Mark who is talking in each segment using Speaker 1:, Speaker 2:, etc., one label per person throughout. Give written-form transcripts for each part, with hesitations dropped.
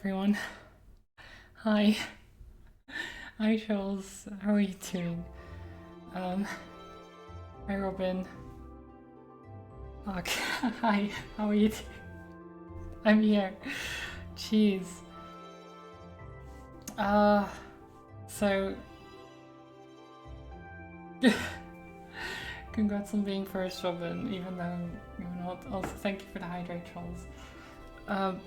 Speaker 1: everyone. Hi. Hi, Charles. How are you doing? Um, Hi, Robin. Fuck. Hi. How are you doing? I'm here. Jeez. So... Congrats on being first, Robin, even though you're not. Also, thank you for the hydrate, Charles. Um...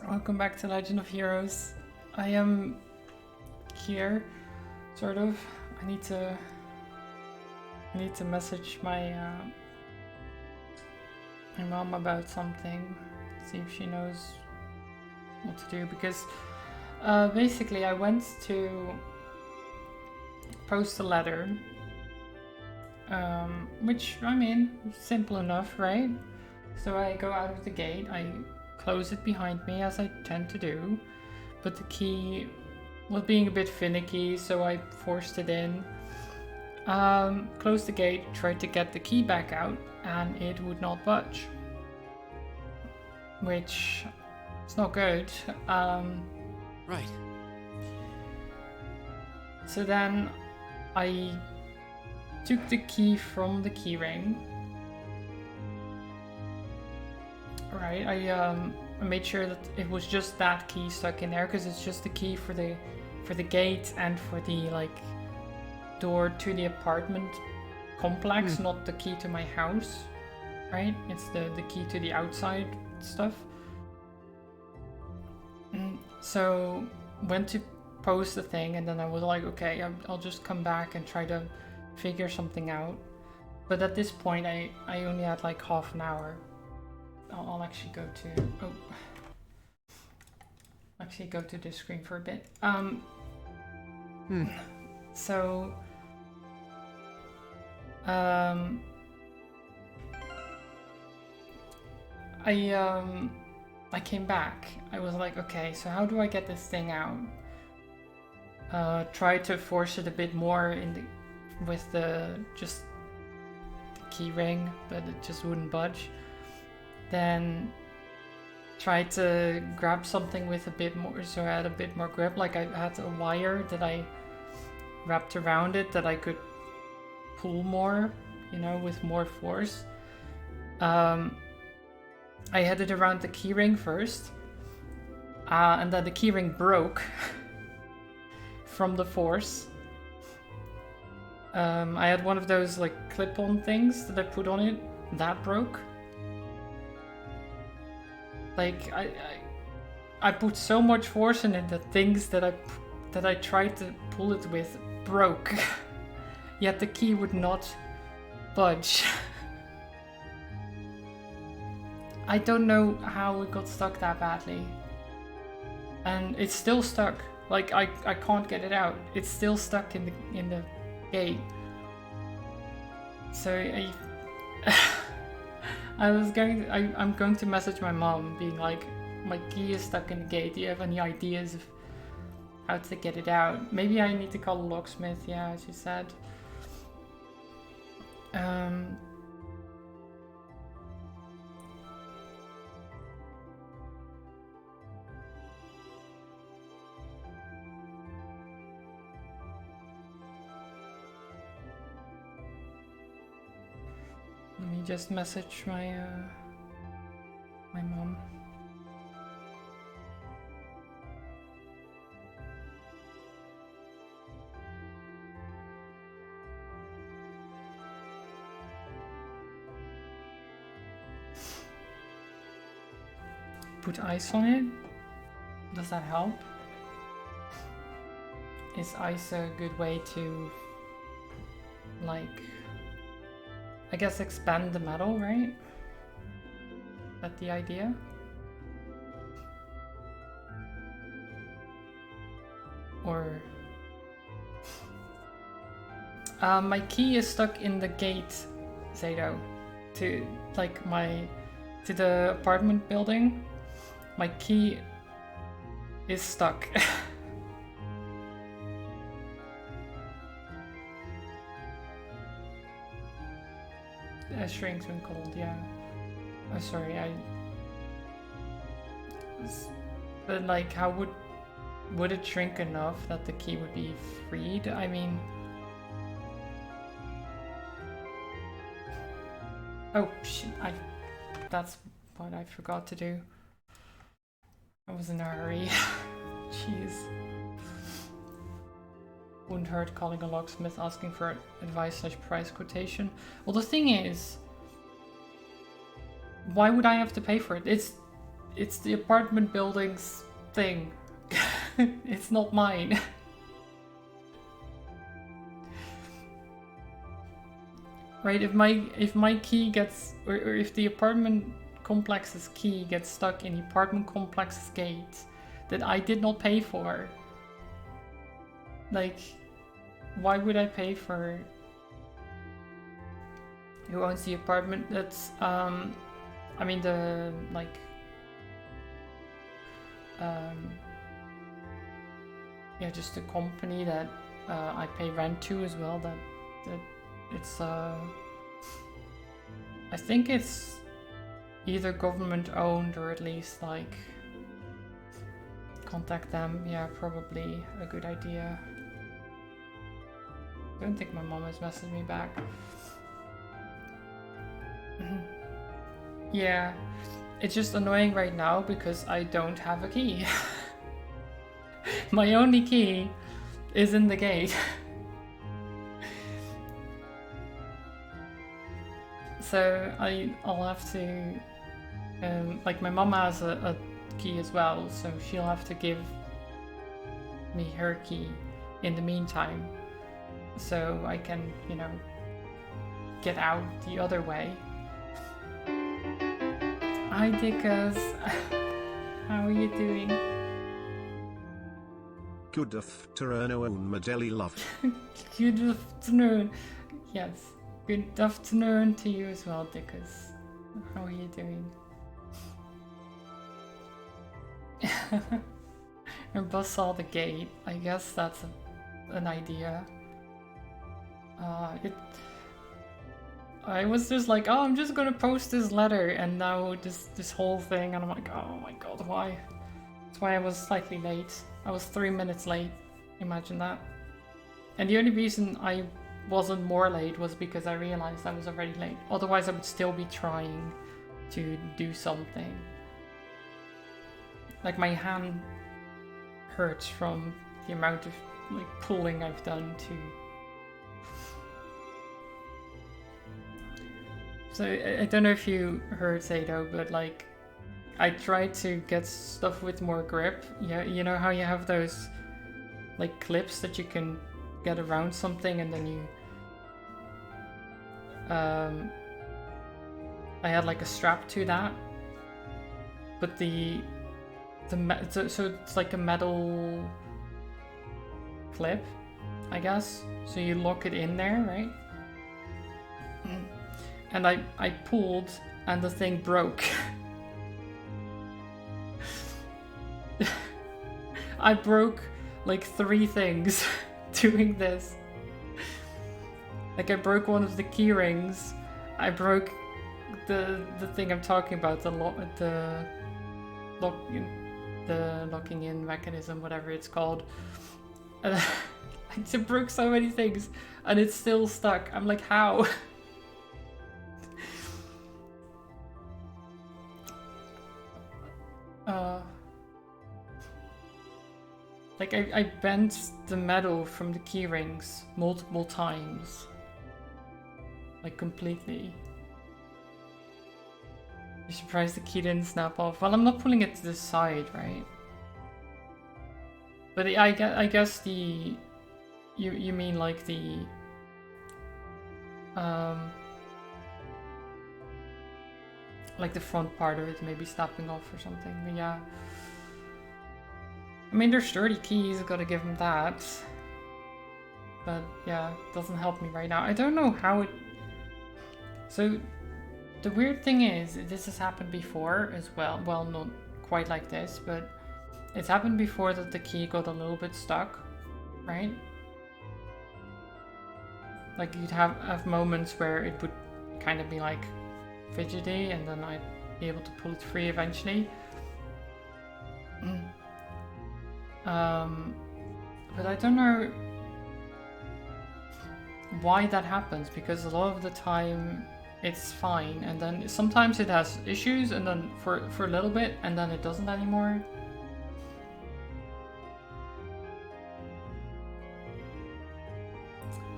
Speaker 1: Welcome back to Legend of Heroes. I am here, sort of. I need to message my my mom about something, see if she knows what to do, because basically I went to post a letter, which, I mean, simple enough, right? So I go out of the gate, I close it behind me as I tend to do, but the key was being a bit finicky, so I forced it in. Closed the gate, tried to get the key back out, and it would not budge. Which is not good.
Speaker 2: Right.
Speaker 1: So then I took the key from the keyring. Right, I made sure that it was just that key stuck in there, because it's just the key for the gate and for the door to the apartment complex, not the key to my house, right? It's the key to the outside stuff. So went to post the thing, and then I was like, okay, I'll just come back and try to figure something out. But at this point I only had like half an hour. I'll actually go to this screen for a bit. So I came back. I was like, okay, so how do I get this thing out? Try to force it a bit more with the key ring, but it just wouldn't budge. Then tried to grab something with a bit more, so I had a bit more grip. Like I had a wire that I wrapped around it that I could pull more, with more force. I had it around the keyring first, and then the keyring broke from the force. I had one of those clip-on things that I put on it, that broke. I put so much force in it that things that I tried to pull it with broke. Yet the key would not budge. I don't know how it got stuck that badly. And it's still stuck. I can't get it out. It's still stuck in the gate. So I'm going to message my mom being like, my key is stuck in the gate. Do you have any ideas of how to get it out? Maybe I need to call a locksmith, yeah, as you said. Let me just message my mom. Put ice on it? Does that help? Is ice a good way to, I guess, expand the metal, right? Is that the idea? Or... my key is stuck in the gate, Zato, to the apartment building. My key is stuck. shrinks when cold, yeah. Oh, sorry, but like, how would it shrink enough that the key would be freed? I mean... Oh, shit, that's what I forgot to do. I was in a hurry. Jeez. Wouldn't hurt calling a locksmith asking for advice / price quotation. Well, the thing is, why would I have to pay for it? It's the apartment building's thing. It's not mine. Right? If my key gets, or if the apartment complex's key gets stuck in the apartment complex's gate that I did not pay for, like, why would I pay for? Who owns the apartment? That's I mean the like yeah, just the company that I pay rent to as well. That it's I think it's either government owned or at least like contact them. Yeah, probably a good idea. I don't think my mom has messaged me back. Yeah, it's just annoying right now because I don't have a key. My only key is in the gate. So I'll have to, like, my mom has a key as well, so she'll have to give me her key in the meantime, so I can, you know, get out the other way. Hi Dickus, how are you doing?
Speaker 3: Good afternoon, Madelli love.
Speaker 1: Good afternoon. Yes, good afternoon to you as well, Dickus. How are you doing? Your boss saw the gate. I guess that's an idea. I was just like, oh, I'm just gonna post this letter, and now this whole thing, and I'm like, oh my god, why? That's why I was slightly late. I was 3 minutes late. Imagine that. And the only reason I wasn't more late was because I realized I was already late. Otherwise, I would still be trying to do something. Like, my hand hurts from the amount of like pulling I've done to. So I don't know if you heard Zato, but like, I tried to get stuff with more grip. Yeah, you know how you have those like clips that you can get around something, and then you I had like a strap to that, but so it's like a metal clip, I guess. So you lock it in there, right? And I pulled, and the thing broke. I broke like 3 things doing this. Like, I broke one of the key rings. I broke the thing I'm talking about, the locking in mechanism, whatever it's called. And I just broke so many things, and it's still stuck. I'm like, how? Like, I bent the metal from the key rings multiple times. Like, completely. You're surprised the key didn't snap off. Well, I'm not pulling it to the side, right? But I guess the... You mean like the... like the front part of it maybe snapping off or something, but yeah. I mean, they're sturdy keys, gotta give them that. But yeah, doesn't help me right now. I don't know how it... So, the weird thing is, this has happened before as well. Well, not quite like this, but it's happened before that the key got a little bit stuck, right? Like, you'd have moments where it would kind of be like fidgety, and then I'd be able to pull it free eventually. But I don't know why that happens, because a lot of the time it's fine, and then sometimes it has issues, and then for a little bit, and then it doesn't anymore.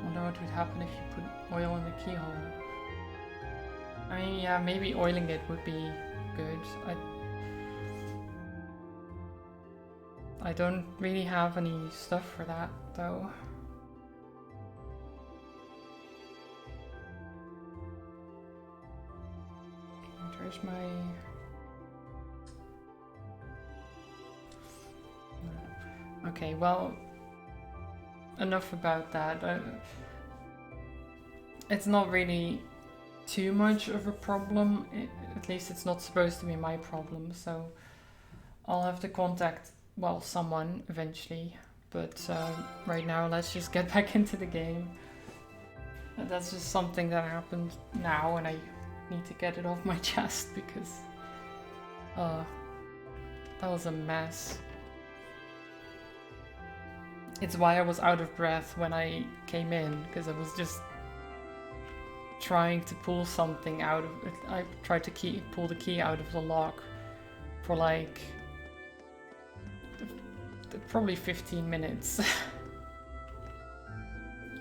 Speaker 1: Wonder what would happen if you put oil in the keyhole. I mean, yeah, maybe oiling it would be good. I don't really have any stuff for that, though. Where's my... Okay, well, enough about that. It's not really too much of a problem. At least it's not supposed to be my problem, so I'll have to contact, well, someone eventually. But right now, let's just get back into the game. And that's just something that happened now, and I need to get it off my chest because that was a mess. It's why I was out of breath when I came in, because I was just trying to pull something out of it. I tried to pull the key out of the lock for like probably 15 minutes.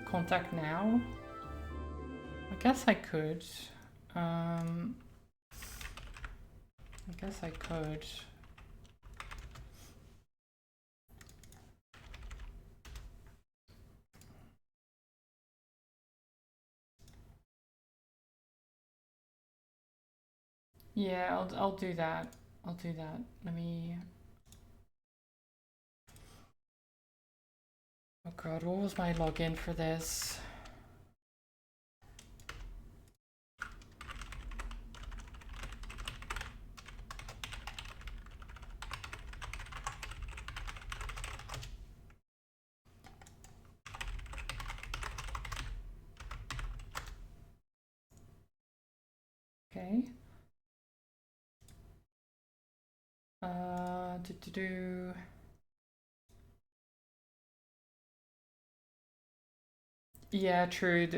Speaker 1: Contact now? I guess I could. I guess I could. Yeah, I'll do that. I'll do that. Let me... Oh god, what was my login for this? Okay. Yeah, true.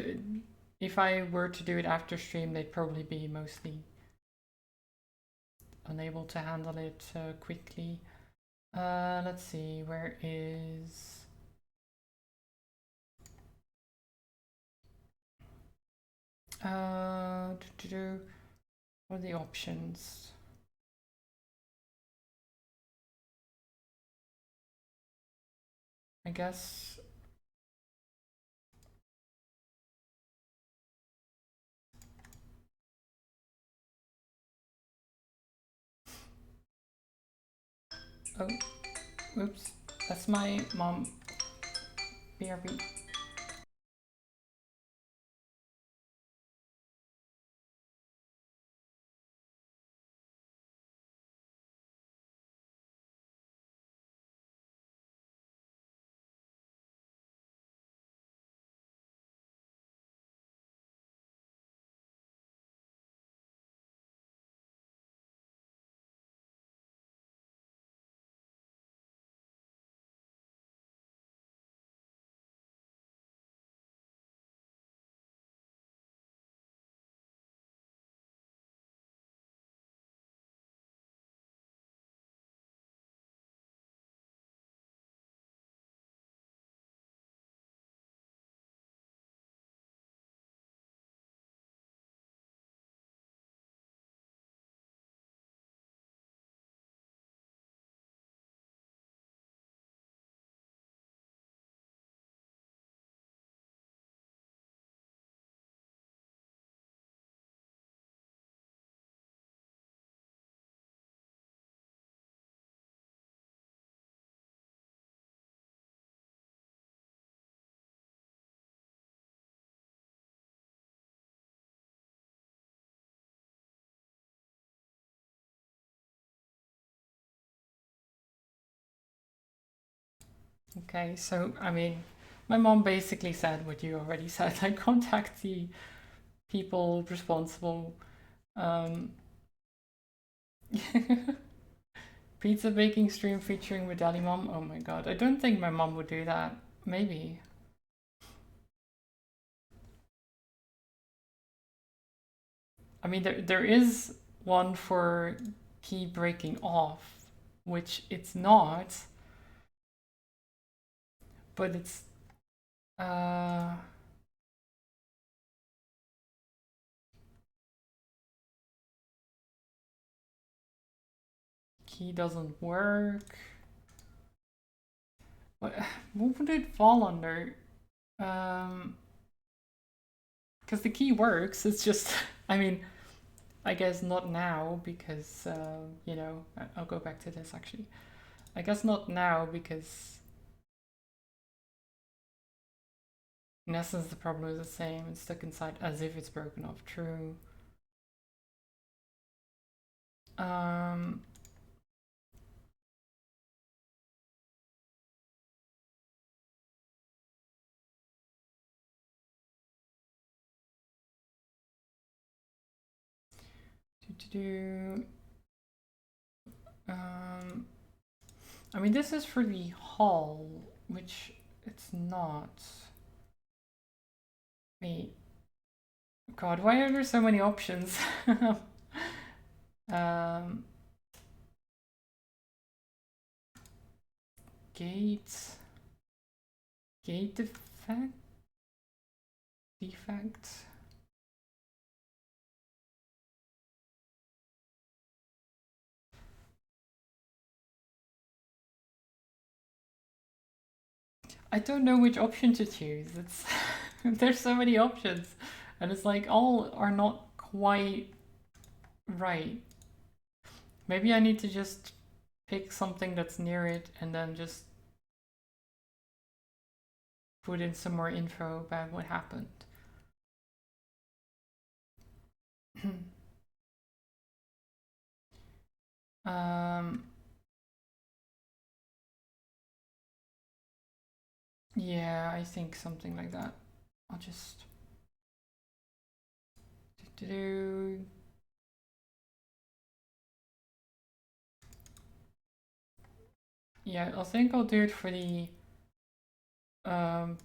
Speaker 1: If I were to do it after stream, they'd probably be mostly unable to handle it quickly. Let's see, where is... What are the options? I guess... Oh, oops. That's my mom. BRB. Okay, so, I mean, my mom basically said what you already said. I contact the people responsible. Pizza baking stream featuring Medalli Mom. Oh my god, I don't think my mom would do that. Maybe. I mean, there is one for key breaking off, which it's not, but it's key doesn't work. What would it fall under? Because the key works, it's just, I mean, I guess not now because, you know, I'll go back to this actually. I guess not now because in essence the problem is the same. It's stuck inside as if it's broken off. True. I mean, this is for the hall, which it's not. Wait. God, why are there so many options? Gate defect. I don't know which option to choose. It's there's so many options, and it's like all are not quite right. Maybe I need to just pick something that's near it and then just put in some more info about what happened. Yeah, I think something like that. I'll just yeah, I think I'll do it for the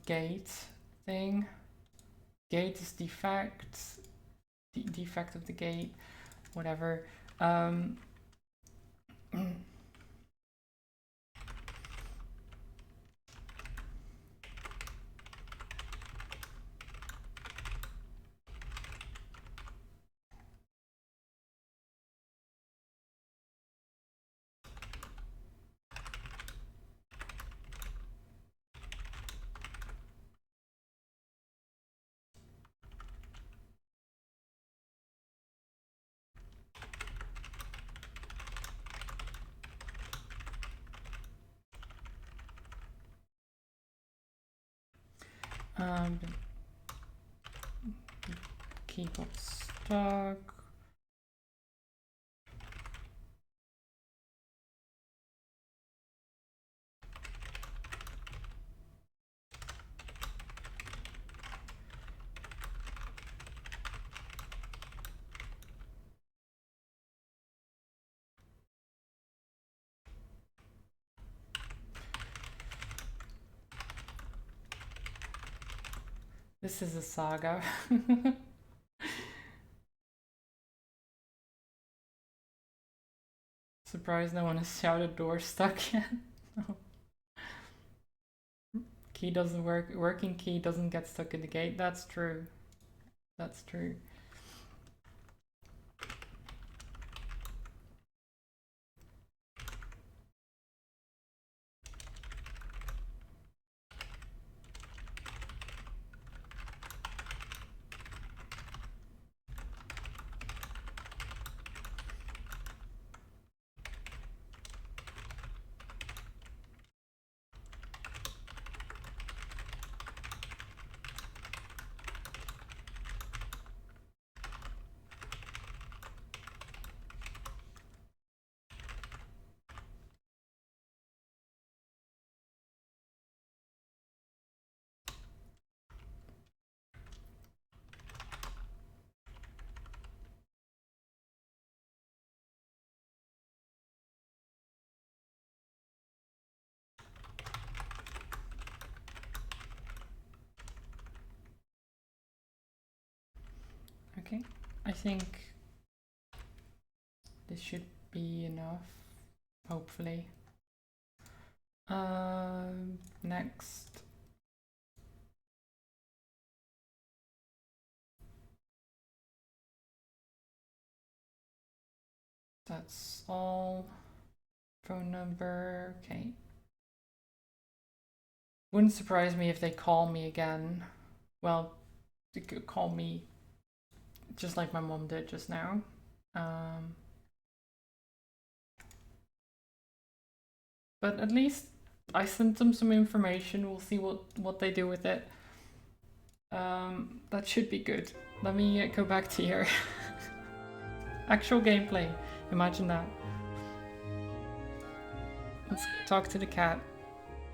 Speaker 1: gate thing. Gate is defect. The defect of the gate, whatever. Key got stuck. This is a saga. Surprised no one has shouted door stuck yet. No. Key doesn't work. Working key doesn't get stuck in the gate. That's true. That's true. Okay, I think this should be enough, hopefully. Next. That's all. Phone number, okay. Wouldn't surprise me if they call me again. Well, they could call me just like my mom did just now. But at least I sent them some information. We'll see what they do with it. That should be good. Let me go back to here. Actual gameplay. Imagine that. Let's talk to the cat.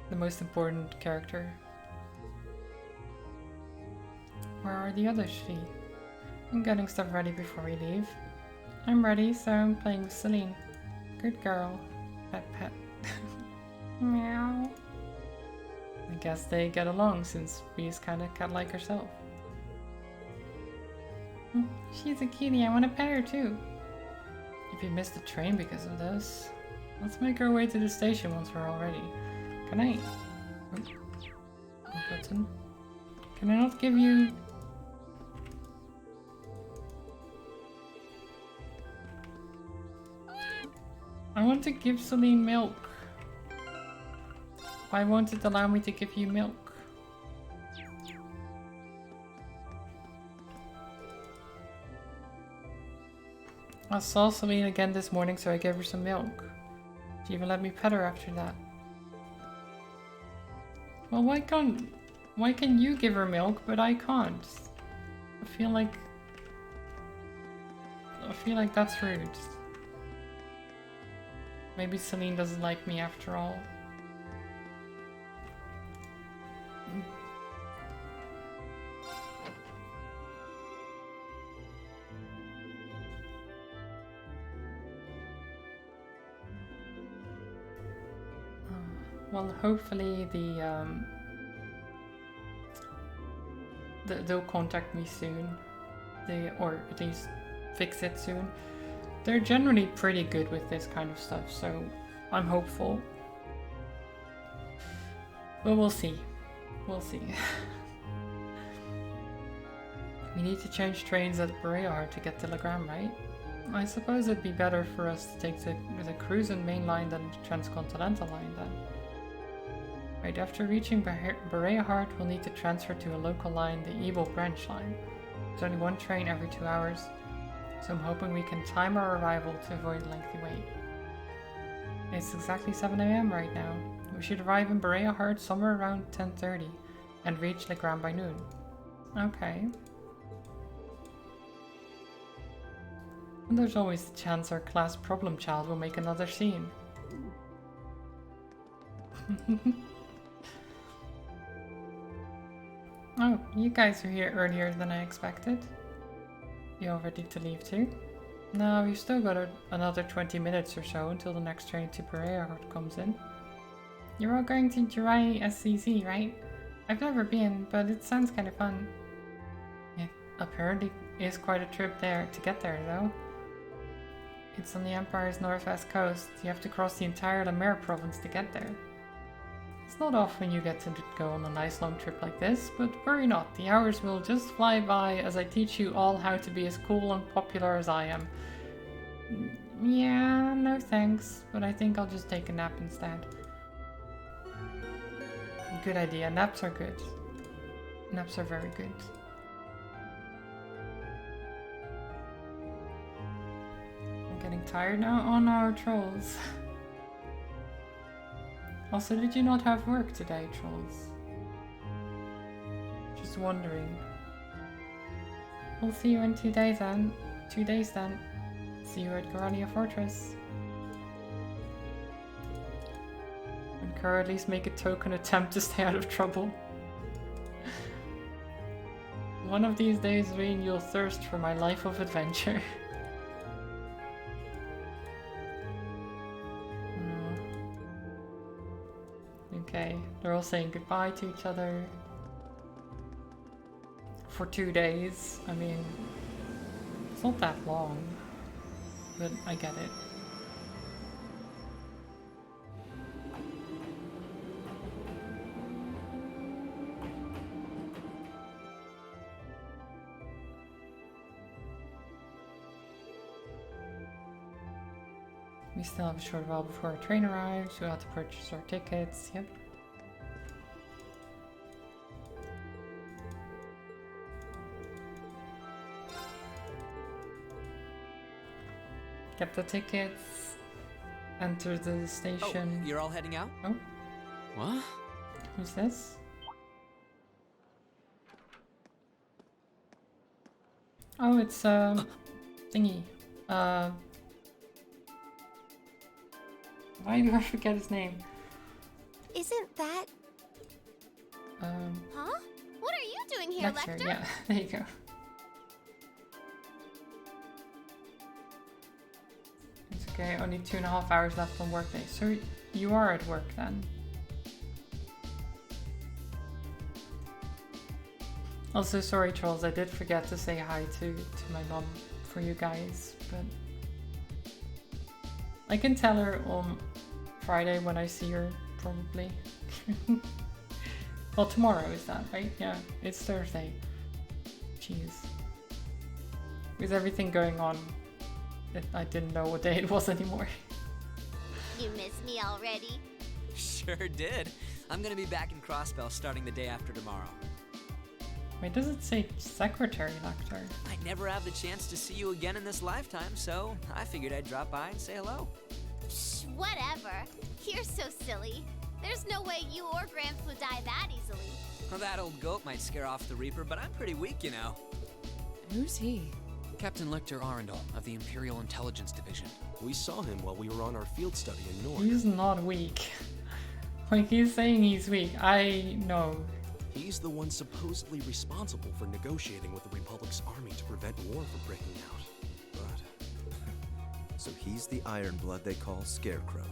Speaker 1: The most important character. Where are the others, Shri? I'm getting stuff ready before we leave. I'm ready, so I'm playing with Celine. Good girl. Pet pet. Meow. I guess they get along since Bee's kinda cat-like herself. She's a cutie, I want to pet her too. If you missed the train because of this, let's make our way to the station once we're all ready. Can I? Button. Can I not give you? I want to give Celine milk. Why won't it allow me to give you milk? I saw Celine again this morning, so I gave her some milk. She even let me pet her after that. Well, why can you give her milk, but I can't? I feel like that's rude. Maybe Celine doesn't like me after all. Well, hopefully they'll contact me soon. Or at least fix it soon. They're generally pretty good with this kind of stuff, so I'm hopeful. But we'll see. We'll see. We need to change trains at Berea to get to Legram, right? I suppose it'd be better for us to take the cruise and main line than the transcontinental line then. Right after reaching Berea, we'll need to transfer to a local line, the Ebel branch line. There's only one train every 2 hours, so I'm hoping we can time our arrival to avoid a lengthy wait. It's exactly 7 AM right now. We should arrive in Berea somewhere around 10:30 and reach Legram by noon. Okay. And there's always the chance our class problem child will make another scene. Oh, you guys are here earlier than I expected. You all ready to leave too? No, we've still got another 20 minutes or so until the next train to Berea comes in. You're all going to Jirai SCZ, right? I've never been, but it sounds kind of fun. It apparently is quite a trip there to get there though. It's on the Empire's northwest coast. You have to cross the entire Lemur province to get there. It's not often you get to go on a nice long trip like this, but worry not, the hours will just fly by as I teach you all how to be as cool and popular as I am. Yeah, no thanks, but I think I'll just take a nap instead. Good idea, naps are good. Naps are very good. I'm getting tired now? Oh no, trolls. Also, did you not have work today, trolls? Just wondering. We'll see you in 2 days then. 2 days then. See you at Garania Fortress. And Kara at least make a token attempt to stay out of trouble. One of these days, Reen, you'll thirst for my life of adventure. Okay, they're all saying goodbye to each other. For 2 days. I mean, not that long, but I get it. We still have a short while before our train arrives. We have to purchase our tickets. Yep. Get the tickets. Enter the station.
Speaker 2: Oh, you're all heading out?
Speaker 1: Oh,
Speaker 2: What?
Speaker 1: who's this? Oh, it's thingy. Why do I forget his name?
Speaker 4: Isn't that...
Speaker 1: Um,
Speaker 4: Huh? What are you doing here,
Speaker 1: Lecter.
Speaker 4: Lecter?
Speaker 1: Yeah, there you go. It's okay, only 2.5 hours left on workday. So you are at work then? Also, sorry trolls, I did forget to say hi to my mom for you guys, but I can tell her on Friday when I see her, probably. Well, tomorrow is that, right? Yeah, it's Thursday. Jeez. With everything going on, I didn't know what day it was anymore.
Speaker 4: You miss me already?
Speaker 2: Sure did. I'm gonna be back in Crossbell starting the day after tomorrow.
Speaker 1: Wait, does it say Secretary Lecter?
Speaker 2: I never have the chance to see you again in this lifetime, so I figured I'd drop by and say hello.
Speaker 4: Shh, whatever. You're so silly. There's no way you or Gramps would die that easily.
Speaker 2: Well, that old goat might scare off the Reaper, but I'm pretty weak, you know.
Speaker 5: Who's he? Captain Lecter Arundel of the Imperial Intelligence Division.
Speaker 6: We saw him while we were on our field study in Nord.
Speaker 1: He's not weak. Like, he's saying he's weak. I know.
Speaker 6: He's the one supposedly responsible for negotiating with the Republic's army to prevent war from breaking out. But...
Speaker 7: So he's the Ironblood they call Scarecrow.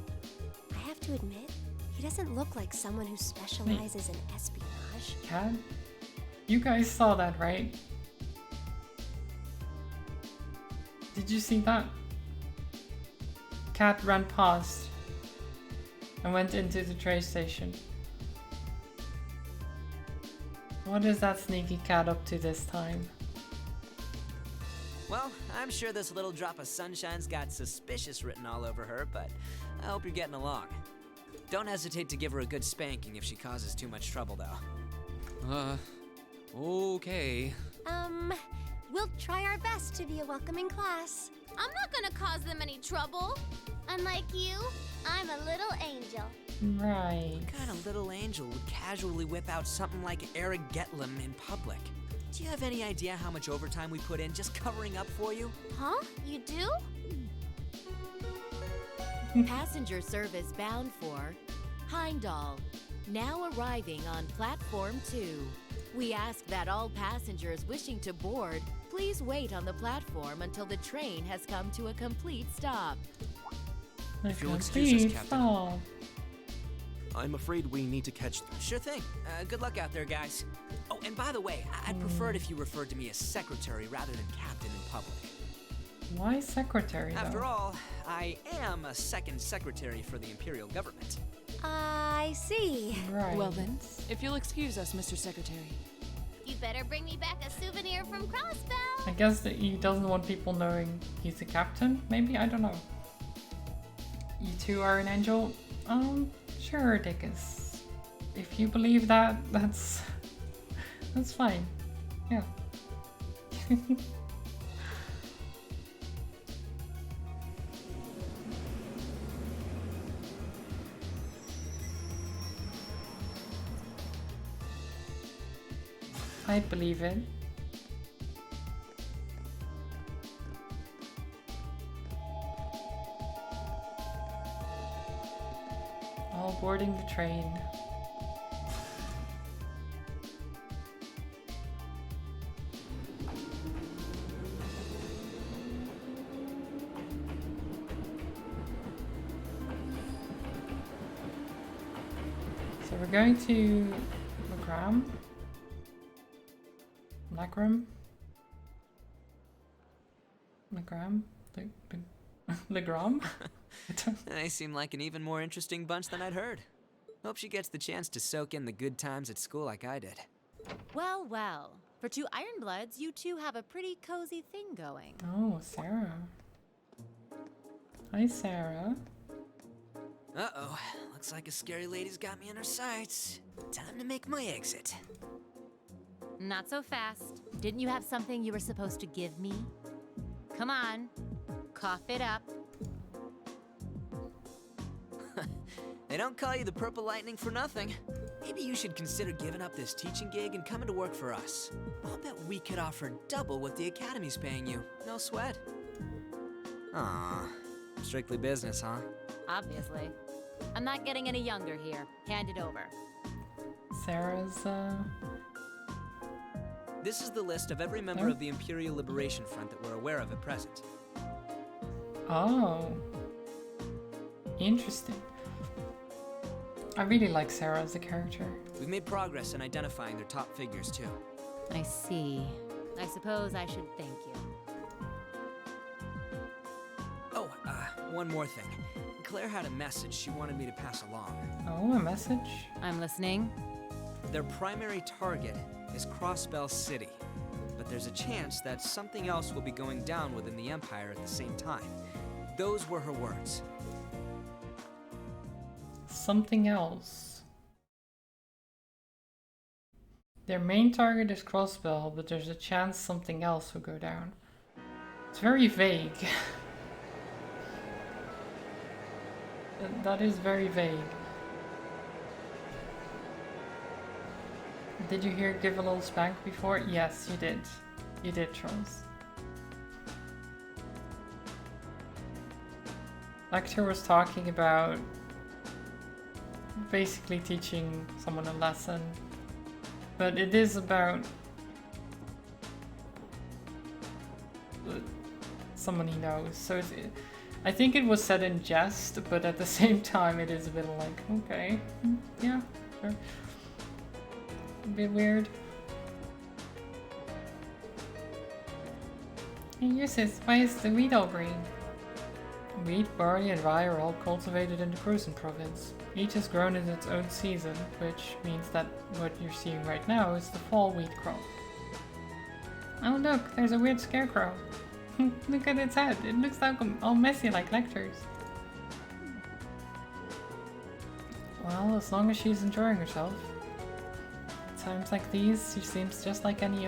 Speaker 4: I have to admit, he doesn't look like someone who specializes in espionage.
Speaker 1: Cat? You guys saw that, right? Did you see that? Cat ran past and went into the train station. What is that sneaky cat up to this time?
Speaker 2: Well, I'm sure this little drop of sunshine's got suspicious written all over her, but I hope you're getting along. Don't hesitate to give her a good spanking if she causes too much trouble, though.
Speaker 5: Okay.
Speaker 4: We'll try our best to be a welcoming class. I'm not gonna cause them any trouble. Unlike you, I'm a little angel.
Speaker 1: Right.
Speaker 2: What kind of little angel would casually whip out something like Eric Getlem in public? Do you have any idea how much overtime we put in just covering up for you?
Speaker 4: Huh? You do?
Speaker 8: Passenger service bound for Heimdall, now arriving on platform 2. We ask that all passengers wishing to board please wait on the platform until the train has come to a complete stop.
Speaker 5: If you'll excuse us, Captain.
Speaker 1: Stop.
Speaker 6: I'm afraid we need to catch them.
Speaker 2: Sure thing. Good luck out there, guys. Oh, and by the way, I'd prefer it if you referred to me as secretary rather than captain in public.
Speaker 1: Why secretary, though?
Speaker 2: After all, I am a second secretary for the Imperial government.
Speaker 4: I see.
Speaker 1: Right.
Speaker 5: Well then, if you'll excuse us, Mr. Secretary.
Speaker 4: You better bring me back a souvenir from Crossbell.
Speaker 1: I guess that he doesn't want people knowing he's a captain, maybe? I don't know. You two are an angel? Sure, Dickus. If you believe that, that's fine. Yeah. I believe it. All boarding the train. So we're going to Lagram. Legram? Legram?
Speaker 2: They seem like an even more interesting bunch than I'd heard. Hope she gets the chance to soak in the good times at school like I did.
Speaker 8: Well, well. For two Ironbloods, you two have a pretty cozy thing going.
Speaker 1: Oh, Sarah. Hi, Sarah.
Speaker 2: Uh-oh. Looks like a scary lady's got me in her sights. Time to make my exit.
Speaker 8: Not so fast. Didn't you have something you were supposed to give me? Come on. Cough it up.
Speaker 2: They don't call you the Purple Lightning for nothing. Maybe you should consider giving up this teaching gig and coming to work for us. I'll bet we could offer double what the Academy's paying you. No sweat. Aw. Strictly business, huh?
Speaker 8: Obviously. I'm not getting any younger here. Hand it over.
Speaker 1: Sarah's,
Speaker 2: This is the list of every member of the Imperial Liberation Front that we're aware of at present.
Speaker 1: Oh. Interesting. I really like Sarah as a character.
Speaker 2: We've made progress in identifying their top figures, too.
Speaker 8: I see. I suppose I should thank you.
Speaker 2: Oh, one more thing. Claire had a message she wanted me to pass along.
Speaker 1: Oh, a message?
Speaker 8: I'm listening.
Speaker 2: Their primary target is Crossbell City, but there's a chance that something else will be going down within the Empire at the same time. Those were her words.
Speaker 1: Something else. Their main target is Crossbell, but there's a chance something else will go down. It's very vague. That is very vague. Did you hear give a little spank before? Yes, you did. You did, Charles. Lecter was talking about basically teaching someone a lesson, but it is about someone he knows, so I think it was said in jest, but at the same time it is a bit like, okay, yeah, sure. A bit weird. Hey Eustace, why is the wheat all green? Wheat, barley and rye are all cultivated in the Cruzen province. Each is grown in its own season, which means that what you're seeing right now is the fall wheat crop. Oh look, there's a weird scarecrow. Look at its head, it looks like all messy like Lecter's. Well, as long as she's enjoying herself. At times like these, she seems just like any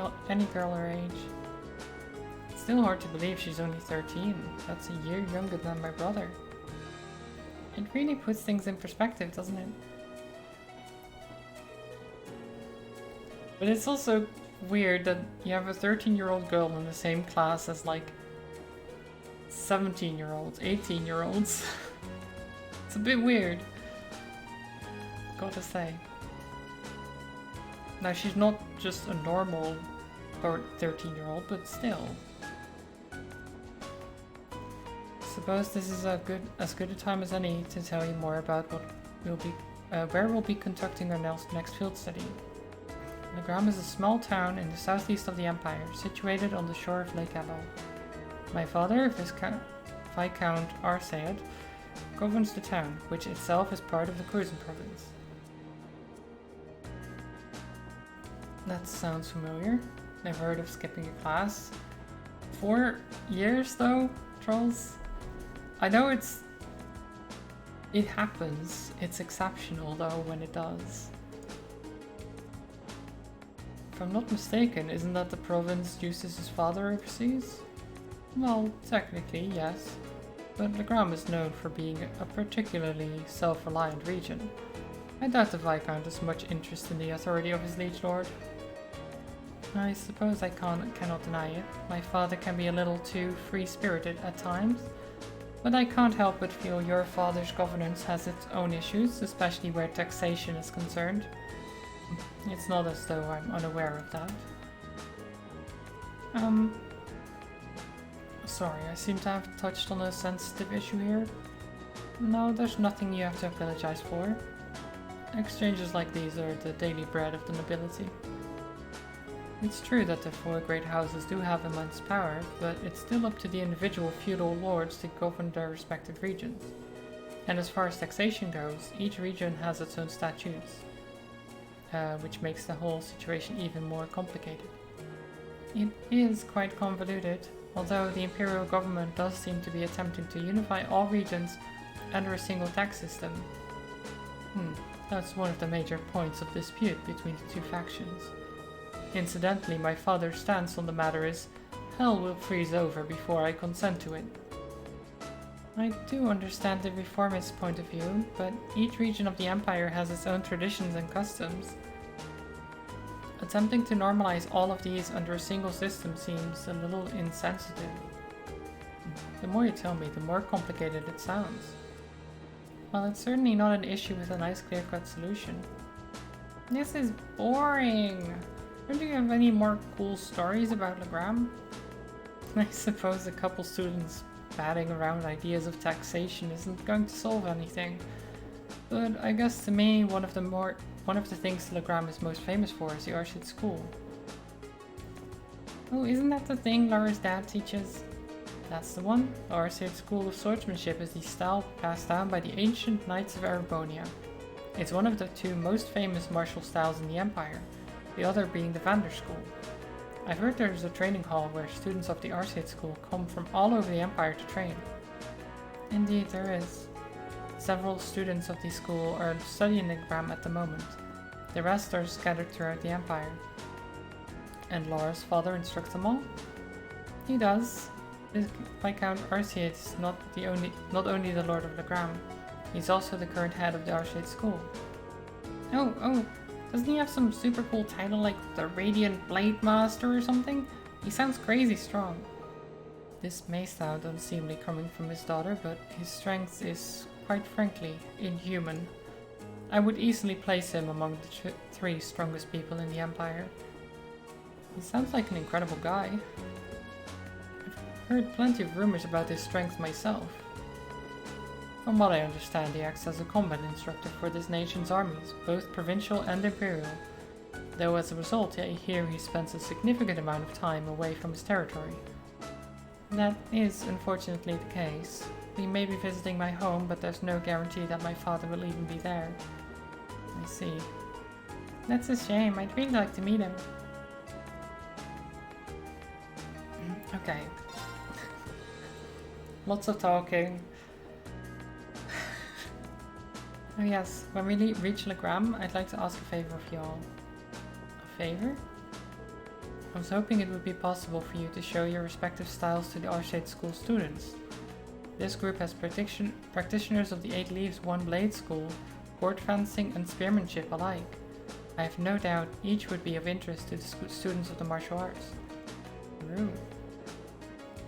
Speaker 1: girl her age. It's still hard to believe she's only 13. That's a year younger than my brother. It really puts things in perspective, doesn't it? But it's also weird that you have a 13-year-old girl in the same class as like 17-year-olds, 18-year-olds. It's a bit weird, gotta say. Now she's not just a normal 13-year-old, but still. Suppose this is as good a time as any to tell you more about what where we'll be conducting our next field study. Legram is a small town in the southeast of the Empire, situated on the shore of Lake Ebbo. My father, Viscount Arseid, governs the town, which itself is part of the Cruzen province. That sounds familiar. Never heard of skipping a class. 4 years though, trolls? I know it happens. It's exceptional though when it does. If I'm not mistaken, isn't that the province Eustace's father oversees? Well, technically, yes. But Legram is known for being a particularly self-reliant region. I doubt the Viscount has much interest in the authority of his liege lord. I suppose I cannot deny it. My father can be a little too free-spirited at times, but I can't help but feel your father's governance has its own issues, especially where taxation is concerned. It's not as though I'm unaware of that. Sorry, I seem to have touched on a sensitive issue here. No, there's nothing you have to apologize for. Exchanges like these are the daily bread of the nobility. It's true that the four great houses do have immense power, but it's still up to the individual feudal lords to govern their respective regions. And as far as taxation goes, each region has its own statutes, which makes the whole situation even more complicated. It is quite convoluted, although the imperial government does seem to be attempting to unify all regions under a single tax system. That's one of the major points of dispute between the two factions. Incidentally, my father's stance on the matter is, hell will freeze over before I consent to it. I do understand the reformist point of view, but each region of the empire has its own traditions and customs. Attempting to normalize all of these under a single system seems a little insensitive. The more you tell me, the more complicated it sounds. Well, it's certainly not an issue with a nice clear-cut solution. This is boring! Don't you have any more cool stories about Legram? I suppose a couple students batting around ideas of taxation isn't going to solve anything. But I guess to me, one of the things Legram is most famous for is the Arcade School. Oh, isn't that the thing Laura's dad teaches? That's the one. The Arcade School of Swordsmanship is the style passed down by the ancient Knights of Arabonia. It's one of the two most famous martial styles in the Empire, the other being the Vander School. I've heard there's a training hall where students of the Arcade School come from all over the Empire to train. Indeed, there is. Several students of the school are studying Legram at the moment. The rest are scattered throughout the Empire. And Laura's father instructs them all? He does. Viscount Arcade is not only the Lord of Legram, he's also the current head of the Arcade School. Oh, doesn't he have some super cool title like the Radiant Blade Master or something? He sounds crazy strong. This may sound unseemly coming from his daughter, but his strength is, quite frankly, inhuman. I would easily place him among the three strongest people in the Empire. He sounds like an incredible guy. I've heard plenty of rumors about his strength myself. From what I understand, he acts as a combat instructor for this nation's armies, both provincial and imperial, though as a result I hear he spends a significant amount of time away from his territory. That is unfortunately the case. He may be visiting my home, but there's no guarantee that my father will even be there. I see. That's a shame. I'd really like to meet him. Okay. Lots of talking. Oh yes, when we reach Legram, I'd like to ask a favor of y'all. A favor? I was hoping it would be possible for you to show your respective styles to the Arcade School students. This group has practitioners of the 8 Leaves 1 Blade School, court fencing and spearmanship alike. I have no doubt each would be of interest to the students of the martial arts. Ooh.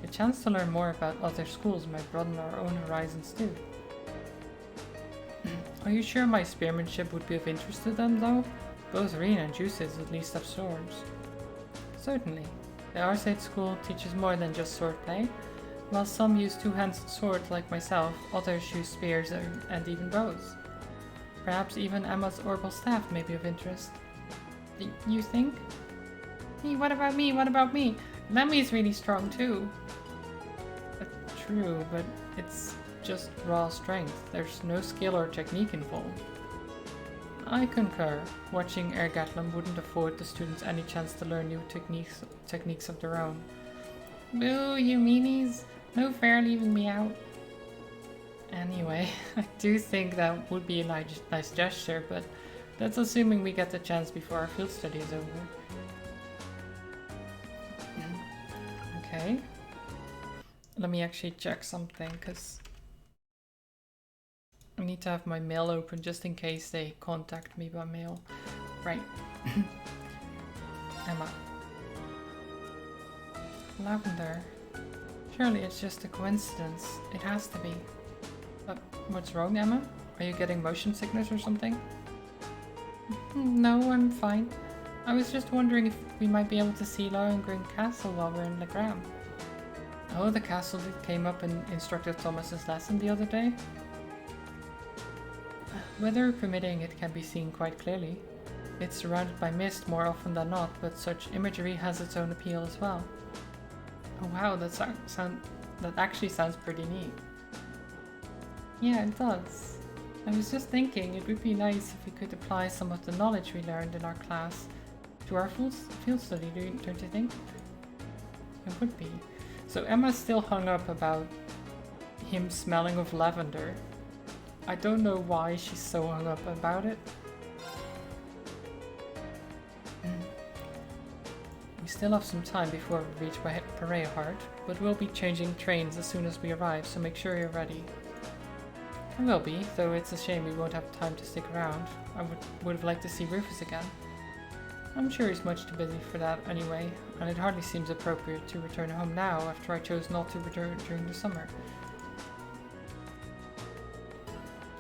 Speaker 1: A chance to learn more about other schools might broaden our own horizons too. Are you sure my spearmanship would be of interest to them though? Both Reen and Juices at least have swords. Certainly. The Arcade School teaches more than just swordplay. While some use two-handed swords like myself, others use spears and even bows. Perhaps even Emma's orbital staff may be of interest. You think? Hey, what about me? What about me? Lemmy's really strong too. True, but it's just raw strength. There's no skill or technique involved. I concur. Watching Ergatlum wouldn't afford the students any chance to learn new techniques of their own. Boo, you meanies! No fair leaving me out. Anyway, I do think that would be a nice gesture, but that's assuming we get the chance before our field study is over. Okay. Let me actually check something, because I need to have my mail open just in case they contact me by mail. Right. Emma. Lavender. Surely it's just a coincidence. It has to be. But what's wrong, Emma? Are you getting motion sickness or something? No, I'm fine. I was just wondering if we might be able to see Lohengrin Castle while we're in Legram. Oh, the castle that came up in Instructor Thomas's lesson the other day? Weather permitting, it can be seen quite clearly. It's surrounded by mist more often than not, but such imagery has its own appeal as well. Oh wow, that actually sounds pretty neat. Yeah, it does. I was just thinking it would be nice if we could apply some of the knowledge we learned in our class to our field study, don't you think? It would be. So Emma's still hung up about him smelling of lavender. I don't know why she's so hung up about it. We still have some time before we reach Pareahart, but we'll be changing trains as soon as we arrive, so make sure you're ready. I will be, though it's a shame we won't have time to stick around. I would have liked to see Rufus again. I'm sure he's much too busy for that anyway, and it hardly seems appropriate to return home now after I chose not to return during the summer.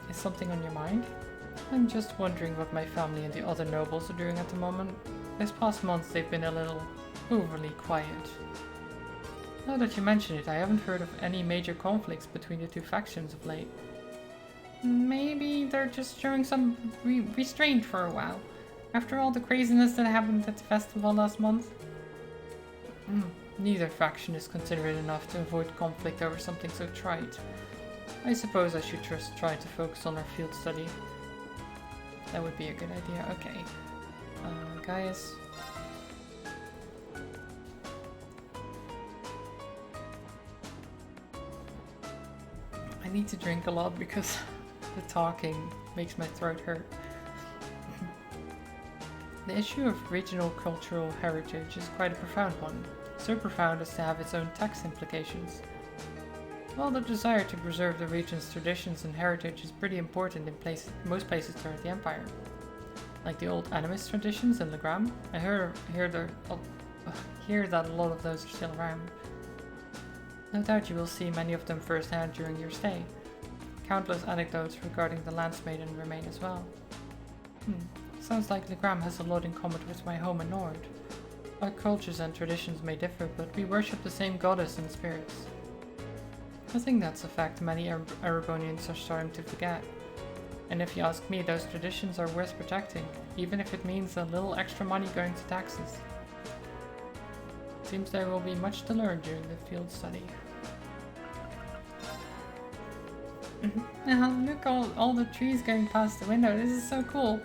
Speaker 1: Is something on your mind? I'm just wondering what my family and the other nobles are doing at the moment. This past month they've been a little overly quiet. Now that you mention it, I haven't heard of any major conflicts between the two factions of late. Maybe they're just showing some restraint for a while, after all the craziness that happened at the festival last month. Neither faction is considerate enough to avoid conflict over something so trite. I suppose I should just try to focus on our field study. That would be a good idea. Okay. Guys. I need to drink a lot because the talking makes my throat hurt. The issue of regional cultural heritage is quite a profound one. So profound as to have its own tax implications. While the desire to preserve the region's traditions and heritage is pretty important in most places throughout the Empire. Like the old animist traditions in Legram, I hear that a lot of those are still around. No doubt you will see many of them firsthand during your stay. Countless anecdotes regarding the Lance Maiden remain as well. Sounds like Legram has a lot in common with my home in Nord. Our cultures and traditions may differ, but we worship the same goddess and spirits. I think that's a fact many Erebonians are starting to forget. And if you ask me, those traditions are worth protecting, even if it means a little extra money going to taxes. Seems there will be much to learn during the field study. Look, all the trees going past the window. This is so cool.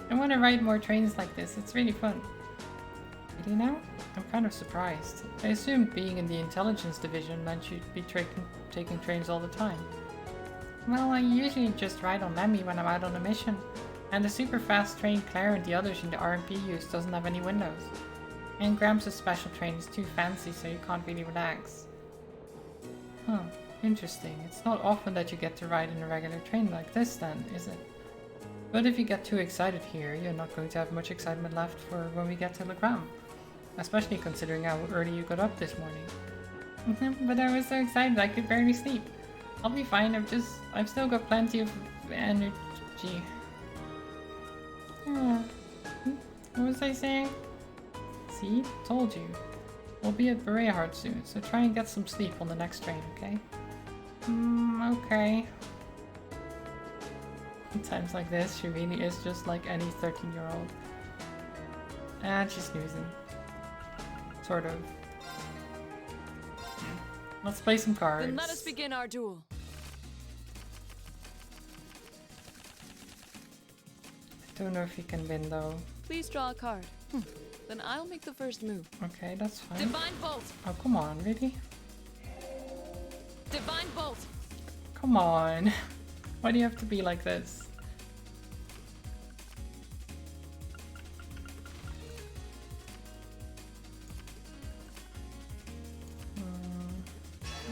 Speaker 1: I want to ride more trains like this. It's really fun. Really now? I'm kind of surprised. I assumed being in the intelligence division meant you'd be taking trains all the time. Well, I usually just ride on Lemmy when I'm out on a mission. And the super fast train Claire and the others in the RMP use doesn't have any windows. And Gramps' special train is too fancy, so you can't really relax. Huh, interesting. It's not often that you get to ride in a regular train like this then, is it? But if you get too excited here, you're not going to have much excitement left for when we get to Legram. Especially considering how early you got up this morning. But I was so excited I could barely sleep. I'll be fine, I've still got plenty of energy. What was I saying? See? Told you. We'll be at Pareahart soon, so try and get some sleep on the next train, okay? Okay. In times like this, she really is just like any 13-year-old. And she's snoozing. Sort of. Let's play some cards.
Speaker 9: Then let us begin our duel.
Speaker 1: I don't know if you can win though.
Speaker 9: Please draw a card. Then I'll make the first move.
Speaker 1: Okay, that's fine.
Speaker 9: Divine Bolt!
Speaker 1: Oh, come on, really?
Speaker 9: Divine Bolt!
Speaker 1: Come on. Why do you have to be like this?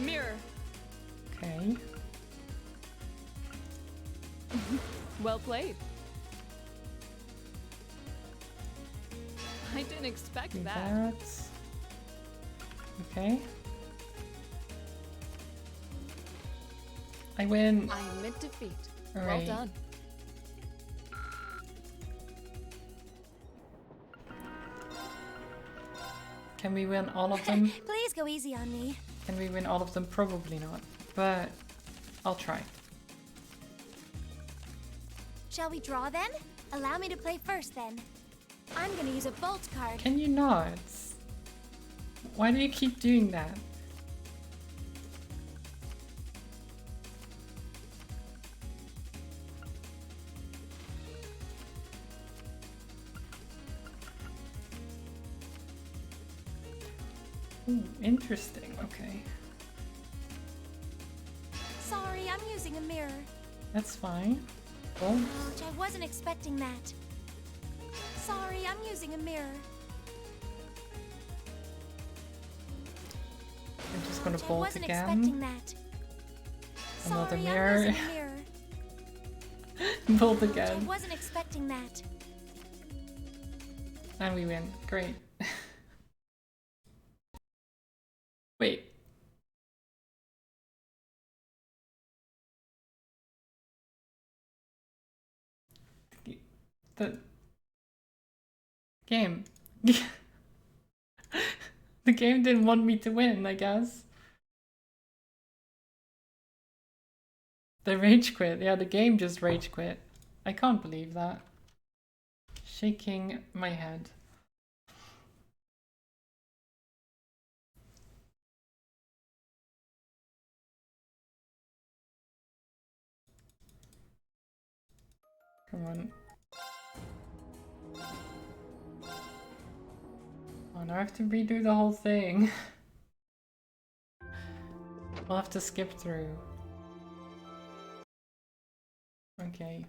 Speaker 9: Mirror!
Speaker 1: Okay.
Speaker 9: Well played. I didn't expect
Speaker 1: Do
Speaker 9: that.
Speaker 1: Okay. I win.
Speaker 9: I admit defeat.
Speaker 1: All
Speaker 9: Well
Speaker 1: right.
Speaker 9: done.
Speaker 1: Can we win all of them?
Speaker 4: Please go easy on me.
Speaker 1: Can we win all of them? Probably not. But I'll try.
Speaker 4: Shall we draw then? Allow me to play first then. I'm gonna use a bolt card.
Speaker 1: Can you not? Why do you keep doing that? Ooh, interesting. Okay.
Speaker 4: Sorry, I'm using a mirror.
Speaker 1: That's fine. Oh,
Speaker 4: Ouch, I wasn't expecting that. Sorry, I'm using a mirror.
Speaker 1: I'm just gonna
Speaker 4: Ouch, I
Speaker 1: bolt
Speaker 4: wasn't expecting
Speaker 1: again.
Speaker 4: that.
Speaker 1: Another
Speaker 4: Sorry,
Speaker 1: mirror.
Speaker 4: I'm using a mirror.
Speaker 1: Bolt
Speaker 4: Ouch, I
Speaker 1: again.
Speaker 4: wasn't expecting that.
Speaker 1: And we win. Great. Wait. The game. The game didn't want me to win, I guess. The rage quit. Yeah, the game just rage quit. I can't believe that. Shaking my head. Come on. Oh, now I have to redo the whole thing. I'll have to skip through. Okay.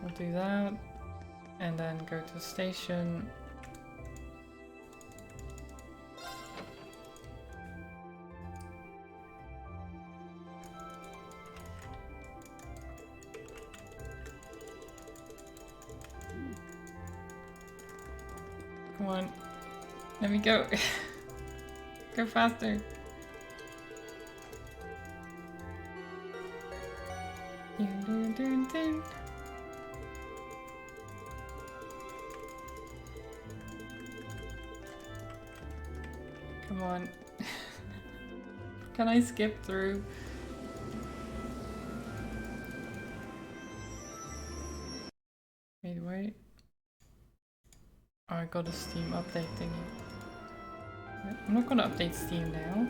Speaker 1: We'll do that. And then go to station. Come on. Let me go. Go faster. Dun, dun, dun, dun. Come on. Can I skip through? Wait. Oh, I got a Steam update thingy. I'm not gonna update Steam now.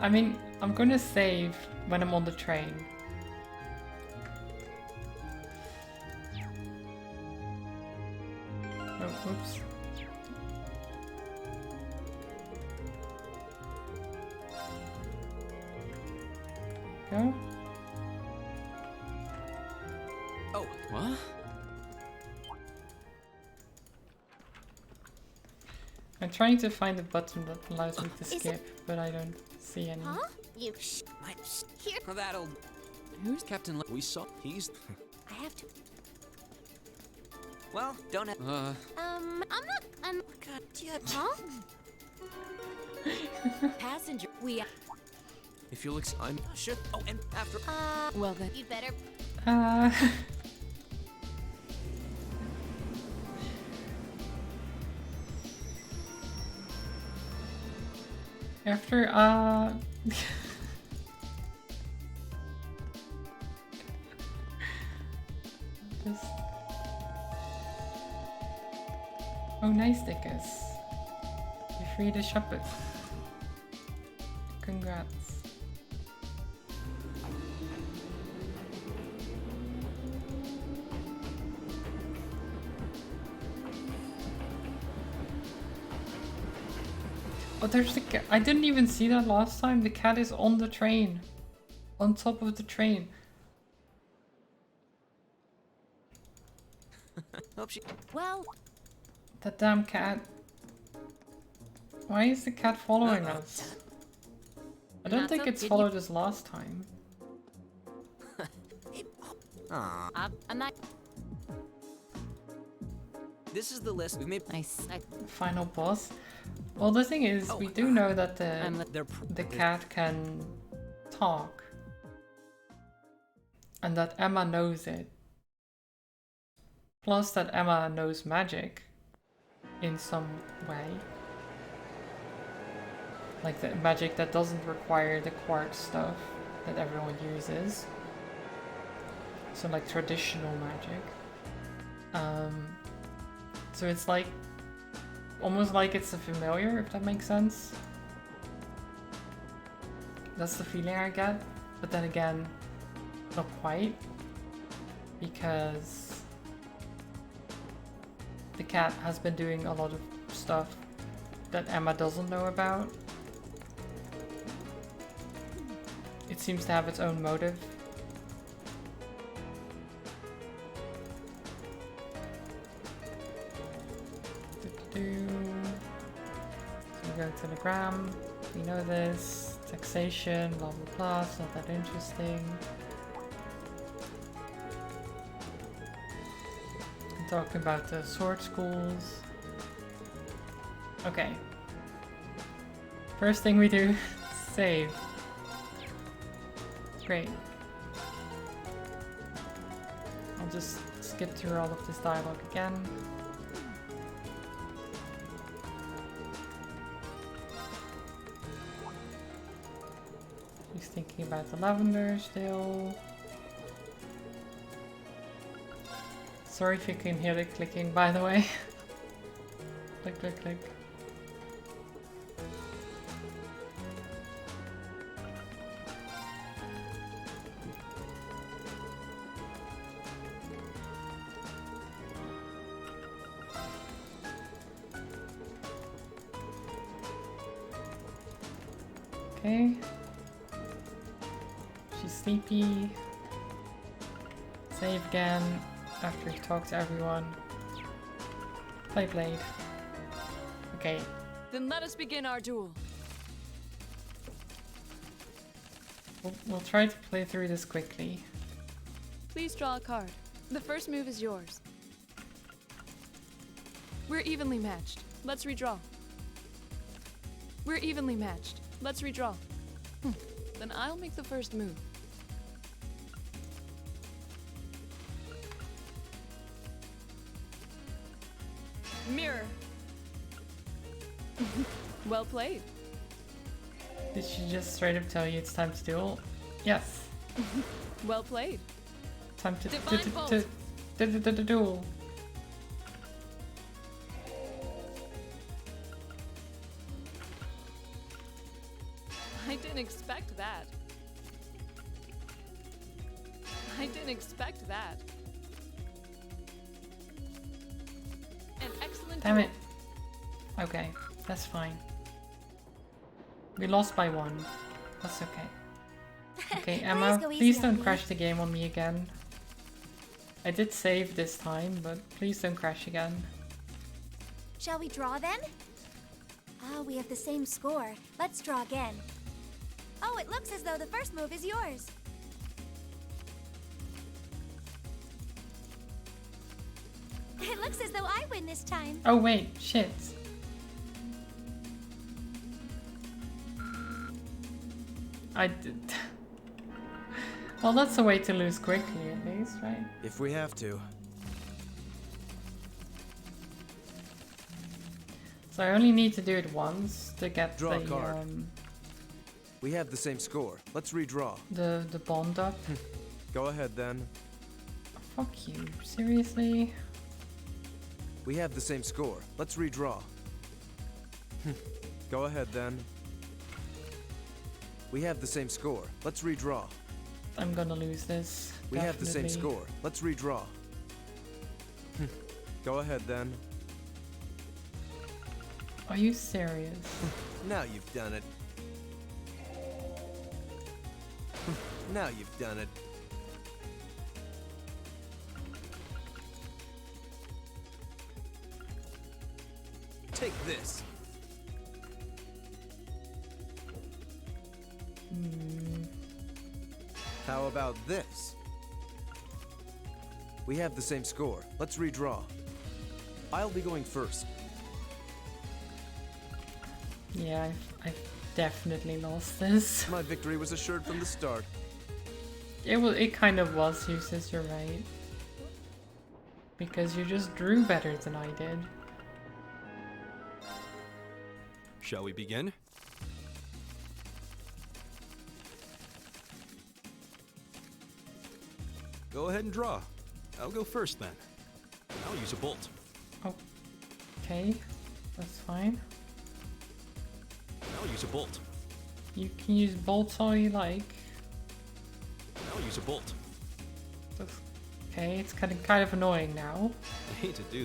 Speaker 1: I mean, I'm gonna save when I'm on the train. Oh, whoops. Go.
Speaker 5: Oh, what?
Speaker 1: I'm trying to find a button that allows me to skip, but I don't see any.
Speaker 4: Huh? You here?
Speaker 2: For that old.
Speaker 5: Who's Captain
Speaker 6: We saw. He's.
Speaker 4: I have to.
Speaker 2: Well, don't have.
Speaker 4: I'm not.
Speaker 2: God,
Speaker 4: Huh?
Speaker 8: Passenger, we.
Speaker 6: If you'll I'm.
Speaker 2: Sure. Oh, and after.
Speaker 8: Well then.
Speaker 4: You'd better.
Speaker 1: After, just... Oh, nice, Dickus. You're free to shop it. Congrats. Oh, there's the cat. I didn't even see that last time. The cat is on the train. On top of the train.
Speaker 2: Hope she.
Speaker 8: Well,
Speaker 1: That damn cat. Why is the cat following us? I don't
Speaker 8: Not
Speaker 1: think
Speaker 8: so-
Speaker 1: it's
Speaker 8: did you-
Speaker 1: followed us last time.
Speaker 2: Aw.
Speaker 8: I'm not.
Speaker 2: This is the list. We've made.
Speaker 8: Nice.
Speaker 1: Final boss. Well, the thing is, we do know that
Speaker 2: They're.
Speaker 1: the cat can talk. And that Emma knows it. Plus that Emma knows magic in some way. Like the magic that doesn't require the quartz stuff that everyone uses. So like traditional magic. So it's like almost like it's a familiar, if that makes sense. That's the feeling I get, but then again, not quite, because the cat has been doing a lot of stuff that Emma doesn't know about. It seems to have its own motive. So we go to the gram, we know this, taxation, blah blah blah, it's not that interesting. I'm talking about the sword schools. Okay. First thing we do, save. Great. I'll just skip through all of this dialogue again. He's thinking about the lavender still. Sorry if you can hear the clicking, by the way. Click, click, click. Okay. She's sleepy. Save again after you talk to everyone. Play Blade. Okay.
Speaker 9: Then let us begin our duel.
Speaker 1: We'll try to play through this quickly.
Speaker 9: Please draw a card. The first move is yours. We're evenly matched. Let's redraw. We're evenly matched. Let's redraw. Then I'll make the first move. Mirror. Well played.
Speaker 1: Did she just straight up tell you it's time to duel? Yes.
Speaker 9: Well played.
Speaker 1: Time to
Speaker 9: Divine Bolt.
Speaker 1: duel.
Speaker 9: I didn't expect that. I didn't expect that. An excellent
Speaker 1: Damn
Speaker 9: duel.
Speaker 1: it. Okay, that's fine. We lost by 1. That's okay. Okay, Emma,
Speaker 4: go easy
Speaker 1: please
Speaker 4: on
Speaker 1: don't
Speaker 4: me.
Speaker 1: crash the game on me again. I did save this time, but please don't crash again.
Speaker 4: Shall we draw then? Ah, we have the same score. Let's draw again. Oh, it looks as though the first move is yours. It looks as though I win this time.
Speaker 1: Oh wait, shit. I did. Well, that's a way to lose quickly, at least, right?
Speaker 7: If we have to.
Speaker 1: So I only need to do it once to get
Speaker 7: Draw a card.
Speaker 1: the
Speaker 7: We have the same score. Let's redraw.
Speaker 1: the bond up.
Speaker 7: Go ahead then.
Speaker 1: Fuck you, seriously?
Speaker 7: We have the same score. Let's redraw. Go ahead then. We have the same score. Let's redraw.
Speaker 1: I'm gonna lose this.
Speaker 7: We have the same
Speaker 1: definitely.
Speaker 7: score. Let's redraw. Go ahead then.
Speaker 1: Are you serious?
Speaker 7: Now you've done it. Now you've done it. Take this. How about this? We have the same score. Let's redraw. I'll be going first.
Speaker 1: Yeah, I've definitely lost this.
Speaker 6: My victory was assured from the start.
Speaker 1: It kind of was useless, you're right. Because you just drew better than I did.
Speaker 6: Shall we begin? Go ahead and draw. I'll go first then. I'll use a bolt.
Speaker 1: Okay, that's fine.
Speaker 6: I'll use a bolt.
Speaker 1: You can use bolts all you like.
Speaker 6: I'll use a bolt.
Speaker 1: Okay, it's kind of annoying now.
Speaker 6: I hate to do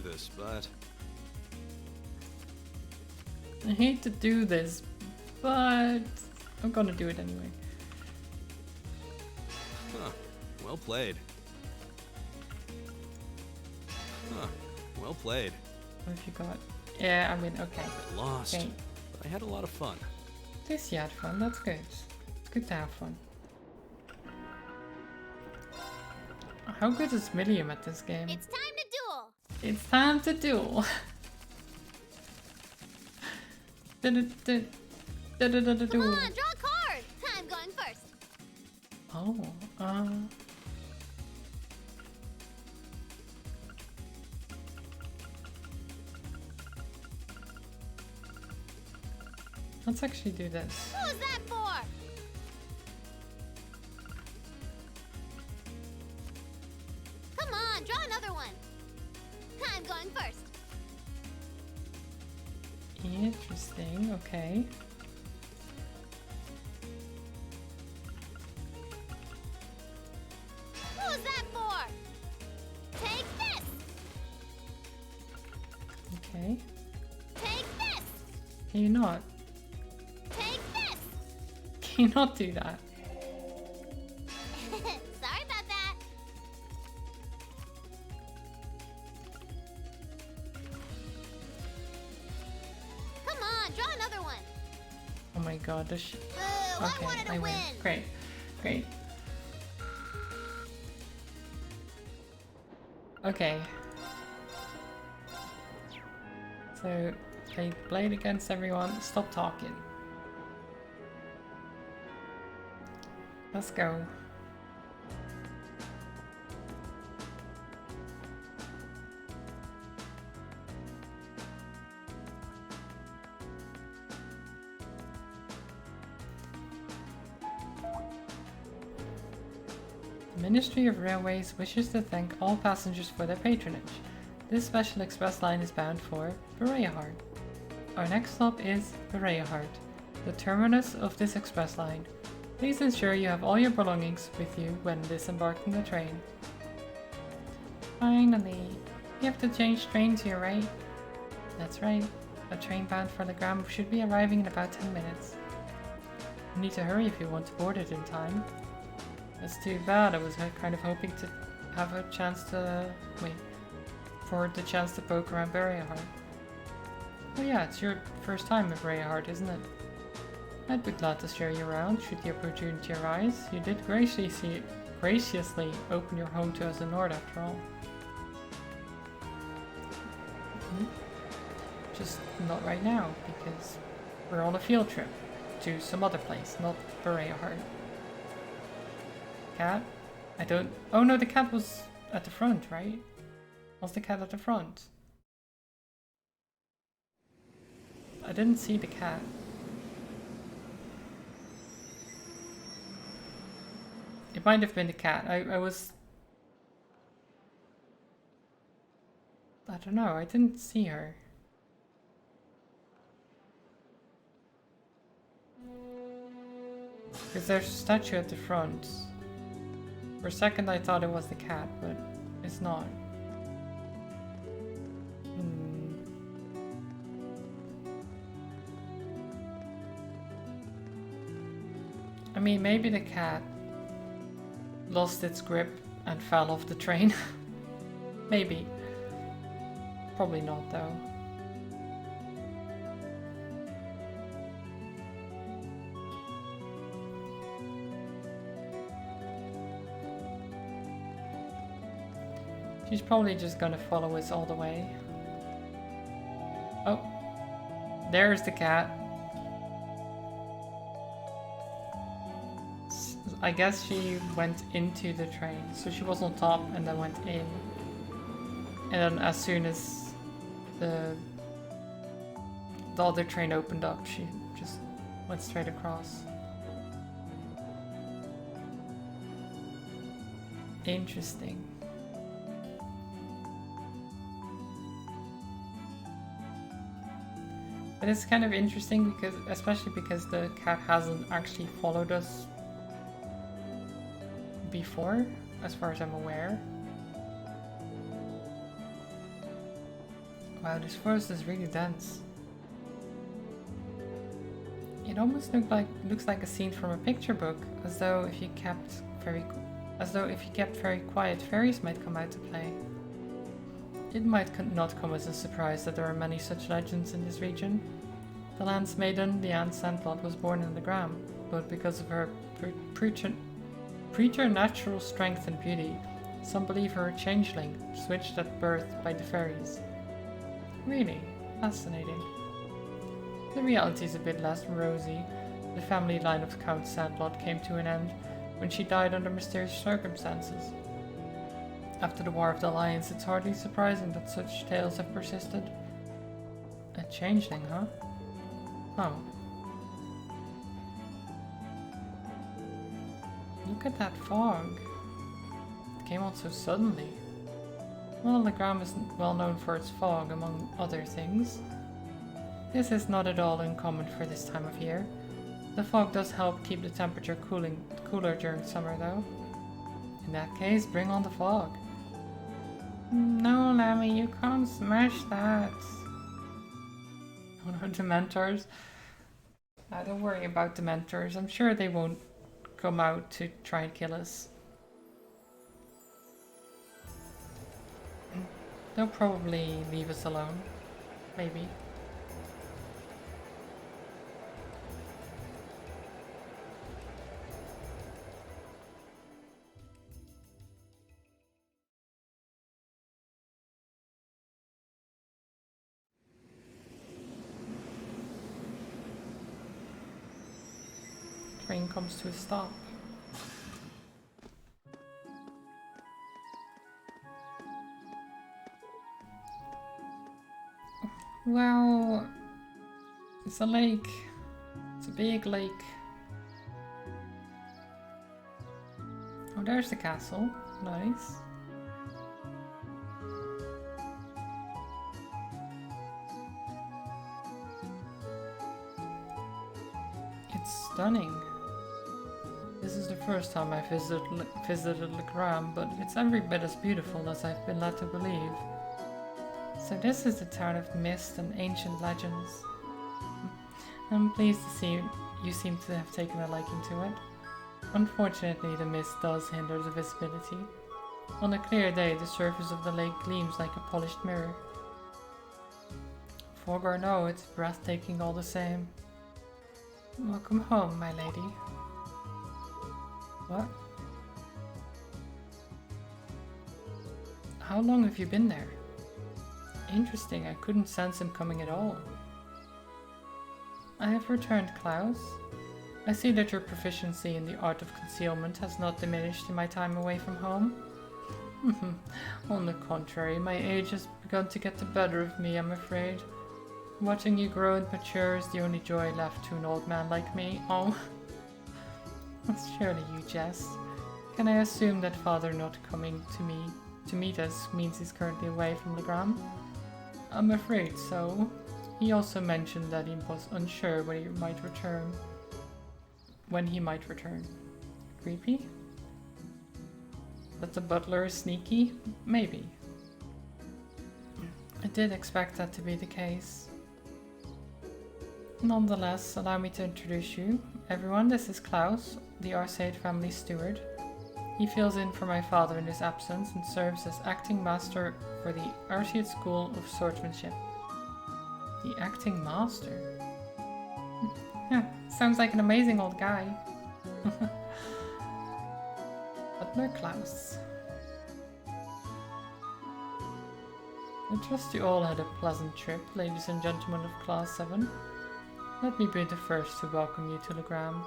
Speaker 6: this, but I'm
Speaker 1: gonna do it anyway.
Speaker 6: Huh. Well played. Huh. Well played.
Speaker 1: What have you got? Yeah, I mean, okay.
Speaker 6: I lost,
Speaker 1: Okay.
Speaker 6: but I had a lot of fun.
Speaker 1: At least you had fun, that's good. It's good to have fun. How good is Milliam at this game?
Speaker 4: It's time to duel.
Speaker 1: It's time to duel.
Speaker 4: Come on, draw a card. I'm going first.
Speaker 1: Oh, let's actually do this.
Speaker 4: Who's that for? Come on, draw another one. I'm going first.
Speaker 1: Interesting, okay.
Speaker 4: Who's that for? Take this.
Speaker 1: Okay.
Speaker 4: Take this.
Speaker 1: Can you not?
Speaker 4: Take this.
Speaker 1: Can you not do that?
Speaker 4: Sorry about that. Come on, draw another one.
Speaker 1: Oh my god, this shit.
Speaker 4: Boo,
Speaker 1: Okay,
Speaker 4: I wanted to
Speaker 1: I
Speaker 4: win.
Speaker 1: win. Great, great. Okay. So, they played against everyone. Stop talking. Let's go. The Ministry of Railways wishes to thank all passengers for their patronage. This special express line is bound for Bereahart. Our next stop is Bereahart, the terminus of this express line. Please ensure you have all your belongings with you when disembarking the train. Finally, we have to change trains here, right? That's right. A train bound for Legram should be arriving in about 10 minutes. You need to hurry if you want to board it in time. That's too bad. I was kind of hoping to have a chance to for the chance to poke around Bereahart. Oh yeah, it's your first time at Bereahart, isn't it? I'd be glad to show you around should the opportunity arise. You did graciously open your home to us in Nord after all. Just not right now, because we're on a field trip to some other place, not Bereahart. Cat? I don't... Oh no, the cat was at the front, right? Was the cat at the front? I didn't see the cat. It might have been the cat. I was... I don't know, I didn't see her. Because there's a statue at the front. For a second I thought it was the cat, but it's not. I mean, maybe the cat lost its grip and fell off the train. Maybe. Probably not, though. She's probably just gonna follow us all the way. Oh, there's the cat. I guess she went into the train. So she was on top and then went in. And then as soon as the other train opened up, she just went straight across. Interesting. But it's kind of interesting because, especially because the cat hasn't actually followed us before, as far as I'm aware. Wow, this forest is really dense. It almost looks like a scene from a picture book, as though if you kept very quiet, fairies might come out to play. It might not come as a surprise that there are many such legends in this region. The land's maiden, the Anne Sandlot, was born in the Gram, but because of her preternatural strength and beauty, some believe her a changeling, switched at birth by the fairies. Really? Fascinating. The reality is a bit less rosy. The family line of Count Sandlot came to an end when she died under mysterious circumstances. After the War of the Alliance, it's hardly surprising that such tales have persisted. A changeling, huh? Oh. Look at that fog. It came on so suddenly. Well, the Gram is well known for its fog, among other things. This is not at all uncommon for this time of year. The fog does help keep the temperature cooler during summer, though. In that case, bring on the fog. No, Lemmy, you can't smash that. Oh no, Dementors. Don't worry about Dementors. I'm sure they won't come out to try and kill us. They'll probably leave us alone. Maybe. Train comes to a stop. Well, it's a lake. It's a big lake. Oh, there's the castle. Nice. It's stunning. This is the first time I visited Le Gram, but it's every bit as beautiful as I've been led to believe. So this is the town of mist and ancient legends. I'm pleased to see you seem to have taken a liking to it. Unfortunately, the mist does hinder the visibility. On a clear day, the surface of the lake gleams like a polished mirror. Fog or no, it's breathtaking all the same. Welcome home, my lady. What? How long have you been there? Interesting, I couldn't sense him coming at all. I have returned, Klaus. I see that your proficiency in the art of concealment has not diminished in my time away from home. On the contrary, my age has begun to get the better of me, I'm afraid. Watching you grow and mature is the only joy left to an old man like me. Oh. Surely you jest. Can I assume that father not coming to meet us means he's currently away from Le Gram? I'm afraid so. He also mentioned that he was unsure when he might return. Creepy? That the butler is sneaky? Maybe. I did expect that to be the case. Nonetheless, allow me to introduce you. Everyone, this is Klaus, the Arcade family steward. He fills in for my father in his absence and serves as acting master for the Arcade School of Swordsmanship. The acting master? Yeah, sounds like an amazing old guy. Butler Klaus. I trust you all had a pleasant trip, ladies and gentlemen of Class 7. Let me be the first to welcome you to Le Gram.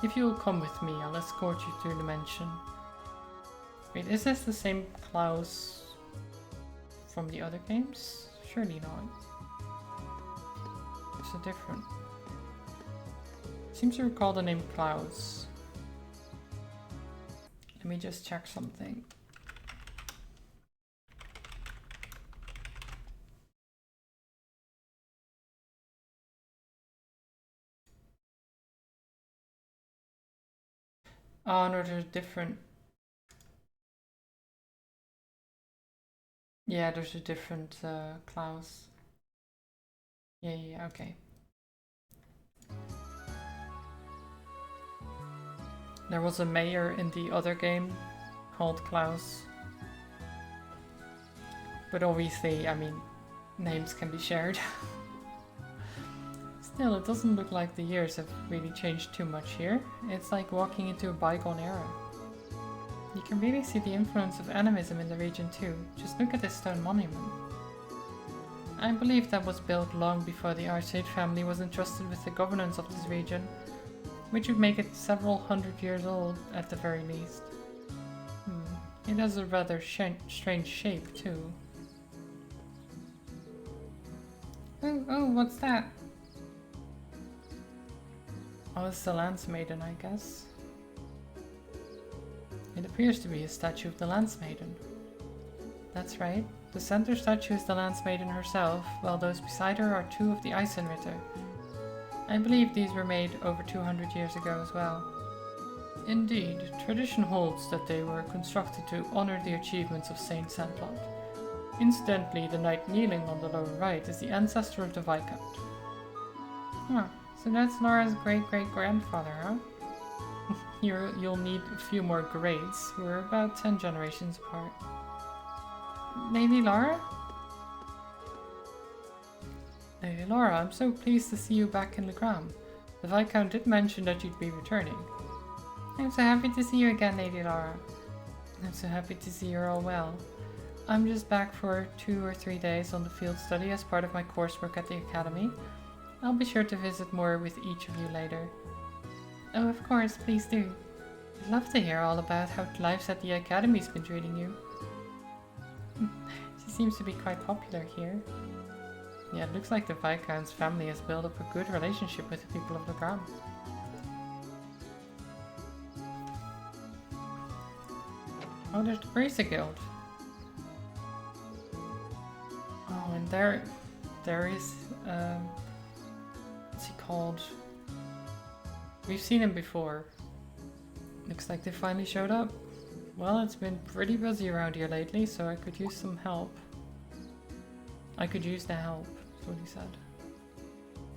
Speaker 1: If you'll come with me, I'll escort you through the mansion. Wait, is this the same Klaus from the other games? Surely not. It's a different. Seems to recall the name Klaus. Let me just check something. Oh no, there's different. Yeah, there's a different Klaus. Yeah, okay. There was a mayor in the other game called Klaus. But obviously, I mean, names can be shared. Still, it doesn't look like the years have really changed too much here. It's like walking into a bygone era. You can really see the influence of animism in the region too. Just look at this stone monument. I believe that was built long before the Arcade family was entrusted with the governance of this region, which would make it several hundred years old at the very least. It has a rather strange shape too. Oh, what's that? Oh, it's the Lance Maiden, I guess. It appears to be a statue of the Lance Maiden. That's right. The center statue is the Lance Maiden herself, while those beside her are two of the Eisenritter. I believe these were made over 200 years ago as well. Indeed, tradition holds that they were constructed to honor the achievements of Saint Sandlot. Incidentally, the knight kneeling on the lower right is the ancestor of the Viscount. Huh, so that's Laura's great-great-grandfather, huh? You'll need a few more grades. We're about 10 generations apart. Lady Laura? Lady Laura, I'm so pleased to see you back in Legram. The Viscount did mention that you'd be returning. I'm so happy to see you again, Lady Laura. I'm so happy to see you're all well. I'm just back for 2 or 3 days on the field study as part of my coursework at the Academy. I'll be sure to visit more with each of you later. Oh, of course, please do. I'd love to hear all about how life at the Academy's been treating you. She seems to be quite popular here. Yeah, it looks like the Viscount's family has built up a good relationship with the people of Legram. Oh, there's the Bracer Guild. Oh, and there is, what's he called? We've seen him before. Looks like they finally showed up. Well, it's been pretty busy around here lately, so I could use some help. I could use the help, is what he said.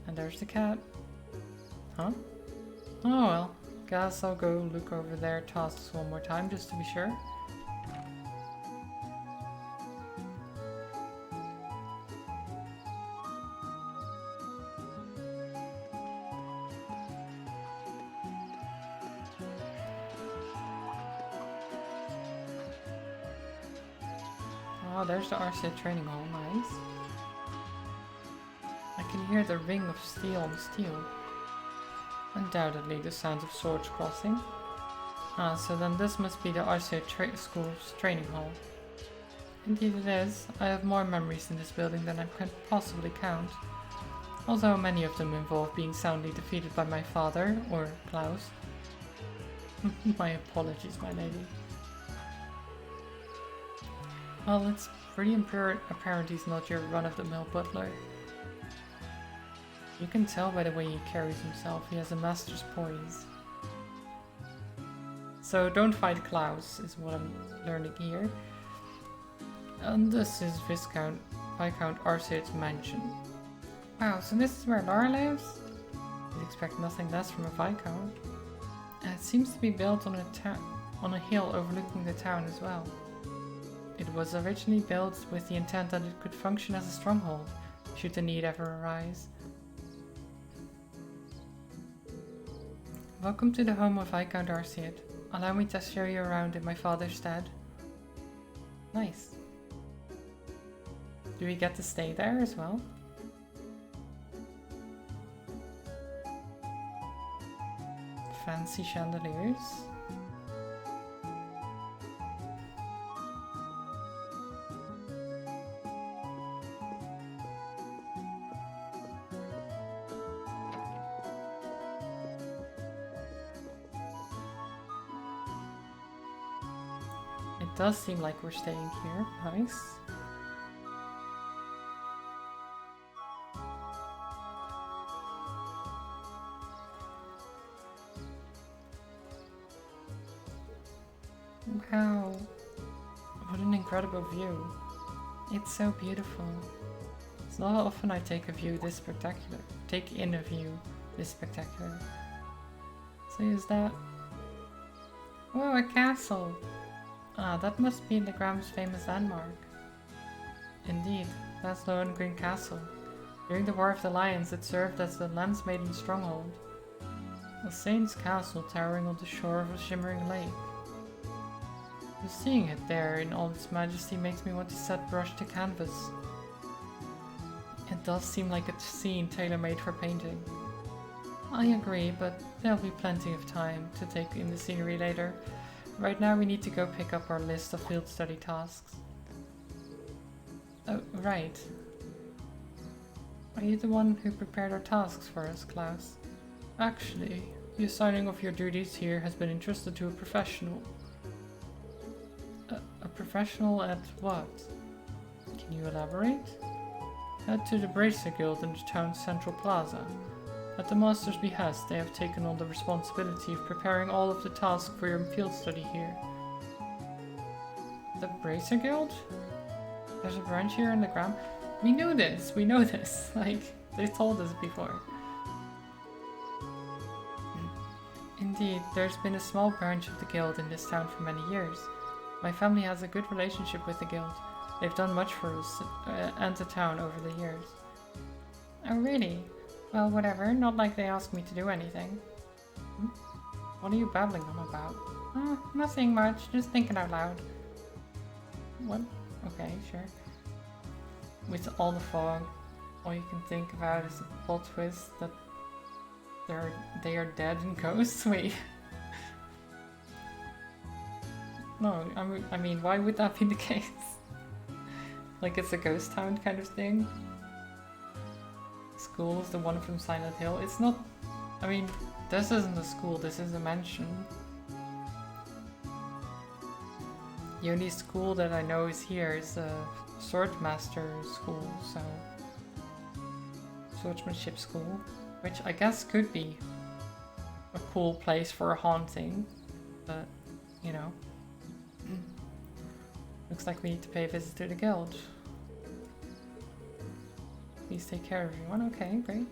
Speaker 1: And there's the cat. Huh? Oh well, guess I'll go look over their tasks one more time just to be sure. Oh, there's the RC training hall, nice. I can hear the ring of steel on steel. Undoubtedly the sounds of swords crossing. Ah, so then this must be the RC school's training hall. Indeed it is. I have more memories in this building than I can possibly count. Although many of them involve being soundly defeated by my father, or Klaus. My apologies, my lady. Well, it's pretty apparent he's not your run-of-the-mill butler. You can tell by the way he carries himself, he has a master's poise. So don't fight Klaus, is what I'm learning here. And this is Viscount Arcede's mansion. Wow, so this is where Laura lives? You'd expect nothing less from a Viscount. And it seems to be built on a hill overlooking the town as well. It was originally built with the intent that it could function as a stronghold, should the need ever arise. Welcome to the home of Viscount Arcede. Allow me to show you around in my father's stead. Nice. Do we get to stay there as well? fancy chandeliers. It does seem like we're staying here. Nice. Wow. What an incredible view. It's so beautiful. It's not often I take in a view this spectacular. So is that... Whoa, a castle! Ah, that must be the Graham's famous landmark. Indeed, that's Lohengrin Castle. During the War of the Lions, it served as the Landsmaiden's stronghold. A saint's castle towering on the shore of a shimmering lake. Just seeing it there in all its majesty makes me want to set brush to canvas. It does seem like a scene tailor-made for painting. I agree, but there'll be plenty of time to take in the scenery later. Right now we need to go pick up our list of field study tasks. Oh, right. Are you the one who prepared our tasks for us, Klaus? Actually, the assigning of your duties here has been entrusted to a professional. A professional at what? Can you elaborate? Head to the Bracer Guild in the town's central plaza. At the Master's behest, they have taken on the responsibility of preparing all of the tasks for your field study here. The Bracer Guild? There's a branch here in the Graham. We know this, like, they told us before. Indeed, there's been a small branch of the guild in this town for many years. My family has a good relationship with the guild. They've done much for us and the town over the years. Oh really? Well, whatever, not like they asked me to do anything. What are you babbling on about? Nothing much, just thinking out loud. What? Okay, sure. With all the fog, all you can think about is the plot twist that they are dead and ghosts. Wait. No, I mean, why would that be the case? Like it's a ghost town kind of thing? School is the one from Silent Hill. It's not... I mean, this isn't a school, this is a mansion. The only school that I know is here is the Swordmaster School, so... Swordsmanship School. Which I guess could be a cool place for a haunting, but, you know. Looks like we need to pay a visit to the guild. Please take care of everyone. Okay, great.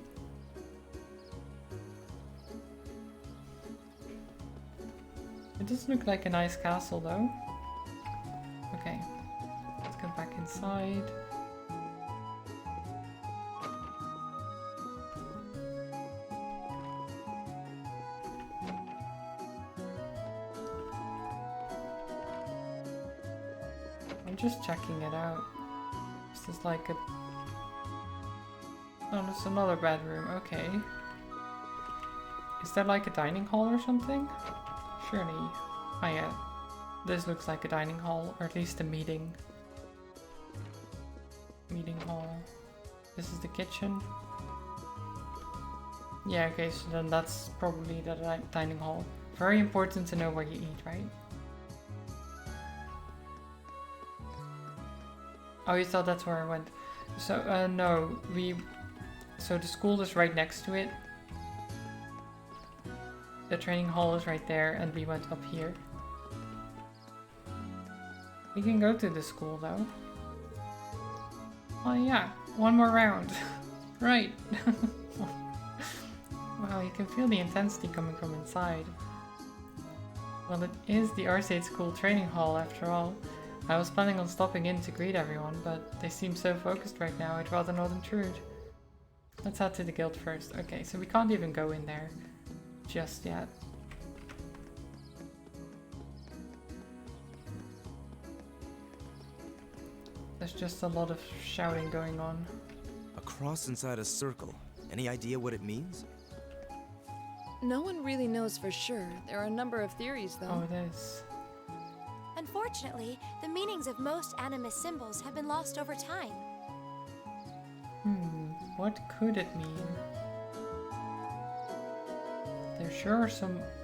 Speaker 1: It does look like a nice castle though. Okay, let's go back inside. I'm just checking it out. This is like a... Oh, there's another bedroom, okay. Is that like a dining hall or something? Surely. Oh yeah. This looks like a dining hall, or at least a meeting hall. This is the kitchen. Yeah, okay, so then that's probably the dining hall. Very important to know where you eat, right? Oh, you thought that's where I went. So, no, so the school is right next to it. The training hall is right there, and we went up here. We can go to the school, though. Oh yeah, one more round. Right. Wow, you can feel the intensity coming from inside. Well, it is the Arcade School training hall, after all. I was planning on stopping in to greet everyone, but they seem so focused right now, I'd rather not intrude. Let's head to the guild first. Okay, so we can't even go in there just yet. There's just a lot of shouting going on.
Speaker 7: A cross inside a circle. Any idea what it means?
Speaker 9: No one really knows for sure. There are a number of theories, though.
Speaker 1: Oh, it is.
Speaker 4: Unfortunately, the meanings of most animus symbols have been lost over time.
Speaker 1: What could it mean? There sure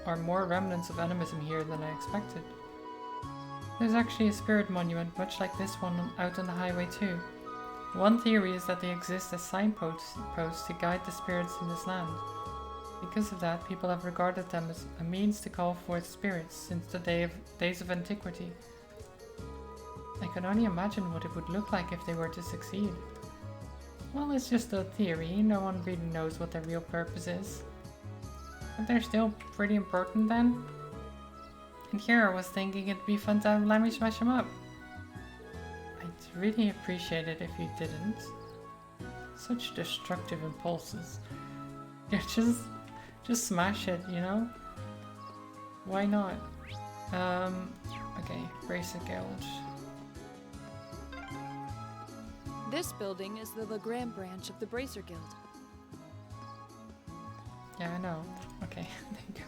Speaker 1: are more remnants of animism here than I expected. There's actually a spirit monument, much like this one out on the highway too. One theory is that they exist as signposts to guide the spirits in this land. Because of that, people have regarded them as a means to call forth spirits since the days of antiquity. I can only imagine what it would look like if they were to succeed. Well, it's just a theory, no one really knows what their real purpose is. But they're still pretty important then? And here I was thinking it'd be fun to have Lemmy smash them up. I'd really appreciate it if you didn't. Such destructive impulses. You're just smash it, you know? Why not? Okay, Bracer Guild.
Speaker 9: This building is the Legrand branch of the Bracer Guild.
Speaker 1: Yeah, I know. Okay, there you go.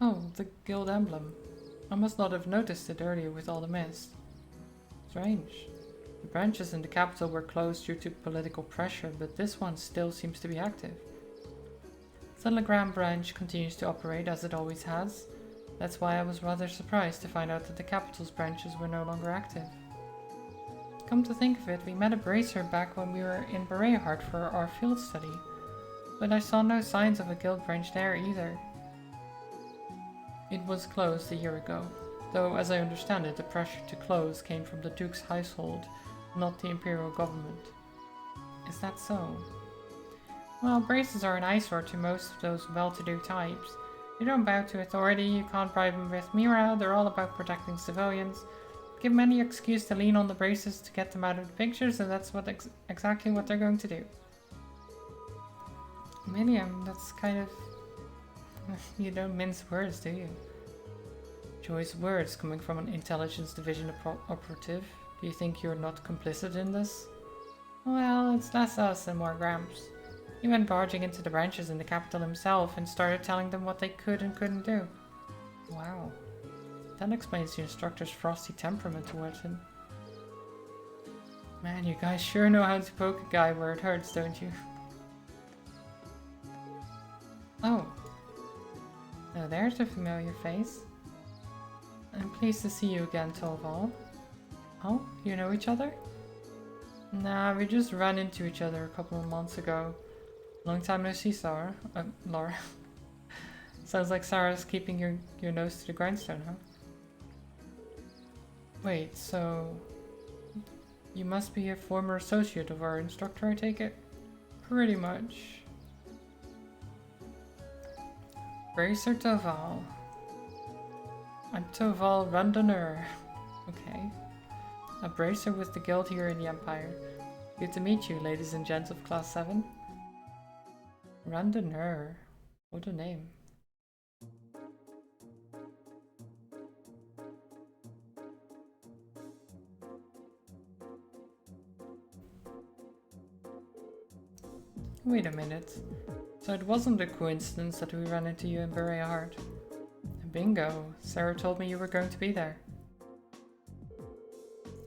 Speaker 1: Oh, the guild emblem. I must not have noticed it earlier with all the mist. Strange. The branches in the capital were closed due to political pressure, but this one still seems to be active. The Legrand branch continues to operate as it always has. That's why I was rather surprised to find out that the capital's branches were no longer active. Come to think of it, we met a bracer back when we were in Berehart for our field study, but I saw no signs of a guild branch there either. It was closed a year ago, though as I understand it, the pressure to close came from the Duke's household, not the Imperial government. Is that so? Well, braces are an eyesore to most of those well-to-do types. You don't bow to authority, you can't bribe them with Mira, they're all about protecting civilians. Give them any excuse to lean on the braces to get them out of the pictures, and that's exactly what they're going to do. Minium, that's kind of... You don't mince words, do you? Choice words coming from an intelligence division operative. Do you think you're not complicit in this? Well, it's less us and more Gramps. He went barging into the branches in the capital himself and started telling them what they could and couldn't do. Wow. That explains the instructor's frosty temperament towards him. Man, you guys sure know how to poke a guy where it hurts, don't you? Oh. Now there's a familiar face. I'm pleased to see you again, Torvald. Oh, you know each other? Nah, we just ran into each other a couple of months ago. Long time no see, Sarah. Laura. Sounds like Sarah's keeping your nose to the grindstone, huh? Wait, so... You must be a former associate of our instructor, I take it? Pretty much. Bracer Toval. I'm Toval Randonneur. Okay. A bracer with the guild here in the Empire. Good to meet you, ladies and gents of Class 7. Randonneur. What a name. Wait a minute. So it wasn't a coincidence that we ran into you in Berehart. Bingo. Sarah told me you were going to be there.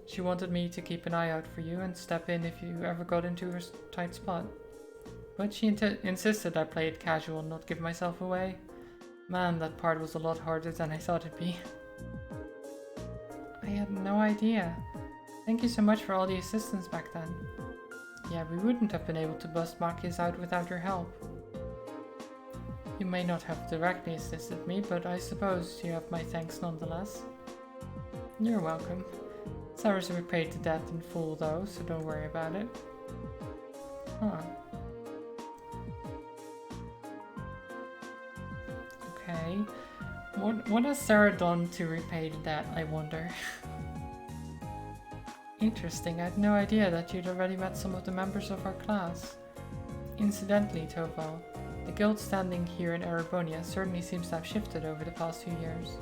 Speaker 1: She wanted me to keep an eye out for you and step in if you ever got into a tight spot. But she insisted I play it casual and not give myself away. Man, that part was a lot harder than I thought it'd be. I had no idea. Thank you so much for all the assistance back then. Yeah, we wouldn't have been able to bust Machias out without your help. You may not have directly assisted me, but I suppose you have my thanks nonetheless. You're welcome. Sarah's repaid to death in full though, so don't worry about it. Huh. Okay. What has Sarah done to repay the debt, I wonder? Interesting, I had no idea that you'd already met some of the members of our class. Incidentally, Toval, the guild standing here in Erebonia certainly seems to have shifted over the past few years.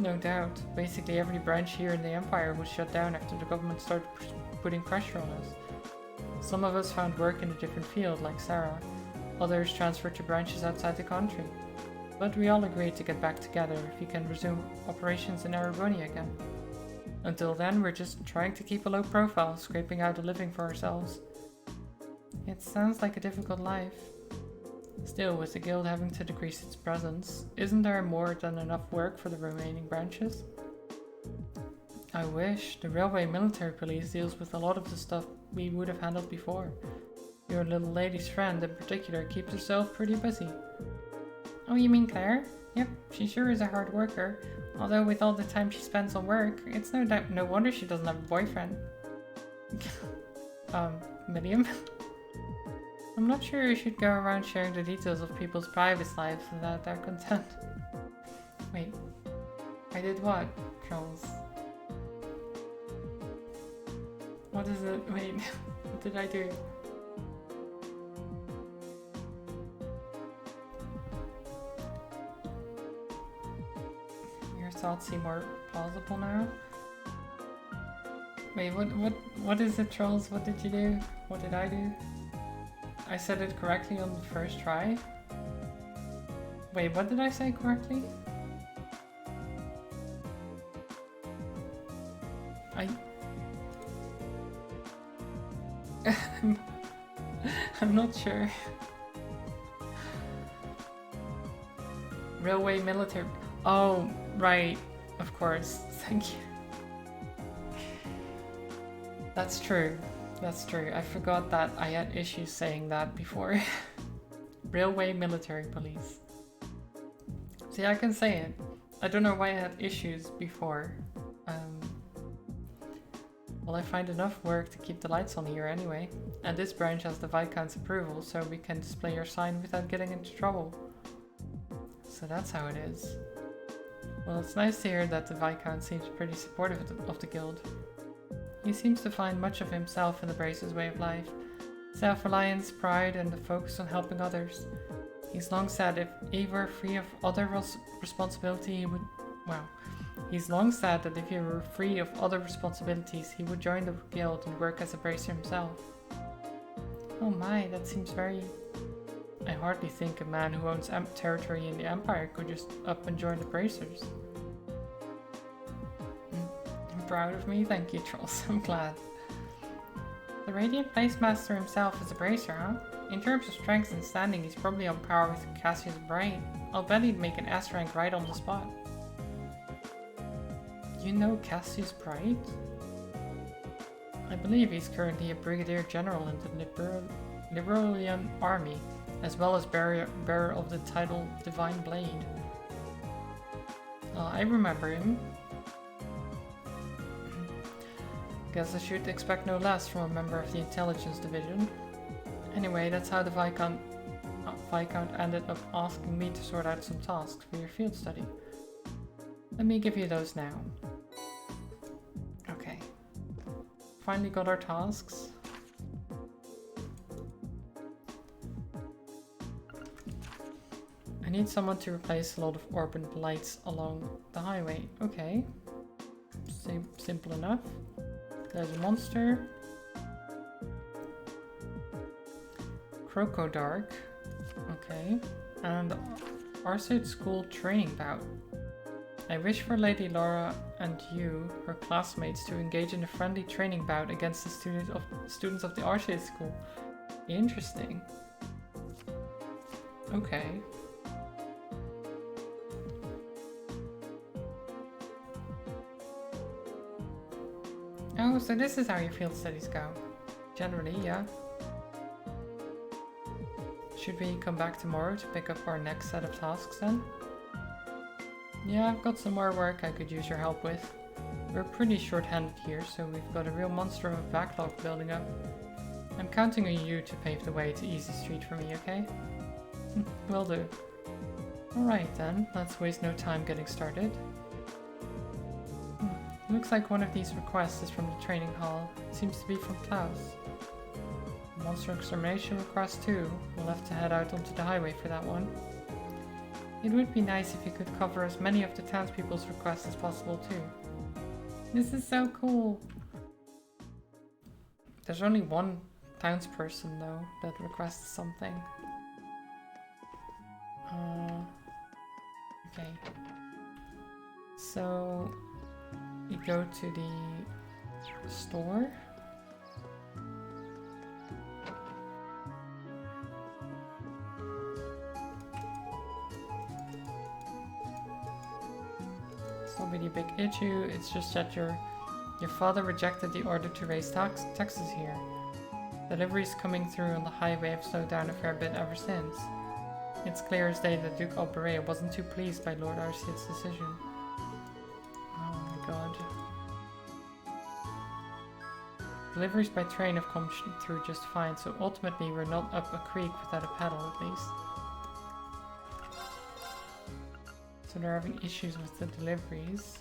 Speaker 1: No doubt. Basically every branch here in the Empire was shut down after the government started putting pressure on us. Some of us found work in a different field, like Sarah. Others transferred to branches outside the country. But we all agreed to get back together if we can resume operations in Erebony again. Until then, we're just trying to keep a low profile, scraping out a living for ourselves. It sounds like a difficult life. Still, with the guild having to decrease its presence, isn't there more than enough work for the remaining branches? I wish. The railway military police deals with a lot of the stuff we would have handled before. Your little lady's friend in particular keeps herself pretty busy. Oh, you mean Claire? Yep, she sure is a hard worker. Although with all the time she spends on work, it's no wonder she doesn't have a boyfriend. Milliam? I'm not sure you should go around sharing the details of people's private lives without their consent. Wait, I did what, Charles? What is it? Wait, what did I do? Your thoughts seem more plausible now? Wait, what is it, Charles? What did you do? What did I do? I said it correctly on the first try? Wait, what did I say correctly? I'm not sure. Railway military. Oh, right. Of course. Thank you. That's true. That's true. I forgot that I had issues saying that before. Railway military police. See, I can say it. I don't know why I had issues before. Well, I find enough work to keep the lights on here anyway. And this branch has the Viscount's approval, so we can display your sign without getting into trouble. So that's how it is. Well, it's nice to hear that the Viscount seems pretty supportive of the guild. He seems to find much of himself in the Brace's way of life. Self-reliance, pride, and the focus on helping others. He's long said if he were free of other responsibility, he would... Well, he's long said that if he were free of other responsibilities, he would join the guild and work as a Bracer himself. Oh my, that seems very... I hardly think a man who owns territory in the Empire could just up and join the Bracers. Proud of me? Thank you, Trolls. I'm glad. The Radiant Placemaster himself is a Bracer, huh? In terms of strength and standing, he's probably on par with Cassius Bright. I'll bet he'd make an S rank right on the spot. You know Cassius Bright? I believe he's currently a Brigadier General in the Liberalian Army, as well as bearer of the title Divine Blade. I remember him. Guess I should expect no less from a member of the Intelligence Division. Anyway, that's how the Viscount ended up asking me to sort out some tasks for your field study. Let me give you those now. Okay. Finally got our tasks. I need someone to replace a lot of urban lights along the highway. Okay. Simple enough. There's a monster. Crocodark. Okay. And Arcade School training bout. I wish for Lady Laura and you, her classmates, to engage in a friendly training bout against the students of the Arcade School. Interesting. Okay. Oh, so this is how your field studies go. Generally, yeah. Should we come back tomorrow to pick up our next set of tasks then? Yeah, I've got some more work I could use your help with. We're pretty short-handed here, so we've got a real monster of a backlog building up. I'm counting on you to pave the way to Easy Street for me, okay? Will do. Alright then, let's waste no time getting started. Looks like one of these requests is from the training hall. It seems to be from Klaus. Monster extermination request too. We'll have to head out onto the highway for that one. It would be nice if you could cover as many of the townspeople's requests as possible too. This is so cool! There's only one townsperson though that requests something. Okay. So you go to the store. It's not really a big issue, it's just that your father rejected the order to raise taxes here. Deliveries coming through on the highway have slowed down a fair bit ever since. It's clear as day that Duke Alberea wasn't too pleased by Lord Arceid's decision. Oh my god. Deliveries by train have come through just fine, so ultimately we're not up a creek without a paddle at least. So they're having issues with the deliveries.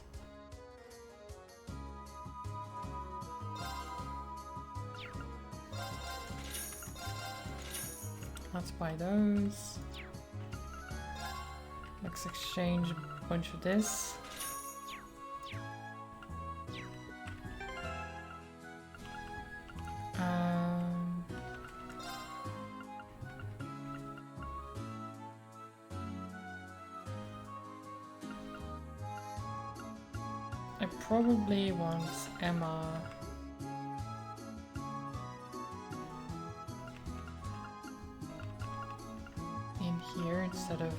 Speaker 1: Let's buy those. Let's exchange a bunch of this. I probably want Emma. In here instead of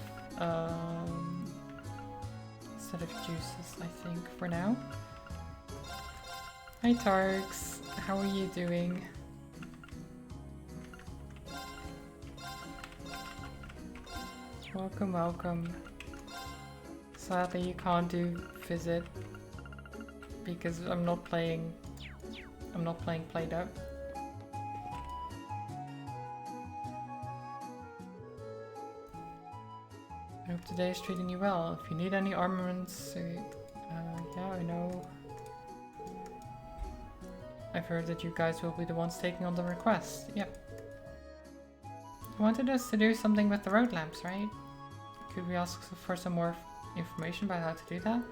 Speaker 1: juices, I think, for now. Hi Tarks, how are you doing? Welcome, welcome. Sadly you can't do visit because I'm not playing Play-Doh. I hope today is treating you well. If you need any armaments, yeah, I know. I've heard that you guys will be the ones taking on the request. Yep. You wanted us to do something with the road lamps, right? Could we ask for some more information about how to do that?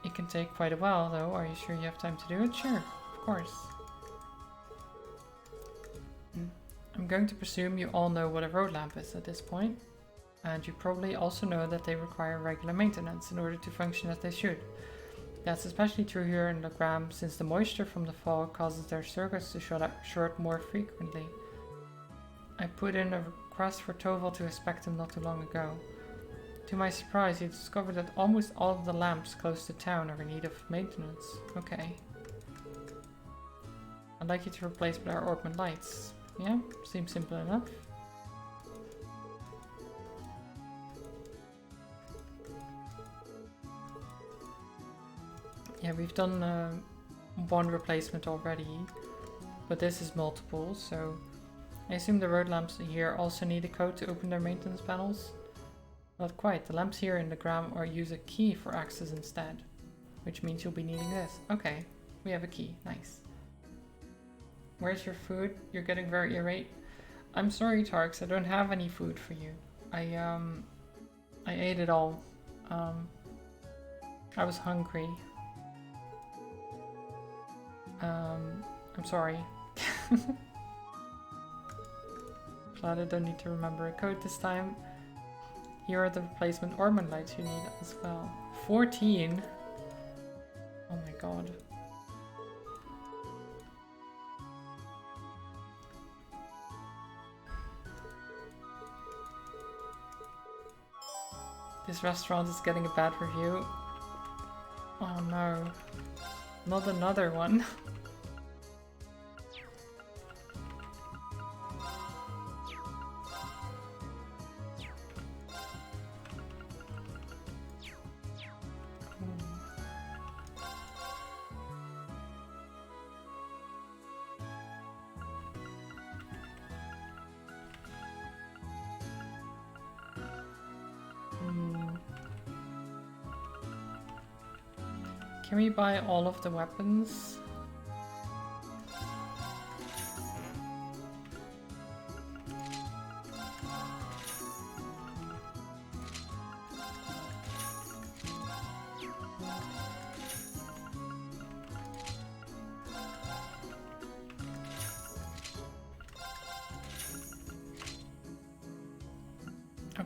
Speaker 1: It can take quite a while, though. Are you sure you have time to do it? Sure, of course. I'm going to presume you all know what a road lamp is at this point. And you probably also know that they require regular maintenance in order to function as they should. That's especially true here in Legram, since the moisture from the fog causes their circuits to short more frequently. I put in a request for Toval to inspect them not too long ago. To my surprise, he discovered that almost all of the lamps close to town are in need of maintenance. Okay. I'd like you to replace our ornament lights. Yeah, seems simple enough. Yeah, we've done one replacement already, but this is multiple, so I assume the road lamps here also need a code to open their maintenance panels. Not quite. The lamps here in the gram or use a key for access instead, which means you'll be needing this. Okay, we have a key. Nice. Where's your food? You're getting very irate. I'm sorry, Tarks. I don't have any food for you. I ate it all. I was hungry. I'm sorry. Glad I don't need to remember a code this time. Here are the replacement ornament lights you need as well. 14? Oh my god. This restaurant is getting a bad review. Oh no. Not another one. Can we buy all of the weapons?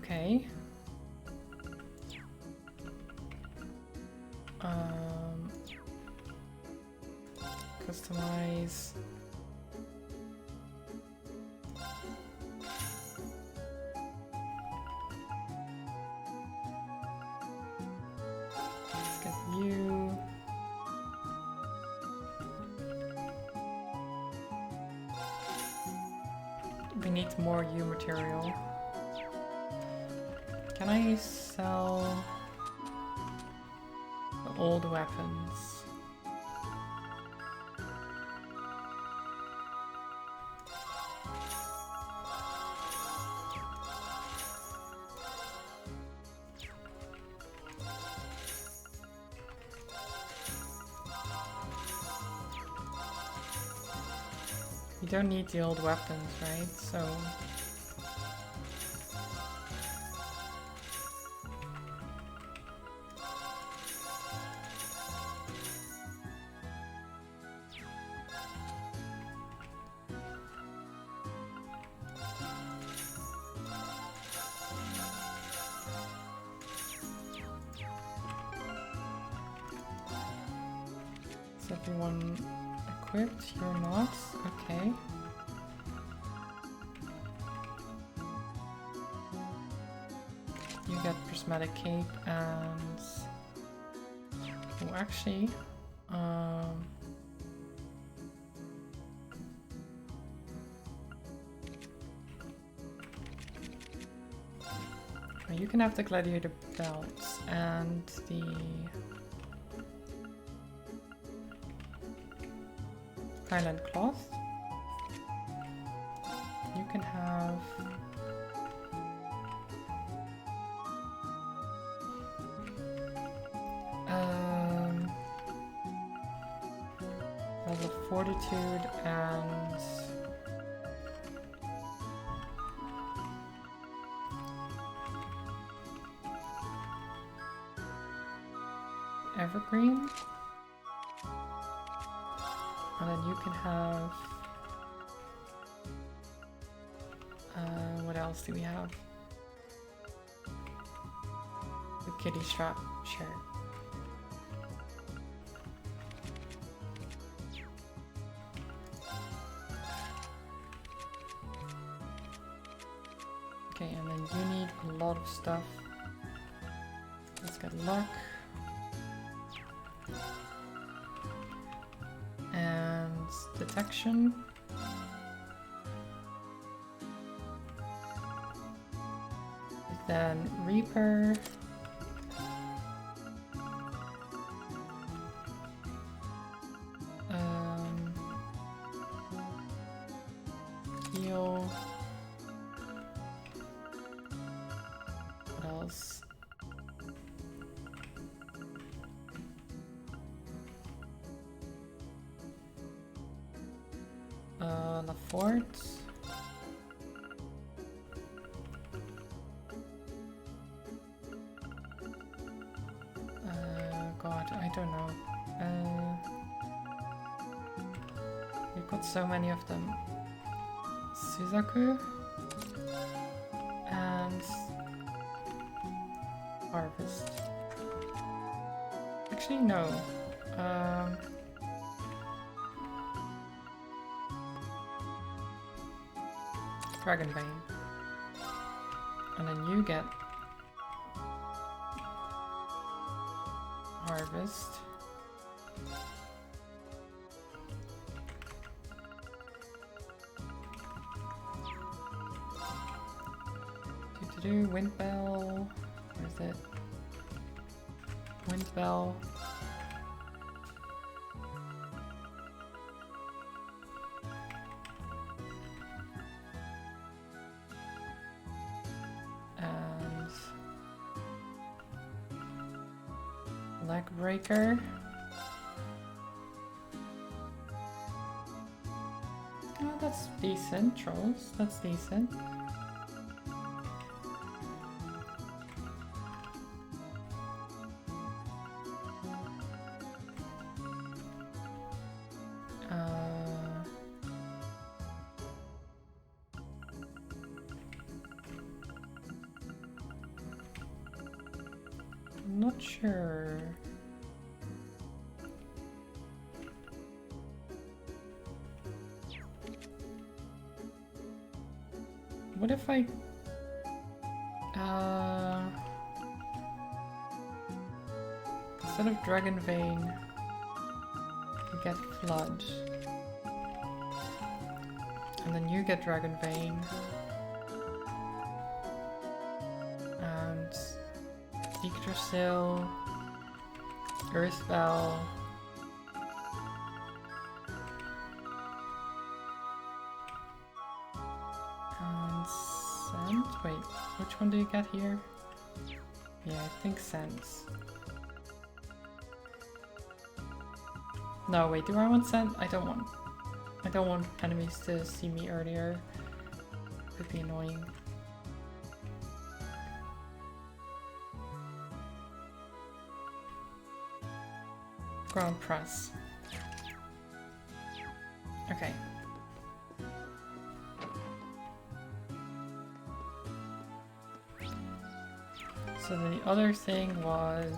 Speaker 1: Okay. Customize. Let's get you. We need more U material. Can I sell the old weapons? You don't need the old weapons, right? So is everyone equipped? You're not? Okay. You get prismatic cape and oh, actually, oh, you can have the gladiator belts and the Highland cloth. You can have level fortitude and evergreen. And then you can have, what else do we have? The kitty strap, sure. Okay, and then you need a lot of stuff. Let's get luck. Detection. Then Reaper. Heal. What else? La Fort. God, I don't know. We've got so many of them. Suzaku and Harvest. Actually, no. Dragonbane. And then you get Harvest. Windbell. Where is it? Windbell. And Leg Breaker. Oh, that's decent. Trolls. That's decent. Not sure. What if I... instead of Dragon Vein, you get Flood. And then you get Dragon Vein. And Yggdrasil, Earthbell. And Scent? Wait, which one do you get here? Yeah, I think Scent. No, wait, do I want Scent? I don't want enemies to see me earlier. Could be annoying. Ground Press. Okay. So the other thing was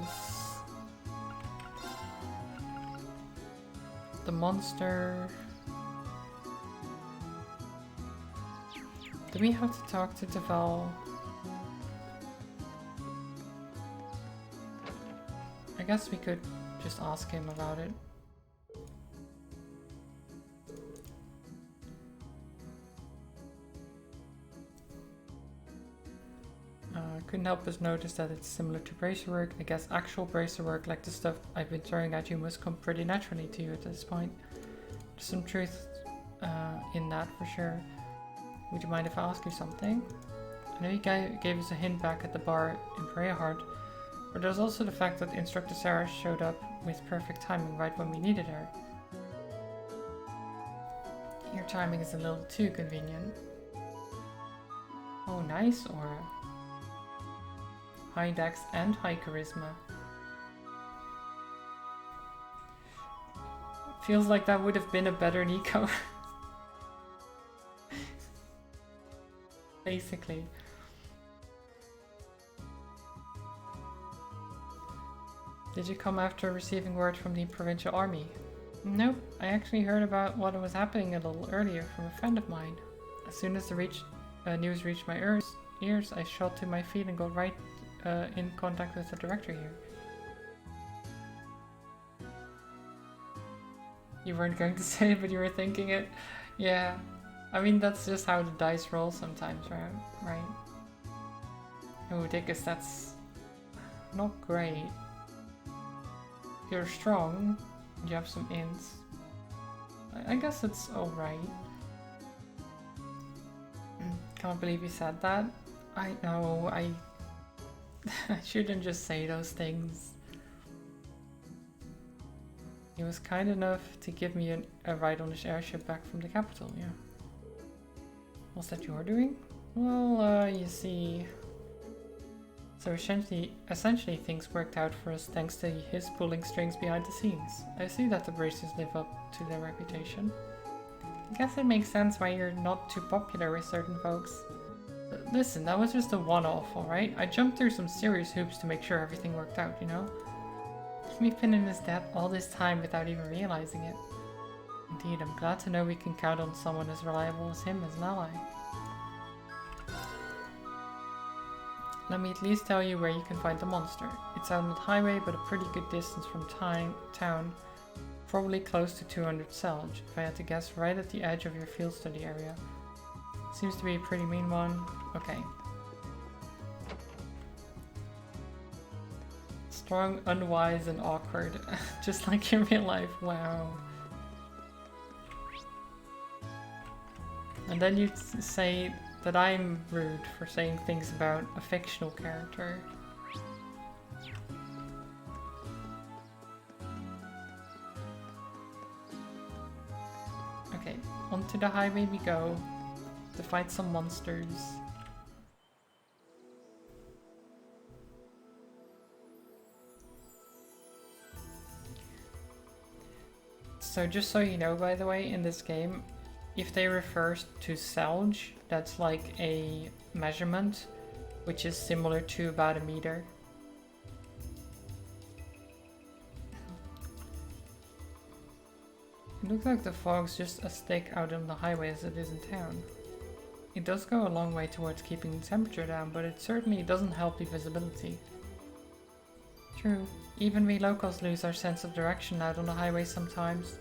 Speaker 1: the monster. Do we have to talk to Deval? I guess we could just ask him about it. Couldn't help but notice that it's similar to bracerwork. I guess actual bracerwork, like the stuff I've been throwing at you, must come pretty naturally to you at this point. There's some truth in that for sure. Would you mind if I ask you something? I know you gave us a hint back at the bar in Preyahard, but there's also the fact that Instructor Sarah showed up with perfect timing right when we needed her. Your timing is a little too convenient. Oh, nice aura. High dex and high charisma. Feels like that would have been a better Nico. Basically. Did you come after receiving word from the provincial army? Nope, I actually heard about what was happening a little earlier from a friend of mine. As soon as the news reached my ears, I shot to my feet and got right in contact with the director here. You weren't going to say it, but you were thinking it. Yeah, I mean that's just how the dice roll sometimes, right? Oh, Dickus, that's not great. You're strong, you have some ints. I guess it's alright. Can't believe you said that. I know, I shouldn't just say those things. He was kind enough to give me a ride on his airship back from the capital, yeah. Was that your doing? Well, you see... So essentially things worked out for us thanks to his pulling strings behind the scenes. I see that the Bracers live up to their reputation. I guess it makes sense why you're not too popular with certain folks. Listen, that was just a one-off, alright? I jumped through some serious hoops to make sure everything worked out, you know? We've been in his debt all this time without even realizing it. Indeed, I'm glad to know we can count on someone as reliable as him as an ally. Let me at least tell you where you can find the monster. It's out on the highway, but a pretty good distance from town. Probably close to 200 Selge, if I had to guess, right at the edge of your field study area. Seems to be a pretty mean one. Okay. Strong, unwise, and awkward. Just like in real life. Wow. And then you say that I'm rude for saying things about a fictional character. Okay, onto the highway we go to fight some monsters. So just so you know, by the way, in this game, if they refer to Selge, that's like a measurement, which is similar to about a meter. looks like the fog's just as thick out on the highway as it is in town. It does go a long way towards keeping the temperature down, but it certainly doesn't help the visibility. True, even we locals lose our sense of direction out on the highway sometimes.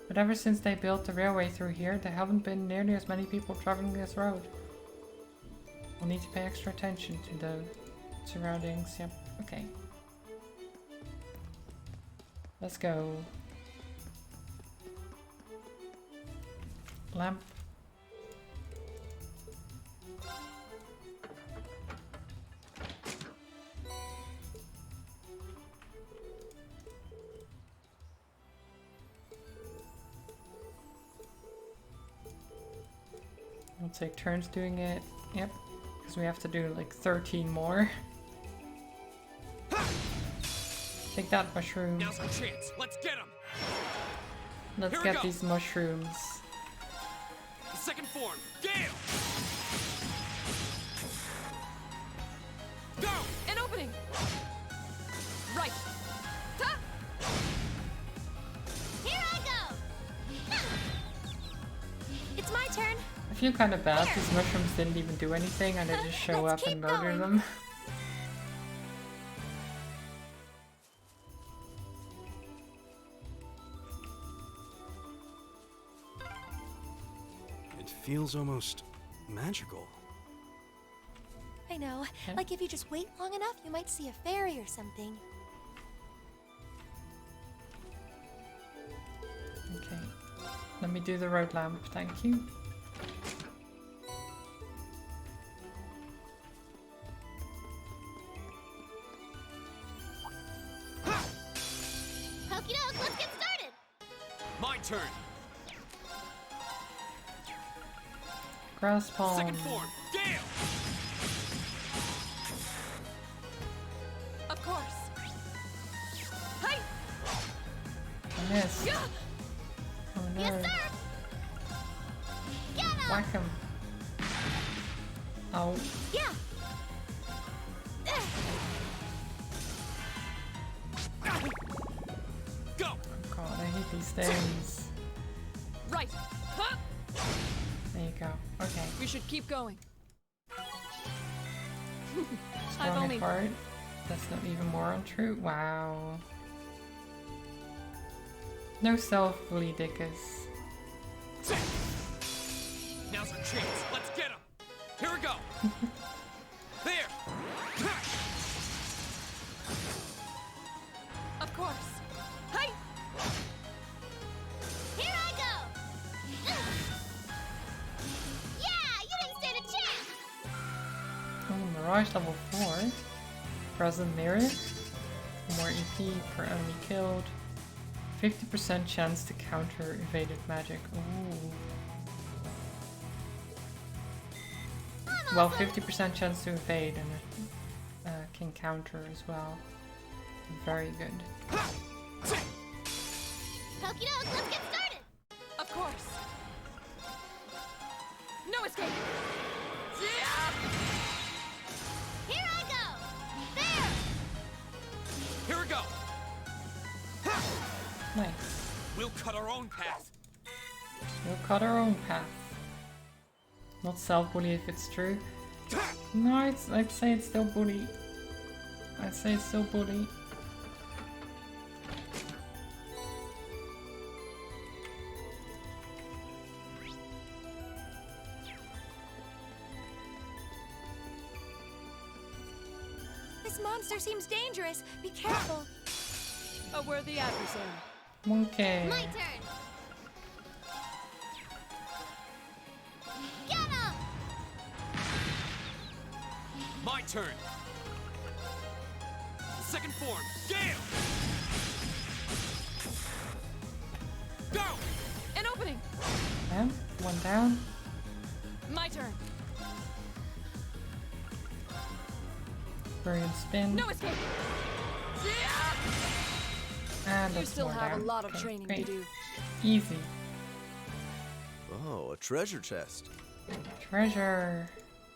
Speaker 1: But ever since they built the railway through here, there haven't been nearly as many people traveling this road. We'll need to pay extra attention to the surroundings. Yep, okay. Let's go. Lamp. We'll take turns doing it. Yep. Because we have to do like 13 more. Take that mushroom.
Speaker 6: Now's our chance. Let's get him.
Speaker 1: Let's get these mushrooms.
Speaker 6: The second form, Gale. Go.
Speaker 9: An opening. Right. Ta!
Speaker 4: Here I go! It's my turn.
Speaker 1: I feel kind of bad. These mushrooms didn't even do anything and they just show
Speaker 4: Let's
Speaker 1: up and
Speaker 4: keep
Speaker 1: murder
Speaker 4: going.
Speaker 1: them.
Speaker 6: It feels almost magical.
Speaker 4: I know.
Speaker 1: Okay.
Speaker 4: Like if you just wait long enough, you might see a fairy or something.
Speaker 1: Okay. Let me do the road lamp, thank you.
Speaker 4: Okie doke, let's get started!
Speaker 6: My turn.
Speaker 1: Grass palm.
Speaker 6: Second form, Gale.
Speaker 9: Of course. Hey!
Speaker 1: I missed.
Speaker 9: Yeah!
Speaker 1: Oh no.
Speaker 4: Yes, sir! Get him!
Speaker 1: Whack him. Oh.
Speaker 4: Yeah!
Speaker 6: Go.
Speaker 1: God, I hate these things.
Speaker 9: Right. Huh?
Speaker 1: There you go. Okay.
Speaker 9: We should keep going.
Speaker 1: Strong
Speaker 9: only-
Speaker 1: and hard. That's not even more untrue. Wow. No self-bully dickus.
Speaker 6: Now's our chance. Let's get him. Here we go. There.
Speaker 9: Of course. Hey!
Speaker 4: Here I go! Yeah, you didn't stand a chance!
Speaker 1: Oh, Mirage level 4. Present mirror. More EP per enemy killed. 50% chance to counter evaded magic. Ooh. Well, 50% chance to evade and it can counter as well. Very good.
Speaker 4: Okie doke, let's get started!
Speaker 9: Of course. No escape.
Speaker 4: Here I go! There!
Speaker 6: Here we go.
Speaker 1: Nice.
Speaker 6: We'll cut our own path.
Speaker 1: We'll cut our own path. Not self-bully if it's true. No, I'd say it's still bully. I'd say it's still bully.
Speaker 4: This monster seems dangerous. Be careful.
Speaker 9: A worthy adversary.
Speaker 1: Monkey.
Speaker 4: My turn! Get him!
Speaker 6: My turn. Second form, Gale. Go.
Speaker 9: An opening.
Speaker 1: Yeah, one down.
Speaker 9: My turn.
Speaker 1: Brilliant spin.
Speaker 9: No escape.
Speaker 1: And
Speaker 9: You
Speaker 1: that's
Speaker 9: still
Speaker 1: more
Speaker 9: have
Speaker 1: down.
Speaker 9: a lot of
Speaker 1: Okay,
Speaker 9: training
Speaker 1: great.
Speaker 9: to do.
Speaker 1: Easy.
Speaker 7: Oh, a treasure chest.
Speaker 1: Treasure.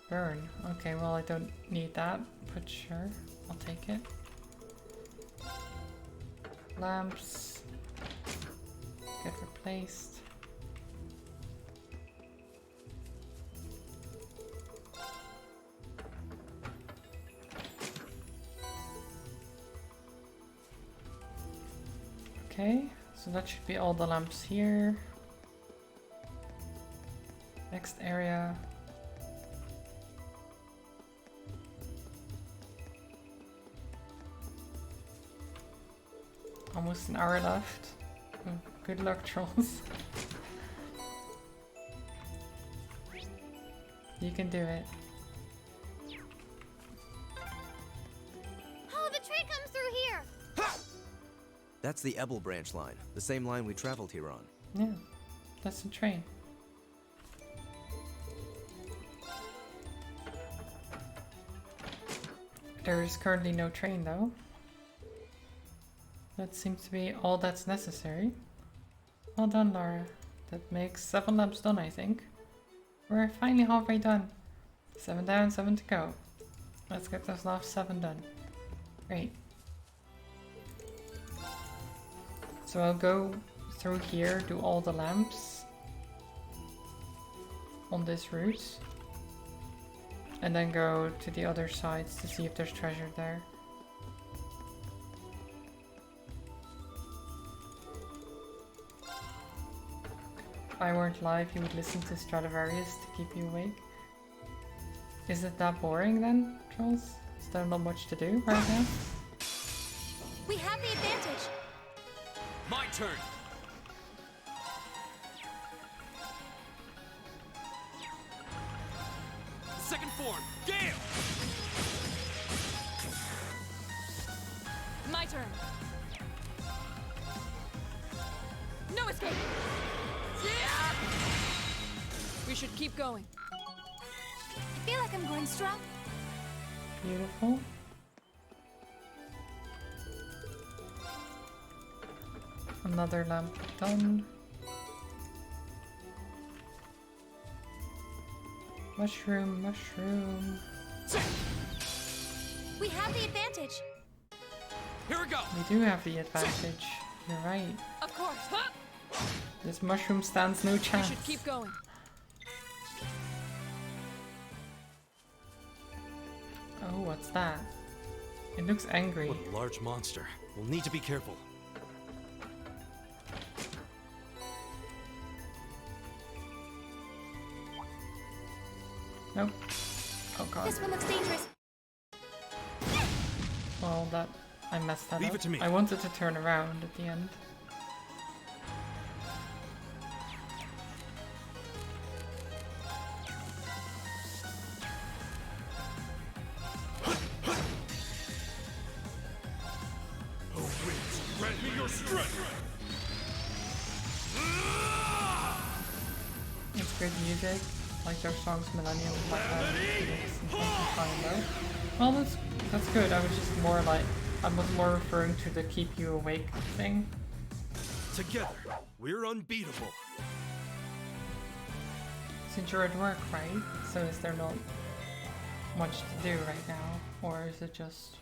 Speaker 1: Burn. Okay, well I don't need that, but sure. I'll take it. Lamps. Get replaced. placed. Okay, so that should be all the lamps here. Next area. Almost an hour left. Oh, good luck, trolls. You can do it.
Speaker 4: Oh, the train comes through here!
Speaker 7: That's the Ebel branch line, the same line we traveled here on.
Speaker 1: Yeah, that's the train. There is currently no train though. That seems to be all that's necessary. Well done, Laura. That makes 7 lamps done, I think. We're finally halfway done. 7 down, 7 to go. Let's get those last 7 done. Great. So I'll go through here, do all the lamps on this route. And then go to the other sides to see if there's treasure there. If I weren't live, you would listen to Stradivarius to keep you awake. Is it that boring then, trolls? Is there not much to do right now?
Speaker 4: We have the advantage!
Speaker 6: My turn! Second form, Gale!
Speaker 9: My turn. No escape. Yeah! We should keep going.
Speaker 4: I feel like I'm going strong.
Speaker 1: Beautiful. Another lamp done. Mushroom, mushroom.
Speaker 4: We have the advantage.
Speaker 6: Here we go!
Speaker 1: We do have the advantage. You're right.
Speaker 9: Of course. Huh?
Speaker 1: This mushroom stands no
Speaker 9: We
Speaker 1: chance.
Speaker 9: should keep going.
Speaker 1: Oh, what's that? It looks angry.
Speaker 6: What a large monster. We'll need to be careful.
Speaker 1: Nope. Oh god.
Speaker 4: This one looks dangerous.
Speaker 1: Well, that I messed that
Speaker 6: Leave
Speaker 1: up.
Speaker 6: it to me.
Speaker 1: I wanted to turn around at the end.
Speaker 6: Grant me your strength!
Speaker 1: It's good music, like their songs Millennium and Black Adam, Phoenix, and something fine though. Well, that's good. I was just more like, I was more referring to the keep you awake thing.
Speaker 6: Together, we're unbeatable.
Speaker 1: Since you're at work, right? So is there not much to do right now? Or is it just...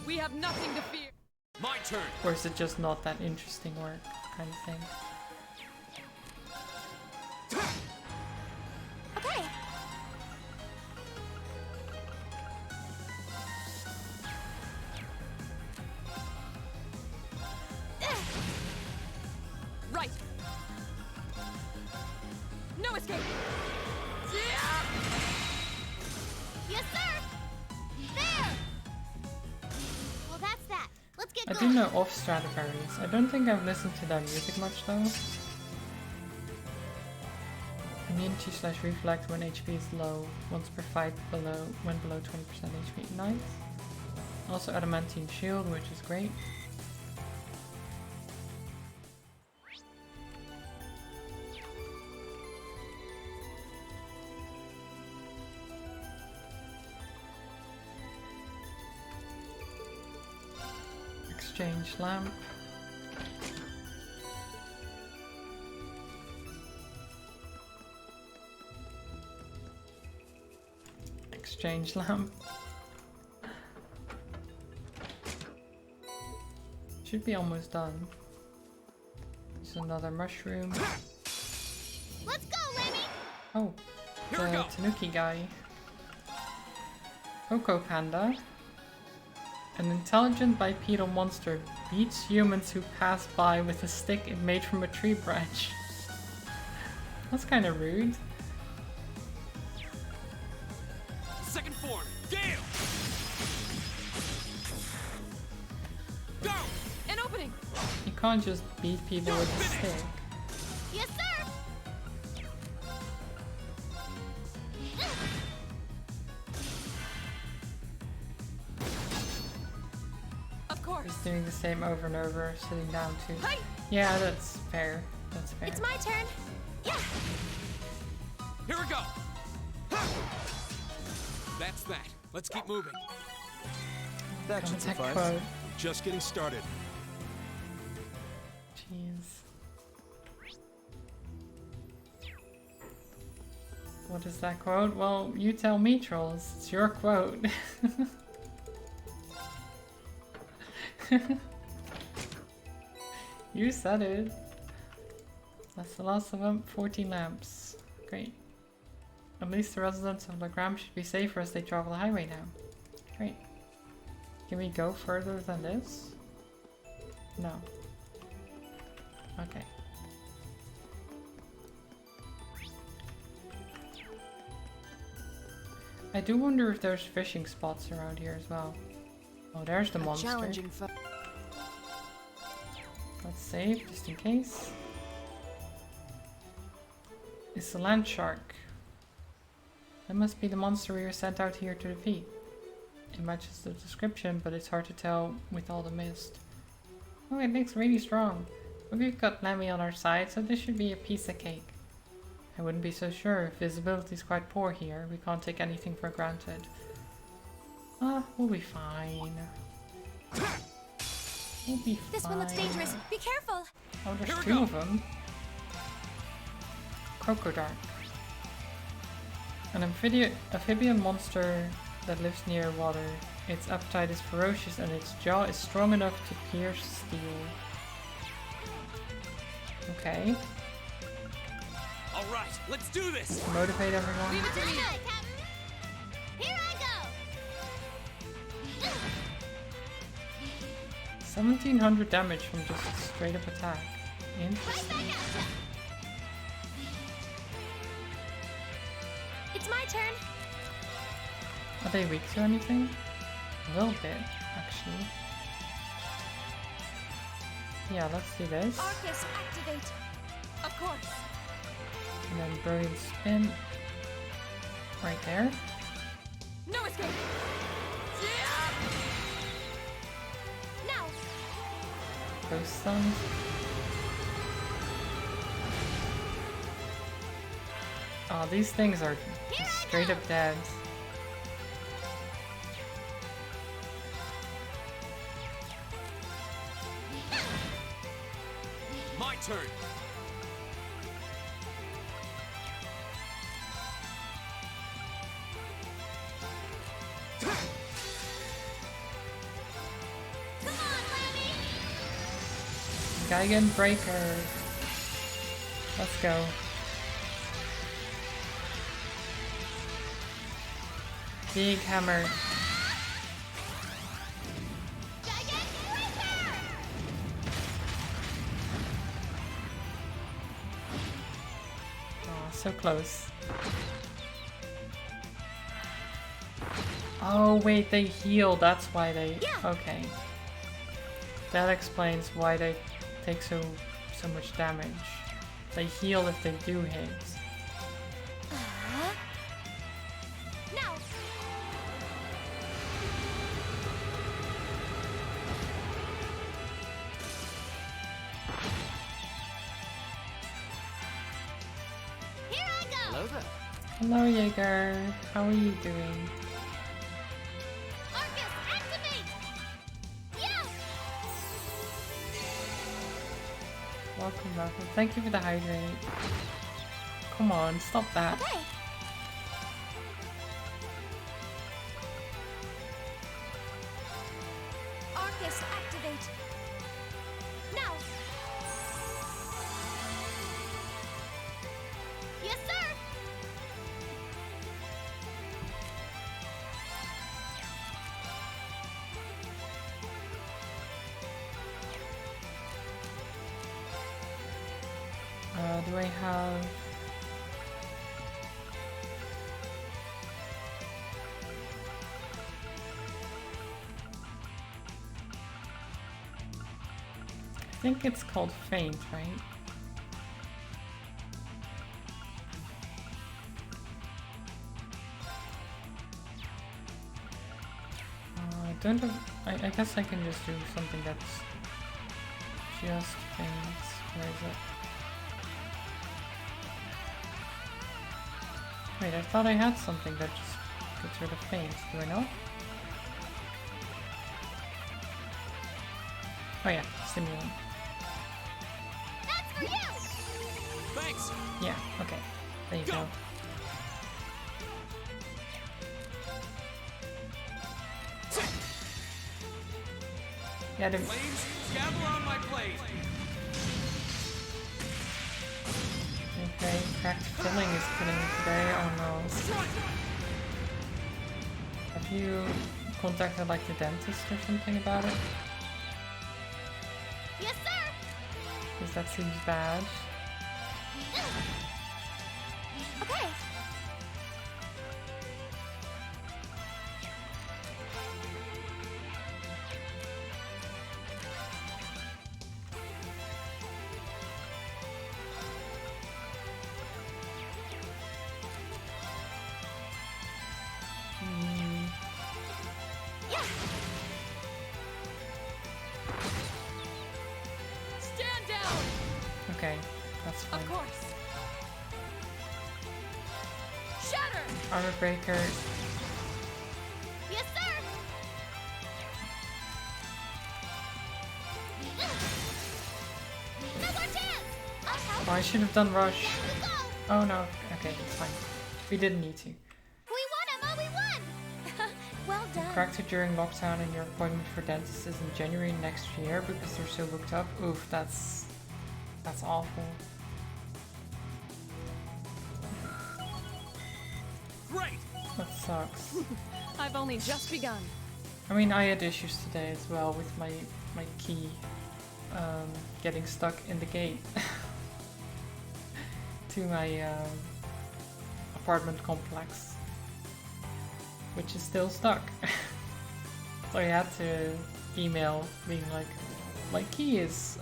Speaker 9: We have nothing to fear.
Speaker 6: My turn!
Speaker 1: Or is it just not that interesting work, kind of thing?
Speaker 4: Okay.
Speaker 9: Right. No escape. Yeah!
Speaker 4: Yes, sir! There! Well, that's that. Let's get
Speaker 1: I
Speaker 4: going.
Speaker 1: do know of Stradivarius. I don't think I've listened to their music much though. Immunity / reflect when HP is low, once per fight when below 20% HP. Nice. Also adamantine shield, which is great. Exchange lamp. Exchange lamp. Should be almost done. There's another mushroom.
Speaker 4: Let's go, Lemmy!
Speaker 1: Oh,
Speaker 6: Here we
Speaker 1: the
Speaker 6: go.
Speaker 1: Tanuki guy. Coco Panda. An intelligent bipedal monster beats humans who pass by with a stick it made from a tree branch. That's kind of rude.
Speaker 6: Second form, Gale! Go!
Speaker 9: An opening!
Speaker 1: You can't just beat people with a stick.
Speaker 4: Yes, sir!
Speaker 9: Of course!
Speaker 1: Just doing the same over and over, sitting down too.
Speaker 9: Hi!
Speaker 1: Yeah, that's fair. That's fair.
Speaker 4: It's my turn. Yeah!
Speaker 6: Here we go! That's that. Let's keep moving.
Speaker 7: That should
Speaker 1: Contact
Speaker 7: suffice.
Speaker 1: quote.
Speaker 6: Just getting started.
Speaker 1: Jeez. What is that quote? Well, you tell me, trolls. It's your quote. You said it. That's the last of them. 14 lamps. Great. At least the residents of Lagram should be safer as they travel the highway now. Great. Can we go further than this? No. Okay. I do wonder if there's fishing spots around here as well. Oh, there's the monster.
Speaker 9: Challenging
Speaker 1: Let's save, just in case. It's a land shark. That must be the monster we were sent out here to defeat. It matches the description, but it's hard to tell with all the mist. Oh, it looks really strong. But we've got Lemmy on our side, so this should be a piece of cake. I wouldn't be so sure. Visibility is quite poor here. We can't take anything for granted. Ah, we'll be fine. We'll be fine.
Speaker 4: This one looks dangerous. Be careful!
Speaker 1: Oh, there's
Speaker 6: Here we
Speaker 1: two
Speaker 6: go.
Speaker 1: of them. Crocodile. An amphibian monster that lives near water. Its appetite is ferocious and its jaw is strong enough to pierce steel. Okay.
Speaker 6: All right, let's do this.
Speaker 1: Motivate everyone.
Speaker 9: Leave it to me!
Speaker 4: Good, Captain! Here I go!
Speaker 1: 1700 damage from just a straight up attack.
Speaker 4: Right
Speaker 1: Interesting.
Speaker 4: back at ya! It's my turn!
Speaker 1: Are they weak to anything? A little bit, actually. Yeah, let's do this.
Speaker 4: Arcus, activate!
Speaker 9: Of course!
Speaker 1: And then brilliant spin. Right there.
Speaker 9: No escape!
Speaker 4: Now!
Speaker 1: Those stuns. Oh, these things are just straight up dead.
Speaker 6: My turn.
Speaker 4: Come on, Lemmy!
Speaker 1: Geigen Breaker. Let's go. Big hammer.
Speaker 4: Giant Breaker!
Speaker 1: Oh, so close. Oh wait, they heal. That's why they.
Speaker 4: Yeah.
Speaker 1: Okay. That explains why they take so much damage. They heal if they do hit.
Speaker 4: Now! Here I go!
Speaker 6: Hello there.
Speaker 1: Hello, Jaeger. How are you doing?
Speaker 4: Arcus, activate! Yeah!
Speaker 1: Welcome, welcome. Thank you for the hydrate. Come on, stop that.
Speaker 4: Okay. Arcus, activate!
Speaker 1: do I have? I think it's called Faint, right? I don't have... I guess I can just do something that's just Faint. Where is it? Wait, I thought I had something that just gets rid of Faint. Do I know? Oh yeah, Stimulant.
Speaker 4: That's for you!
Speaker 6: Thanks!
Speaker 1: Yeah, okay. There you go. Yeah, the...
Speaker 6: Flames, gather on my blade!
Speaker 1: Okay, cracked filling is killing me today. Oh no. Have you contacted like the dentist or something about it?
Speaker 4: Yes, sir!
Speaker 1: Because that seems bad.
Speaker 4: Okay. Yeah.
Speaker 9: Stand down!
Speaker 1: Okay, that's fine.
Speaker 9: Of course. Shatter!
Speaker 1: Armor Breaker.
Speaker 4: Yes, sir! No more chance! I'll help
Speaker 1: Oh, I should have done Rush.
Speaker 4: you go!
Speaker 1: Oh no, okay, it's fine. We didn't need to.
Speaker 4: We won, Emma! We won! Well done.
Speaker 1: Cracked it during lockdown and your appointment for dentist is in January next year because they're so booked up. Oof, that's awful.
Speaker 6: Great!
Speaker 1: That sucks.
Speaker 9: I've only just begun.
Speaker 1: I mean, I had issues today as well with my key getting stuck in the gate to my apartment complex, which is still stuck. So I had to email being like, my key is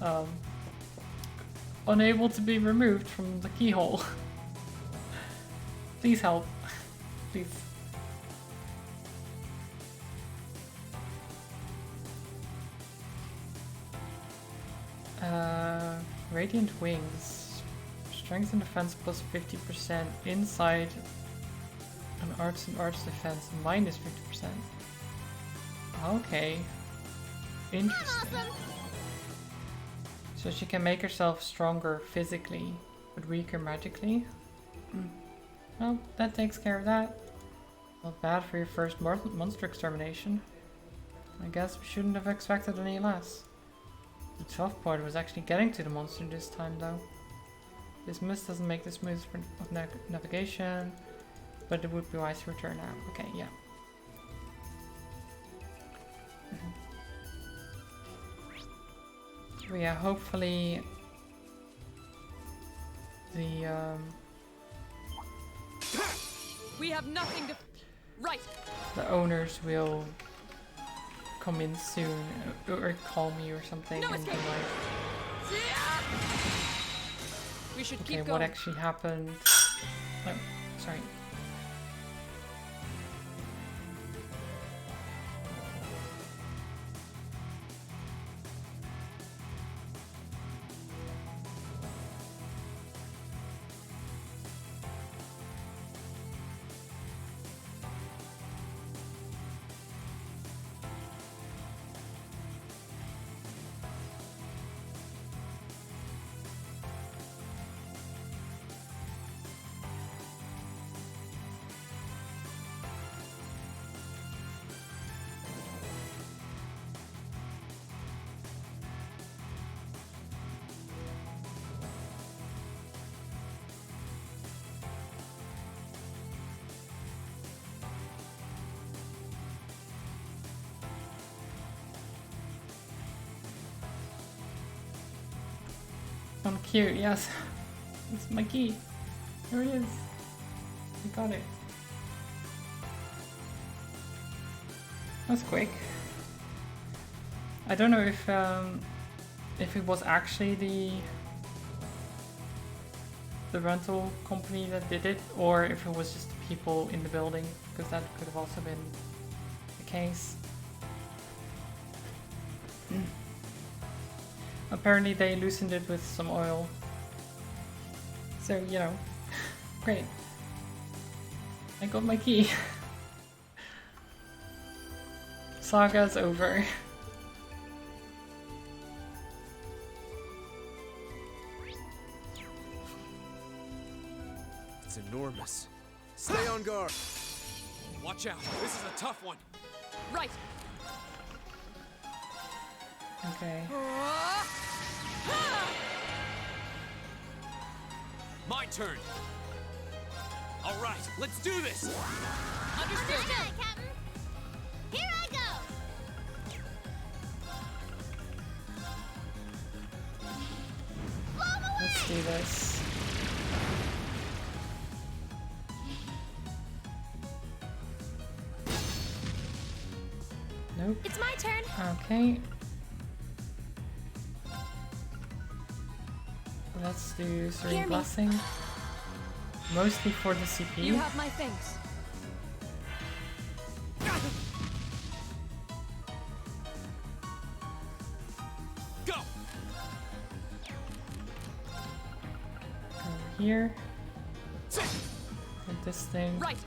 Speaker 1: unable to be removed from the keyhole. Please help. Please. Radiant Wings. Strength and defense plus 50% inside an arts and arts defense minus 50%. Okay. Interesting.
Speaker 4: Awesome!
Speaker 1: So she can make herself stronger physically, but weaker magically? Well, that takes care of that. Not bad for your first monster extermination. I guess we shouldn't have expected any less. The tough part was actually getting to the monster this time though. This mist doesn't make the smoothest for navigation, but it would be wise to return now. Okay, yeah. So yeah, hopefully the
Speaker 9: We have nothing to... Right!
Speaker 1: the owners will come in soon or call me or something
Speaker 9: No
Speaker 1: and be
Speaker 9: escape.
Speaker 1: like,
Speaker 9: We should
Speaker 1: okay,
Speaker 9: keep
Speaker 1: what
Speaker 9: going.
Speaker 1: actually happened? Oh, sorry. I'm cute, yes. It's my key. There it is. I got it. That's quick. I don't know if it was actually the rental company that did it, or if it was just the people in the building, because that could have also been the case. Apparently they loosened it with some oil. So, you know, great. I got my key. Saga's over.
Speaker 6: It's enormous. Stay on guard.
Speaker 5: Watch out, this is a tough one.
Speaker 9: Right.
Speaker 1: Okay.
Speaker 5: My turn. All right, let's do this.
Speaker 9: Understood.
Speaker 4: Understood, Captain. Here I go.
Speaker 1: Let's do this. Nope.
Speaker 4: It's my turn.
Speaker 1: Okay. Let's do Serene
Speaker 4: Hear me.
Speaker 1: Blessing. Mostly for the CPU.
Speaker 9: You have my thanks.
Speaker 5: Go.
Speaker 1: Over here. And this thing.
Speaker 9: Right.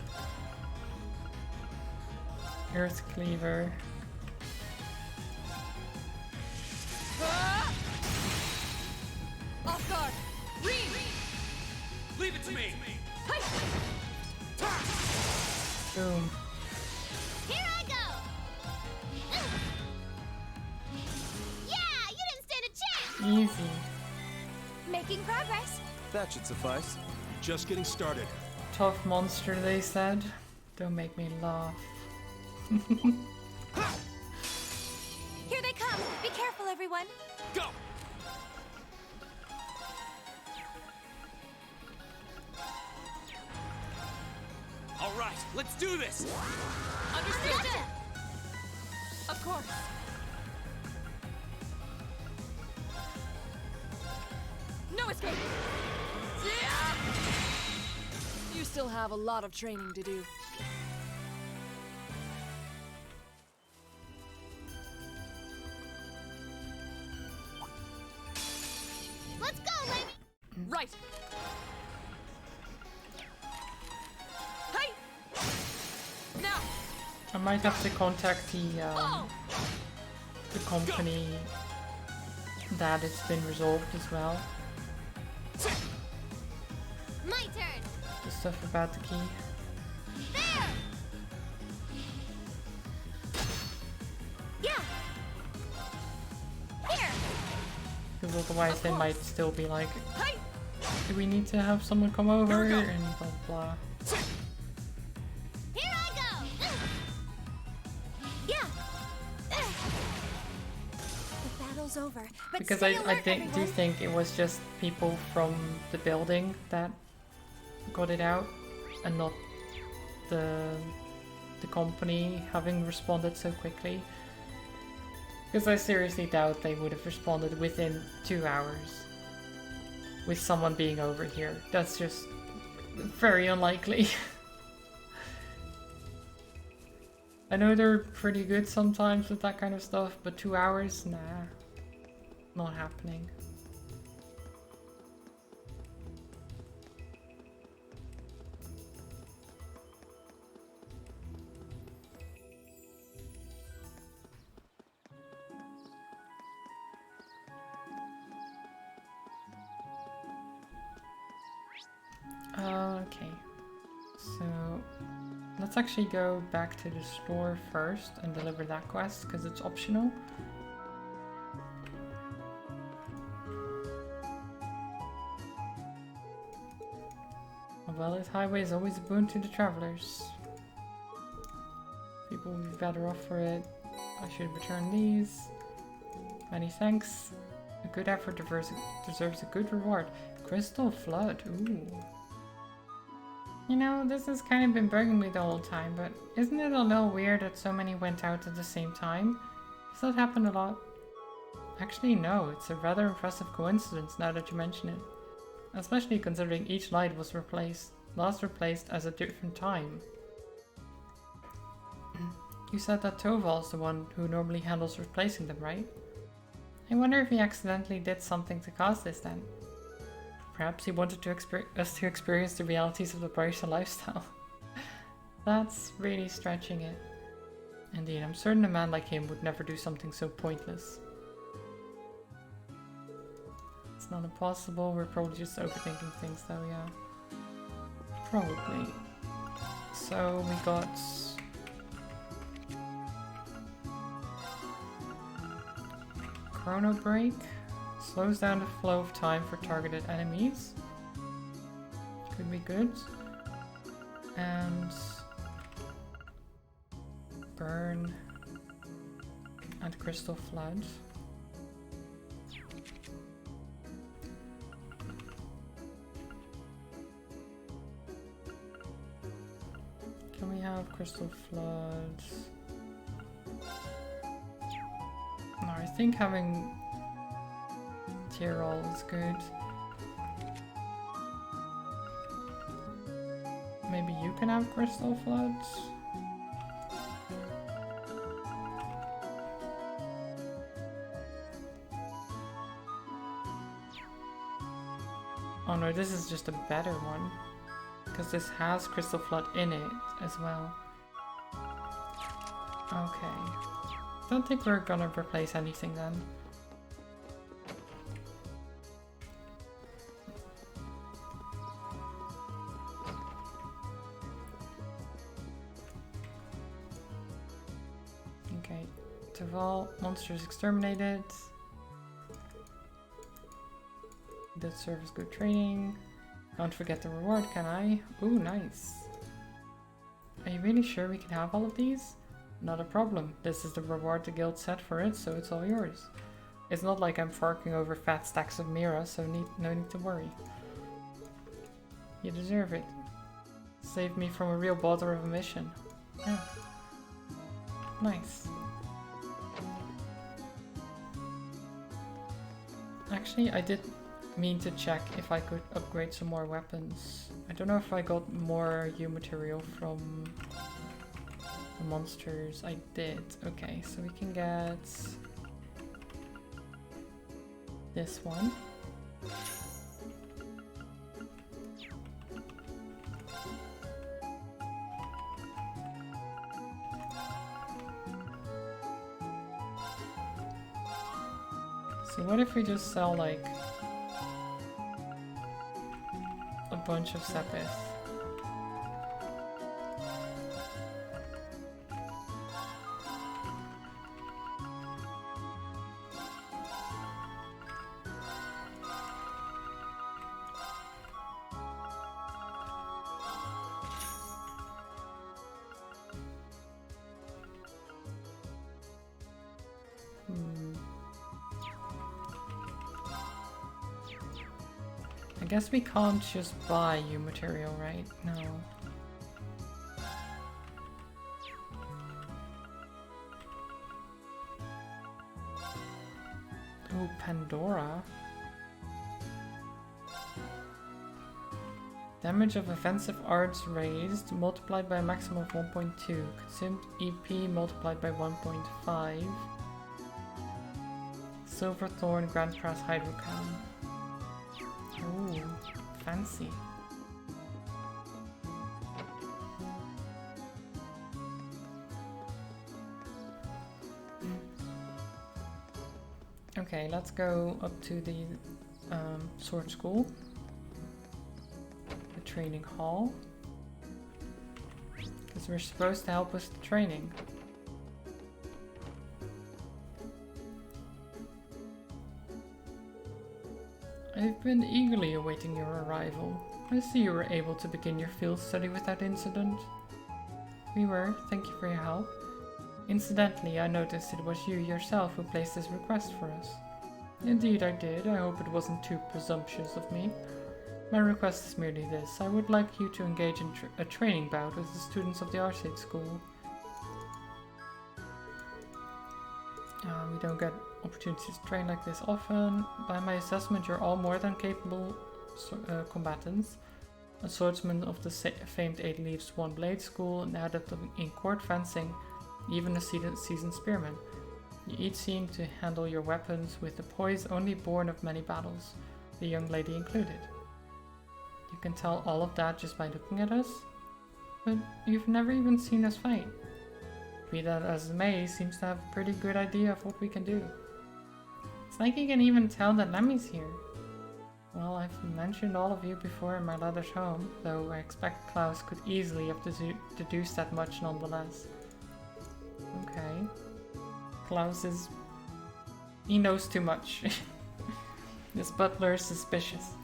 Speaker 1: Earth Cleaver.
Speaker 9: Off guard. Ream.
Speaker 5: Leave it to me.
Speaker 1: Boom.
Speaker 4: Here I go. Yeah, you didn't stand a chance.
Speaker 1: Easy.
Speaker 4: Making progress.
Speaker 6: That should suffice. Just getting started.
Speaker 1: Tough monster, they said. Don't make me laugh.
Speaker 4: Here they come. Be careful, everyone.
Speaker 5: Go. All right, let's do this.
Speaker 9: Understood. Of course. No escape. You still have a lot of training to do.
Speaker 4: Let's go, lady.
Speaker 9: Right. Hey. Now.
Speaker 1: I might have to contact
Speaker 9: Oh.
Speaker 1: the company that it's been resolved as well.
Speaker 4: My turn.
Speaker 1: The stuff about the key.
Speaker 4: There. Yeah. Here.
Speaker 1: Because otherwise
Speaker 9: Of
Speaker 1: they
Speaker 9: course.
Speaker 1: might still be like,
Speaker 9: Hey.
Speaker 1: do we need to have someone come over?
Speaker 5: Here we go.
Speaker 1: And blah blah.
Speaker 4: Here I go. Yeah. The battle's over. But
Speaker 1: Because
Speaker 4: stay
Speaker 1: I
Speaker 4: alert,
Speaker 1: do
Speaker 4: everyone.
Speaker 1: think it was just people from the building that got it out, and not the company having responded so quickly. Because I seriously doubt they would have responded within 2 hours with someone being over here. That's just very unlikely. I know they're pretty good sometimes with that kind of stuff, but 2 hours? Nah. Not happening. Okay, so let's actually go back to the store first and deliver that quest because it's optional. A well-lit highway is always a boon to the travelers. People will be better off for it. I should return these. Many thanks. A good effort deserves a good reward. Crystal Flood, ooh. You know, this has kind of been bugging me the whole time, but isn't it a little weird that so many went out at the same time? Does that happen a lot? Actually, no, it's a rather impressive coincidence now that you mention it. Especially considering each light was last replaced at a different time. You said that Toval's the one who normally handles replacing them, right? I wonder if he accidentally did something to cause this then. Perhaps he wanted us to experience the realities of the Barisha lifestyle. That's really stretching it. Indeed, I'm certain a man like him would never do something so pointless. It's not impossible, we're probably just overthinking things though, yeah. Probably. So we got... Chrono Break. Slows down the flow of time for targeted enemies. Could be good. And... Burn. And Crystal Flood. Can we have Crystal Flood? No, I think having Tyrol is good. Maybe you can have Crystal Floods? Oh no, this is just a better one. Because this has Crystal Flood in it as well. Okay. Don't think we're gonna replace anything then. Okay. Taval, monsters exterminated. Did service good training. Can't forget the reward, can I? Ooh, nice. Are you really sure we can have all of these? Not a problem. This is the reward the guild set for it, so it's all yours. It's not like I'm forking over fat stacks of Mira, so no need to worry. You deserve it. Saved me from a real bother of a mission. Yeah. Nice. Actually, I did mean to check if I could upgrade some more weapons. I don't know if I got more U material from the monsters. I did. Okay, so we can get this one. So what if we just sell like a bunch of Sepith? I guess we can't just buy U material, right? No. Oh, Pandora. Damage of offensive arts raised, multiplied by a maximum of 1.2. Consumed EP multiplied by 1.5. Silverthorn Grand Press Hydrocam. Ooh, fancy. Okay, let's go up to the sword school. The training hall. Because we're supposed to help with the training. I've been eagerly awaiting your arrival. I see you were able to begin your field study without incident. We were, thank you for your help. Incidentally, I noticed it was you yourself who placed this request for us. Indeed I did, I hope it wasn't too presumptuous of me. My request is merely this. I would like you to engage in a training bout with the students of the Arcade School. We don't get opportunities to train like this often. By my assessment, you're all more than capable combatants. A swordsman of the famed 8 Leaves 1 Blade School, an adept in court fencing, even a seasoned spearman. You each seem to handle your weapons with a poise only born of many battles, the young lady included. You can tell all of that just by looking at us, but you've never even seen us fight. Be that as it may, seems to have a pretty good idea of what we can do. It's like you can even tell that Lemmy's here. Well, I've mentioned all of you before in my letters home, though I expect Klaus could easily have deduced that much nonetheless. Okay. Klaus is... he knows too much. This butler is suspicious.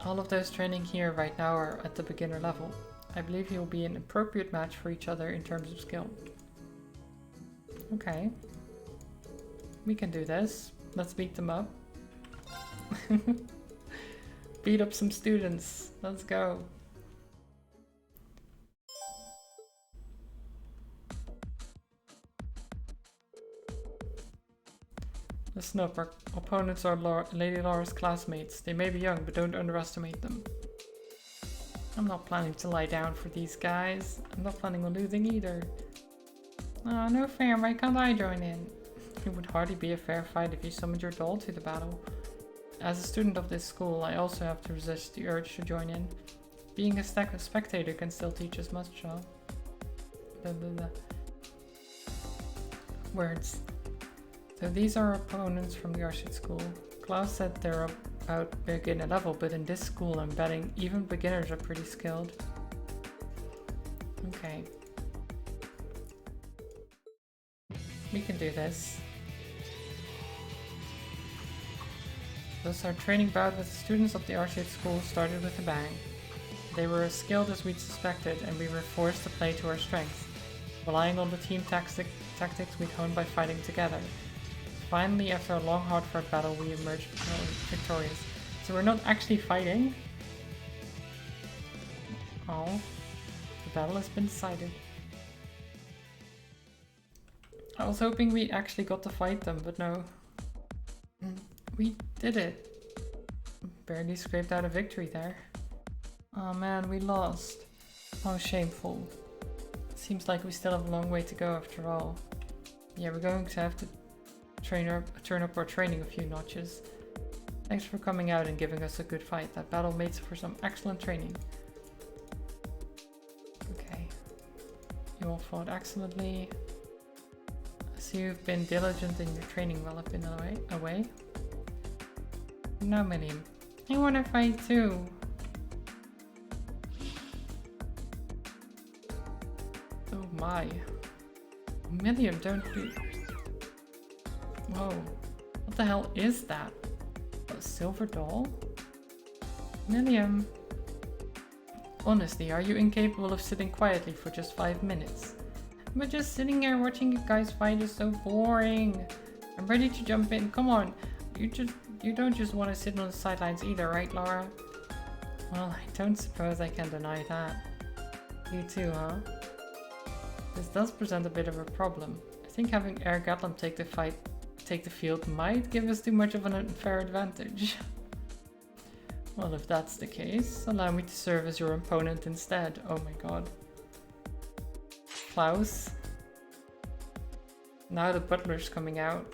Speaker 1: All of those training here right now are at the beginner level. I believe you'll be an appropriate match for each other in terms of skill. Okay. We can do this. Let's beat them up. Beat up some students. Let's go. Listen up, our opponents are Lady Laura's classmates. They may be young, but don't underestimate them. I'm not planning to lie down for these guys. I'm not planning on losing either. Oh, no fair, why can't I join in? It would hardly be a fair fight if you summoned your doll to the battle. As a student of this school, I also have to resist the urge to join in. Being a spectator can still teach us much, so... Words. So these are opponents from the Arcade School. Klaus said they're about beginner level, but in this school I'm betting even beginners are pretty skilled. Okay. We can do this. Thus our training bout with the students of the Arcade School started with a bang. They were as skilled as we'd suspected, and we were forced to play to our strengths, relying on the team tactics we'd honed by fighting together. Finally, after a long hard-fought battle, we emerged victorious. So we're not actually fighting? Oh, the battle has been decided. I was hoping we actually got to fight them, but no. We did it. Barely scraped out a victory there. Oh man, we lost. How shameful. Seems like we still have a long way to go after all. Yeah, we're going to have to turn up our training a few notches. Thanks for coming out and giving us a good fight. That battle made for some excellent training. Okay. You all fought excellently. I see you've been diligent in your training while I've been away. No, Milliam. I want to fight too. Oh my. Milliam, don't do... Whoa. What the hell is that? A silver doll? Milliam. Honestly, are you incapable of sitting quietly for just 5 minutes? But just sitting here watching you guys fight is so boring. I'm ready to jump in. Come on. You don't just want to sit on the sidelines either, right, Laura? Well, I don't suppose I can deny that. You too, huh? This does present a bit of a problem. I think having Air Gatlin take the field might give us too much of an unfair advantage. Well, if that's the case, allow me to serve as your opponent instead. Oh my god. Klaus. Now the butler's coming out.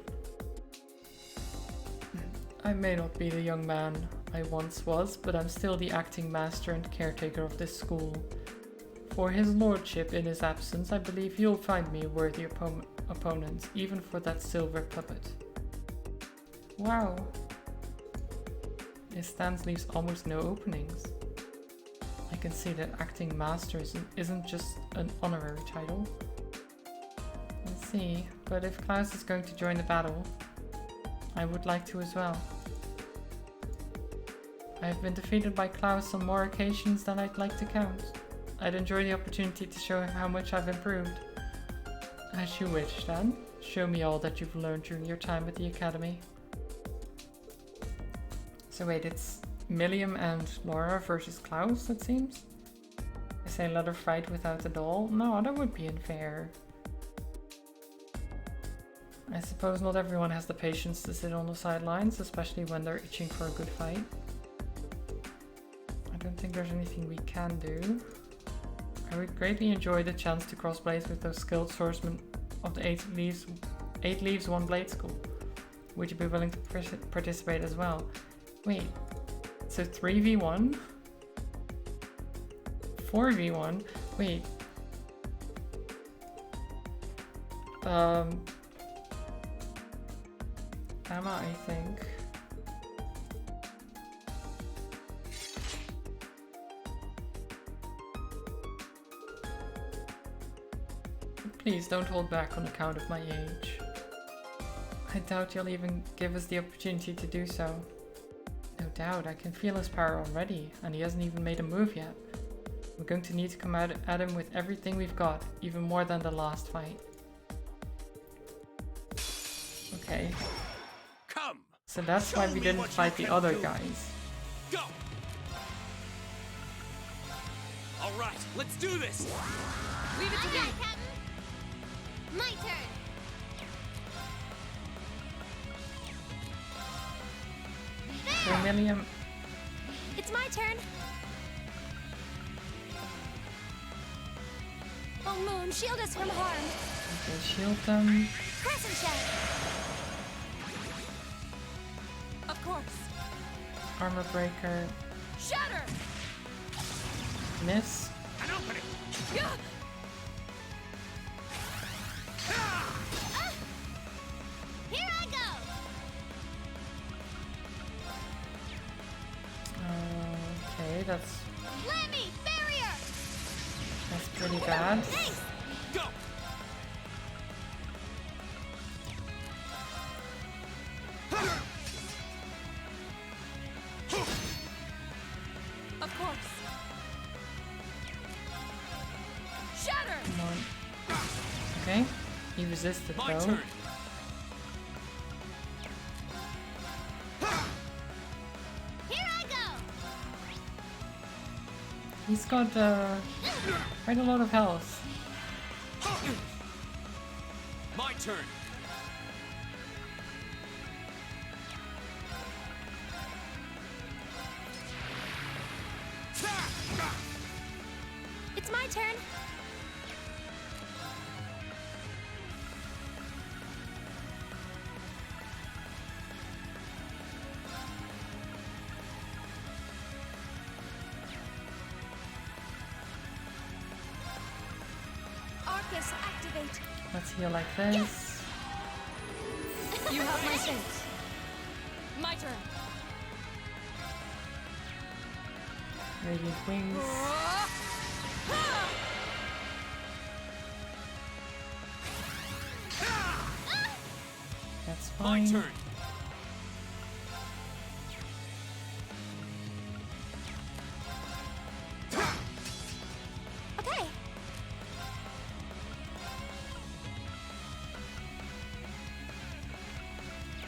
Speaker 1: I may not be the young man I once was, but I'm still the acting master and caretaker of this school. For his lordship in his absence, I believe you'll find me a worthy opponent, even for that silver puppet. Wow. His stance leaves almost no openings. I can see that acting master isn't just an honorary title. Let's see, but if Klaus is going to join the battle, I would like to as well. I have been defeated by Klaus on more occasions than I'd like to count. I'd enjoy the opportunity to show him how much I've improved. As you wish, then. Show me all that you've learned during your time at the academy. So wait, it's Milliam and Laura versus Klaus, it seems? I say let her fight without the doll? No, that would be unfair. I suppose not everyone has the patience to sit on the sidelines, especially when they're itching for a good fight. I don't think there's anything we can do. I would greatly enjoy the chance to cross blades with those skilled swordsmen of the 8 Leaves 1 Blade School. Would you be willing to participate as well? Wait, so 3v1? 4v1? Wait. Emma, I think. Please don't hold back on account of my age. I doubt you'll even give us the opportunity to do so. No doubt, I can feel his power already, and he hasn't even made a move yet. We're going to need to come out at him with everything we've got, even more than the last fight. Okay.
Speaker 6: Come!
Speaker 1: So that's why we didn't fight the other guys.
Speaker 6: Go! Alright, let's do this!
Speaker 9: Leave it to me.
Speaker 4: Captain. My turn.
Speaker 1: So Milliam,
Speaker 4: It's my turn. Oh, Moon, shield us from harm.
Speaker 1: okay, shield them.
Speaker 4: Crescent shell.
Speaker 9: Of course.
Speaker 1: Armor breaker.
Speaker 9: Shatter!
Speaker 1: Miss.
Speaker 6: An opening!
Speaker 9: Yeah!
Speaker 4: Here I go.
Speaker 1: Okay, that's
Speaker 4: Lammy, barrier.
Speaker 1: pretty bad.
Speaker 4: Thanks.
Speaker 6: Go!
Speaker 9: Of course. Shatter!
Speaker 1: Come on. Okay, he resisted
Speaker 6: My
Speaker 1: though.
Speaker 6: turn!
Speaker 4: Here I go.
Speaker 1: He's got quite a lot of health.
Speaker 6: My turn!
Speaker 4: It's my turn. Arcus, activate.
Speaker 1: Let's heal like this.
Speaker 9: You have my sense. My turn.
Speaker 1: Radiant wings. That's
Speaker 6: My
Speaker 1: fine.
Speaker 6: turn!
Speaker 4: Okay.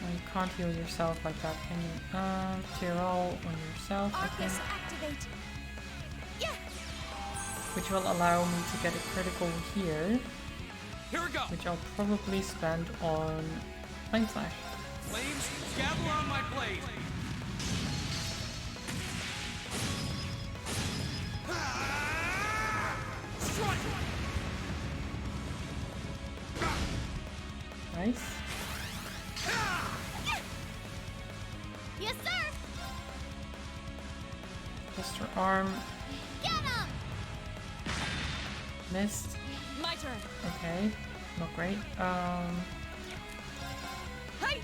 Speaker 1: Well, you can't heal yourself like that, can you? Tyrol on yourself, I think.
Speaker 4: Arcus, activate. Yeah.
Speaker 1: Which will allow me to get a critical here,
Speaker 6: Here we go!
Speaker 1: which I'll probably spend on Flame Slash.
Speaker 6: Flames, gather on my blade! Strike!
Speaker 1: Nice.
Speaker 4: Yes, sir.
Speaker 1: Just her arm.
Speaker 4: Get him.
Speaker 1: Missed.
Speaker 9: My turn.
Speaker 1: Okay. Not great.
Speaker 9: Hey!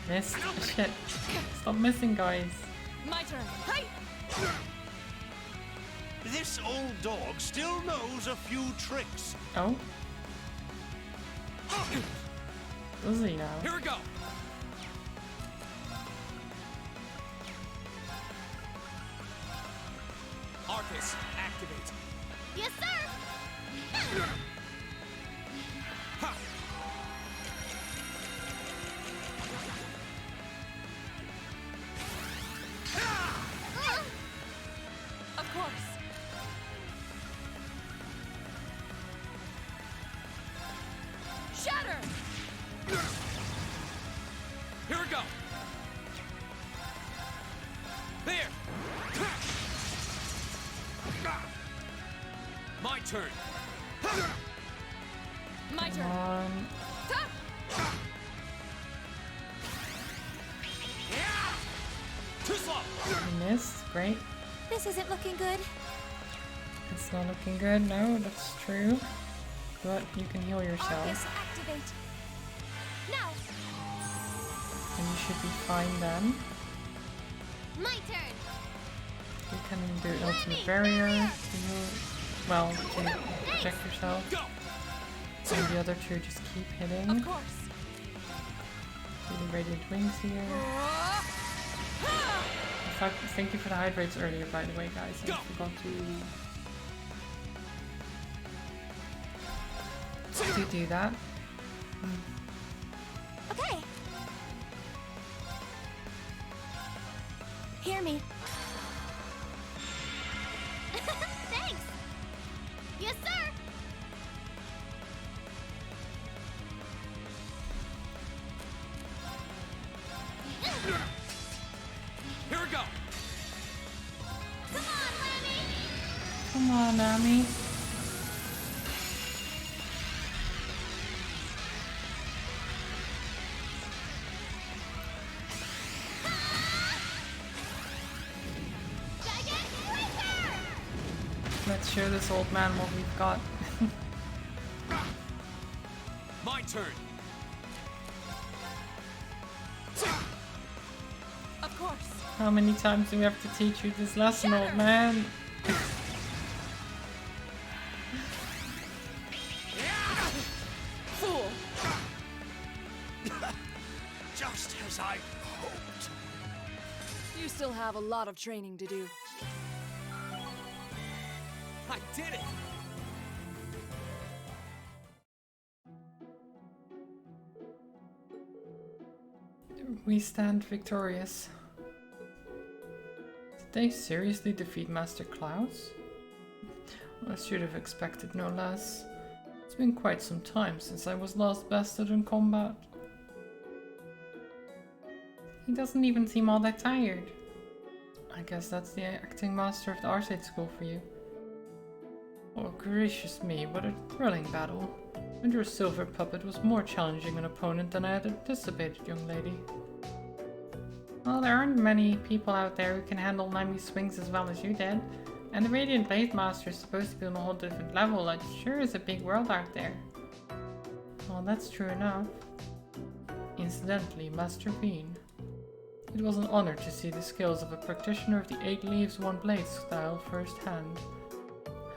Speaker 1: Missed. Shit. Stop missing, guys.
Speaker 9: My turn. Hey!
Speaker 10: This old dog still knows a few tricks.
Speaker 1: Oh? Does he now?
Speaker 6: Here we go! Arcus, activate!
Speaker 4: Yes, sir.
Speaker 6: Ha!
Speaker 9: turn.
Speaker 1: on.
Speaker 6: Too slow!
Speaker 1: You missed. Great.
Speaker 4: This isn't looking good.
Speaker 1: It's not looking good. No, that's true. But you can heal
Speaker 4: Arcus
Speaker 1: yourself.
Speaker 4: activate. Now,
Speaker 1: And you should be fine then.
Speaker 4: my turn.
Speaker 1: You can do ultimate barrier to heal, well, to protect yourself.
Speaker 6: Go!
Speaker 1: And the other two just keep hitting.
Speaker 9: Of course.
Speaker 1: Do the radiant wings here. In fact, thank you for the hydrates earlier, by the way, guys. I forgot to do that.
Speaker 4: Okay. Hear me. Thanks. Yes, sir.
Speaker 6: Here we go!
Speaker 4: Come on, Lammy.
Speaker 1: Come on, Nami.
Speaker 4: Giant Breaker!
Speaker 1: Let's show this old man what we've got.
Speaker 6: My turn!
Speaker 9: Of course.
Speaker 1: How many times do we have to teach you this lesson, old man?
Speaker 9: Fool.
Speaker 10: Just as I hoped.
Speaker 9: You still have a lot of training to do.
Speaker 6: I did it!
Speaker 1: We stand victorious. Did they seriously defeat Master Klaus? I should have expected no less. It's been quite some time since I was last bested in combat. He doesn't even seem all that tired. I guess that's the acting master of the Arcade School for you. Oh, gracious me, what a thrilling battle. And your silver puppet was more challenging an opponent than I had anticipated, young lady. Well, there aren't many people out there who can handle Nami's swings as well as you did. And the Radiant Blade Master is supposed to be on a whole different level. It sure is a big world out there. Well, that's true enough. Incidentally, Master Bean. It was an honor to see the skills of a practitioner of the 8 Leaves 1 Blade style firsthand.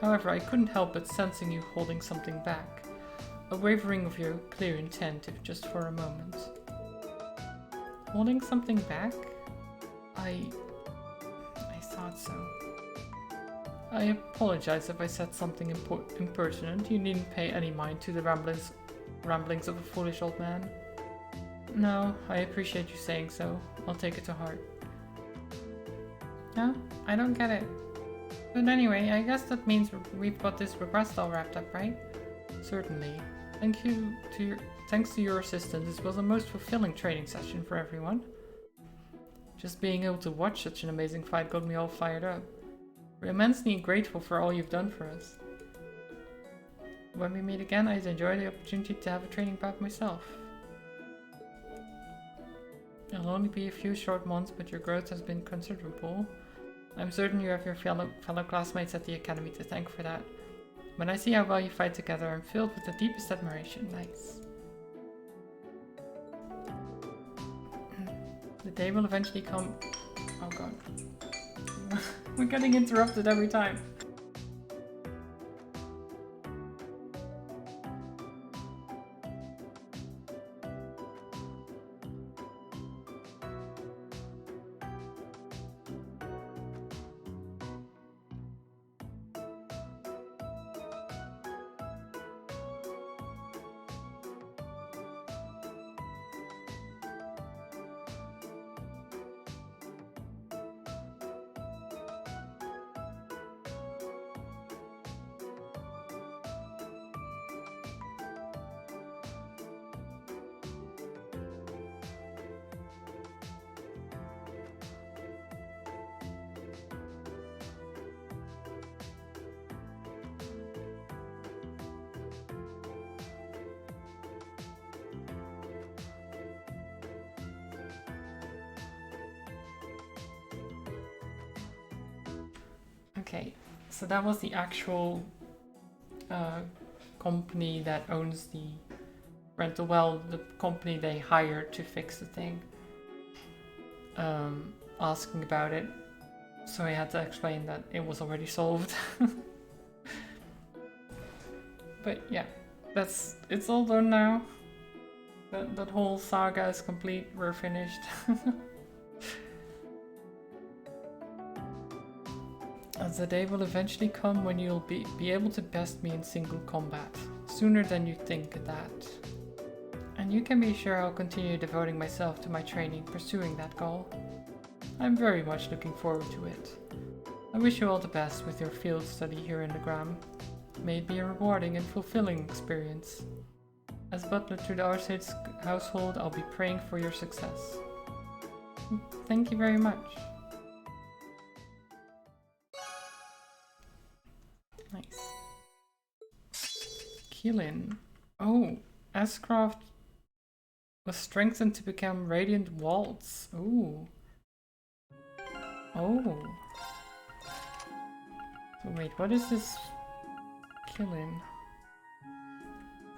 Speaker 1: However, I couldn't help but sensing you holding something back. A wavering of your clear intent, if just for a moment. Holding something back? I thought so. I apologize if I said something impertinent. You needn't pay any mind to the ramblings of a foolish old man. No, I appreciate you saying so. I'll take it to heart. No? I don't get it. But anyway, I guess that means we've got this request all wrapped up, right? Certainly. Thanks to your assistance, this was a most fulfilling training session for everyone. Just being able to watch such an amazing fight got me all fired up. We're immensely grateful for all you've done for us. When we meet again, I'd enjoy the opportunity to have a training bout myself. It'll only be a few short months, but your growth has been considerable. I'm certain you have your fellow classmates at the academy to thank for that. When I see how well you fight together, I'm filled with the deepest admiration. Nice. The day will eventually come. Oh god. We're getting interrupted every time. Okay, so that was the actual company that owns the rental. Well, the company they hired to fix the thing. Asking about it. So I had to explain that it was already solved. But yeah, it's all done now. That whole saga is complete. We're finished. As the day will eventually come when you'll be able to best me in single combat. Sooner than you think at that. And you can be sure I'll continue devoting myself to my training, pursuing that goal. I'm very much looking forward to it. I wish you all the best with your field study here in the Gram. May it be a rewarding and fulfilling experience. As butler to the Arsaid's household, I'll be praying for your success. Thank you very much. Nice. Keelan. Oh, Ascroft was strengthened to become Radiant Waltz. Ooh. Oh. So wait, what is this killing?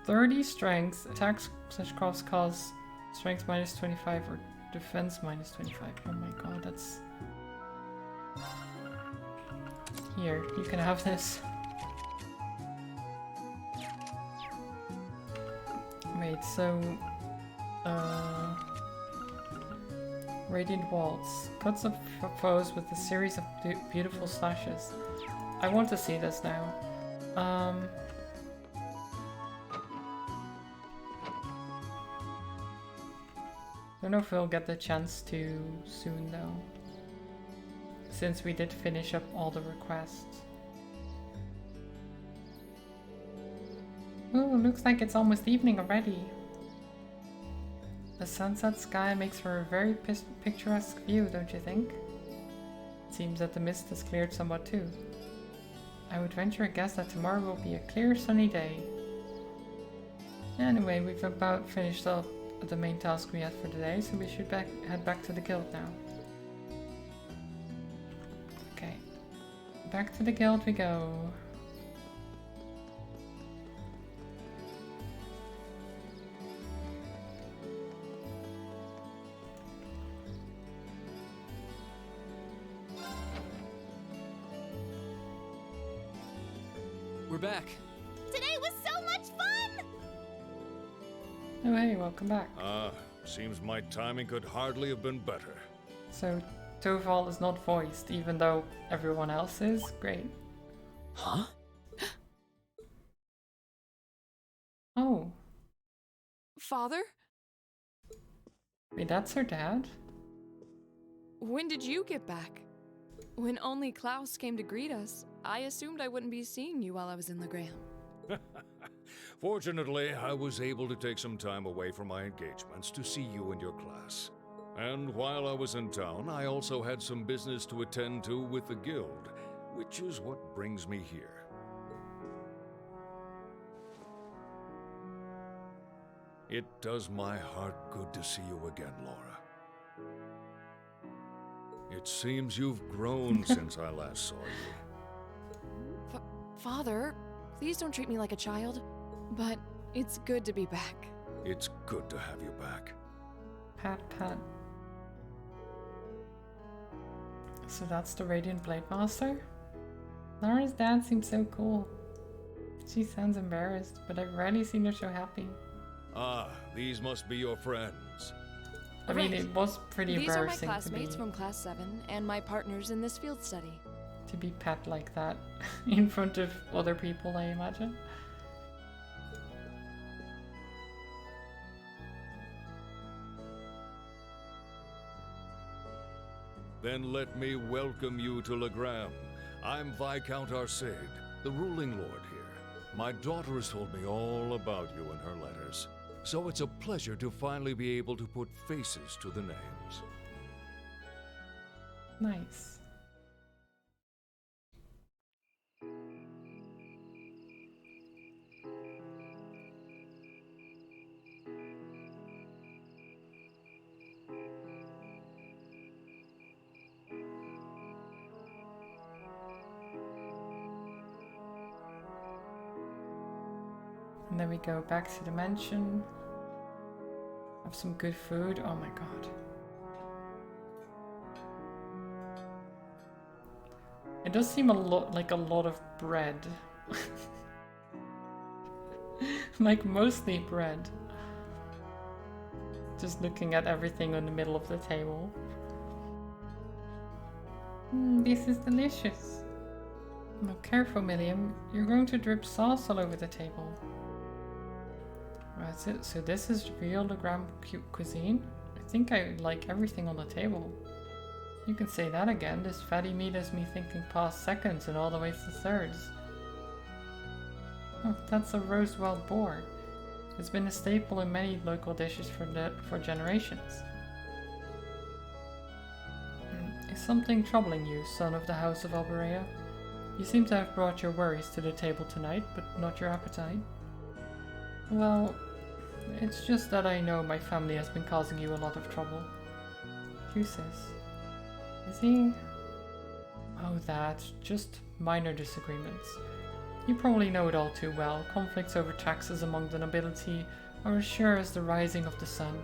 Speaker 1: 30 strength, attacks slash cross cause strength minus 25 or defense minus 25. Oh my god, that's... Here, you can have this. Wait, so... Radiant Waltz. Cuts up foes with a series of beautiful slashes. I want to see this now. Don't know if we'll get the chance to soon though. Since we did finish up all the requests. Ooh, looks like it's almost evening already. The sunset sky makes for a very picturesque view, don't you think? It seems that the mist has cleared somewhat too. I would venture a guess that tomorrow will be a clear, sunny day. Anyway, we've about finished up the main task we had for today, so we should head back to the guild now. Okay, back to the guild we go.
Speaker 5: We're back.
Speaker 4: Today was so much fun!
Speaker 1: Oh hey, welcome back.
Speaker 10: Seems my timing could hardly have been better.
Speaker 1: So, Toval is not voiced, even though everyone else is? Great.
Speaker 5: Huh?
Speaker 1: Oh.
Speaker 9: Father?
Speaker 1: Wait, that's her dad?
Speaker 9: When did you get back? When only Klaus came to greet us, I assumed I wouldn't be seeing you while I was in the Gram.
Speaker 10: Fortunately, I was able to take some time away from my engagements to see you and your class. And while I was in town, I also had some business to attend to with the guild, which is what brings me here. It does my heart good to see you again, Laura. It seems you've grown since I last saw you.
Speaker 9: Father, please don't treat me like a child, but it's good to be back.
Speaker 10: It's good to have you back.
Speaker 1: Pat, pat. So that's the Radiant Blade Master? Laura's dad seems so cool. She sounds embarrassed, but I've rarely seen her so happy.
Speaker 10: Ah, these must be your friends.
Speaker 1: I mean, it was pretty
Speaker 9: These are my
Speaker 1: embarrassing
Speaker 9: classmates from Class 7 and my partners in this field study.
Speaker 1: to be pet like that in front of other people, I imagine.
Speaker 10: Then let me welcome you to Legram. I'm Viscount Arsaid, the ruling lord here. My daughter has told me all about you in her letters, so it's a pleasure to finally be able to put faces to the names.
Speaker 1: Nice. And then we go back to the mansion. Have some good food. Oh my god. It does seem a lot like a lot of bread. Like mostly bread. Just looking at everything in the middle of the table. This is delicious. No, careful, Milliam. You're going to drip sauce all over the table. That's it. So this is real Legram cuisine? I think I like everything on the table. You can say that again. This fatty meat has me thinking past seconds and all the way to thirds. Oh, that's a roast wild boar. It's been a staple in many local dishes for generations. Is something troubling you, son of the House of Alberea? You seem to have brought your worries to the table tonight, but not your appetite. Well, it's just that I know my family has been causing you a lot of trouble. Juices. Is he? Oh, that. Just minor disagreements. You probably know it all too well. Conflicts over taxes among the nobility are as sure as the rising of the sun.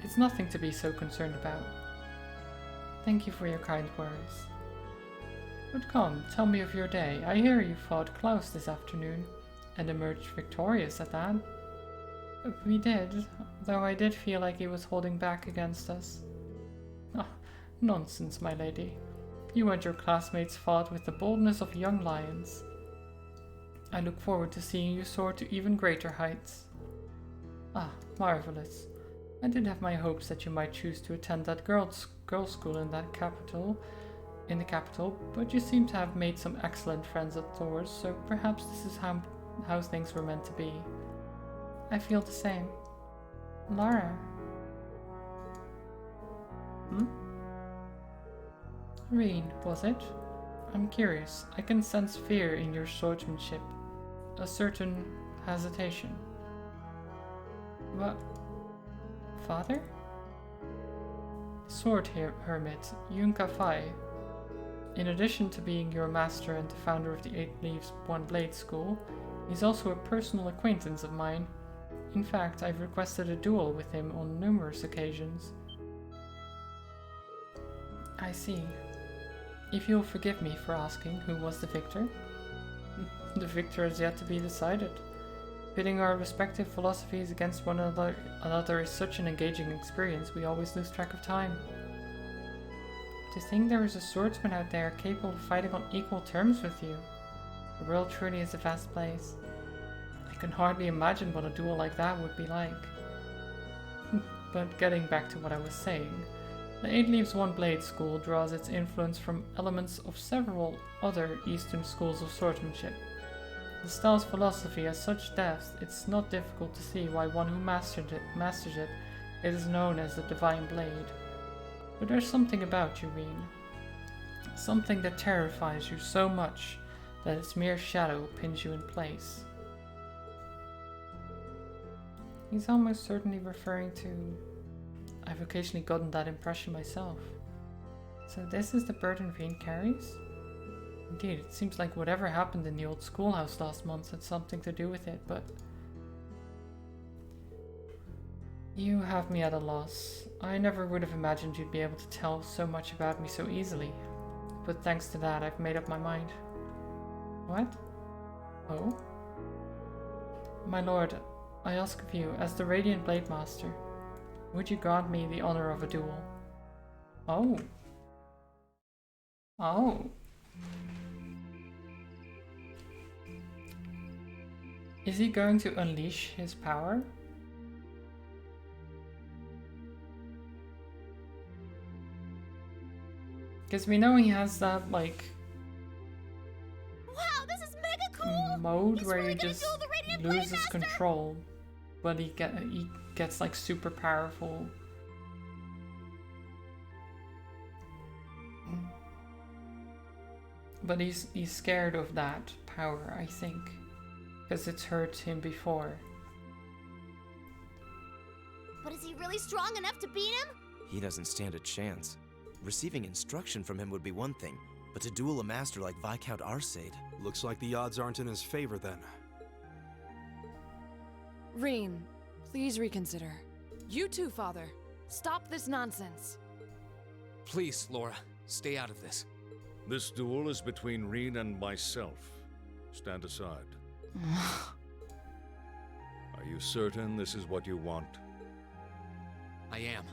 Speaker 1: It's nothing to be so concerned about. Thank you for your kind words. But come, tell me of your day. I hear you fought Klaus this afternoon, and emerged victorious at that. We did, though I did feel like he was holding back against us. Ah, nonsense, my lady. You and your classmates fought with the boldness of young lions. I look forward to seeing you soar to even greater heights. Ah, marvelous. I did have my hopes that you might choose to attend that girls' school in the capital, but you seem to have made some excellent friends at Thor's, so perhaps this is how things were meant to be. I feel the same. Lara. Reen, was it? I'm curious. I can sense fear in your swordsmanship. A certain hesitation. What? Father? Sword hermit, Yunka Fai. In addition to being your master and the founder of the 8 Leaves One Blade School, he's also a personal acquaintance of mine. In fact, I've requested a duel with him on numerous occasions. I see. If you'll forgive me for asking, who was the victor? The victor has yet to be decided. Pitting our respective philosophies against one another is such an engaging experience, we always lose track of time. To think there is a swordsman out there capable of fighting on equal terms with you. The world truly is a vast place. I can hardly imagine what a duel like that would be like. But getting back to what I was saying, the 8 Leaves One Blade School draws its influence from elements of several other Eastern schools of swordsmanship. The style's philosophy has such depth, it's not difficult to see why one who masters it is known as the Divine Blade. But there's something about you, Reen. Something that terrifies you so much that its mere shadow pins you in place. He's almost certainly referring to... I've occasionally gotten that impression myself. So this is the burden Reen carries? Indeed, it seems like whatever happened in the old schoolhouse last month had something to do with it, but... You have me at a loss. I never would have imagined you'd be able to tell so much about me so easily. But thanks to that, I've made up my mind. What? Oh? My lord, I ask of you, as the Radiant Blade Master, would you grant me the honor of a duel? Oh. Oh. Is he going to unleash his power? Because we know he has that, like...
Speaker 4: Wow, this is mega cool!
Speaker 1: Mode
Speaker 4: He's
Speaker 1: where
Speaker 4: really
Speaker 1: he
Speaker 4: gonna
Speaker 1: just
Speaker 4: duel the Radiant Blade
Speaker 1: loses
Speaker 4: Master?
Speaker 1: control. But he gets, like, super powerful. But he's scared of that power, I think. Because it's hurt him before.
Speaker 4: But is he really strong enough to beat him?
Speaker 7: He doesn't stand a chance. Receiving instruction from him would be one thing, but to duel a master like Viscount Arcade...
Speaker 6: Looks like the odds aren't in his favor then.
Speaker 9: Reen, please reconsider. You too, Father. Stop this nonsense.
Speaker 5: Please, Laura, stay out of this.
Speaker 10: This duel is between Reen and myself. Stand aside. Are you certain this is what you want?
Speaker 5: I am.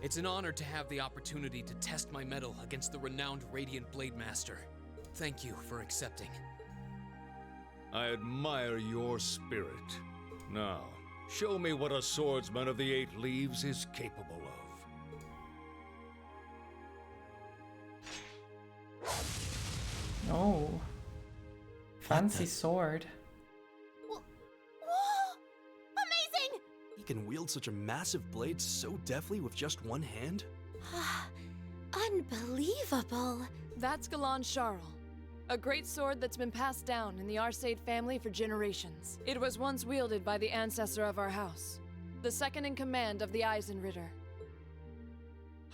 Speaker 5: It's an honor to have the opportunity to test my mettle against the renowned Radiant Blade Master. Thank you for accepting.
Speaker 10: I admire your spirit. Now, show me what a swordsman of the Eight Leaves is capable of.
Speaker 1: Oh. Fancy sword.
Speaker 4: Whoa! Amazing!
Speaker 6: He can wield such a massive blade so deftly with just one hand?
Speaker 4: Unbelievable.
Speaker 9: That's Galan Sharl, a great sword that's been passed down in the Arsaid family for generations. It was once wielded by the ancestor of our house, the second in command of the Eisenritter.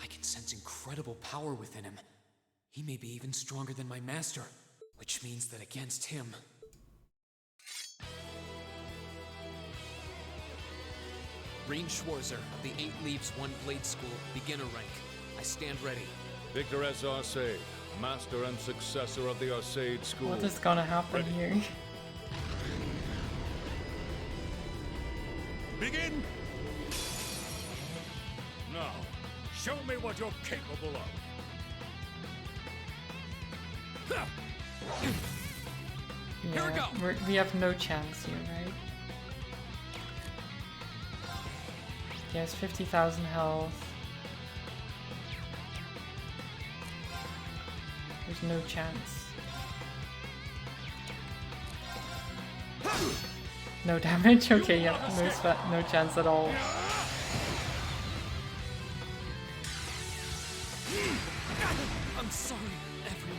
Speaker 5: I can sense incredible power within him. He may be even stronger than my master, which means that against him... Reen Schwarzer of the Eight Leaves One Blade School, beginner rank. I stand ready.
Speaker 10: Victor S. Arsaid, master and successor of the Arsaid School.
Speaker 1: What is gonna happen here?
Speaker 10: Begin! Now, show me what you're capable of.
Speaker 5: Here we go.
Speaker 1: We have no chance here, right? He has 50,000 health. There's no chance. No damage? Okay, yeah, no chance at all.
Speaker 5: I'm sorry, everyone.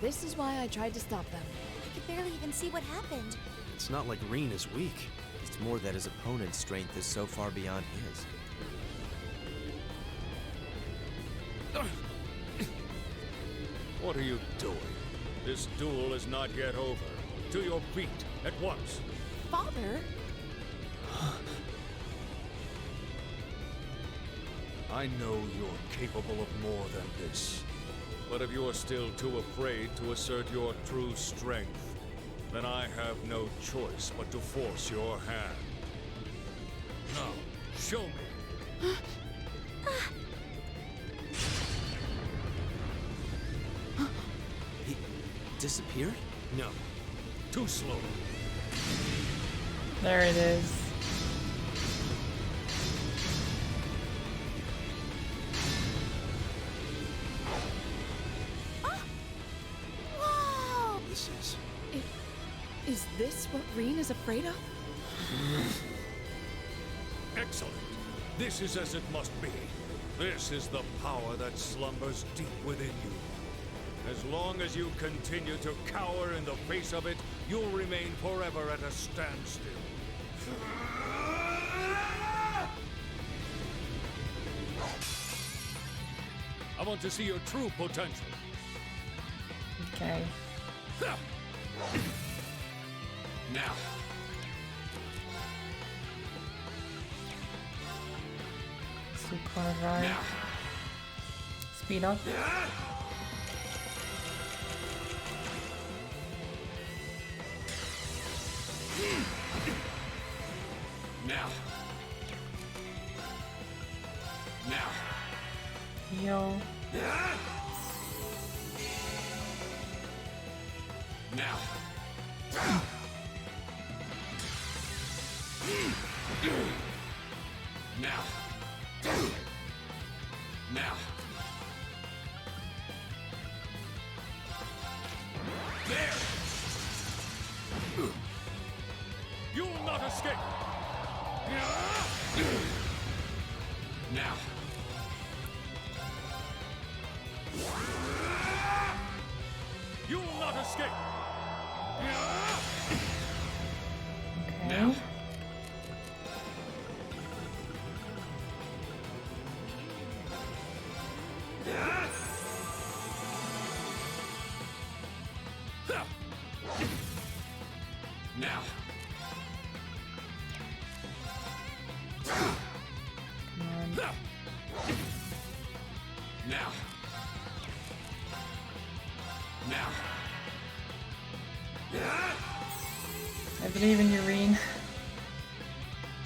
Speaker 9: This is why I tried to stop them.
Speaker 4: I could barely even see what happened.
Speaker 6: It's not like Reen is weak.
Speaker 7: It's more that his opponent's strength is so far beyond his.
Speaker 10: What are you doing? This duel is not yet over. To your feet, at once.
Speaker 9: Father?
Speaker 10: I know you're capable of more than this. But if you are still too afraid to assert your true strength, then I have no choice but to force your hand. Now, show me.
Speaker 6: He disappeared?
Speaker 10: No. Too slow.
Speaker 1: There it is.
Speaker 4: Whoa!
Speaker 6: This is...
Speaker 9: Is this what Reen is afraid of?
Speaker 10: Excellent. This is as it must be. This is the power that slumbers deep within you. As long as you continue to cower in the face of it, you'll remain forever at a standstill. I want to see your true potential.
Speaker 1: Okay.
Speaker 5: Now.
Speaker 1: Super right.
Speaker 5: Now.
Speaker 1: Speed up.
Speaker 5: Now. Now.
Speaker 1: Yo.
Speaker 5: Now. Now. Now. There!
Speaker 10: You will not escape!
Speaker 5: Now.
Speaker 10: You will not escape!
Speaker 1: Okay.
Speaker 5: Now. Now.
Speaker 1: Come on.
Speaker 5: Now. Now.
Speaker 1: I believe in you, Reen.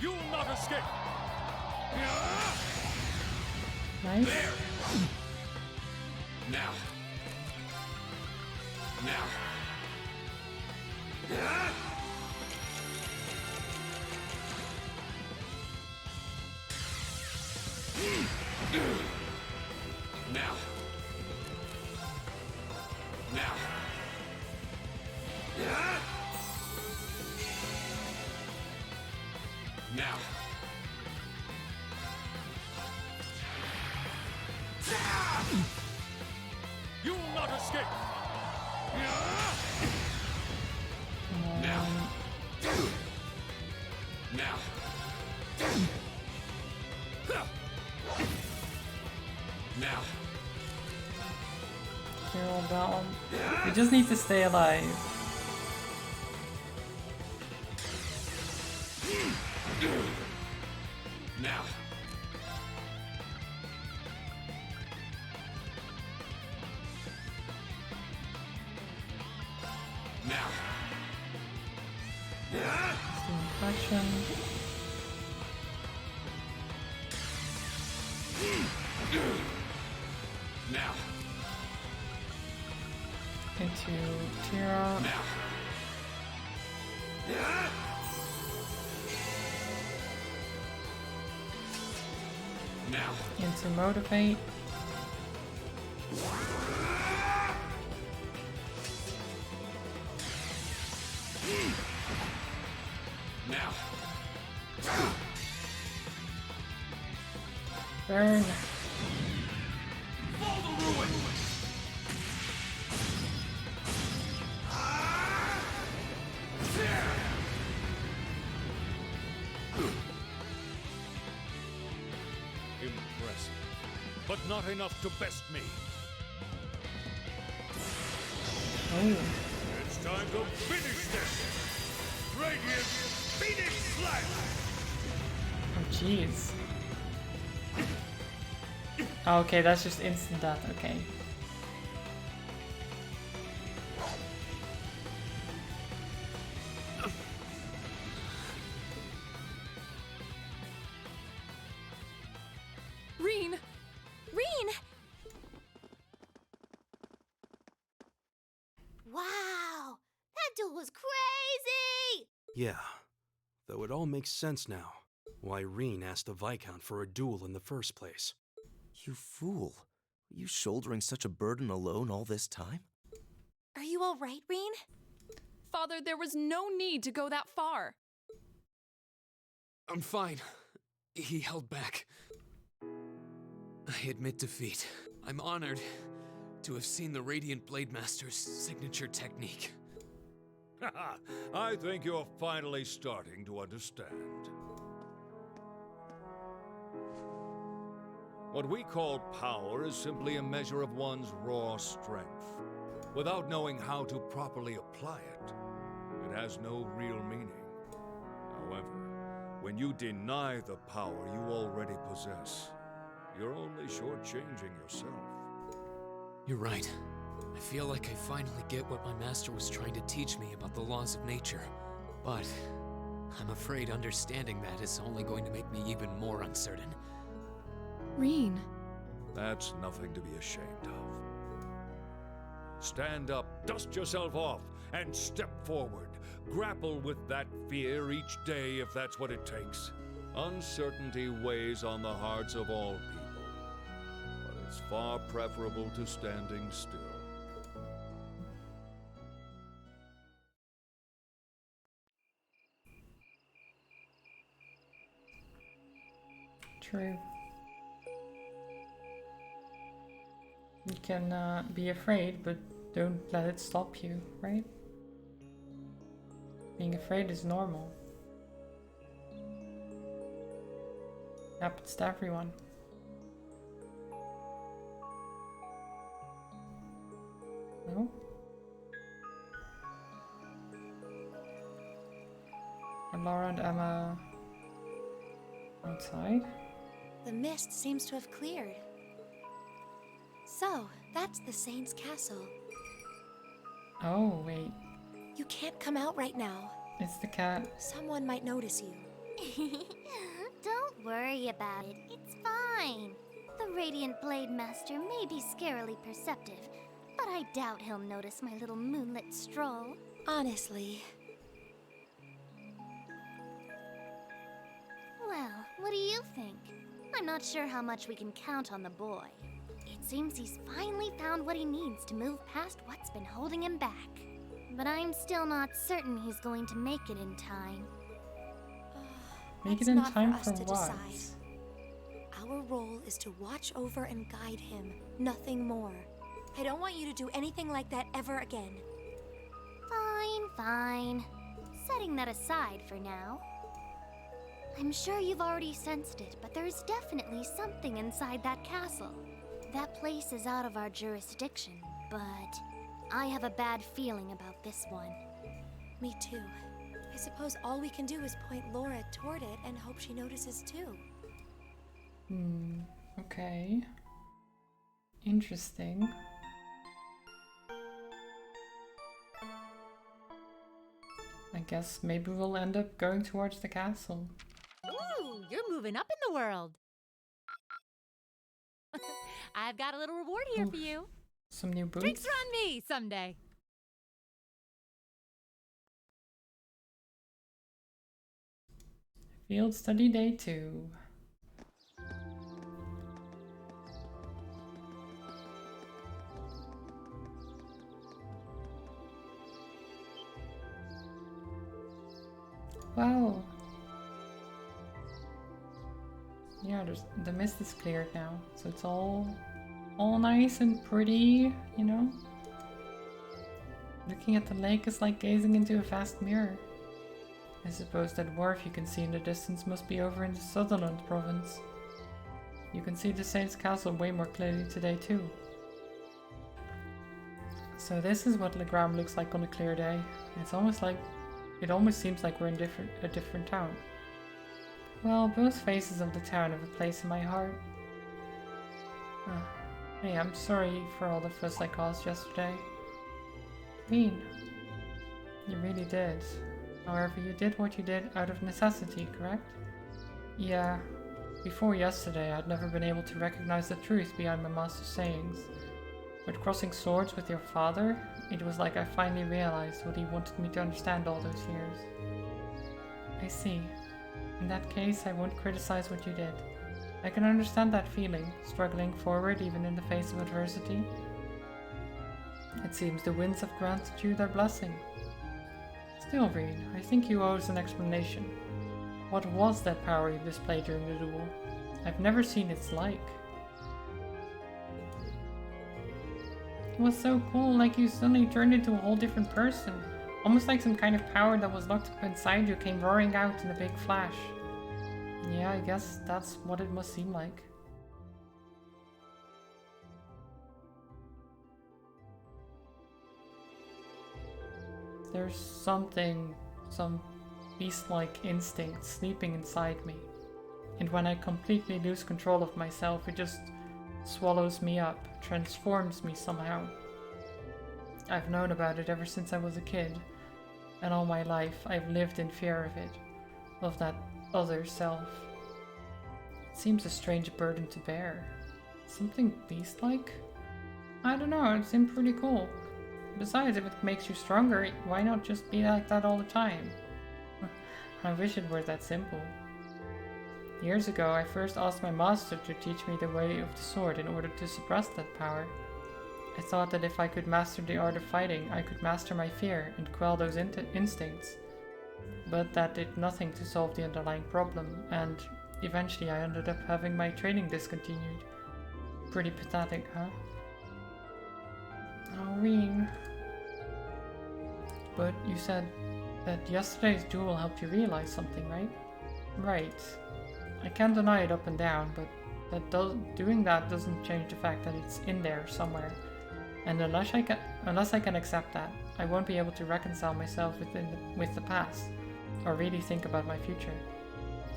Speaker 10: You'll not escape!
Speaker 1: Nice.
Speaker 5: There. Now. Now. Now. Now. Now.
Speaker 10: You'll not escape!
Speaker 5: Now. Now. Now.
Speaker 1: You're all down. We just need to stay alive.
Speaker 5: Now. Now.
Speaker 1: The impression.
Speaker 5: Now.
Speaker 1: Into Tira.
Speaker 5: Now. Now.
Speaker 1: Into Motivate.
Speaker 5: Now.
Speaker 1: Burn.
Speaker 10: Impressive. But not enough to best me.
Speaker 1: Oh.
Speaker 10: It's time to finish them! Radiant Phoenix Slash!
Speaker 1: Oh, jeez. Oh, okay, that's just instant death, okay.
Speaker 9: Reen!
Speaker 4: Reen! Wow! That duel was crazy!
Speaker 6: Yeah, though it all makes sense now. Why Reen asked the Viscount for a duel in the first place.
Speaker 7: You fool. Were you shouldering such a burden alone all this time?
Speaker 4: Are you alright, Reen?
Speaker 9: Father, there was no need to go that far.
Speaker 5: I'm fine. He held back. I admit defeat. I'm honored to have seen the Radiant Blade Master's signature technique.
Speaker 10: I think you're finally starting to understand. What we call power is simply a measure of one's raw strength. Without knowing how to properly apply it, it has no real meaning. However, when you deny the power you already possess, you're only shortchanging yourself.
Speaker 5: You're right. I feel like I finally get what my master was trying to teach me about the laws of nature. But I'm afraid understanding that is only going to make me even more uncertain.
Speaker 9: Reen.
Speaker 10: That's nothing to be ashamed of. Stand up, dust yourself off, and step forward. Grapple with that fear each day if that's what it takes. Uncertainty weighs on the hearts of all people, but it's far preferable to standing still.
Speaker 1: True. You can be afraid, but don't let it stop you, right? Being afraid is normal. Happens to everyone. No? Are Laura and Emma outside?
Speaker 11: The mist seems to have cleared. So, that's the Saint's castle.
Speaker 1: Oh, wait.
Speaker 11: You can't come out right now.
Speaker 1: It's the cat.
Speaker 11: Someone might notice you.
Speaker 4: Don't worry about it. It's fine. The Radiant Blade Master may be scarily perceptive, but I doubt he'll notice my little moonlit stroll.
Speaker 11: Honestly.
Speaker 4: Well, what do you think? I'm not sure how much we can count on the boy. It seems he's finally found what he needs to move past what's been holding him back. But I'm still not certain he's going to make it in time.
Speaker 1: Make it
Speaker 11: That's
Speaker 1: in
Speaker 11: not
Speaker 1: time
Speaker 11: for us
Speaker 1: for
Speaker 11: to
Speaker 1: what?
Speaker 11: decide. Our role is to watch over and guide him, nothing more. I don't want you to do anything like that ever again.
Speaker 4: Fine, fine. Setting that aside for now. I'm sure you've already sensed it, but there's definitely something inside that castle. That place is out of our jurisdiction, but I have a bad feeling about this one.
Speaker 11: Me too. I suppose all we can do is point Laura toward it and hope she notices too.
Speaker 1: Okay. Interesting. I guess maybe we'll end up going towards the castle.
Speaker 8: Ooh, you're moving up in the world. I've got a little reward here for you.
Speaker 1: Some new boots.
Speaker 8: Drinks are on me someday.
Speaker 1: Field study day 2. Wow. Yeah, the mist is cleared now, so it's all nice and pretty, you know? Looking at the lake is like gazing into a vast mirror. I suppose that wharf you can see in the distance must be over in the Sutherland province. You can see the Saint's castle way more clearly today too. So this is what Legram looks like on a clear day. It almost seems like we're in a different town. Well, both faces of the town have a place in my heart. Hey, I'm sorry for all the fuss I caused yesterday. Mean. You really did. However, you did what you did out of necessity, correct? Yeah. Before yesterday, I'd never been able to recognize the truth behind my master's sayings. But crossing swords with your father, it was like I finally realized what he wanted me to understand all those years. I see. In that case, I won't criticize what you did. I can understand that feeling, struggling forward even in the face of adversity. It seems the winds have granted you their blessing. Still, Reed, I think you owe us an explanation. What was that power you displayed during the duel? I've never seen its like. It was so cool, like you suddenly turned into a whole different person. Almost like some kind of power that was locked up inside you came roaring out in a big flash. Yeah, I guess that's what it must seem like. There's some beast-like instinct sleeping inside me. And when I completely lose control of myself, it just swallows me up, transforms me somehow. I've known about it ever since I was a kid, and all my life I've lived in fear of it, of that other self. It seems a strange burden to bear. Something beast-like? I don't know, it seemed pretty cool. Besides, if it makes you stronger, why not just be like that all the time? I wish it were that simple. Years ago, I first asked my master to teach me the way of the sword in order to suppress that power. I thought that if I could master the art of fighting, I could master my fear and quell those instincts. But that did nothing to solve the underlying problem, and eventually I ended up having my training discontinued. Pretty pathetic, huh? Oh, Reen. But you said that yesterday's duel helped you realize something, right? Right. I can't deny it up and down, but doing that doesn't change the fact that it's in there somewhere. And unless I can accept that, I won't be able to reconcile myself with the past. or really think about my future.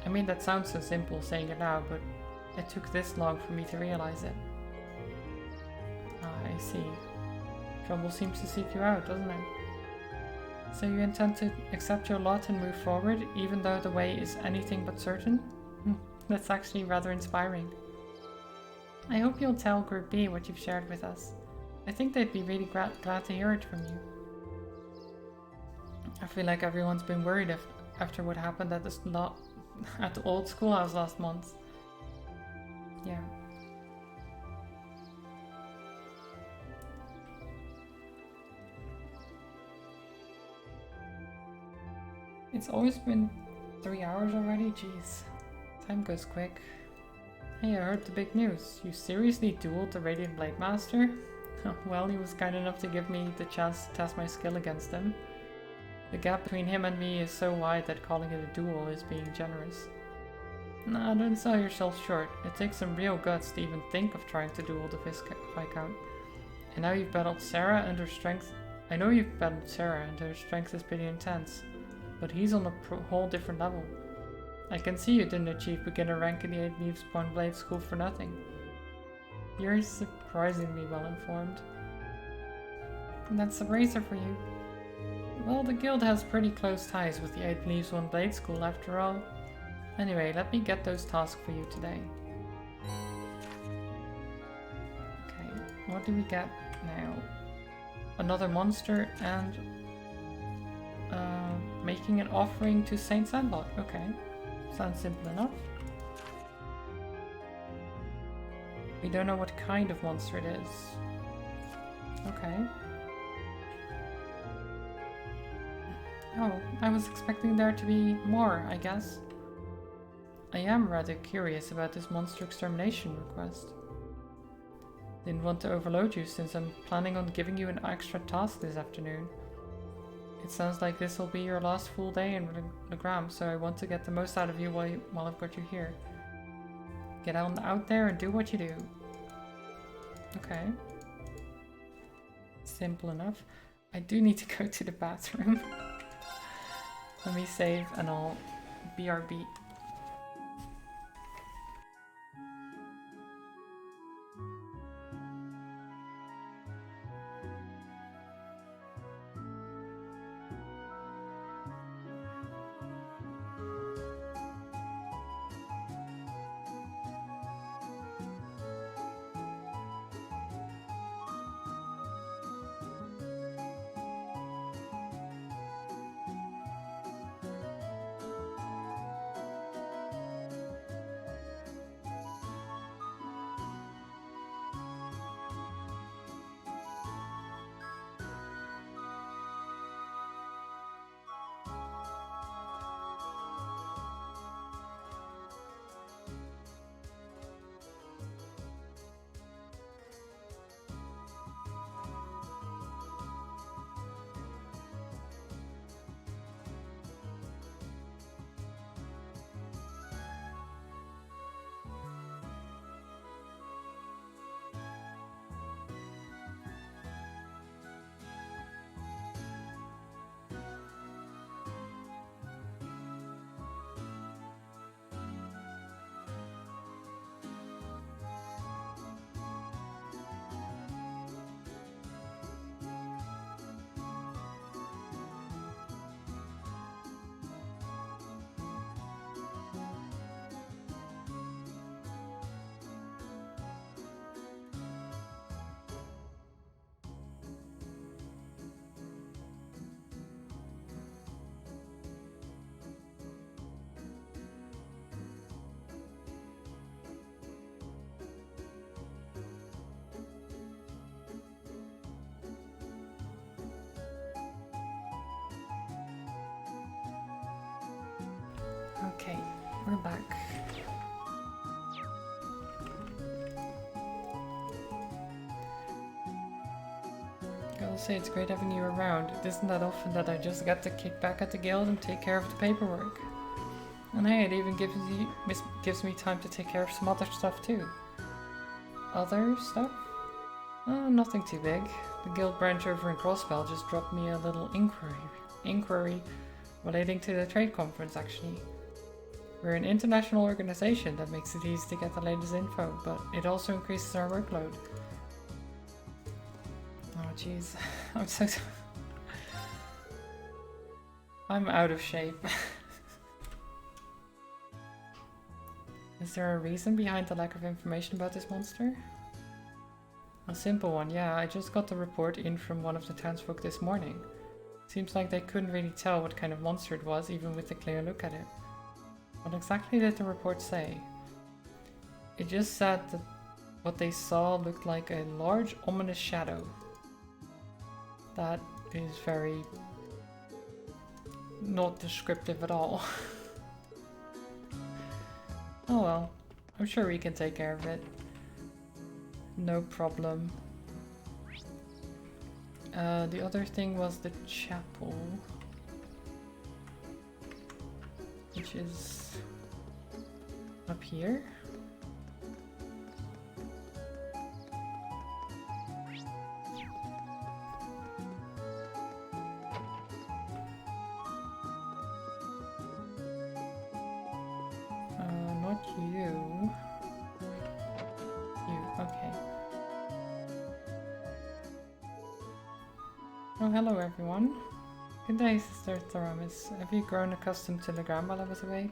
Speaker 1: I mean, that sounds so simple saying it now, but it took this long for me to realize it. Ah, I see. Trouble seems to seek you out, doesn't it? So you intend to accept your lot and move forward, even though the way is anything but certain? That's actually rather inspiring. I hope you'll tell Group B what you've shared with us. I think they'd be really glad to hear it from you. I feel like everyone's been worried after what happened at the old schoolhouse last month. Yeah. It's always been 3 hours already? Jeez. Time goes quick. Hey, I heard the big news. You seriously dueled the Radiant Blade Master? Well, he was kind enough to give me the chance to test my skill against him. The gap between him and me is so wide that calling it a duel is being generous. Nah, don't sell yourself short. It takes some real guts to even think of trying to duel the Viscount. And now you've battled Sarah and her strength. I know you've battled Sarah and her strength is pretty intense, but he's on a whole different level. I can see you didn't achieve beginner rank in the 8 Leaves Point Blade School for nothing. You're surprisingly well informed. That's a bracer for you. Well, the guild has pretty close ties with the 8 Leaves One Blade School after all. Anyway, let me get those tasks for you today. Okay, what do we get now? Another monster and making an offering to Saint Sandbot. Okay, sounds simple enough. We don't know what kind of monster it is. Okay. Oh, I was expecting there to be more, I guess. I am rather curious about this monster extermination request. Didn't want to overload you since I'm planning on giving you an extra task this afternoon. It sounds like this will be your last full day in Legram, so I want to get the most out of you while I've got you here. Get out there and do what you do. Okay. Simple enough. I do need to go to the bathroom. Let me save and I'll BRB. Okay, we're back. I'll say it's great having you around. It isn't that often that I just get to kick back at the guild and take care of the paperwork. And hey, it even gives me time to take care of some other stuff too. Other stuff? Nothing too big. The guild branch over in Crossbell just dropped me a little inquiry relating to the trade conference actually. We're an international organization that makes it easy to get the latest info, but it also increases our workload. Oh jeez, I'm so I'm out of shape. Is there a reason behind the lack of information about this monster? A simple one, yeah. I just got the report in from one of the townsfolk this morning. Seems like they couldn't really tell what kind of monster it was, even with a clear look at it. What exactly did the report say? It just said that what they saw looked like a large, ominous shadow. That is very not descriptive at all. Oh well, I'm sure we can take care of it. No problem. The other thing was the chapel, which is up here. Not you. You, okay. Oh, hello everyone. Good day, Sister Theramis. Have you grown accustomed to the gram while I was away?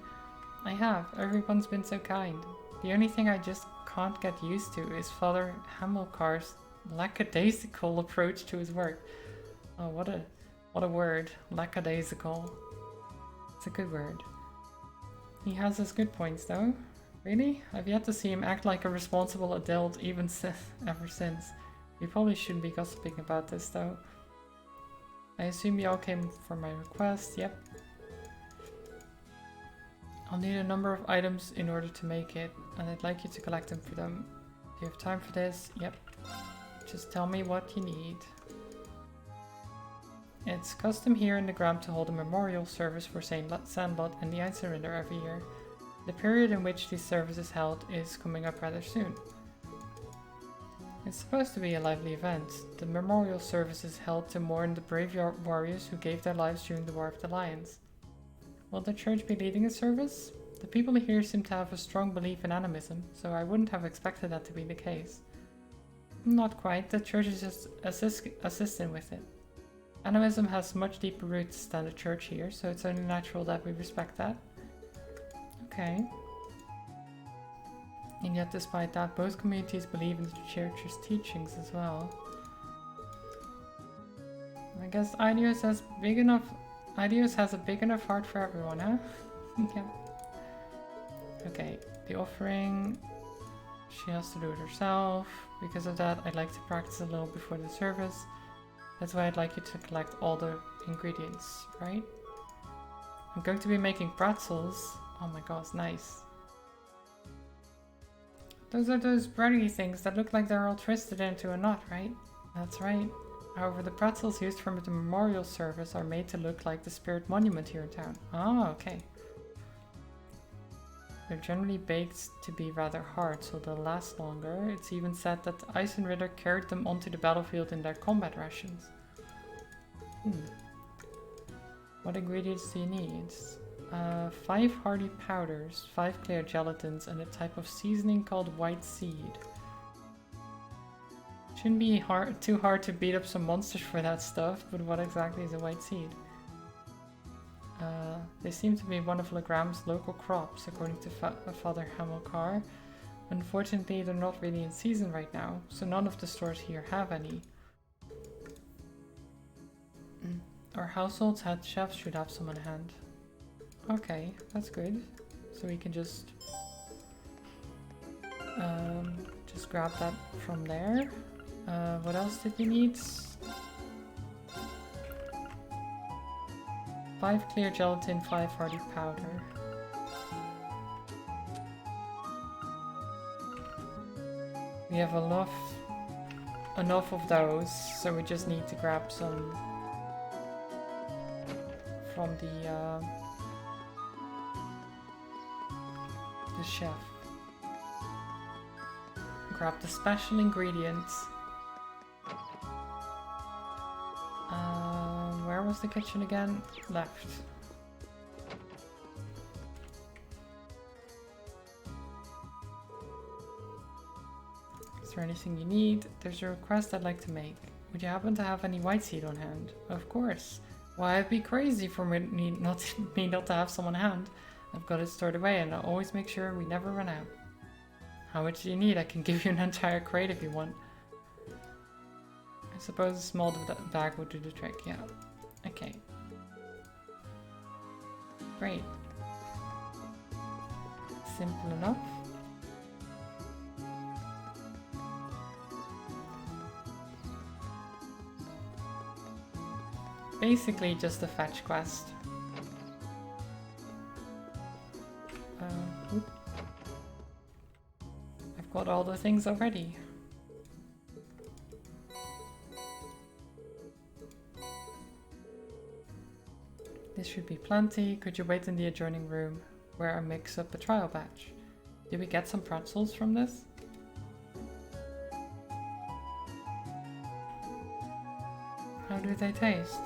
Speaker 1: I have. Everyone's been so kind. The only thing I just can't get used to is Father Hamilcar's lackadaisical approach to his work. Oh, what a word. Lackadaisical. It's a good word. He has his good points though. Really? I've yet to see him act like a responsible adult even ever since. We probably shouldn't be gossiping about this though. I assume you all came for my request. Yep. I'll need a number of items in order to make it, and I'd like you to collect them for them. Do you have time for this? Yep. Just tell me what you need. It's custom here in the Gram to hold a memorial service for Saint Sandlot and the Ice Rinder every year. The period in which this service is held is coming up rather soon. It's supposed to be a lively event. The memorial service is held to mourn the brave warriors who gave their lives during the War of the Lions. Will the church be leading a service? The people here seem to have a strong belief in animism, so I wouldn't have expected that to be the case. Not quite, the church is just assisting with it. Animism has much deeper roots than the church here, so it's only natural that we respect that. Okay. And yet despite that, both communities believe in the church's teachings as well. I guess Idios has a big enough heart for everyone, huh? Yeah. Okay, the offering, she has to do it herself. Because of that, I'd like to practice a little before the service. That's why I'd like you to collect all the ingredients, right? I'm going to be making pretzels. Oh my gosh, nice. Those are those bready things that look like they're all twisted into a knot, right? That's right. However, the pretzels used for the memorial service are made to look like the spirit monument here in town. Oh, okay. They're generally baked to be rather hard, so they'll last longer. It's even said that the Eisenritter carried them onto the battlefield in their combat rations. What ingredients do you need? 5 hardy powders, 5 clear gelatins, and a type of seasoning called white seed. Shouldn't be too hard to beat up some monsters for that stuff, but what exactly is a white seed? They seem to be one of Legram's local crops, according to Father Hamilcar. Unfortunately, they're not really in season right now, so none of the stores here have any. Our household's head chef should have some on hand. Okay, that's good. So we can just grab that from there. What else did we need? 5 clear gelatin, 5 hardy powder. We have enough of those, so we just need to grab some from the chef. Grab the special ingredients. Where was the kitchen again? Left. Is there anything you need? There's a request I'd like to make. Would you happen to have any white seed on hand? Of course. Why, it'd be crazy for me not to have some on hand. I've got it stored away and I'll always make sure we never run out. How much do you need? I can give you an entire crate if you want. I suppose a small bag would do the trick, yeah. Okay. Great. Simple enough. Basically just a fetch quest. I've got all the things already. This should be plenty. Could you wait in the adjoining room where I mix up a trial batch? Did we get some pretzels from this? How do they taste?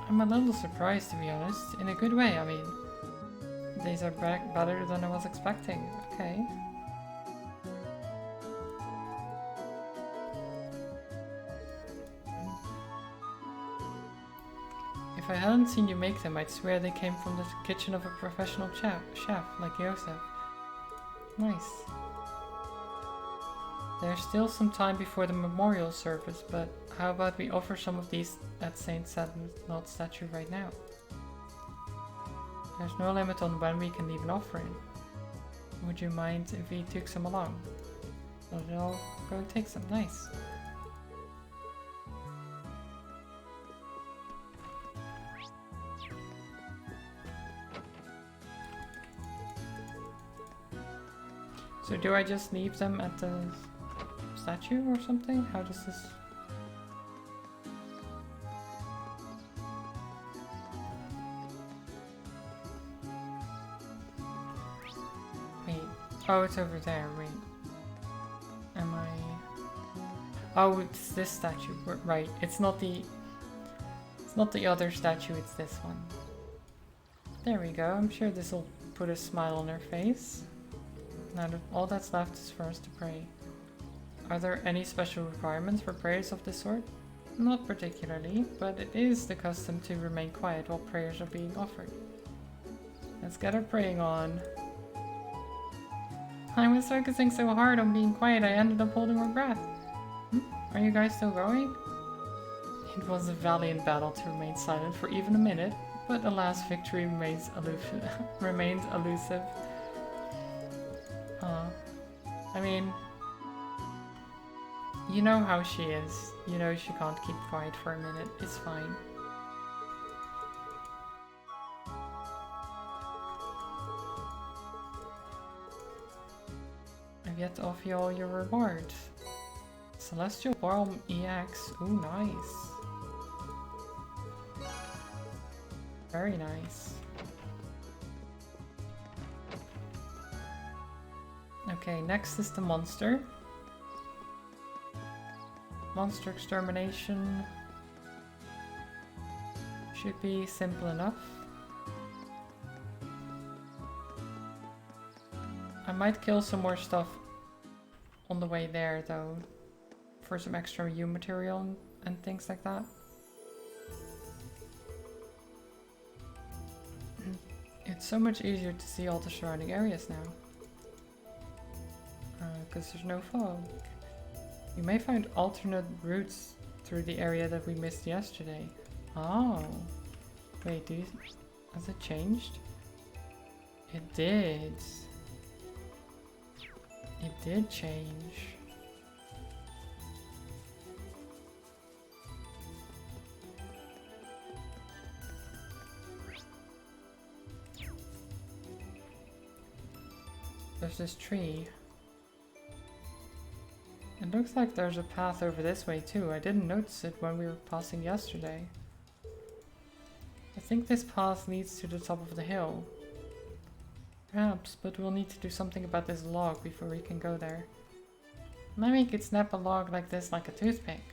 Speaker 1: I'm a little surprised, to be honest. In a good way, I mean. These are better than I was expecting. Okay. If I hadn't seen you make them, I'd swear they came from the kitchen of a professional chef like Yosef. Nice. There's still some time before the memorial service, but how about we offer some of these at Saint Sadnot statue right now? There's no limit on when we can leave an offering. Would you mind if we took some along? So I'll go take some. Nice. So do I just leave them at the statue or something? How does this... Wait. Oh, it's over there. Wait. Am I... Oh, it's this statue. Right. It's not the... It's not the other statue, it's this one. There we go. I'm sure this will put a smile on her face. Now all that's left is for us to pray. Are there any special requirements for prayers of this sort? Not particularly, but it is the custom to remain quiet while prayers are being offered. Let's get our praying on. I was focusing so hard on being quiet I ended up holding my breath. Are you guys still going? It was a valiant battle to remain silent for even a minute, but alas, victory remains remained elusive. I mean, you know how she is. You know she can't keep quiet for a minute. It's fine. I've yet to offer you all your rewards. Celestial Balm EX. Ooh, nice. Very nice. Okay, next is the monster. Monster extermination. Should be simple enough. I might kill some more stuff on the way there though, for some extra U material and things like that. It's so much easier to see all the surrounding areas now. Because there's no fog. You may find alternate routes through the area that we missed yesterday. Oh. Wait, has it changed? It did. It did change. There's this tree. It looks like there's a path over this way too. I didn't notice it when we were passing yesterday. I think this path leads to the top of the hill. Perhaps, but we'll need to do something about this log before we can go there. Maybe we could snap a log like this like a toothpick.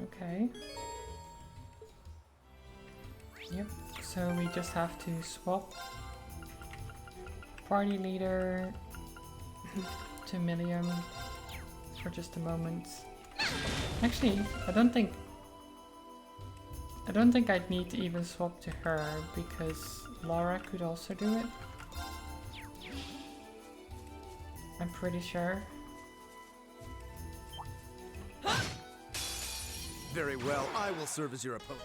Speaker 1: Okay. Yep, so we just have to swap party leader to Millium. for just a moment. Actually, I don't think I'd need to even swap to her because Laura could also do it. I'm pretty sure.
Speaker 7: Very well, I will serve as your opponent.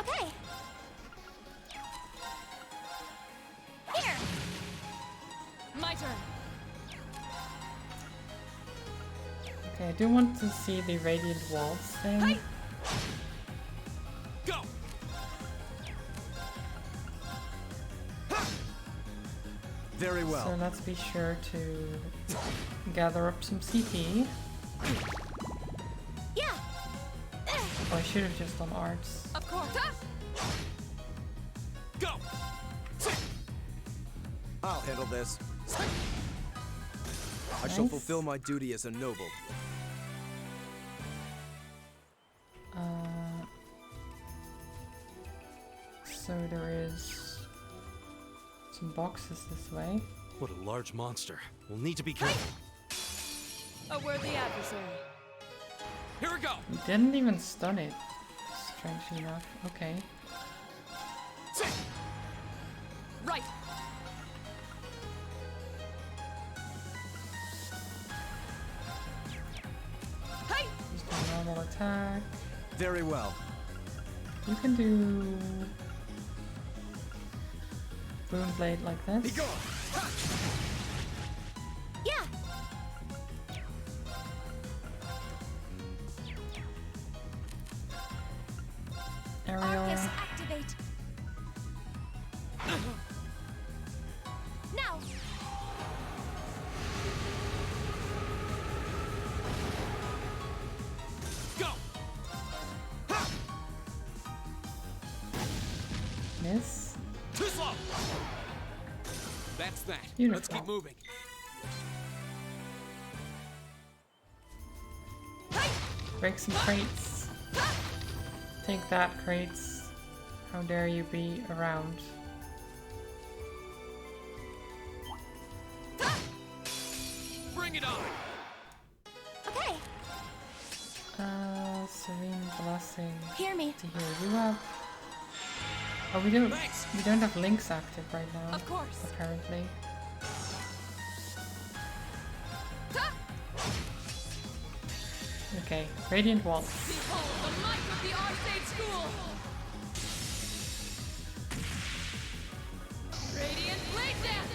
Speaker 11: Okay. Here.
Speaker 9: My turn.
Speaker 1: Okay, I do want to see the Radiant Walls thing.
Speaker 9: Hey.
Speaker 6: Go!
Speaker 7: Very well.
Speaker 1: So let's be sure to gather up some CP.
Speaker 11: Yeah.
Speaker 1: Oh, I should have just done arts.
Speaker 9: Of course.
Speaker 6: Go!
Speaker 7: I'll handle this. I shall
Speaker 1: Nice.
Speaker 7: fulfill my duty as a noble.
Speaker 1: So there is some boxes this way.
Speaker 6: What a large monster. We'll need to be careful.
Speaker 9: A worthy adversary.
Speaker 6: Here we go!
Speaker 1: We didn't even stun it, strangely enough. Okay.
Speaker 9: Right. Hey.
Speaker 1: Just a normal attack.
Speaker 7: Very well.
Speaker 1: You can do Boon Blade like
Speaker 7: Be
Speaker 1: this.
Speaker 7: gone!
Speaker 11: Yeah.
Speaker 1: Aerial.
Speaker 11: Arcus activate. Now.
Speaker 6: Go!
Speaker 1: Miss.
Speaker 6: Too slow! That's that.
Speaker 1: Beautiful.
Speaker 6: Let's keep moving.
Speaker 1: Break some crates. Take that, crates. How dare you be around?
Speaker 6: Bring it on!
Speaker 11: Okay.
Speaker 1: Serene Blessing.
Speaker 11: Hear me.
Speaker 1: To heal you up. Oh, we don't.
Speaker 6: Thanks.
Speaker 1: We don't have links active right now.
Speaker 9: Of course.
Speaker 1: Apparently. Okay, Radiant Walls.
Speaker 9: Behold the might of the Arcade School! Radiant Blade Dance!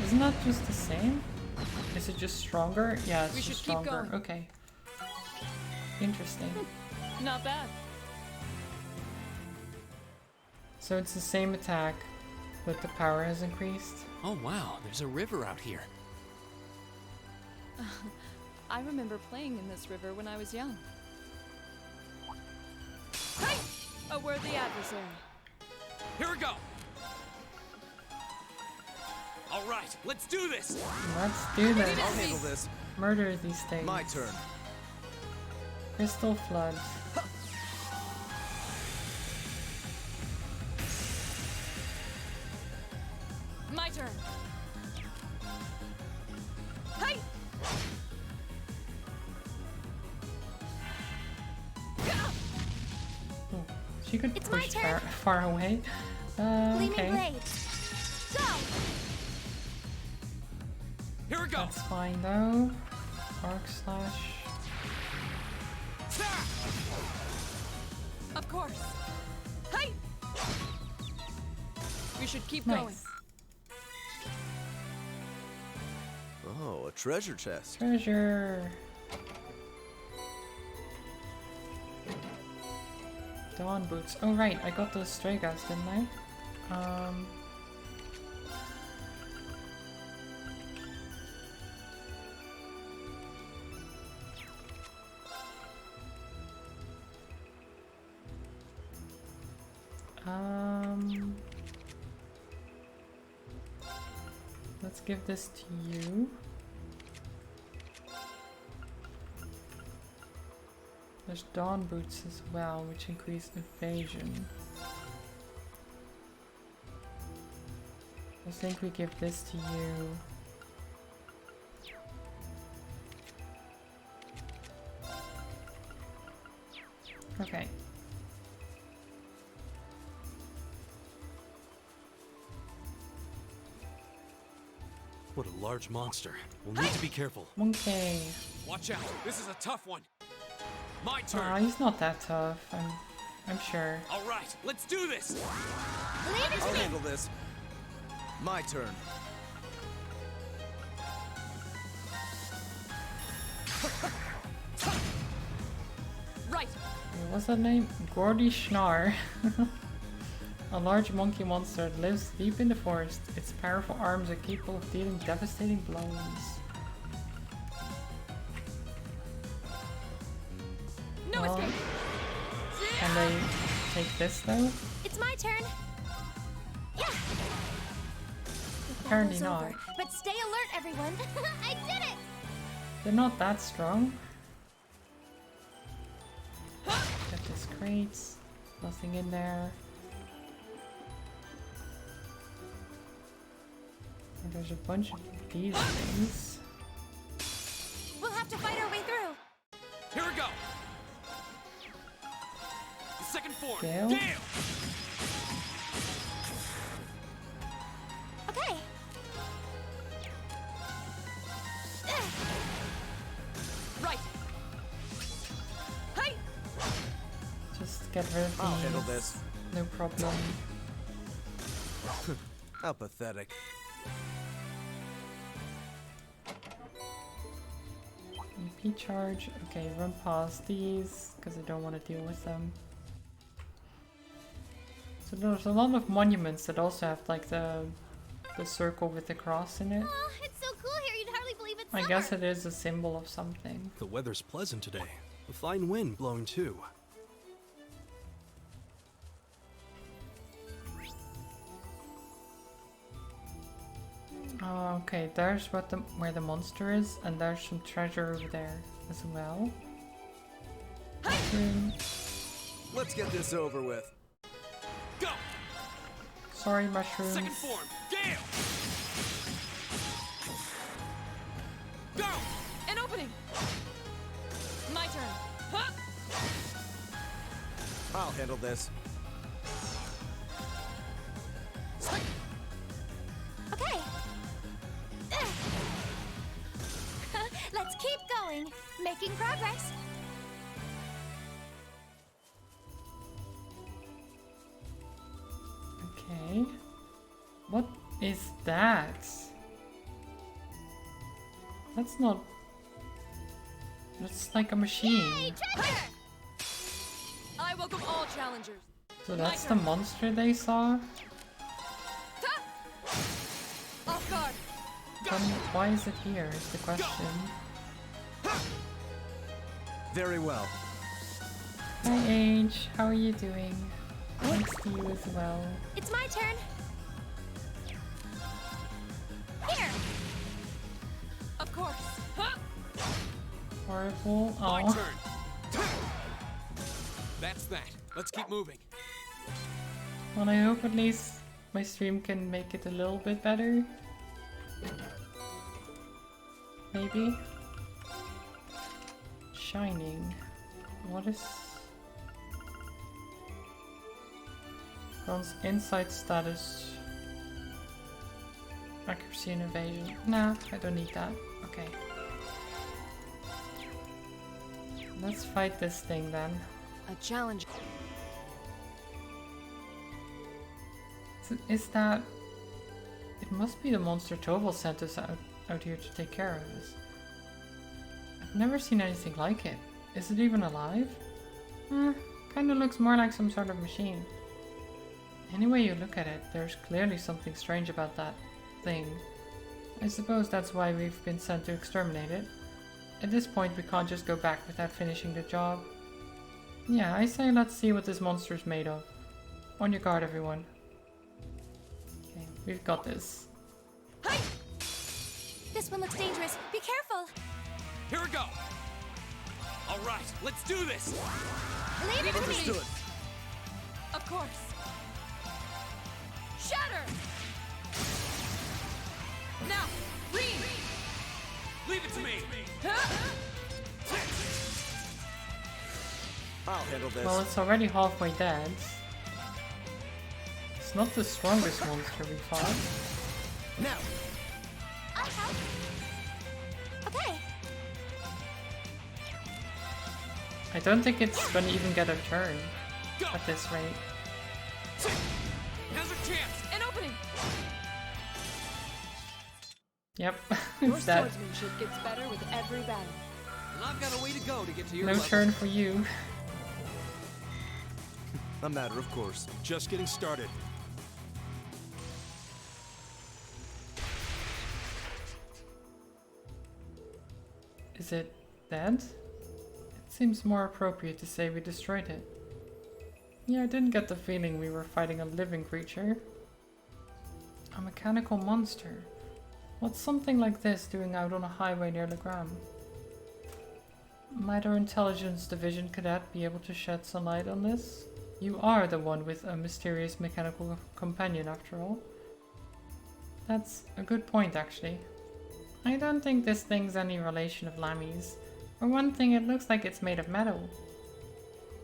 Speaker 1: Isn't that just the same? Is it just stronger? Yeah, it's
Speaker 9: We
Speaker 1: just
Speaker 9: should keep
Speaker 1: stronger.
Speaker 9: going.
Speaker 1: Okay. Interesting.
Speaker 9: Not bad.
Speaker 1: So it's the same attack, but the power has increased.
Speaker 5: Oh wow, there's a river out here.
Speaker 9: I remember playing in this river when I was young. Hey! A worthy adversary.
Speaker 6: Here we go! Alright, let's do this!
Speaker 1: Let's do this.
Speaker 7: I'll handle this.
Speaker 1: Murder these things.
Speaker 7: My turn.
Speaker 1: Crystal Flood.
Speaker 9: My turn. Hey!
Speaker 1: Oh, she could
Speaker 11: It's my
Speaker 1: push
Speaker 11: turn.
Speaker 1: far away.
Speaker 11: Gleaming
Speaker 1: Okay.
Speaker 11: blade. Go.
Speaker 6: Here we go!
Speaker 1: That's fine though. Arc Slash.
Speaker 9: Of course. Hey! We should keep going.
Speaker 1: Nice.
Speaker 7: Oh, a treasure chest.
Speaker 1: Treasure. Dawn boots. Oh right, I got those stray guys, didn't I? Let's give this to you. There's Dawn Boots as well, which increase evasion. I think we give this to you. Okay.
Speaker 6: What a large monster. We'll need to be careful.
Speaker 1: Monkey.
Speaker 5: Watch out. This is a tough one. My turn.
Speaker 1: Ah, he's not that tough. I'm sure.
Speaker 5: All right, let's do this.
Speaker 7: I'll handle this. My turn.
Speaker 9: Right.
Speaker 1: What's that name? Gordy Schnar. A large monkey monster that lives deep in the forest. Its powerful arms are capable of dealing devastating blows.
Speaker 9: No
Speaker 1: Well,
Speaker 9: escape.
Speaker 1: can they take this though?
Speaker 11: It's my turn. Yeah. The
Speaker 1: Apparently
Speaker 11: battle's
Speaker 1: not.
Speaker 11: over, but stay alert, everyone. I did it.
Speaker 1: They're not that strong. Get this crate. Nothing in there. And there's a bunch of these things.
Speaker 11: We'll have to fight our way through.
Speaker 5: Here we go. The second form.
Speaker 1: Gale?
Speaker 5: Gale.
Speaker 11: Okay.
Speaker 9: Right. Hey.
Speaker 1: Just get rid of these.
Speaker 7: I'll handle this.
Speaker 1: No problem.
Speaker 7: How pathetic.
Speaker 1: EP charge. Okay, run past these because I don't want to deal with them. So there's a lot of monuments that also have like the circle with the cross in it.
Speaker 4: Oh, it's so cool here, you'd hardly believe it's
Speaker 1: I
Speaker 4: summer.
Speaker 1: guess it is a symbol of something.
Speaker 6: The weather's pleasant today. A fine wind blowing too.
Speaker 1: Oh, okay, there's where the monster is, and there's some treasure over there as well. Mushroom.
Speaker 7: Let's get this over with.
Speaker 5: Go.
Speaker 1: Sorry, mushrooms.
Speaker 5: Second form. Gale. Go.
Speaker 9: An opening. My turn. Huh?
Speaker 7: I'll handle this.
Speaker 11: Okay. Let's keep going. Making progress.
Speaker 1: Okay. What is that? That's not... That's like a machine.
Speaker 4: Hey, treasure!
Speaker 9: I welcome all challengers.
Speaker 1: So that's the monster they saw?
Speaker 9: Ta! Off guard.
Speaker 1: Then why is it here is the question.
Speaker 7: Very well.
Speaker 1: Hi Age, how are you doing? Thanks to you as well.
Speaker 11: It's my turn. Here.
Speaker 9: Of course. Huh?
Speaker 1: Horrible.
Speaker 5: My
Speaker 1: Oh.
Speaker 5: turn. That's that. Let's keep moving.
Speaker 1: Well, I hope at least my stream can make it a little bit better. Maybe. Shining. What is... Bronze insight status. Accuracy and evasion. Nah, I don't need that. Okay. Let's fight this thing then.
Speaker 9: A challenge.
Speaker 1: Is that... It must be the monster Toval sent us out here to take care of us. I've never seen anything like it. Is it even alive? Kinda looks more like some sort of machine. Any way you look at it, there's clearly something strange about that thing. I suppose that's why we've been sent to exterminate it. At this point we can't just go back without finishing the job. Yeah, I say let's see what this monster is made of. On your guard, everyone. Okay, we've got this.
Speaker 11: Hi. This one looks dangerous. Be careful.
Speaker 5: Here we go. All right, let's do this.
Speaker 11: Leave it to me.
Speaker 7: Understood.
Speaker 9: Of course. Shatter. Now, freeze.
Speaker 5: Leave it to me.
Speaker 9: Huh?
Speaker 6: I'll handle this.
Speaker 1: Well, it's already halfway dead. It's not the strongest monster we fought.
Speaker 6: Now.
Speaker 11: I'll help. Okay.
Speaker 1: I don't think it's gonna even get a turn at this rate.
Speaker 9: Now's a chance. An opening.
Speaker 1: Yep,
Speaker 9: Your
Speaker 1: it's dead.
Speaker 9: swordsmanship gets better with every battle.
Speaker 6: And I've got a way to go to get to your
Speaker 1: No
Speaker 6: level.
Speaker 1: turn for you.
Speaker 6: A matter of course. Just getting started.
Speaker 1: Is it dead? It seems more appropriate to say we destroyed it. Yeah, I didn't get the feeling we were fighting a living creature. A mechanical monster. What's something like this doing out on a highway near Legram? Might our intelligence division cadet be able to shed some light on this? You are the one with a mysterious mechanical companion after all. That's a good point actually. I don't think this thing's any relation of Lammy's. For one thing, it looks like it's made of metal.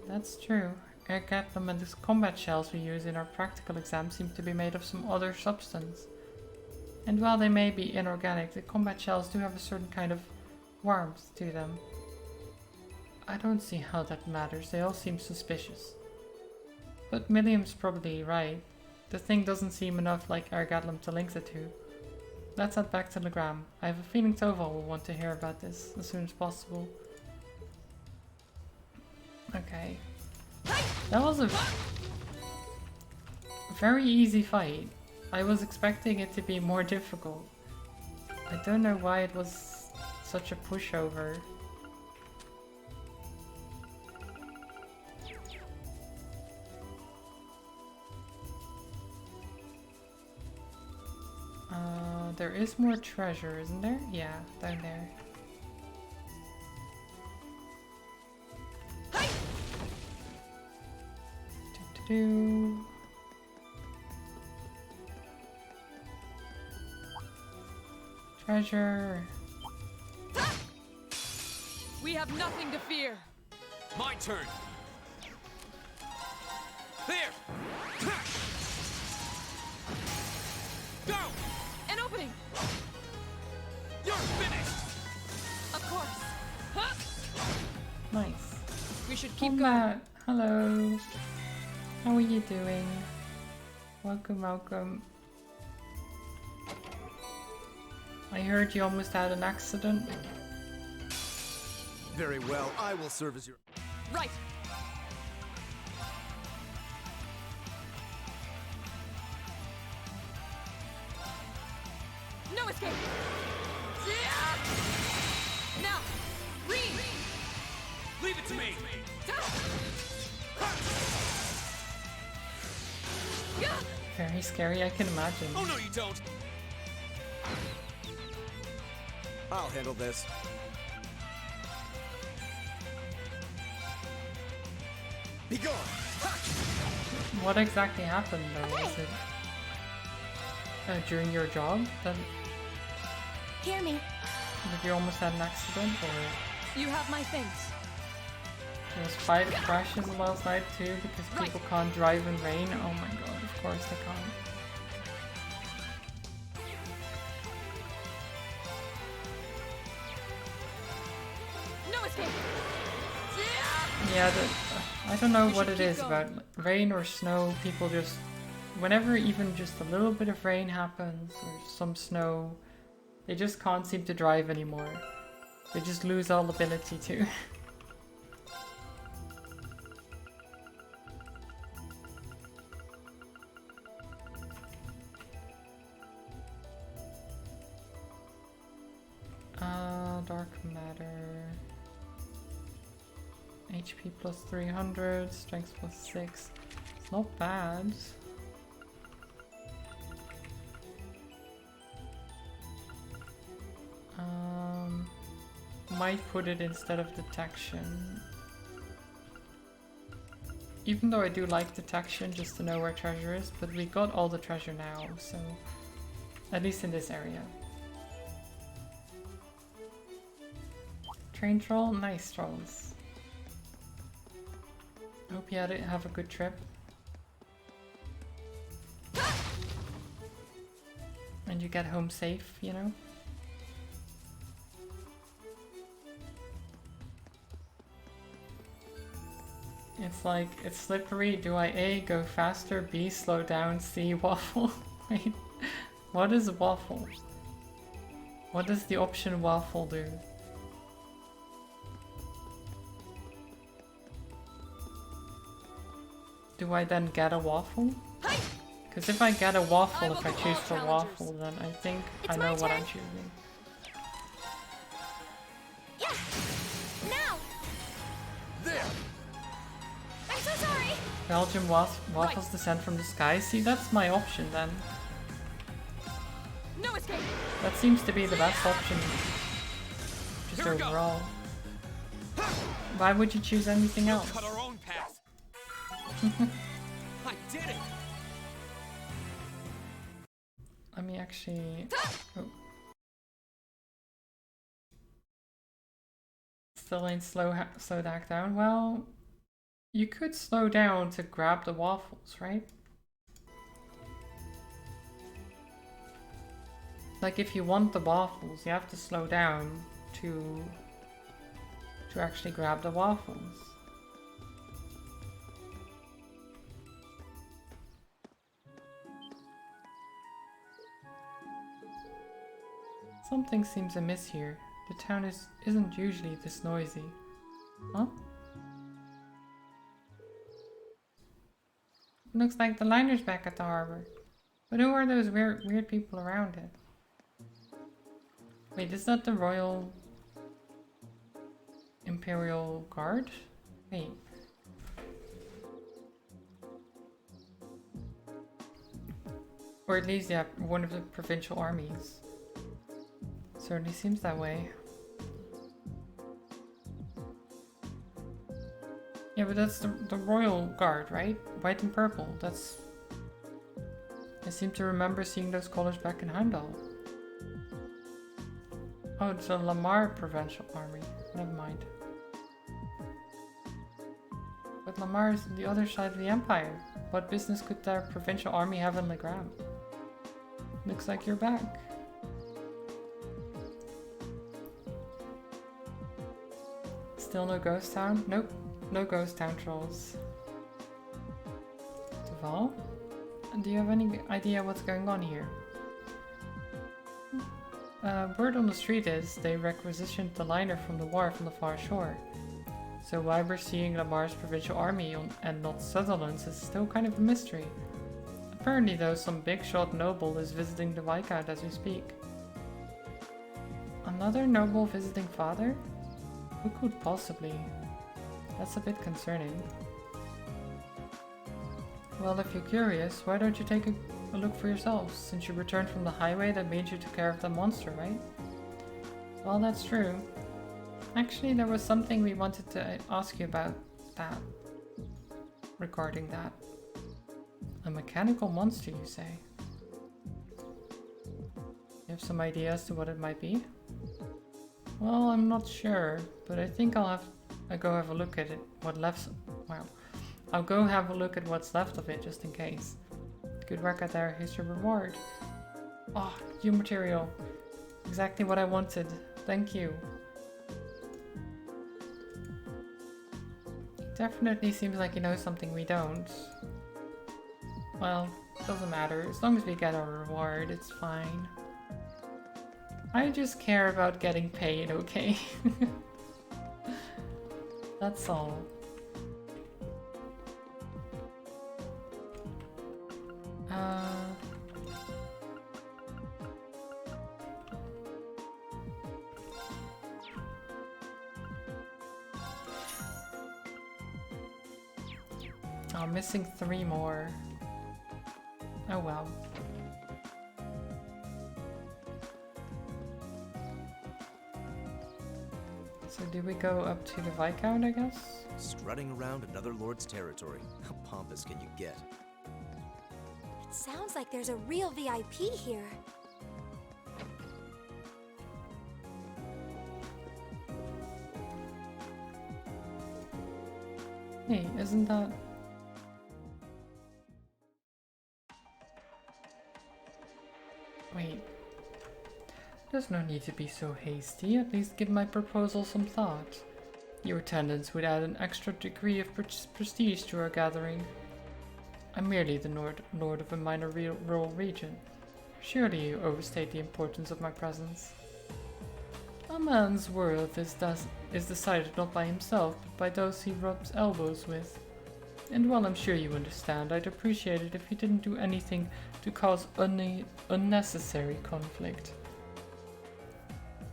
Speaker 1: That's true. Ergatlum and the combat shells we use in our practical exam seem to be made of some other substance. And while they may be inorganic, the combat shells do have a certain kind of warmth to them. I don't see how that matters, they all seem suspicious. But Milliam's probably right. The thing doesn't seem enough like Ergatlum to link the two. Let's head back to Legram. I have a feeling Toval will want to hear about this as soon as possible. Okay. That was a very easy fight. I was expecting it to be more difficult. I don't know why it was such a pushover. There is more treasure, isn't there? Yeah, down there. Do-do-do. Treasure.
Speaker 9: We have nothing to fear.
Speaker 5: My turn. There. Go.
Speaker 9: An opening.
Speaker 5: You're finished.
Speaker 9: Of course. Huh?
Speaker 1: Nice.
Speaker 9: We should keep
Speaker 1: Combat. Hello. How are you doing? Welcome, welcome. I heard you almost had an accident.
Speaker 6: Very well, I will serve as your...
Speaker 9: going. Right. No escape. Now, read.
Speaker 5: Leave it to me.
Speaker 1: Very scary, I can imagine.
Speaker 5: Oh no, you don't.
Speaker 6: I'll handle this. Be gone!
Speaker 1: What exactly happened though? Was it during your job? That
Speaker 11: Hear me.
Speaker 1: did you almost had an accident, or
Speaker 9: You have my things.
Speaker 1: there was 5 crashes last night too because people can't drive in rain? Oh my god, of course they can't.
Speaker 9: No escape.
Speaker 1: Yeah, I don't know what it is about rain or snow. People just, whenever even just a little bit of rain happens or some snow, they just can't seem to drive anymore. They just lose all ability to. Dark matter. HP plus 300, strength plus 6. It's not bad. Might put it instead of detection. Even though I do like detection just to know where treasure is, but we got all the treasure now, so at least in this area. Train troll? Nice trolls. Hope you have a good trip. And you get home safe, you know? It's like, it's slippery. Do I A, go faster, B, slow down, C, waffle? Wait, what is waffle? What does the option waffle do? Do I then get a waffle? Because if I get a waffle, if I choose for waffle, then I think I know what I'm choosing.
Speaker 11: Yeah. Now.
Speaker 2: There.
Speaker 11: I'm so sorry.
Speaker 1: Belgium waffles descend from the sky. See, that's my option then.
Speaker 9: No escape.
Speaker 1: That seems to be the best option. Just overall. Why would you choose anything else?
Speaker 5: Cut our own path. I did it.
Speaker 1: Let me actually. Oh. Still ain't slow that down. Well, you could slow down to grab the waffles, right? Like if you want the waffles, you have to slow down to actually grab the waffles. Something seems amiss here. The town isn't usually this noisy. Huh? Looks like the liner's back at the harbor. But who are those weird people around it? Wait, is that the Royal Imperial Guard? Wait. Or at least, yeah, one of the provincial armies. Certainly seems that way. Yeah, but that's the Royal Guard, right? White and purple, that's... I seem to remember seeing those colors back in Heimdall. Oh, it's a Lamar Provincial Army. Never mind. But Lamar is the other side of the Empire. What business could their provincial army have in Legram? Looks like you're back. Still no ghost town? Nope. No ghost town trolls. Duval? Do you have any idea what's going on here? Word on the street is they requisitioned the liner from the wharf on the far shore. So why we're seeing Lamar's provincial army and not Sutherland's is still kind of a mystery. Apparently though, some big shot noble is visiting the Viscount as we speak. Another noble visiting father? Who could possibly? That's a bit concerning. Well, if you're curious, why don't you take a look for yourselves, since you returned from the highway that made you take care of the monster, right? Well, that's true. Actually, there was something we wanted to ask you about that. Regarding that. A mechanical monster, you say? You have some idea as to what it might be? Well, I'm not sure, but I think I'll go have a look at it. I'll go have a look at what's left of it, just in case. Good work out there, here's your reward. Oh, new material. Exactly what I wanted. Thank you. Definitely seems like you know something we don't. Well, doesn't matter. As long as we get our reward, it's fine. I just care about getting paid, okay? That's all. I'm missing 3 more. Oh well. So do we go up to the Viscount, I guess?
Speaker 7: Strutting around another lord's territory. How pompous can you get?
Speaker 11: It sounds like there's a real VIP here.
Speaker 1: Hey, isn't that... Wait. There's no need to be so hasty. At least give my proposal some thought. Your attendance would add an extra degree of prestige to our gathering. I'm merely the lord of a minor rural region. Surely you overstate the importance of my presence. A man's worth is decided not by himself, but by those he rubs elbows with. And while I'm sure you understand, I'd appreciate it if you didn't do anything to cause unnecessary conflict.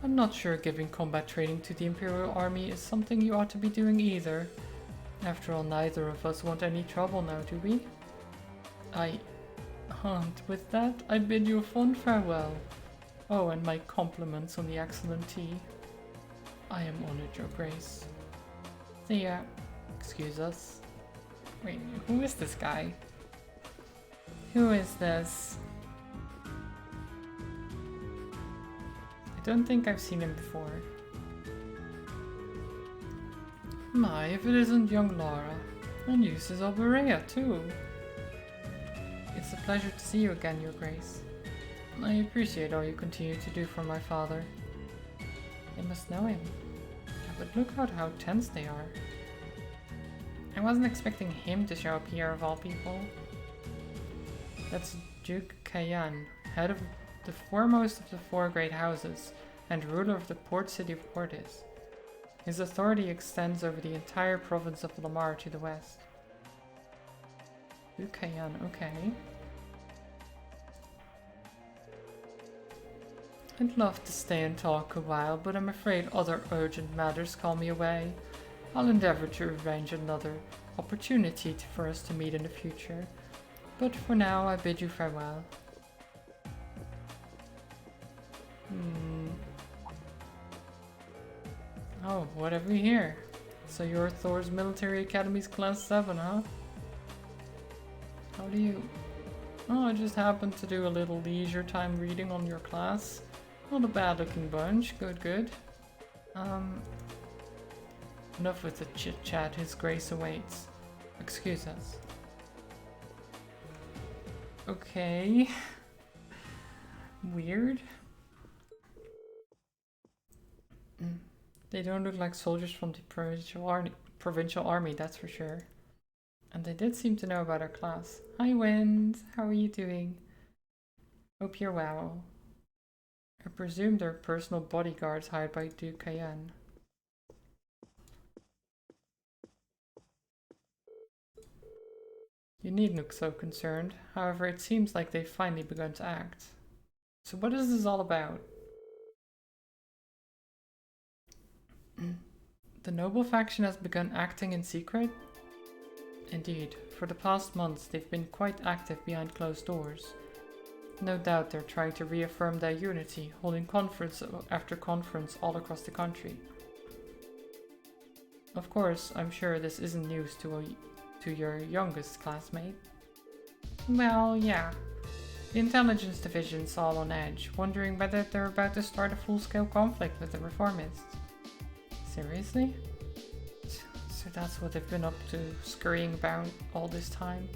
Speaker 1: I'm not sure giving combat training to the Imperial Army is something you ought to be doing either. After all, neither of us want any trouble now, do we? And with that, I bid you a fond farewell. Oh, and my compliments on the excellent tea. I am honored, Your Grace. See ya. Excuse us. Wait, who is this guy? Who is this? I don't think I've seen him before. My, if it isn't young Lara. And Eustace Alberea too. It's a pleasure to see you again, Your Grace. I appreciate all you continue to do for my father. They must know him. But look at how tense they are. I wasn't expecting him to show up here of all people. That's Duke Kayan, head of the foremost of the four great houses, and ruler of the port city of Portis. His authority extends over the entire province of Lamar to the west. Duke Kayan, okay. I'd love to stay and talk a while, but I'm afraid other urgent matters call me away. I'll endeavor to arrange another opportunity for us to meet in the future. But for now, I bid you farewell. Oh, what have we here? So you're Thor's Military Academy's Class 7, huh? How do you... Oh, I just happened to do a little leisure time reading on your class. Not a bad looking bunch, good. Enough with the chit chat, His Grace awaits. Excuse us. Okay. Weird. They don't look like soldiers from the provincial army, that's for sure. And they did seem to know about our class. Hi Wind, how are you doing? Hope you're well. I presume they're personal bodyguards hired by Duke Kayan. You needn't look so concerned. However, it seems like they've finally begun to act. So what is this all about? The noble faction has begun acting in secret? Indeed, for the past months they've been quite active behind closed doors. No doubt they're trying to reaffirm their unity, holding conference after conference all across the country. Of course, I'm sure this isn't news to your youngest classmate. Well, yeah. The intelligence division's all on edge, wondering whether they're about to start a full-scale conflict with the reformists. Seriously? So that's what they've been up to, scurrying about all this time?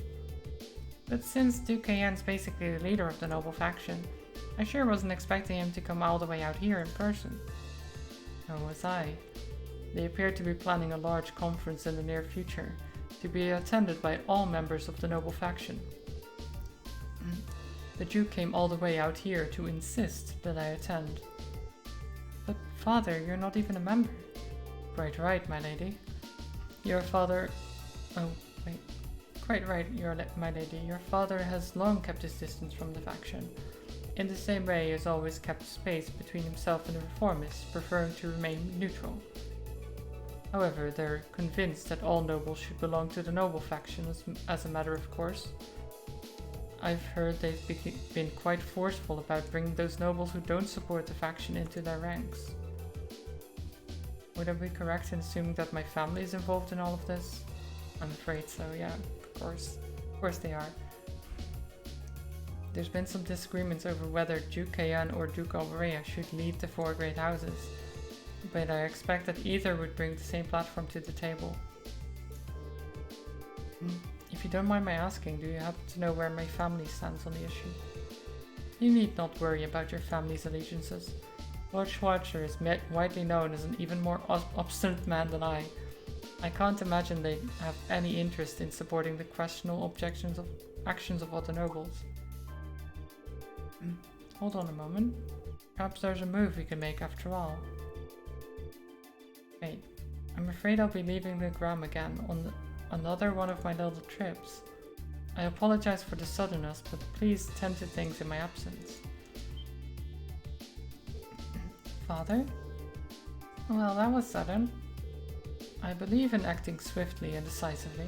Speaker 1: But since Duke Kayan's basically the leader of the noble faction, I sure wasn't expecting him to come all the way out here in person. Nor was I. They appear to be planning a large conference in the near future, to be attended by all members of the noble faction. The Duke came all the way out here to insist that I attend. But father, you're not even a member. Quite right, my lady. Your father... Oh, wait. Quite right, my lady. Your father has long kept his distance from the faction. In the same way he has always kept space between himself and the reformists, preferring to remain neutral. However, they're convinced that all nobles should belong to the noble faction as a matter of course. I've heard they've been quite forceful about bringing those nobles who don't support the faction into their ranks. Would I be correct in assuming that my family is involved in all of this? I'm afraid so, yeah, of course. Of course they are. There's been some disagreements over whether Duke Kayan or Duke Alberea should lead the four great houses, but I expect that either would bring the same platform to the table. If you don't mind my asking, do you happen to know where my family stands on the issue? You need not worry about your family's allegiances. Lord Schweitzer is widely known as an even more obstinate man than I. I can't imagine they have any interest in supporting the questionable actions of other nobles. Hold on a moment. Perhaps there's a move we can make after all. Wait, I'm afraid I'll be leaving Legram again on another one of my little trips. I apologize for the suddenness, but please tend to things in my absence. Father? Well, that was sudden. I believe in acting swiftly and decisively.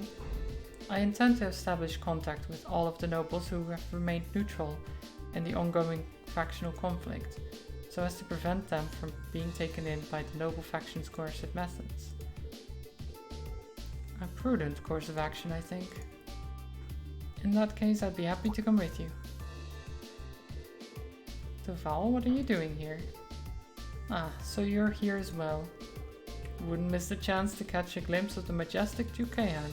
Speaker 1: I intend to establish contact with all of the nobles who have remained neutral in the ongoing factional conflict, so as to prevent them from being taken in by the noble faction's coercive methods. A prudent course of action, I think. In that case, I'd be happy to come with you. So Val, what are you doing here? Ah, so you're here as well. Wouldn't miss the chance to catch a glimpse of the majestic Duke Kayan.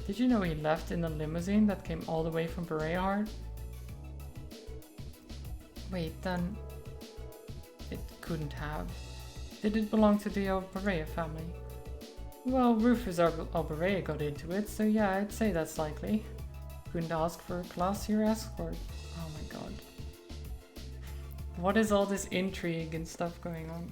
Speaker 1: Did you know he left in a limousine that came all the way from Bereahard? Wait, then... it couldn't have. Did it belong to the Alberea family? Well, Rufus Alberea got into it, so yeah, I'd say that's likely. Couldn't ask for a classier escort. Oh my god. What is all this intrigue and stuff going on?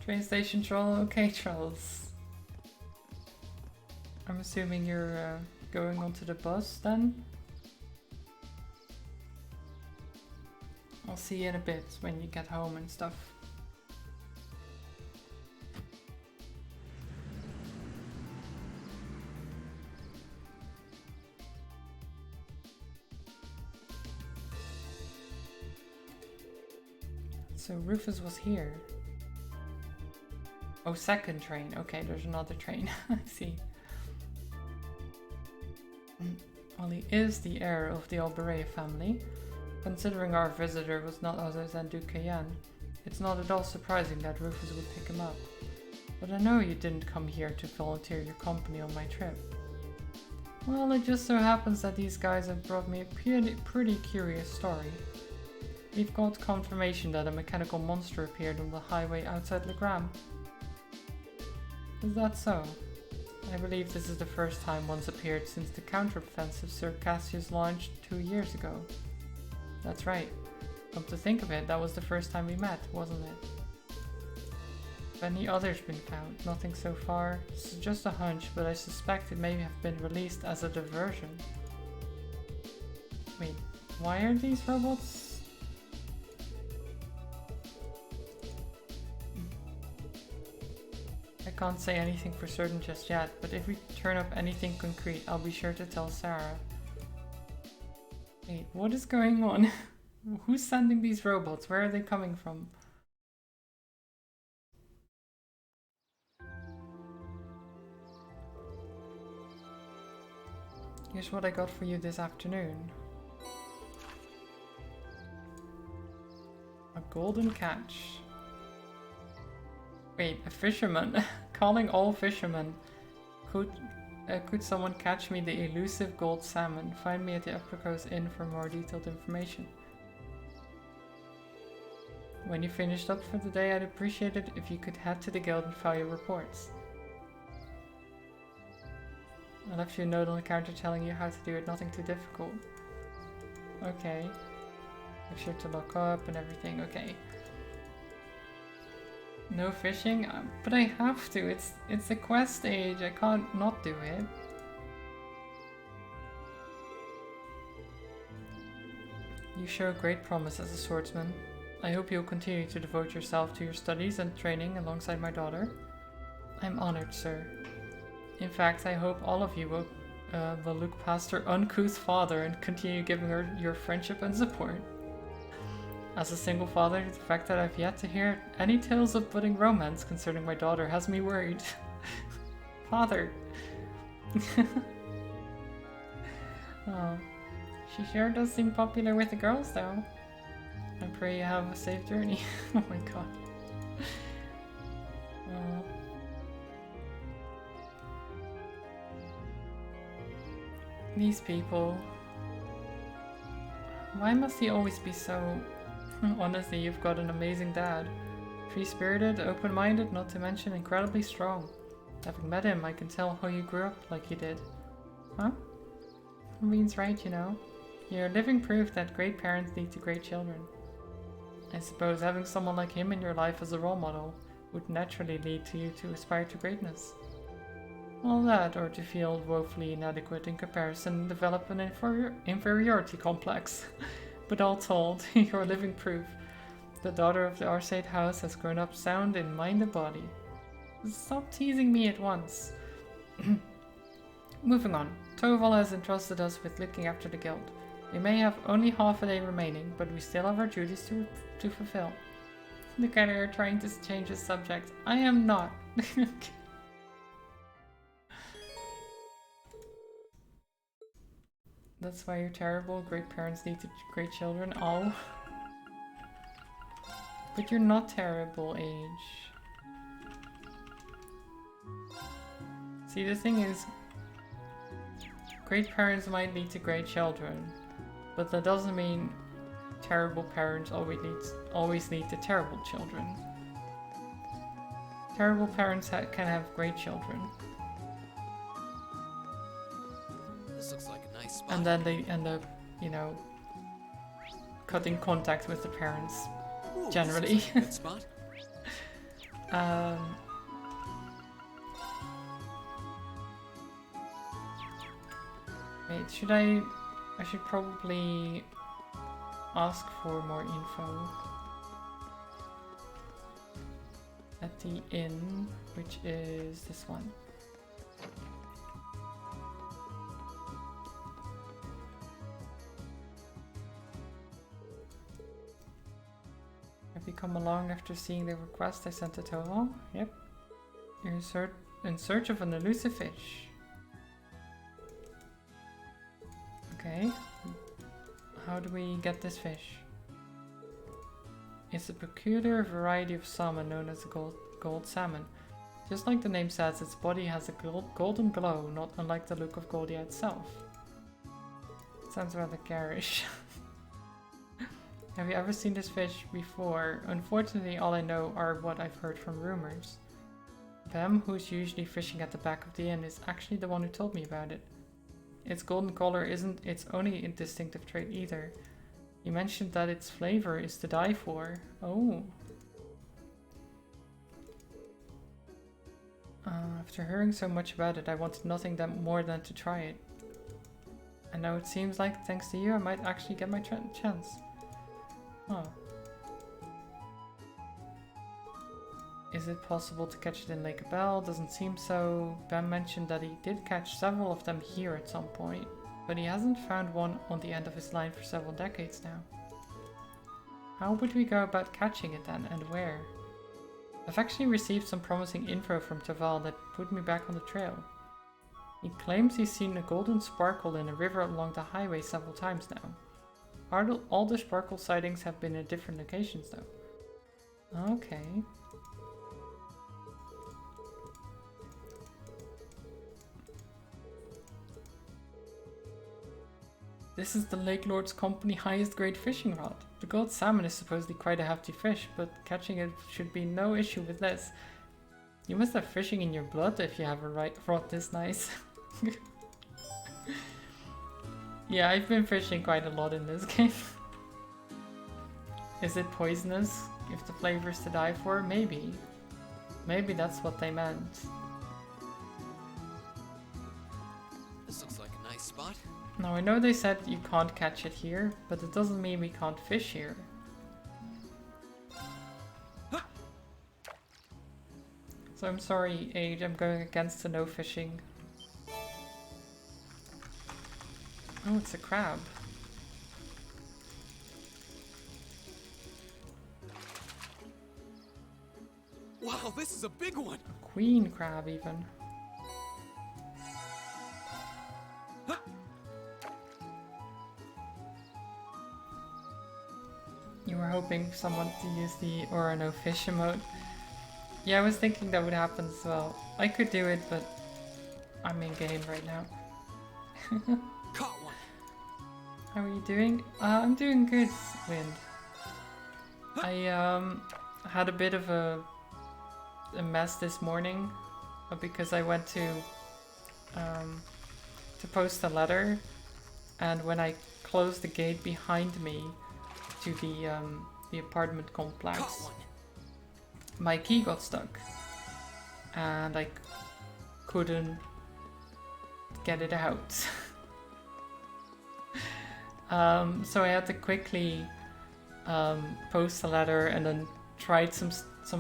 Speaker 1: Train station troll? Okay, trolls. I'm assuming you're going onto the bus then? I'll see you in a bit when you get home and stuff. So Rufus was here. Oh, second train. Okay, there's another train. I see. Well, he is the heir of the Alberea family. Considering our visitor was not other than Duke Kayan, it's not at all surprising that Rufus would pick him up. But I know you didn't come here to volunteer your company on my trip. Well, it just so happens that these guys have brought me a pretty curious story. We've got confirmation that a mechanical monster appeared on the highway outside Legram. Is that so? I believe this is the first time one's appeared since the counteroffensive Sir Cassius launched 2 years ago. That's right. Come to think of it, that was the first time we met, wasn't it? Have any others been found? Nothing so far. This is just a hunch, but I suspect it may have been released as a diversion. Wait, why are these robots? I can't say anything for certain just yet, but if we turn up anything concrete, I'll be sure to tell Sarah. Wait, what is going on? Who's sending these robots? Where are they coming from? Here's what I got for you this afternoon. A golden catch. Wait, a fisherman? Calling all fishermen. Could someone catch me the elusive gold salmon? Find me at the Upper Coast Inn for more detailed information. When you finished up for the day, I'd appreciate it if you could head to the guild and file your reports. I left you a note on the counter telling you how to do it, nothing too difficult. Okay. Make sure to lock up and everything, okay. No fishing? But I have to, it's a quest stage, I can't not do it. You show great promise as a swordsman. I hope you'll continue to devote yourself to your studies and training alongside my daughter. I'm honored, sir. In fact, I hope all of you will look past her uncouth father and continue giving her your friendship and support. As a single father, the fact that I've yet to hear any tales of budding romance concerning my daughter has me worried. Father! Oh, she sure does seem popular with the girls though. I pray you have a safe journey. Oh my god. These people. Why must he always be so... Honestly, you've got an amazing dad. Free-spirited, open-minded, not to mention incredibly strong. Having met him, I can tell how you grew up like you did. Huh? Means right, you know. You're living proof that great parents lead to great children. I suppose having someone like him in your life as a role model would naturally lead to you to aspire to greatness. All that, or to feel woefully inadequate in comparison and develop an inferiority complex. But all told, you're living proof. The daughter of the Arcade house has grown up sound in mind and body. Stop teasing me at once. Moving on. Toval has entrusted us with looking after the guild. We may have only half a day remaining, but we still have our duties to fulfill. Look at her trying to change the subject. I am not. That's why you're terrible. Great parents lead to great children. Oh. But you're not terrible, Age. See, the thing is, great parents might lead to great children, but that doesn't mean terrible parents always lead to terrible children. Terrible parents can have great children.
Speaker 5: This looks like a nice spot.
Speaker 1: And then they end up, you know, cutting contact with the parents.
Speaker 5: Ooh,
Speaker 1: generally.
Speaker 5: this looks like a good spot.
Speaker 1: Wait, I should probably ask for more info at the inn, which is this one. Have you come along after seeing the request I sent to Toval? Yep. You're in search of an elusive fish. Okay. How do we get this fish? It's a peculiar variety of salmon known as a gold salmon. Just like the name says, its body has a golden glow, not unlike the look of Goldia itself. Sounds rather garish. Have you ever seen this fish before? Unfortunately, all I know are what I've heard from rumors. Bem, who's usually fishing at the back of the inn, is actually the one who told me about it. Its golden color isn't its only distinctive trait either. You mentioned that its flavor is to die for. Oh. After hearing so much about it, I wanted nothing more than to try it. And now it seems like, thanks to you, I might actually get my chance. Huh. Is it possible to catch it in Lake Bell? Doesn't seem so. Bam mentioned that he did catch several of them here at some point, but he hasn't found one on the end of his line for several decades now. How would we go about catching it then, and where? I've actually received some promising info from Toval that put me back on the trail. He claims he's seen a golden sparkle in a river along the highway several times now. All the sparkle sightings have been at different locations though. Okay. This is the Lake Lord's Company highest grade fishing rod. The gold salmon is supposedly quite a hefty fish, but catching it should be no issue with this. You must have fishing in your blood if you have a rod this nice. Yeah, I've been fishing quite a lot in this game. Is it poisonous if the flavor is to die for? Maybe. Maybe that's what they meant.
Speaker 5: This looks like a nice spot.
Speaker 1: Now I know they said you can't catch it here, but it doesn't mean we can't fish here. So I'm sorry, Age, I'm going against the no fishing. Oh, it's a crab.
Speaker 6: Wow, this is a big one!
Speaker 1: Queen crab, even. You were hoping for someone to use the or no fish emote. Yeah, I was thinking that would happen as well. I could do it, but I'm in game right now.
Speaker 6: Caught one.
Speaker 1: How are you doing? I'm doing good, Wind. I had a bit of a mess this morning because I went to post a letter, and when I closed the gate behind me to the apartment complex, my key got stuck and I couldn't get it out. So I had to quickly post a letter and then tried some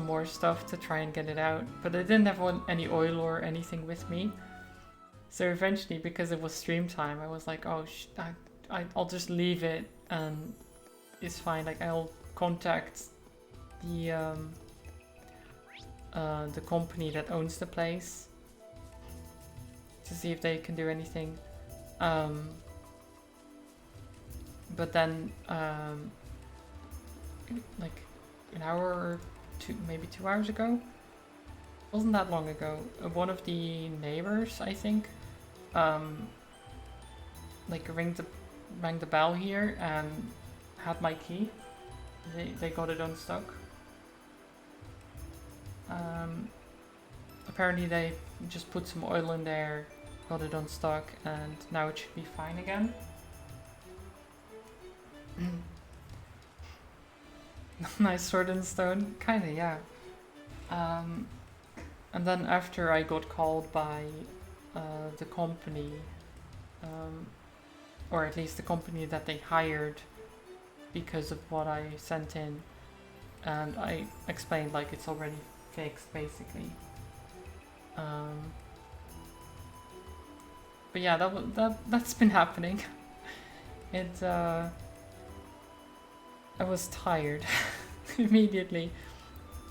Speaker 1: more stuff to try and get it out, but I didn't have any oil or anything with me. So eventually, because it was stream time, I was like, oh, I'll just leave it and it's fine. Like, I'll contact the company that owns the place to see if they can do anything. But then, like an hour or two, maybe 2 hours ago, wasn't that long ago, one of the neighbors, I think, like rang the bell here and had my key. They got it unstuck. Apparently they just put some oil in there, got it unstuck, and now it should be fine again. Nice sword and stone, kinda, yeah. And then after I got called by the company, or at least the company that they hired because of what I sent in, and I explained like it's already fixed basically. But yeah, that's been happening. I was tired immediately.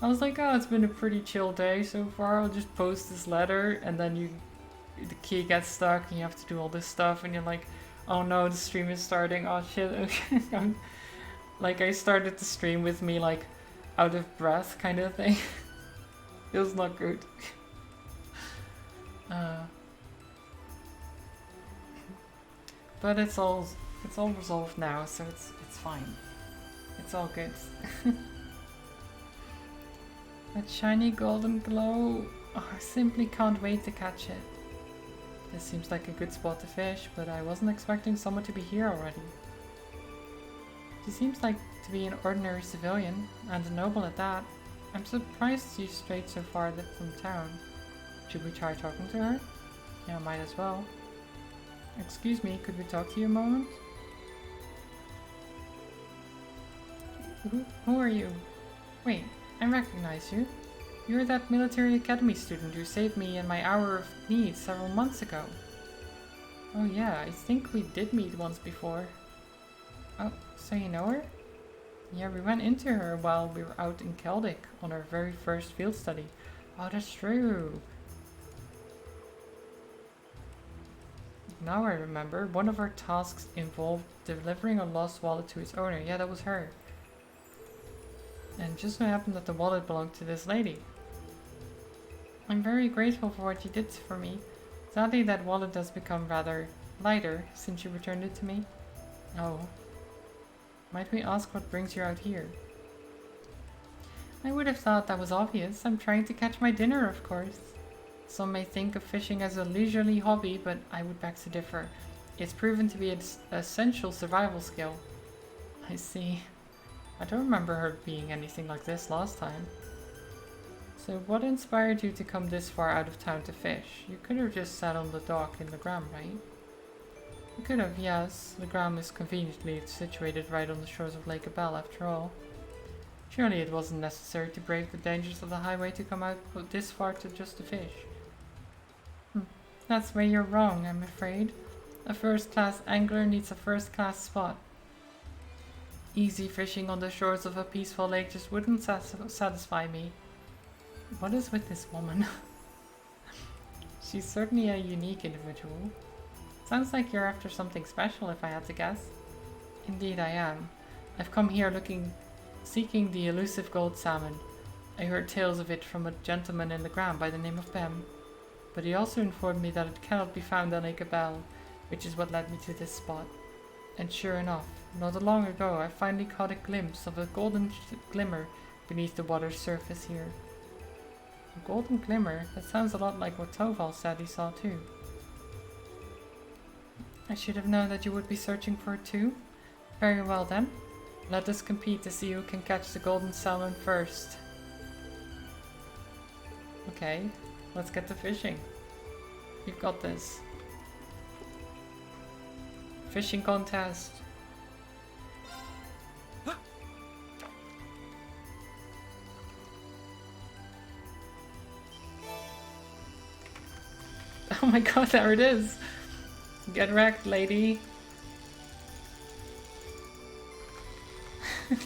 Speaker 1: I was like, oh, it's been a pretty chill day so far. I'll just post this letter, and then the key gets stuck, and you have to do all this stuff, and you're like, oh no, the stream is starting. Oh shit. Okay. Like, I started the stream with me like out of breath kind of thing. It was not good. But it's all resolved now, so it's fine. It's all good. That shiny golden glow. Oh, I simply can't wait to catch it. This seems like a good spot to fish, but I wasn't expecting someone to be here already. She seems like to be an ordinary civilian, and a noble at that. I'm surprised she's strayed so far from town. Should we try talking to her? Yeah, might as well. Excuse me, could we talk to you a moment? Who are you? Wait, I recognize you. You're that military academy student who saved me in my hour of need several months ago. Oh yeah, I think we did meet once before. Oh, so you know her? Yeah, we went into her while we were out in Celtic on our very first field study. Oh, that's true. Now I remember, one of our tasks involved delivering a lost wallet to its owner. Yeah, that was her. And just so happened that the wallet belonged to this lady. I'm very grateful for what you did for me. Sadly, that wallet has become rather lighter since you returned it to me. Oh. Might we ask what brings you out here? I would have thought that was obvious. I'm trying to catch my dinner, of course. Some may think of fishing as a leisurely hobby, but I would beg to differ. It's proven to be an essential survival skill. I see. I don't remember her being anything like this last time. So what inspired you to come this far out of town to fish? You could have just sat on the dock in Legram, right? You could have, yes. Legram is conveniently situated right on the shores of Lake Abel, after all. Surely it wasn't necessary to brave the dangers of the highway to come out this far just to fish. That's where you're wrong, I'm afraid. A first-class angler needs a first-class spot. Easy fishing on the shores of a peaceful lake just wouldn't satisfy me. What is with this woman? She's certainly a unique individual. Sounds like you're after something special, if I had to guess. Indeed I am. I've come here looking seeking the elusive gold salmon. I heard tales of it from a gentleman in the ground by the name of Bem, but he also informed me that it cannot be found on Lake Abel, which is what led me to this spot. And sure enough, not long ago I finally caught a glimpse of a golden glimmer beneath the water's surface here. A golden glimmer? That sounds a lot like what Toval said he saw too. I should have known that you would be searching for it too. Very well then. Let us compete to see who can catch the golden salmon first. Okay, let's get to fishing. You've got this. Fishing contest. Oh my god, there it is! Get wrecked, lady!
Speaker 5: Now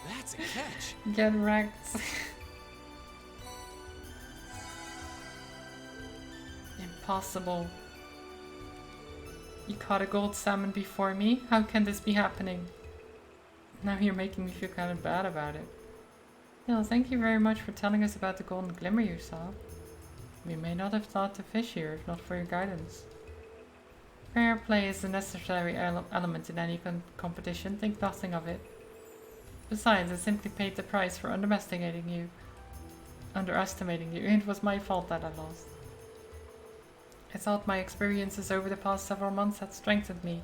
Speaker 5: that's a catch!
Speaker 1: Get wrecked! Impossible. You caught a gold salmon before me? How can this be happening? Now you're making me feel kind of bad about it. Well, thank you very much for telling us about the golden glimmer you saw. We may not have thought to fish here if not for your guidance. Fair play is a necessary element in any competition, think nothing of it. Besides, I simply paid the price for underestimating you. It was my fault that I lost. I thought my experiences over the past several months had strengthened me,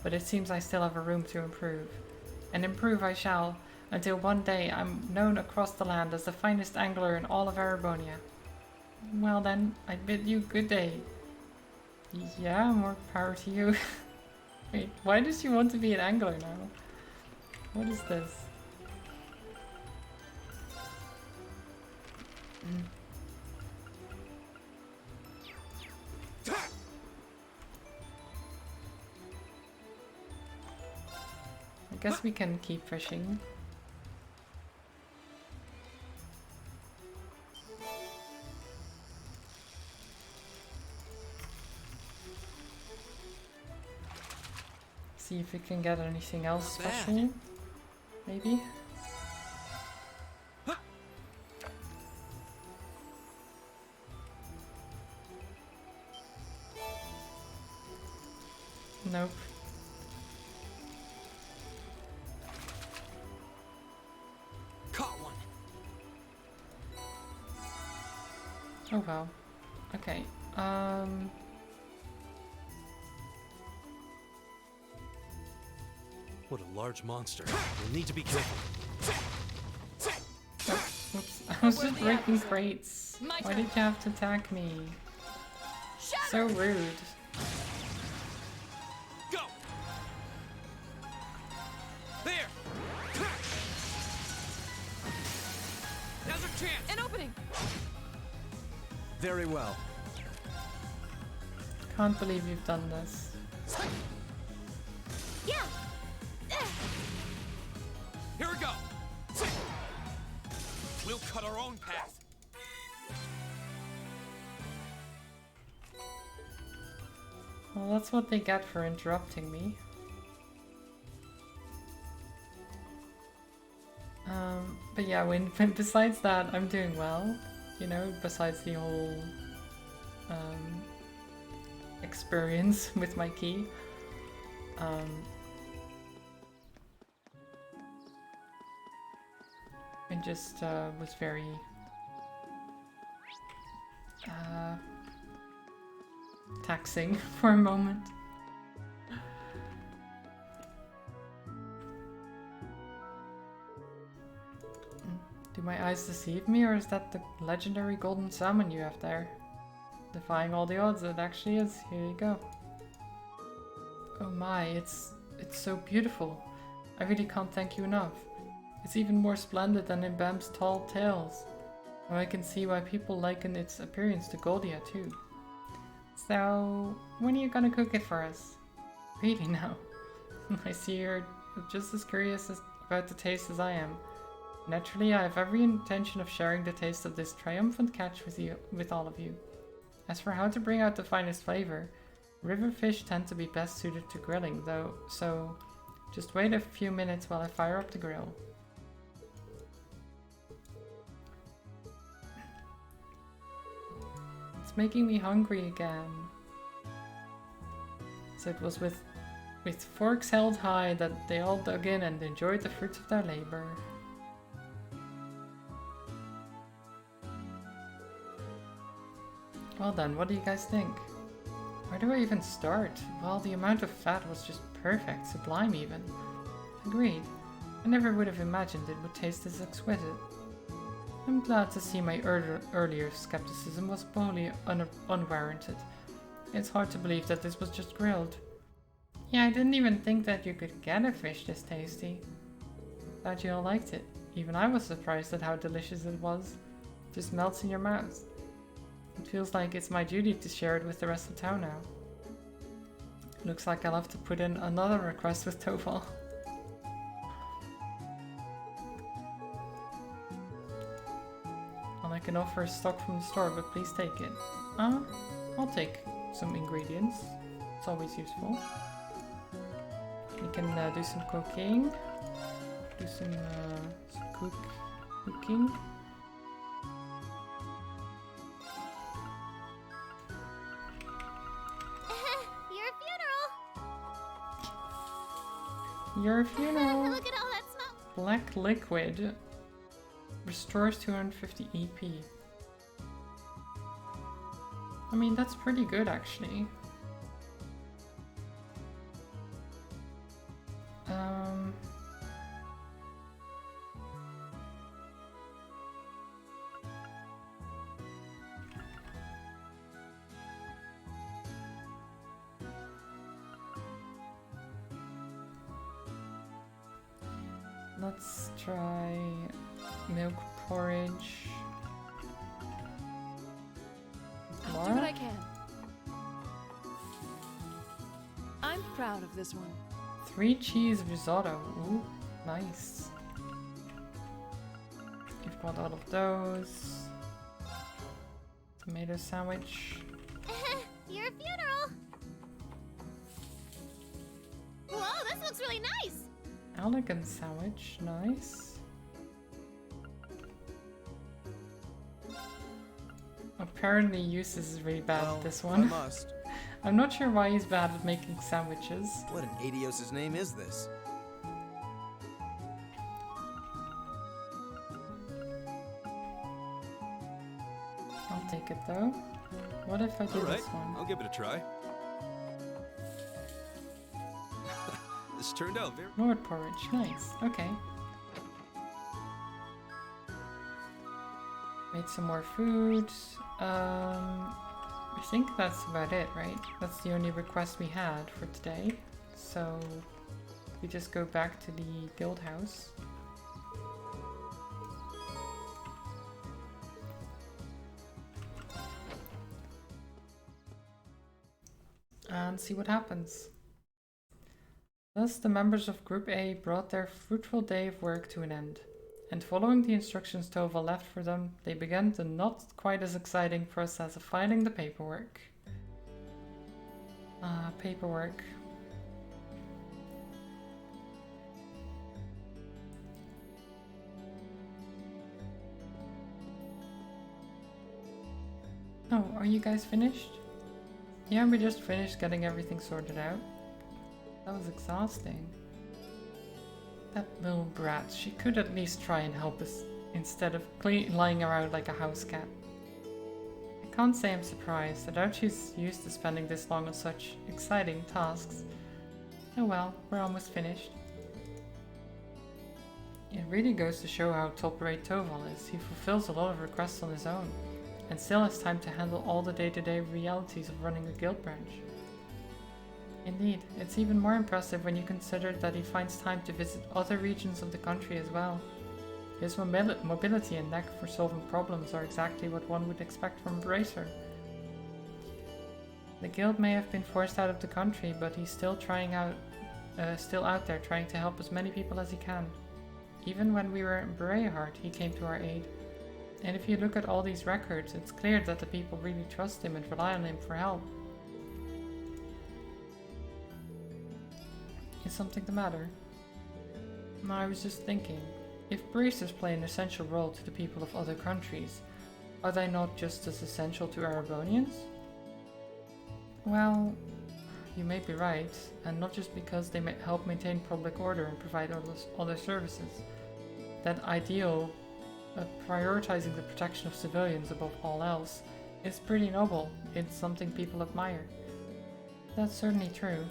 Speaker 1: but it seems I still have a room to improve. And improve I shall, until one day I'm known across the land as the finest angler in all of Erebonia. Well then, I bid you good day. Yeah, more power to you. Wait, why does she want to be an angler now? What is this? I guess we can keep fishing. See if we can get anything else special. Maybe? Nope.
Speaker 5: Caught one.
Speaker 1: Oh well. Okay.
Speaker 6: What a large monster. We'll need to be careful.
Speaker 1: Oops. I was just breaking crates. Why did you have to attack me? So rude.
Speaker 5: Go. There. Now's our chance.
Speaker 9: An opening.
Speaker 7: Very well.
Speaker 1: Can't believe you've done this.
Speaker 11: Yeah!
Speaker 5: Here we go. We'll cut our own path.
Speaker 1: Well, that's what they get for interrupting me. But yeah, besides that, I'm doing well. You know, besides the whole experience with my key. It just was very taxing for a moment. Do my eyes deceive me, or is that the legendary golden salmon you have there? Defying all the odds, it actually is. Here you go. Oh my, it's so beautiful. I really can't thank you enough. It's even more splendid than in Bam's tall tales. Now I can see why people liken its appearance to Goldia too. So, when are you gonna cook it for us? Really now? I see you're just as curious about the taste as I am. Naturally, I have every intention of sharing the taste of this triumphant catch with all of you. As for how to bring out the finest flavor, river fish tend to be best suited to grilling, though, so Just wait a few minutes while I fire up the grill. It's making me hungry again. So it was with forks held high that they all dug in and enjoyed the fruits of their labor. Well then, what do you guys think? Where do I even start? Well, the amount of fat was just perfect, sublime even. Agreed. I never would have imagined it would taste this exquisite. I'm glad to see my earlier skepticism was wholly unwarranted. It's hard to believe that this was just grilled. Yeah, I didn't even think that you could get a fish this tasty. Glad you all liked it. Even I was surprised at how delicious it was. Just melts in your mouth. It feels like it's my duty to share it with the rest of town now. Looks like I'll have to put in another request with Toval. Well, I can offer stock from the store, but please take it. I'll take some ingredients. It's always useful. We can do some cooking. Do some cooking. Your funeral.
Speaker 4: Look at all that smoke.
Speaker 1: Black liquid restores 250 EP. I mean, that's pretty good actually. Let's try milk porridge.
Speaker 9: I'll do what I can. I'm proud of this one.
Speaker 1: 3 cheese risotto. Ooh, nice. You've got all of those. Tomato sandwich.
Speaker 4: Your funeral. Whoa, this looks really nice.
Speaker 1: Elegant sandwich, nice. Apparently Eustace is really bad at this one.
Speaker 7: I must.
Speaker 1: I'm not sure why he's bad at making sandwiches.
Speaker 7: What in Adios' name is this?
Speaker 1: I'll take it though. What if I do this one?
Speaker 6: I'll give it a try. This turned out very...
Speaker 1: Lord porridge, nice. Okay. Made some more food. I think that's about it, right? That's the only request we had for today. So we just go back to the guild house. And see what happens. Thus, the members of Group A brought their fruitful day of work to an end, and following the instructions Tova left for them, they began the not quite as exciting process of filing the paperwork. Paperwork. Oh, are you guys finished? Yeah, we just finished getting everything sorted out. That was exhausting. That little brat, she could at least try and help us instead of lying around like a house cat. I can't say I'm surprised. I doubt she's used to spending this long on such exciting tasks. Oh well, we're almost finished. It really goes to show how top-rate Toval is. He fulfills a lot of requests on his own, and still has time to handle all the day-to-day realities of running a guild branch. Indeed, it's even more impressive when you consider that he finds time to visit other regions of the country as well. His mobility and knack for solving problems are exactly what one would expect from a bracer. The guild may have been forced out of the country, but he's still out there trying to help as many people as he can. Even when we were in Bereaheart, he came to our aid. And if you look at all these records, it's clear that the people really trust him and rely on him for help. Is something the matter? Now, I was just thinking, if barristas play an essential role to the people of other countries, are they not just as essential to Erebonians? Well, you may be right, and not just because they help maintain public order and provide other services. That ideal of prioritizing the protection of civilians above all else is pretty noble. It's something people admire. That's certainly true.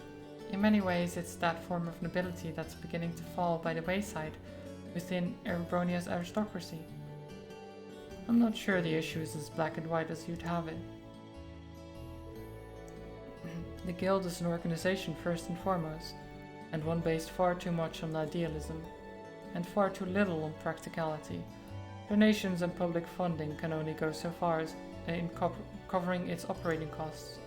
Speaker 1: In many ways, it's that form of nobility that's beginning to fall by the wayside within Erebronia's aristocracy. I'm not sure the issue is as black and white as you'd have it. The Guild is an organization first and foremost, and one based far too much on idealism, and far too little on practicality. Donations and public funding can only go so far as in covering its operating costs.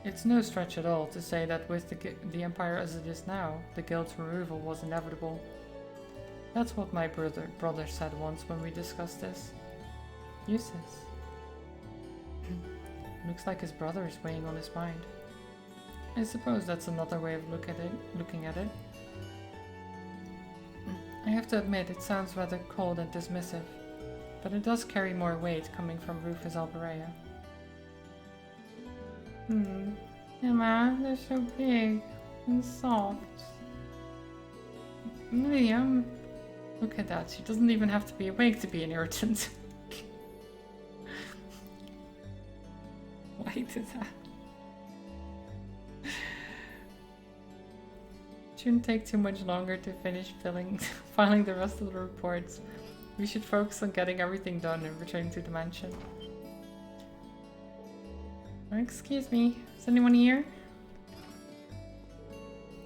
Speaker 1: It's no stretch at all to say that with the Empire as it is now, the Guild's removal was inevitable. That's what my brother said once when we discussed this. Useless. Looks like his brother is weighing on his mind. I suppose that's another way of looking at it. I have to admit, it sounds rather cold and dismissive, but it does carry more weight coming from Rufus Alberea. Emma, they're so big and soft. William, look at that, she doesn't even have to be awake to be an irritant. Why did that? Shouldn't take too much longer to finish filing the rest of the reports. We should focus on getting everything done and returning to the mansion. Excuse me, is anyone here?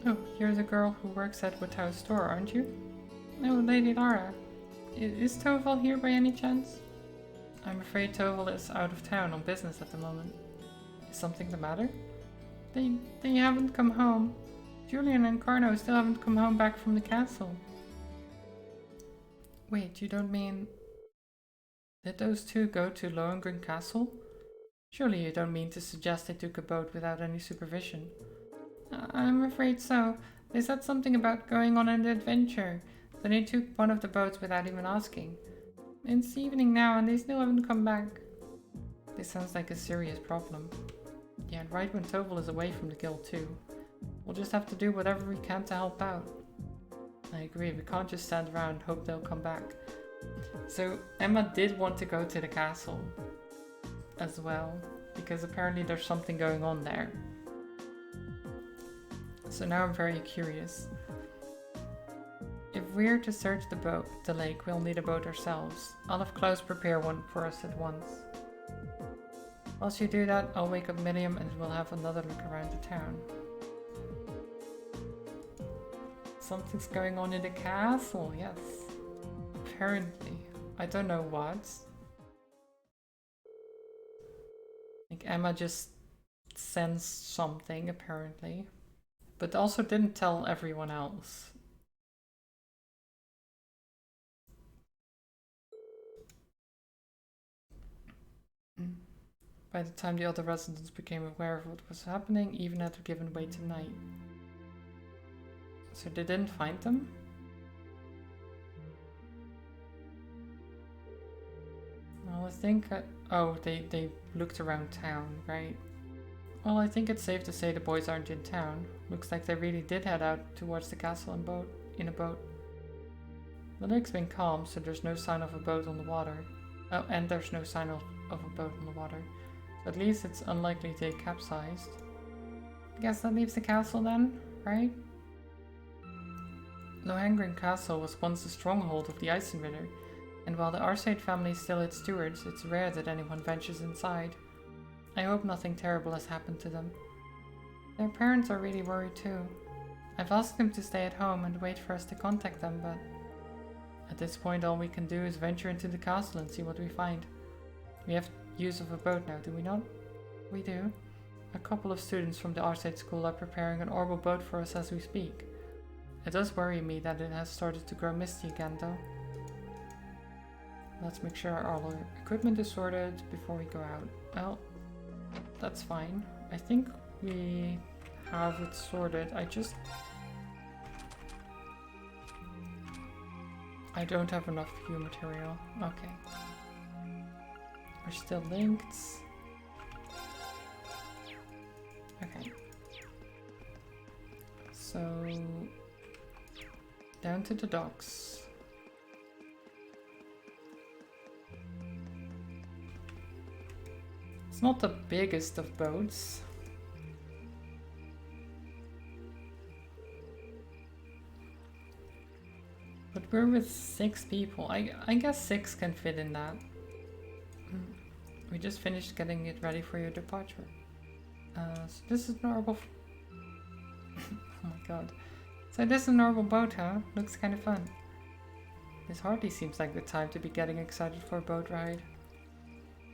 Speaker 1: Oh, you're the girl who works at Woodhouse store, aren't you? No, Lady Lara. Is Toval here by any chance? I'm afraid Toval is out of town on business at the moment. Is something the matter? They haven't come home. Julian and Chrono still haven't come home back from the castle. Wait, you don't mean... Did those two go to Lohengrin Castle? Surely you don't mean to suggest they took a boat without any supervision. I'm afraid so. They said something about going on an adventure. Then they took one of the boats without even asking. It's evening now and they still haven't come back. This sounds like a serious problem. Yeah, and right when Toval is away from the guild too. We'll just have to do whatever we can to help out. I agree, we can't just stand around and hope they'll come back. So Emma did want to go to the castle as well, because apparently there's something going on there. So now I'm very curious. If we're to search the lake, we'll need a boat ourselves. I'll have Klaus prepare one for us at once. Whilst you do that, I'll wake up Miriam and we'll have another look around the town. Something's going on in the castle, yes. Apparently. I don't know what. I think Emma just sensed something, apparently. But also didn't tell everyone else. By the time the other residents became aware of what was happening, even had given way to night. So they didn't find them? Well, I think... oh, they looked around town, right? Well, I think it's safe to say the boys aren't in town. Looks like they really did head out towards the castle in a boat. The lake's been calm, so there's no sign of a boat on the water. Oh, and there's no sign of a boat on the water. So at least it's unlikely they capsized. I guess that leaves the castle then, right? Lohengrin Castle was once the stronghold of the Eisenritter, and while the Arcade family is still its stewards, it's rare that anyone ventures inside. I hope nothing terrible has happened to them. Their parents are really worried too. I've asked them to stay at home and wait for us to contact them, but at this point all we can do is venture into the castle and see what we find. We have use of a boat now, do we not? We do. A couple of students from the Arcade school are preparing an orbital boat for us as we speak. It does worry me that it has started to grow misty again though. Let's make sure all our equipment is sorted before we go out. Well, that's fine. I think we have it sorted. I just... I don't have enough view material. Okay. We're still linked. Okay. So down to the docks. It's not the biggest of boats. But we're with 6 people. I guess 6 can fit in that. We just finished getting it ready for your departure. So this is normal. Oh my god. So this is a normal boat, huh? Looks kind of fun. This hardly seems like the time to be getting excited for a boat ride.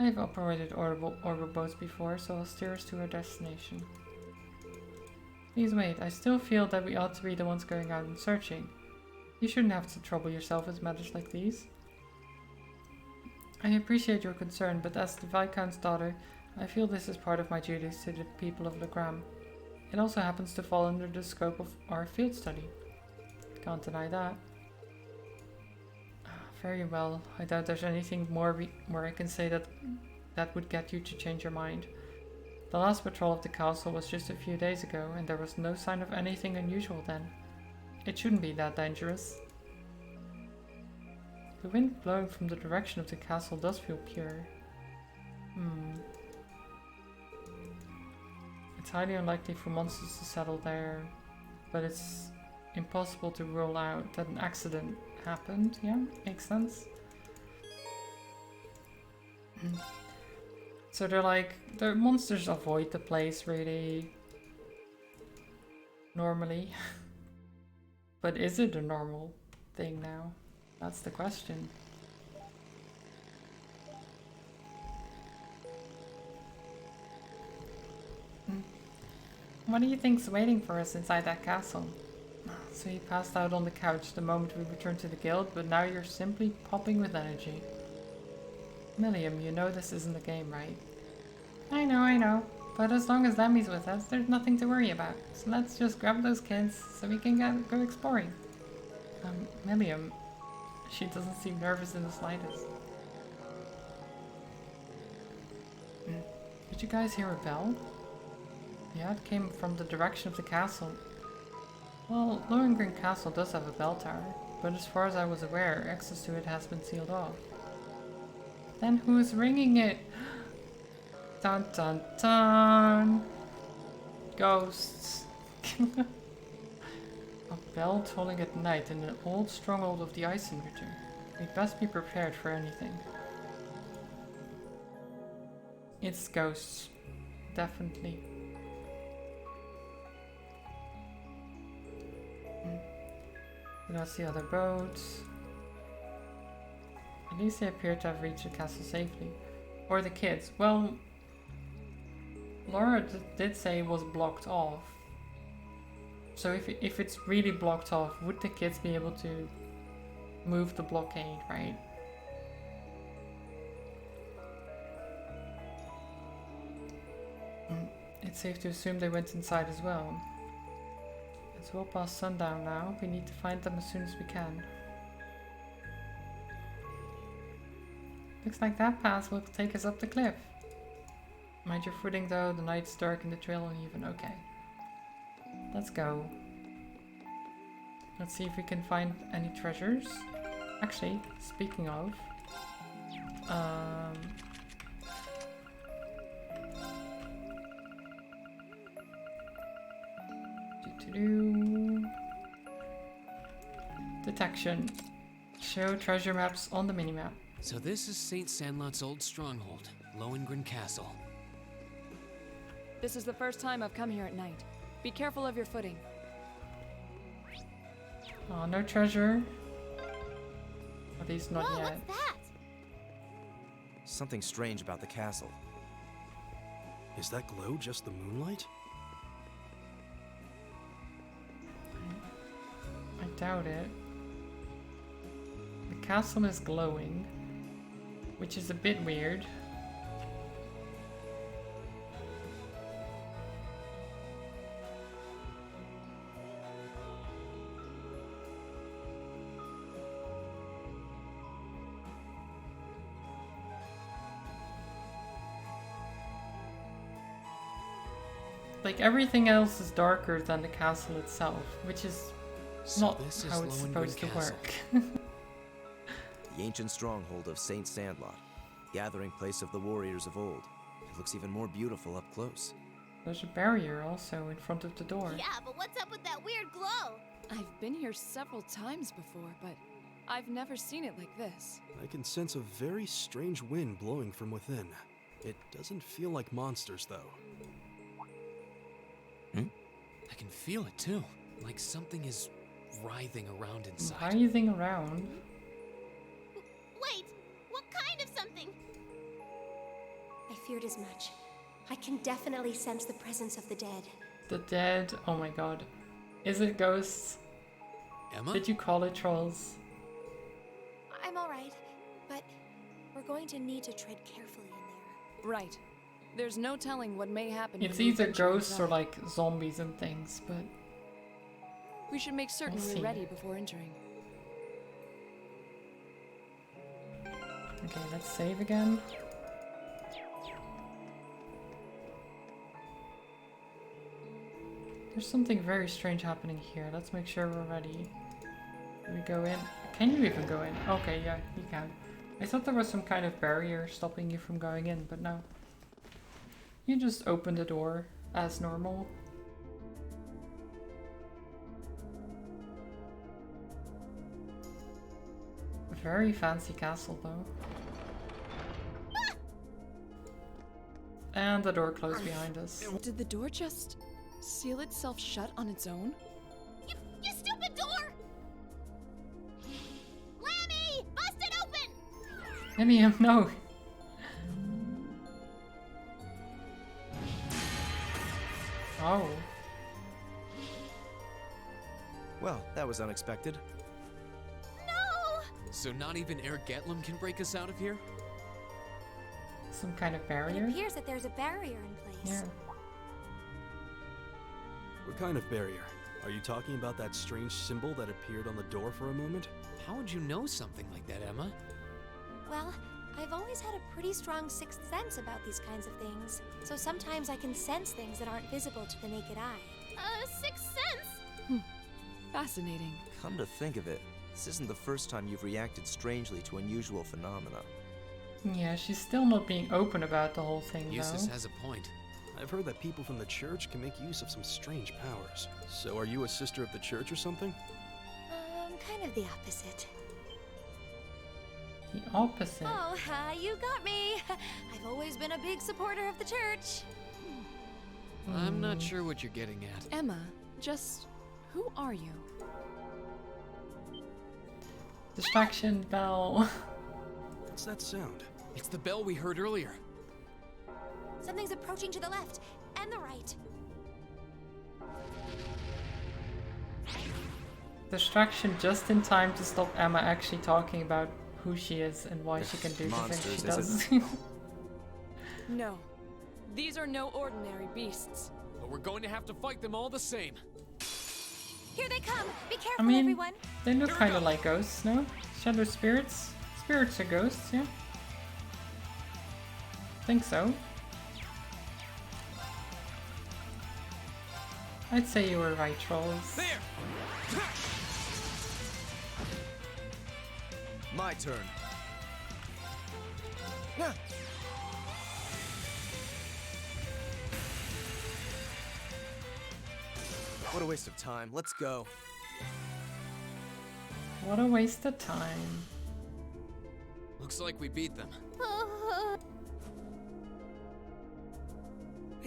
Speaker 1: I've operated orbital boats before, so I'll steer us to our destination. Please wait, I still feel that we ought to be the ones going out and searching. You shouldn't have to trouble yourself with matters like these. I appreciate your concern, but as the Viscount's daughter, I feel this is part of my duties to the people of Legram. It also happens to fall under the scope of our field study. Can't deny that. Very well. I doubt there's anything more I can say that would get you to change your mind. The last patrol of the castle was just a few days ago, and there was no sign of anything unusual then. It shouldn't be that dangerous. The wind blowing from the direction of the castle does feel pure. It's highly unlikely for monsters to settle there, but it's impossible to rule out that an accident happened. Yeah, makes sense. So they're like, the monsters avoid the place really normally. But is it a normal thing now? That's the question. What do you think's waiting for us inside that castle? So you passed out on the couch the moment we returned to the guild, but now you're simply popping with energy. Milliam, you know this isn't a game, right? I know. But as long as Lemmy's with us, there's nothing to worry about. So let's just grab those kids so we can go exploring. Milliam, she doesn't seem nervous in the slightest. Did you guys hear a bell? Yeah, it came from the direction of the castle. Well, Lohengrin Castle does have a bell tower, but as far as I was aware, access to it has been sealed off. Then who's ringing it? Dun dun dun! Ghosts! A bell tolling at night in an old stronghold of the Ice Invader. We'd best be prepared for anything. It's ghosts. Definitely. That's the other boats. At least they appear to have reached the castle safely. Or the kids. Well, Laura did say it was blocked off. So if it's really blocked off, would the kids be able to move the blockade, right? It's safe to assume they went inside as well. It's well past sundown now. We need to find them as soon as we can. Looks like that path will take us up the cliff. Mind your footing though, the night's dark and the trail uneven. Okay. Let's go. Let's see if we can find any treasures. Actually, speaking of... Detection. Show treasure maps on the minimap.
Speaker 5: So this is St. Sandlot's old stronghold, Lohengrin Castle.
Speaker 9: This is the first time I've come here at night. Be careful of your footing.
Speaker 1: Oh, no treasure. At least not
Speaker 4: Whoa,
Speaker 1: yet.
Speaker 4: What's that?
Speaker 7: Something strange about the castle.
Speaker 6: Is that glow just the moonlight?
Speaker 1: I doubt it. The castle is glowing, which is a bit weird. Like, everything else is darker than the castle itself, which is
Speaker 5: So
Speaker 1: not
Speaker 5: this is
Speaker 1: how it's
Speaker 5: Lohengrin
Speaker 1: supposed to
Speaker 5: Castle.
Speaker 1: work.
Speaker 7: The ancient stronghold of Saint Sandlot, gathering place of the warriors of old. It looks even more beautiful up close.
Speaker 1: There's a barrier also in front of the door.
Speaker 4: Yeah, but what's up with that weird glow?
Speaker 9: I've been here several times before, but I've never seen it like this.
Speaker 6: I can sense a very strange wind blowing from within. It doesn't feel like monsters, though.
Speaker 5: I can feel it too. Like something is writhing around inside.
Speaker 1: Writhing around.
Speaker 4: Wait, what kind of something?
Speaker 11: I feared as much. I can definitely sense the presence of the dead.
Speaker 1: The dead. Oh my god. Is it ghosts?
Speaker 5: Emma?
Speaker 1: Did you call it trolls?
Speaker 11: I'm alright, but we're going to need to tread carefully in there.
Speaker 9: Right. There's no telling what may happen.
Speaker 1: It's
Speaker 9: when we
Speaker 1: either
Speaker 9: venture
Speaker 1: ghosts or
Speaker 9: inside.
Speaker 1: like zombies and things, but
Speaker 9: We should make certain
Speaker 1: We'll
Speaker 9: we're
Speaker 1: see.
Speaker 9: ready before entering.
Speaker 1: okay, let's save again. There's something very strange happening here. Let's make sure we're ready. Do we go in? Can you even go in? Okay, yeah, you can. I thought there was some kind of barrier stopping you from going in, but no. You just open the door as normal. Very fancy castle though. And the door closed behind us.
Speaker 9: Did the door just seal itself shut on its own?
Speaker 4: You stupid door! Lammy! Bust it open!
Speaker 1: Emmy, no! Oh.
Speaker 7: Well, that was unexpected.
Speaker 4: No!
Speaker 5: So not even Air Getlum can break us out of here?
Speaker 1: Some kind of
Speaker 11: It
Speaker 1: barrier?
Speaker 11: appears that there's a barrier in place.
Speaker 1: Yeah.
Speaker 6: What kind of barrier? Are you talking about that strange symbol that appeared on the door for a moment?
Speaker 5: How would you know something like that, Emma?
Speaker 11: Well, I've always had a pretty strong sixth sense about these kinds of things. So sometimes I can sense things that aren't visible to the naked eye.
Speaker 4: Sixth sense?
Speaker 9: Fascinating.
Speaker 7: Come to think of it, this isn't the first time you've reacted strangely to unusual phenomena.
Speaker 1: Yeah, she's still not being open about the whole thing
Speaker 5: Eustace
Speaker 1: though.
Speaker 5: has a point.
Speaker 6: I've heard that people from the church can make use of some strange powers. So are you a sister of the church or something?
Speaker 11: Kind of the opposite.
Speaker 1: The opposite.
Speaker 11: Oh, you got me. I've always been a big supporter of the church.
Speaker 5: I'm not sure what you're getting at.
Speaker 9: Emma, just who are you?
Speaker 1: Distraction bell.
Speaker 6: What's that sound?
Speaker 5: It's the bell we heard earlier.
Speaker 11: Something's approaching to the left and the right.
Speaker 1: Distraction just in time to stop Emma actually talking about who she is and why she can do the things she
Speaker 7: Monsters,
Speaker 1: does.
Speaker 9: No. These are no ordinary beasts.
Speaker 5: But we're going to have to fight them all the same.
Speaker 11: Here they come. Be careful,
Speaker 1: I mean,
Speaker 11: everyone.
Speaker 1: they look kind of like ghosts, no? Shadow spirits? Spirits are ghosts, yeah? Think so. I'd say you were right, trolls.
Speaker 5: There!
Speaker 7: My turn. What a waste of time. Let's go.
Speaker 1: What a waste of time.
Speaker 5: Looks like we beat them.
Speaker 11: Are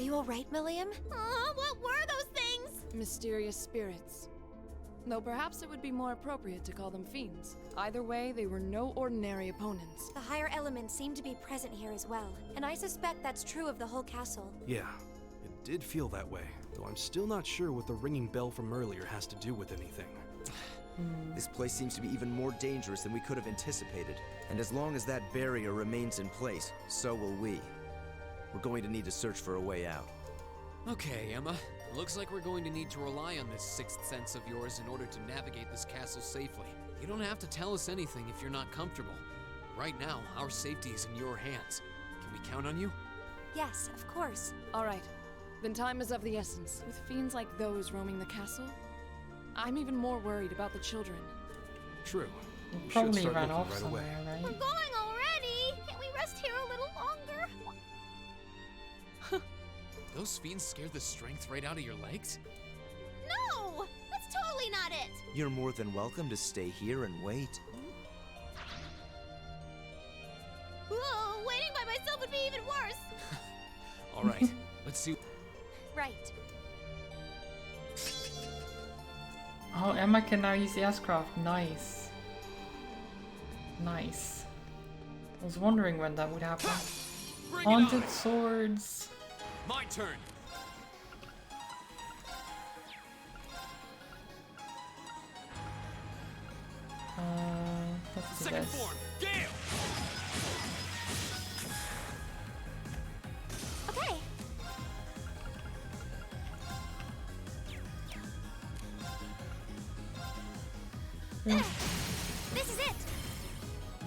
Speaker 11: you all right, Milliam?
Speaker 4: What were those things?
Speaker 9: Mysterious spirits. Though perhaps it would be more appropriate to call them fiends. Either way, they were no ordinary opponents.
Speaker 11: The higher elements seem to be present here as well, and I suspect that's true of the whole castle.
Speaker 6: Yeah, it did feel that way, though I'm still not sure what the ringing bell from earlier has to do with anything.
Speaker 7: This place seems to be even more dangerous than we could have anticipated. And as long as that barrier remains in place, so will we. We're going to need to search for a way out.
Speaker 5: Okay, Emma. Looks like we're going to need to rely on this sixth sense of yours in order to navigate this castle safely. You don't have to tell us anything if you're not comfortable. Right now, our safety is in your hands. Can we count on you?
Speaker 11: Yes, of course.
Speaker 9: All right. then time is of the essence. With fiends like those roaming the castle, I'm even more worried about the children.
Speaker 6: True. We should
Speaker 1: Probably
Speaker 6: start
Speaker 1: ran
Speaker 6: looking
Speaker 1: off
Speaker 6: right
Speaker 1: somewhere,
Speaker 6: away.
Speaker 4: We're
Speaker 1: right?
Speaker 4: going already! Can't we rest here a little longer?
Speaker 5: Those fiends scared the strength right out of your legs?
Speaker 4: No! That's totally not it!
Speaker 7: You're more than welcome to stay here and wait.
Speaker 4: Whoa, waiting by myself would be even worse!
Speaker 5: All right, let's see.
Speaker 11: Right.
Speaker 1: Oh, Emma can now use the S-Craft. Nice. Nice. I was wondering when that would happen.
Speaker 5: Bring
Speaker 1: Haunted
Speaker 5: it on!
Speaker 1: swords.
Speaker 5: My turn.
Speaker 1: Let's do
Speaker 5: Second
Speaker 1: this.
Speaker 5: form, Gale!
Speaker 11: Okay.
Speaker 4: There! This is it!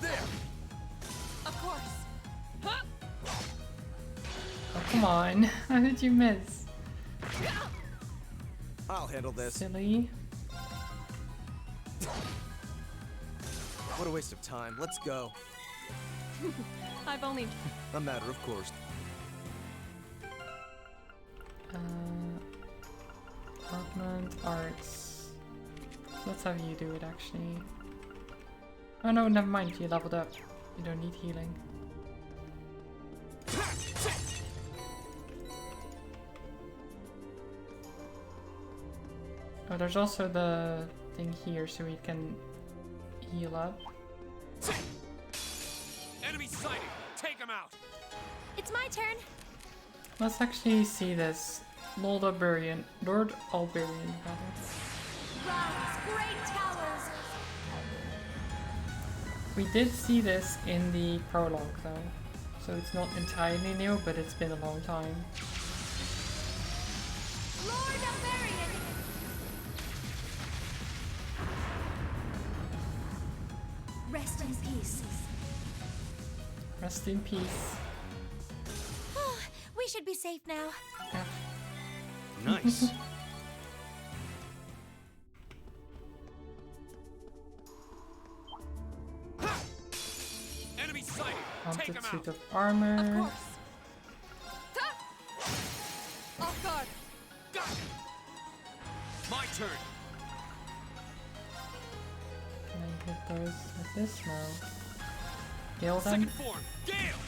Speaker 5: There!
Speaker 9: Of course. Huh?
Speaker 1: Oh, come on. How did you miss?
Speaker 7: I'll handle this.
Speaker 1: Silly.
Speaker 7: What a waste of time. Let's go.
Speaker 9: I've only...
Speaker 7: A matter of course.
Speaker 1: Augment arts. Let's have you do it actually. Oh no, never mind. You leveled up. You don't need healing. Oh, there's also the thing here so we can heal up.
Speaker 5: Enemy sighted! Take him out!
Speaker 11: It's my turn.
Speaker 1: Let's actually see this. Lord Alberian, rather.
Speaker 11: Rise, great towers.
Speaker 1: We did see this in the prologue though, so it's not entirely new, but it's been a long time.
Speaker 11: Lord Alberian. Rest in peace.
Speaker 1: Rest in peace.
Speaker 11: We should be safe now.
Speaker 6: Nice.
Speaker 5: Enemy sighted! Take
Speaker 1: Haunted
Speaker 5: him
Speaker 1: suit
Speaker 5: out!
Speaker 1: of armor.
Speaker 9: Of course. Off guard.
Speaker 5: Got it! My turn!
Speaker 1: Can I hit those with this? No. Heal them.
Speaker 5: Second form, Gale!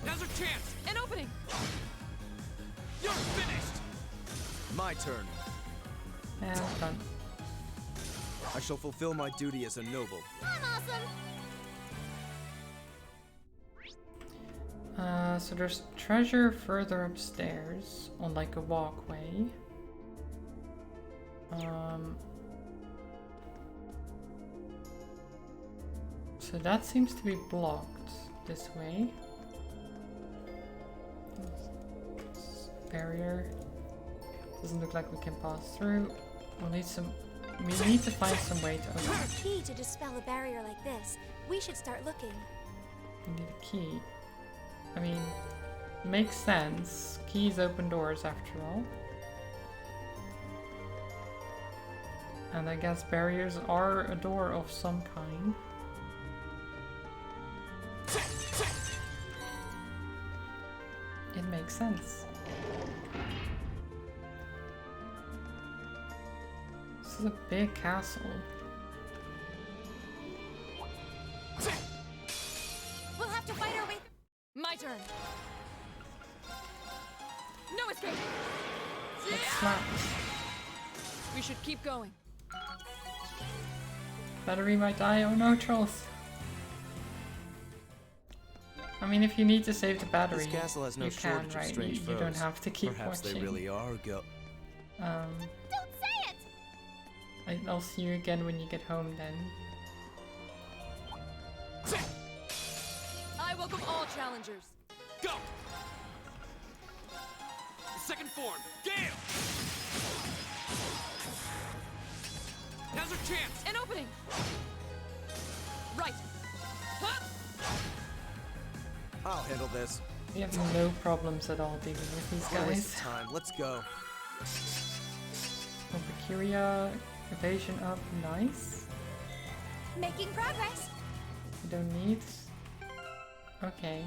Speaker 5: Now's our chance!
Speaker 9: An opening.
Speaker 5: You're finished!
Speaker 7: My turn.
Speaker 1: And done.
Speaker 7: I shall fulfill my duty as a noble.
Speaker 4: I'm awesome!
Speaker 1: So there's treasure further upstairs on like a walkway. So that seems to be blocked this way. Barrier. Doesn't look like we can pass through. We'll need some. We need to find some way to open
Speaker 11: For
Speaker 1: it.
Speaker 11: a key to dispel a barrier like this, we should start looking.
Speaker 1: We need a key. I mean, makes sense. Keys open doors after all. And I guess barriers are a door of some kind. It makes sense. This is a big castle.
Speaker 11: We'll have to fight our way.
Speaker 9: My turn. No escape.
Speaker 1: Let's slap.
Speaker 9: We should keep going.
Speaker 1: Battery might die. Oh no, trolls. I mean, if you need to save the battery,
Speaker 7: This castle has no
Speaker 1: you can,
Speaker 7: shortage of
Speaker 1: right?
Speaker 7: strange
Speaker 1: You don't
Speaker 7: foes.
Speaker 1: have to keep
Speaker 7: Perhaps
Speaker 1: watching.
Speaker 7: they really are
Speaker 4: Don't say it!
Speaker 1: I'll see you again when you get home then.
Speaker 9: I welcome all challengers.
Speaker 5: Go! Second form, Gale! Now's our chance!
Speaker 9: An opening. Right. Huh?
Speaker 7: I'll handle this.
Speaker 1: We have no problems at all dealing with these
Speaker 7: What a waste
Speaker 1: guys.
Speaker 7: of time. Let's go.
Speaker 1: Valkyria, evasion up, nice.
Speaker 11: Making progress.
Speaker 1: We don't need. Okay.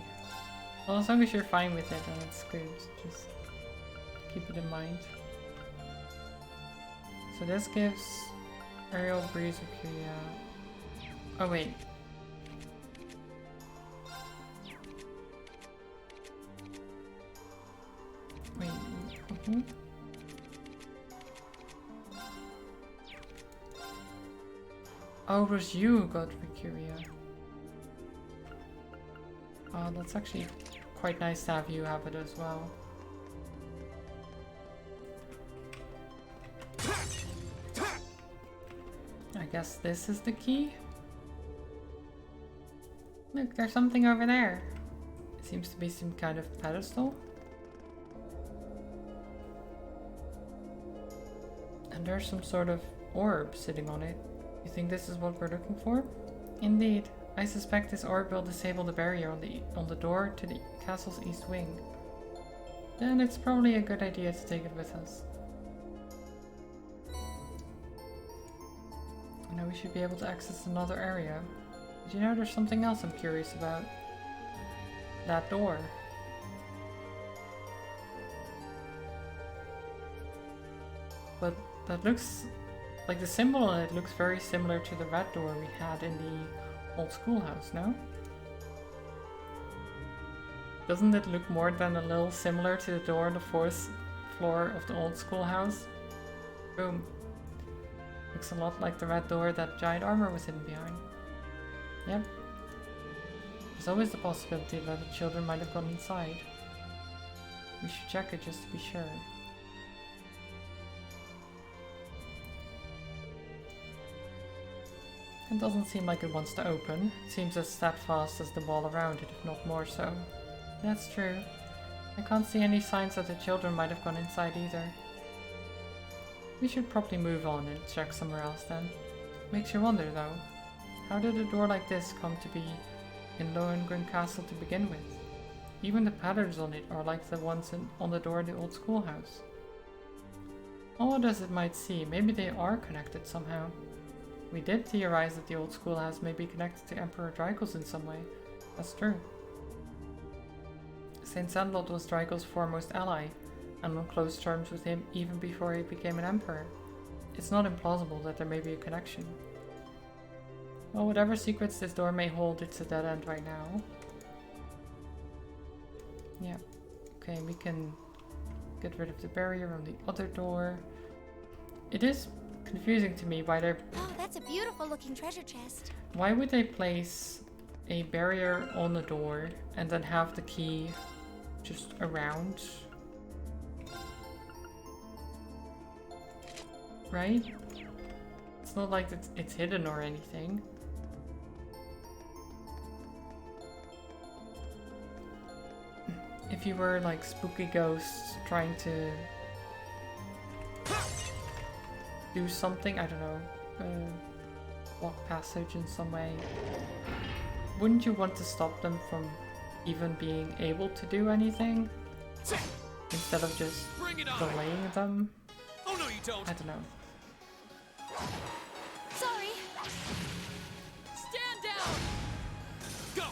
Speaker 1: Well, as long as you're fine with it, then it's good. Just keep it in mind. So this gives aerial breeze, Valkyria. Oh wait. Wait. Oh, it was you who got Valkyria. Oh, that's actually quite nice to have you have it as well. I guess this is the key? Look, there's something over there. It seems to be some kind of pedestal. And there's some sort of orb sitting on it. You think this is what we're looking for? Indeed. I suspect this orb will disable the barrier on the door to the castle's east wing. Then it's probably a good idea to take it with us. Now we should be able to access another area. Did you know there's something else I'm curious about? That door. But that looks like the symbol on it looks very similar to the red door we had in the old schoolhouse, no? Doesn't it look more than a little similar to the door on the 4th floor of the old schoolhouse? Boom. Looks a lot like the red door that giant armor was hidden behind. Yep. There's always the possibility that the children might have gone inside. We should check it just to be sure. It doesn't seem like it wants to open. It seems as steadfast as the wall around it, if not more so. That's true. I can't see any signs that the children might have gone inside either. We should probably move on and check somewhere else then. Makes you wonder though, how did a door like this come to be in Lohengrin Castle to begin with? Even the patterns on it are like the ones on the door in the old schoolhouse. Odd as it might seem, maybe they are connected somehow. We did theorize that the old schoolhouse may be connected to Emperor Drykos in some way. That's true. Saint Sandlot was Drykos' foremost ally, and on close terms with him even before he became an emperor. It's not implausible that there may be a connection. Well, whatever secrets this door may hold, it's a dead end right now. Yeah. Okay, we can get rid of the barrier on the other door. It is confusing to me why they're...
Speaker 11: Oh, that's a beautiful looking treasure chest.
Speaker 1: Why would they place a barrier on the door and then have the key just around? Right? It's not like it's hidden or anything. If you were like spooky ghosts trying to do something, I don't know, block passage in some way, wouldn't you want to stop them from even being able to do anything? Instead of just delaying them?
Speaker 5: Oh no, you don't!
Speaker 1: I don't know.
Speaker 11: Sorry.
Speaker 9: Stand down!
Speaker 5: Go!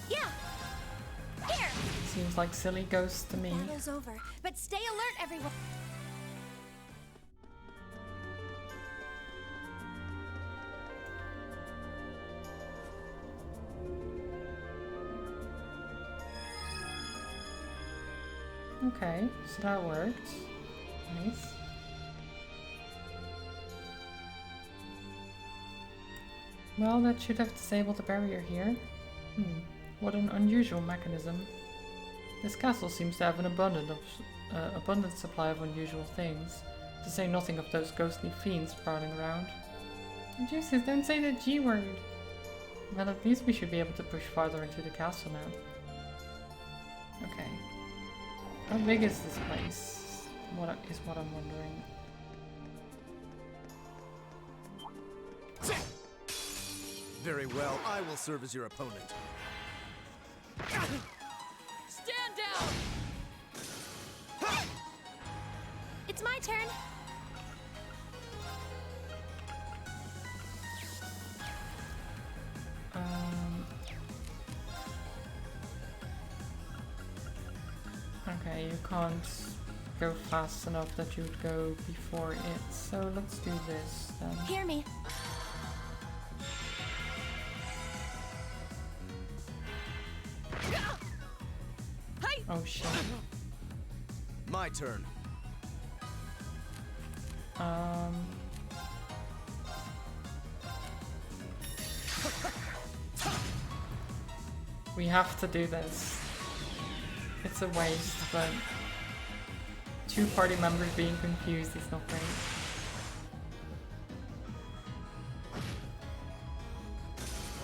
Speaker 11: Yeah. Here.
Speaker 1: Seems like silly ghosts to me.
Speaker 11: Battle's over, but stay alert, everyone.
Speaker 1: Okay, so that worked. Nice. Well, that should have disabled the barrier here. What an unusual mechanism. This castle seems to have an abundant supply of unusual things, to say nothing of those ghostly fiends prowling around. Jesus, don't say the G word! Well, at least we should be able to push farther into the castle now. Okay. How big is this place? What I'm wondering.
Speaker 7: Very well, I will serve as your opponent.
Speaker 9: Stand down!
Speaker 11: It's my turn.
Speaker 1: Okay, you can't go fast enough that you'd go before it, so let's do this then.
Speaker 11: Hear me.
Speaker 1: Oh shit.
Speaker 7: My turn.
Speaker 1: We have to do this. It's a waste, but two party members being confused is not great.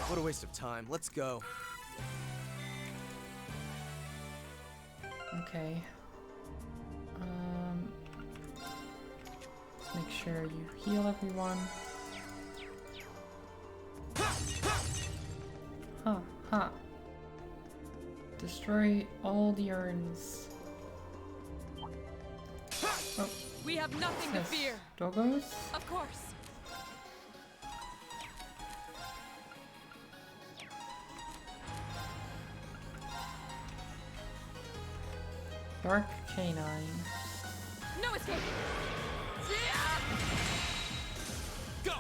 Speaker 7: What a waste of time. Let's go.
Speaker 1: Okay. Let's make sure you heal everyone. Ha ha. Destroy all the urns. Oh,
Speaker 9: We have nothing to
Speaker 1: yes.
Speaker 9: fear.
Speaker 1: Doggos?
Speaker 9: Of course.
Speaker 1: Dark Canine.
Speaker 9: No escape.
Speaker 6: Go!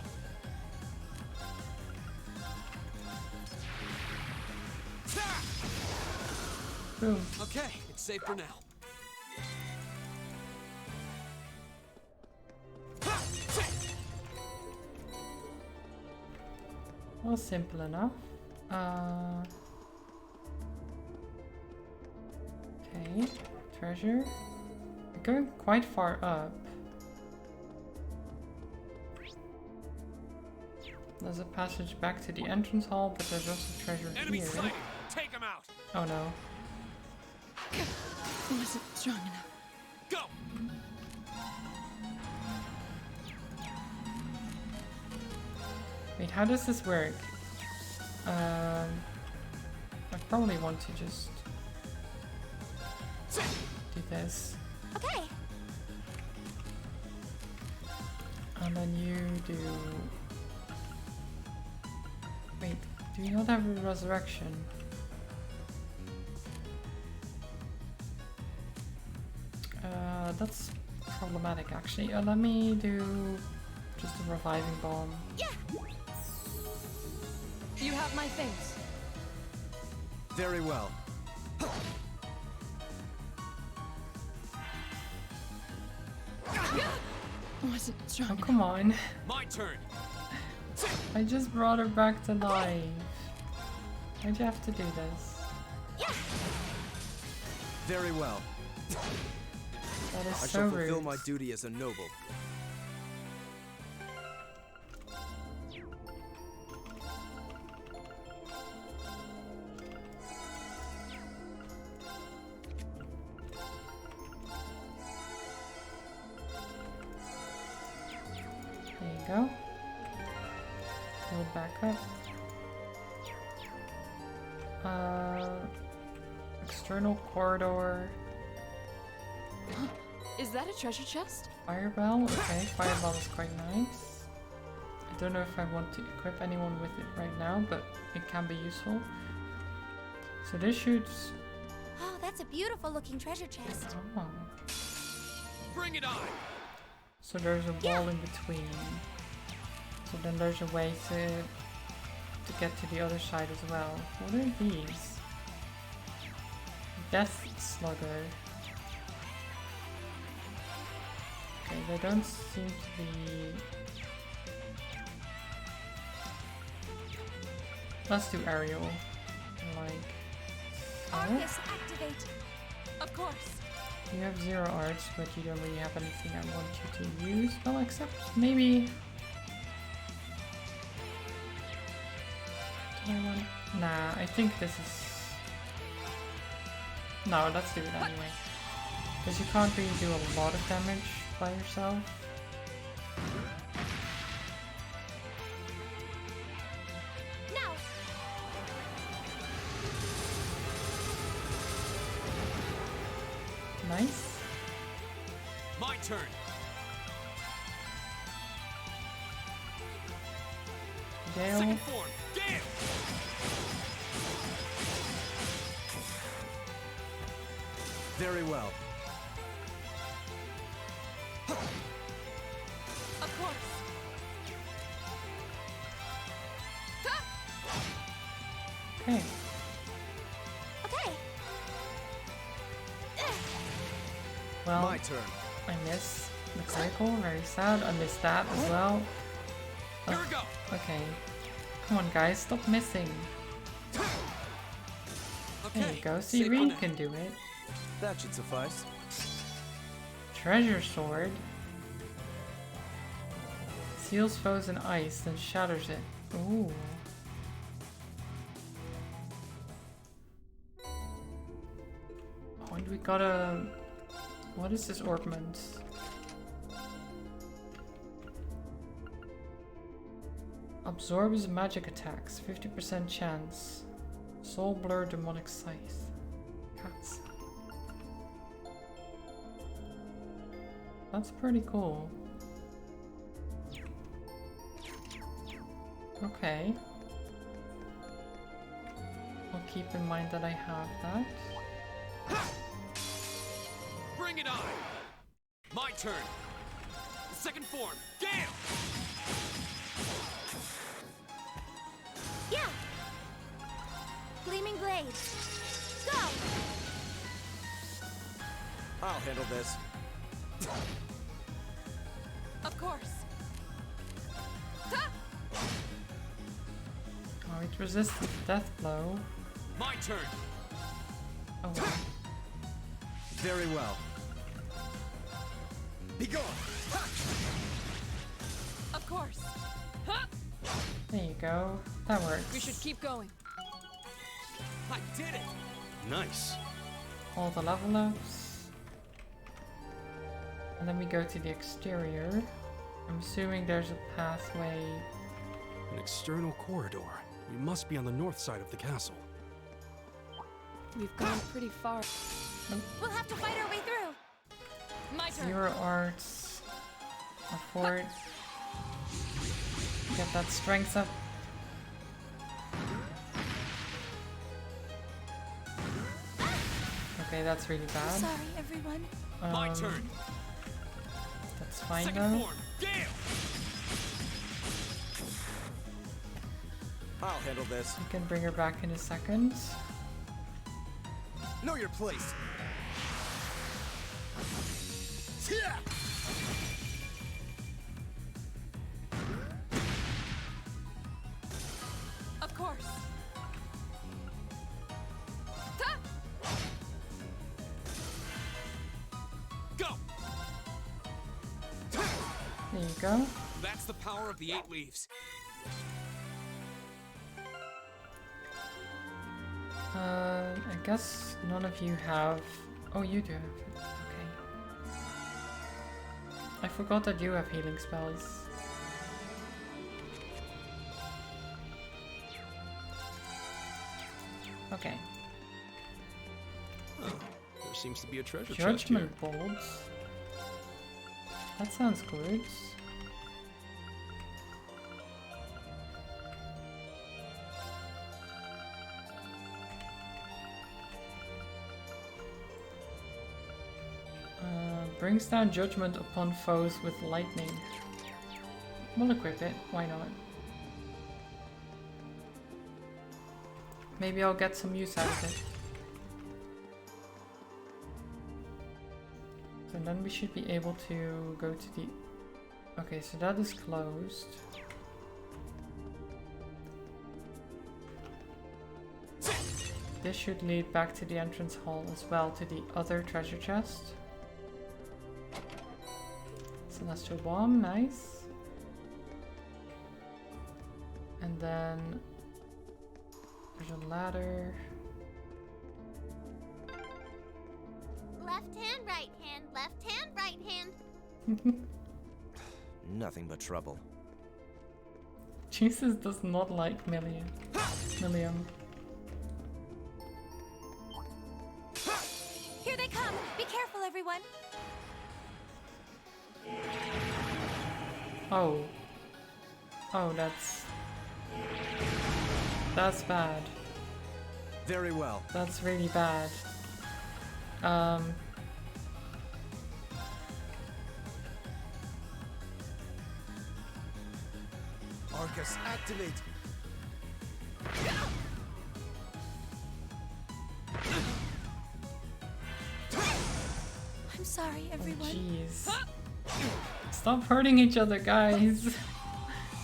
Speaker 1: Boom.
Speaker 6: Okay, it's safe for now.
Speaker 1: Well, simple enough. Okay, treasure. We're going quite far up. There's a passage back to the entrance hall, but there's also treasure
Speaker 6: Enemy
Speaker 1: here.
Speaker 6: sighted! Take him out!
Speaker 1: Oh no.
Speaker 9: It wasn't strong enough.
Speaker 6: Go!
Speaker 1: Wait, how does this work? I probably want to just do this.
Speaker 11: Okay.
Speaker 1: And then you do... Wait, do you not have a resurrection? That's problematic actually. Let me do just a reviving bomb.
Speaker 11: Yeah.
Speaker 9: You have my things.
Speaker 7: Very well.
Speaker 9: Wasn't strong
Speaker 1: Oh,
Speaker 9: enough.
Speaker 1: come on.
Speaker 6: My turn!
Speaker 1: I just brought her back to life. Why'd you have to do this?
Speaker 7: Very well.
Speaker 1: That is
Speaker 7: I
Speaker 1: so
Speaker 7: shall fulfill
Speaker 1: rude.
Speaker 7: my duty as a noble.
Speaker 1: There you go. Heal back up. External corridor.
Speaker 9: Is that a treasure chest?
Speaker 1: Fireball. Okay, fireball is quite nice. I don't know if I want to equip anyone with it right now, but it can be useful. So this shoots.
Speaker 11: Oh, that's a beautiful looking treasure chest.
Speaker 1: Oh.
Speaker 6: Bring it on!
Speaker 1: So there's a wall in between. So then there's a way to get to the other side as well. What are these? Death Slugger. Okay, they don't seem to be... Let's do aerial. Like so.
Speaker 11: Arcus, activate.
Speaker 9: Of course.
Speaker 1: You have 0 arts, but you don't really have anything I want you to use. Well, except maybe... Do I want... Nah, I think this is... No, let's do it anyway. Because you can't really do a lot of damage by yourself. Nice.
Speaker 5: My turn.
Speaker 1: Gale.
Speaker 5: Second form. Gale.
Speaker 7: Very well.
Speaker 9: Of course.
Speaker 1: Okay.
Speaker 11: Okay.
Speaker 1: Well,
Speaker 7: My turn.
Speaker 1: I miss the critical. Very sad. I missed that as well.
Speaker 5: Here we go.
Speaker 1: Okay. Come on, guys. Stop missing. There you go. See,
Speaker 5: safe
Speaker 1: Reed
Speaker 5: on
Speaker 1: can do it.
Speaker 7: That should suffice.
Speaker 1: Treasure sword. Seals foes in ice, then shatters it. Ooh. Oh, and we got a... What is this ornament? Absorbs magic attacks. 50% chance. Soul Blur Demonic Scythe. Cats. That's pretty cool. Okay. I'll keep in mind that I have that.
Speaker 5: Bring it on. My turn. Second form. Gale.
Speaker 11: Yeah. Gleaming blades. Go.
Speaker 7: I'll handle this.
Speaker 9: Of course.
Speaker 1: Oh, it resists the death blow.
Speaker 5: My turn.
Speaker 1: Oh well.
Speaker 7: Very well. Be gone.
Speaker 9: Of course.
Speaker 1: There you go. That works.
Speaker 9: We should keep going.
Speaker 5: I did it. Nice.
Speaker 1: All the level ups. And then we go to the exterior. I'm assuming there's a pathway.
Speaker 6: An external corridor. We must be on the north side of the castle.
Speaker 9: We've gone pretty far.
Speaker 11: We'll have to fight our way through.
Speaker 9: My turn.
Speaker 1: 0 arts. A fort. Get that strength up. Okay, that's really bad.
Speaker 11: Sorry, everyone.
Speaker 5: My turn.
Speaker 1: That's fine
Speaker 5: Second
Speaker 1: though.
Speaker 5: form. Gale.
Speaker 7: I'll handle this.
Speaker 1: You can bring her back in a second.
Speaker 7: Know your place.
Speaker 9: Of course.
Speaker 5: Go.
Speaker 1: There you go.
Speaker 5: That's the power of the 8 leaves.
Speaker 1: I guess none of you have... Oh, you do have it. Okay. I forgot that you have healing spells. Okay.
Speaker 6: Oh, there seems to be a treasure chest here.
Speaker 1: Judgment bolts. That sounds good. Brings down judgment upon foes with lightning. We'll equip it, why not? Maybe I'll get some use out of it. So then we should be able to go to the... Okay, so that is closed. This should lead back to the entrance hall as well, to the other treasure chest. Celestial Bomb, nice. And then there's a ladder.
Speaker 4: Left hand, right hand, left hand, right hand.
Speaker 7: Nothing but trouble.
Speaker 1: Jesus does not like Millium.
Speaker 11: Here they come. Be careful. careful, everyone.
Speaker 1: Oh. Oh, that's bad.
Speaker 7: Very well.
Speaker 1: That's really bad.
Speaker 7: Arcus, activate.
Speaker 11: I'm sorry, everyone.
Speaker 1: Jeez. Stop hurting each other, guys.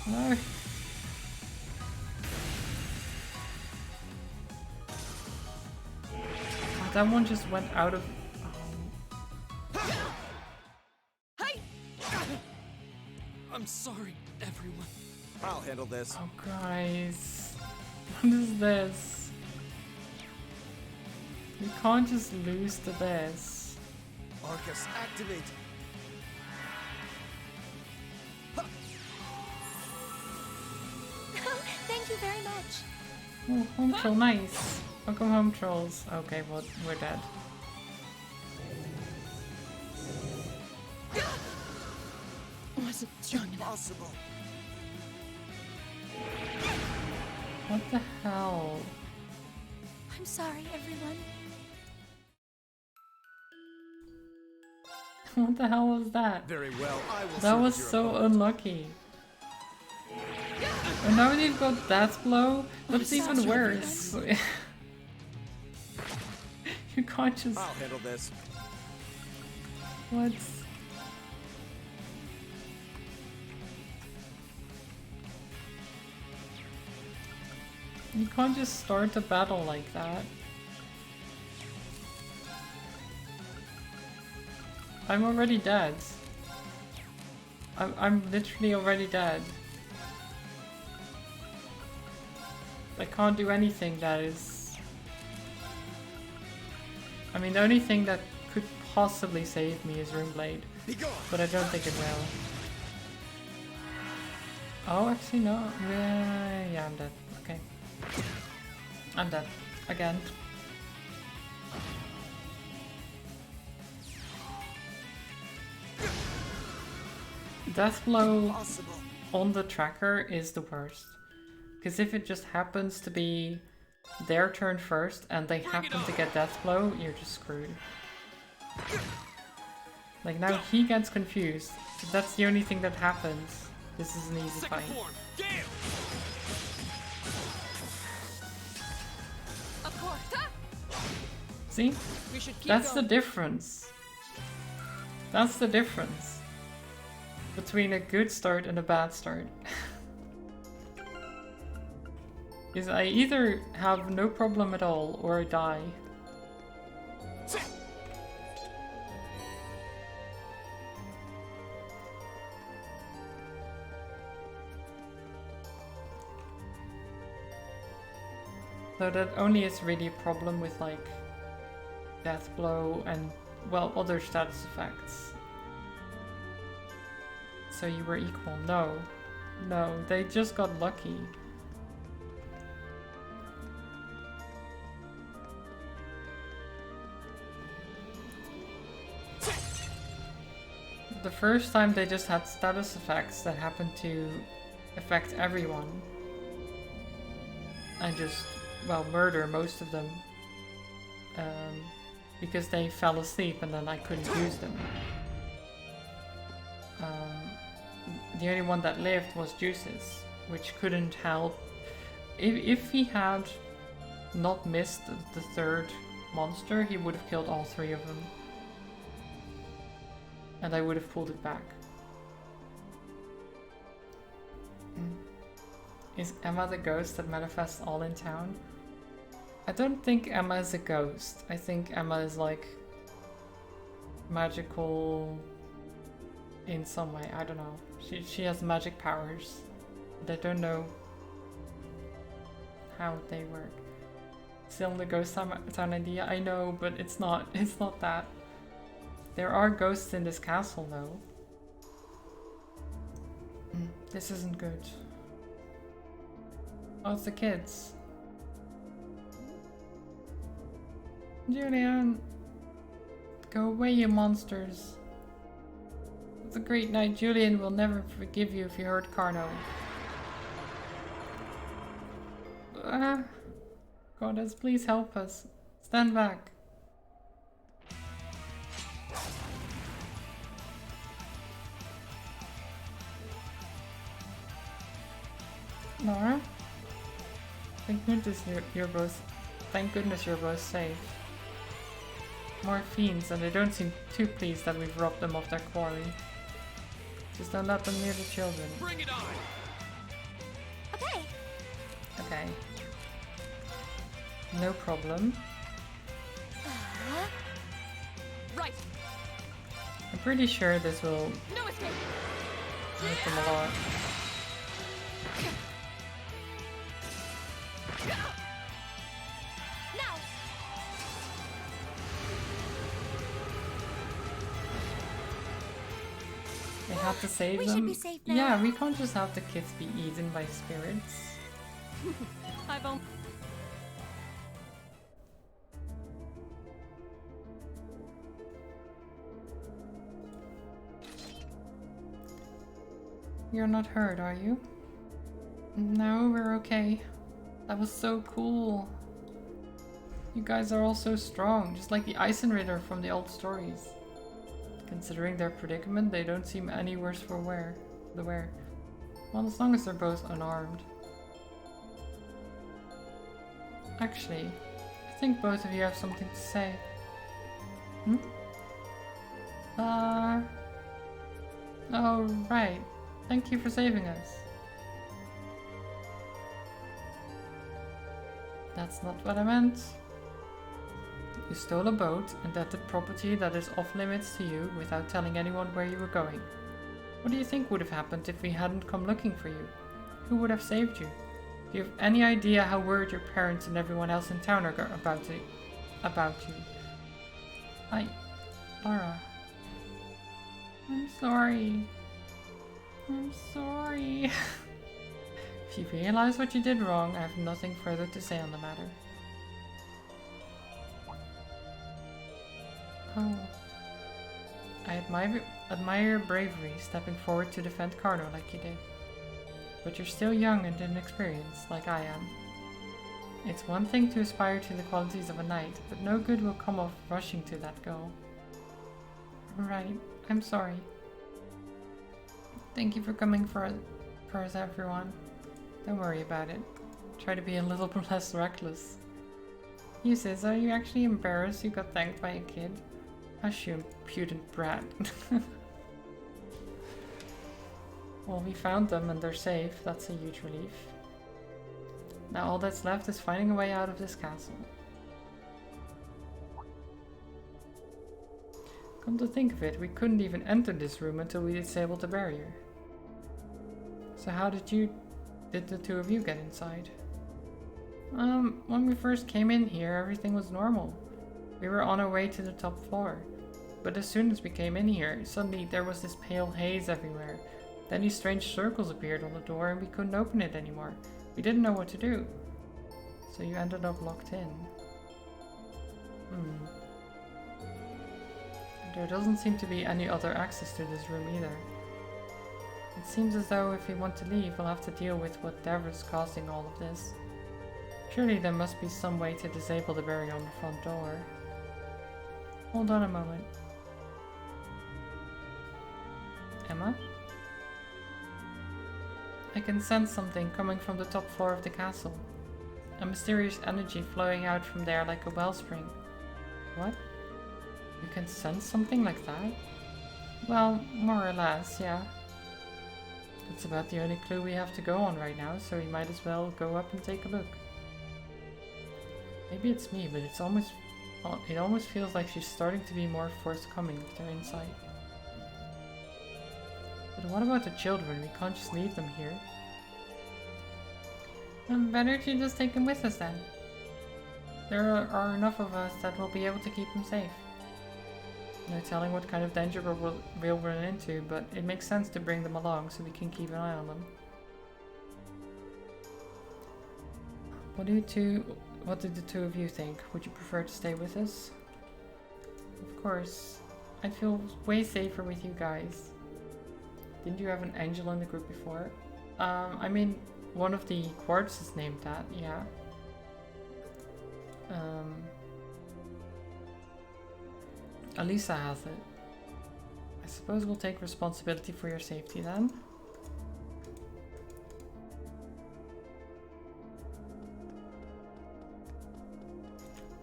Speaker 1: No. Oh, that one just went out of.
Speaker 6: I'm sorry, everyone.
Speaker 7: I'll handle this.
Speaker 1: Oh, guys. What is this? You can't just lose to this.
Speaker 7: Arcus, activate.
Speaker 11: Thank you very much.
Speaker 1: Oh, home troll, nice. Welcome home trolls. Okay, well, we're dead.
Speaker 9: Wasn't strong enough.
Speaker 7: Possible.
Speaker 1: What the hell?
Speaker 11: I'm sorry, everyone.
Speaker 1: What the hell was that?
Speaker 7: Very well. I will.
Speaker 1: That was so unlucky. And now they've got Death Blow. That's even worse. You can't just.
Speaker 7: I'll handle this.
Speaker 1: What? You can't just start a battle like that. I'm already dead. I'm literally already dead. I can't do anything that is... I mean, the only thing that could possibly save me is Runeblade. But I don't think it will. Oh, actually no. Yeah, I'm dead. Okay. I'm dead. Again. Death Blow on the tracker is the worst. Because if it just happens to be their turn first and they happen to get Death Blow, you're just screwed. Like now he gets confused. If that's the only thing that happens, this is an easy fight. See? That's the difference. That's the difference between a good start and a bad start. Is I either have no problem at all or I die. So that only is really a problem with like Death Blow and, well, other status effects. So you were equal. No. No, they just got lucky. The first time they just had status effects that happened to affect everyone. And just, well, murder most of them. Because they fell asleep and then I couldn't use them. The only one that lived was Juices, which couldn't help. If he had not missed the third monster, he would have killed all three of them. And I would have pulled it back. Is Emma the ghost that manifests all in town? I don't think Emma is a ghost. I think Emma is like magical in some way. I don't know. She has magic powers. But I don't know how they work. Still in the ghost town idea? I know, but it's not that. There are ghosts in this castle though. This isn't good. Oh, it's the kids. Julian! Go away, you monsters. The great knight Julian will never forgive you if you hurt Carno. Goddess, please help us. Stand back. Nora? Thank goodness you're both safe. More fiends, and they don't seem too pleased that we've robbed them of their quarry. Just don't let them near the children.
Speaker 5: Bring it on!
Speaker 11: Okay.
Speaker 1: Okay. No problem.
Speaker 9: Right.
Speaker 1: I'm pretty sure this will
Speaker 9: No escape.
Speaker 1: hurt them a lot.
Speaker 11: Now.
Speaker 1: They have to save
Speaker 11: We
Speaker 1: them.
Speaker 11: should be safe now.
Speaker 1: Yeah, we can't just have the kids be eaten by spirits.
Speaker 9: I've only.
Speaker 1: You're not hurt, are you? No, we're okay. That was so cool. You guys are all so strong, just like the Eisenritter from the old stories. Considering their predicament, they don't seem any worse for the wear. Well, as long as they're both unarmed. Actually, I think both of you have something to say. Hmm? Oh, right. Thank you for saving us. That's not what I meant. You stole a boat and entered property that is off limits to you without telling anyone where you were going. What do you think would have happened if we hadn't come looking for you? Who would have saved you? Do you have any idea how worried your parents and everyone else in town are about you? Lara. I'm sorry. I'm sorry. If you realize what you did wrong, I have nothing further to say on the matter. Oh. I admire your bravery, stepping forward to defend Carno like you did. But you're still young and inexperienced, like I am. It's one thing to aspire to the qualities of a knight, but no good will come of rushing to that goal. Right, I'm sorry. Thank you for coming for us, everyone. Don't worry about it. Try to be a little less reckless. You sis, are you actually embarrassed you got thanked by a kid? Hush, you impudent brat. Well, we found them and they're safe. That's a huge relief. Now all that's left is finding a way out of this castle. Come to think of it, we couldn't even enter this room until we disabled the barrier. So how did the two of you get inside? When we first came in here, everything was normal. We were on our way to the top floor. But as soon as we came in here, suddenly there was this pale haze everywhere. Then these strange circles appeared on the door and we couldn't open it anymore. We didn't know what to do. So you ended up locked in. There doesn't seem to be any other access to this room either. It seems as though if we want to leave, we'll have to deal with whatever's causing all of this. Surely there must be some way to disable the barrier on the front door. Hold on a moment. Emma? I can sense something coming from the top floor of the castle. A mysterious energy flowing out from there like a wellspring. What? You can sense something like that? Well, more or less, yeah. That's about the only clue we have to go on right now, so we might as well go up and take a look. Maybe it's me, but it almost feels like she's starting to be more forthcoming with her insight. But what about the children? We can't just leave them here. Better to just take them with us then. There are enough of us that will be able to keep them safe. No telling what kind of danger we'll run into, but it makes sense to bring them along so we can keep an eye on them. What did the two of you think? Would you prefer to stay with us? Of course. I feel way safer with you guys. Didn't you have an angel in the group before? I mean, one of the quartz is named that, yeah. Alisa has it. I suppose we'll take responsibility for your safety then.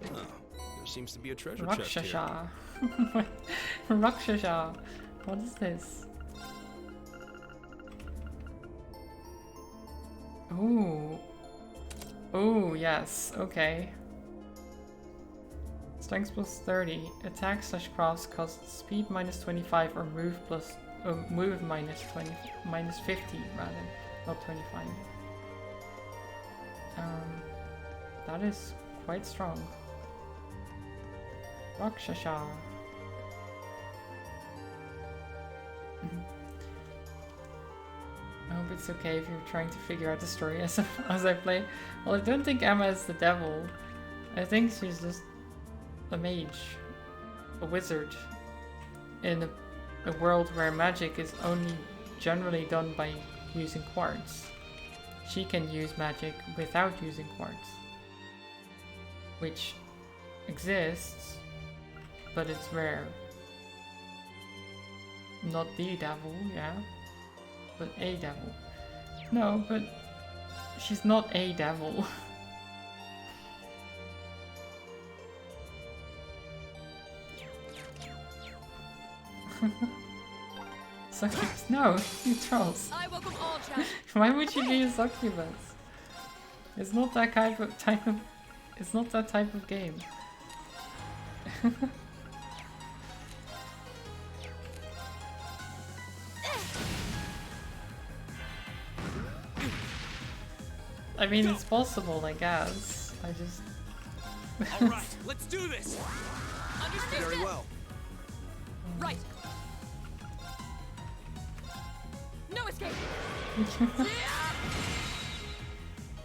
Speaker 6: Oh, there seems to be a treasure chest here.
Speaker 1: Rakshasa. Rakshasa. What is this? Ooh. Ooh, yes. Okay. Strength plus 30. Attack slash crafts cost speed minus 25 or move plus move minus 50 rather, not 25. That is quite strong. Rakshasa. I hope it's okay if you're trying to figure out the story as I play. Well, I don't think Emma is the devil. I think she's just a mage, a wizard, in a world where magic is only generally done by using quartz. She can use magic without using quartz, which exists, but it's rare. Not the devil, yeah, but a devil. No, but she's not a devil. Succubus? No, you trolls.
Speaker 9: I welcome all chat.
Speaker 1: Why would you be a succubus? It's not that type of. It's not that type of game. I mean, it's possible, I guess. I just.
Speaker 6: All right, let's do this.
Speaker 9: Understood.
Speaker 6: Very well.
Speaker 9: Right. No escape.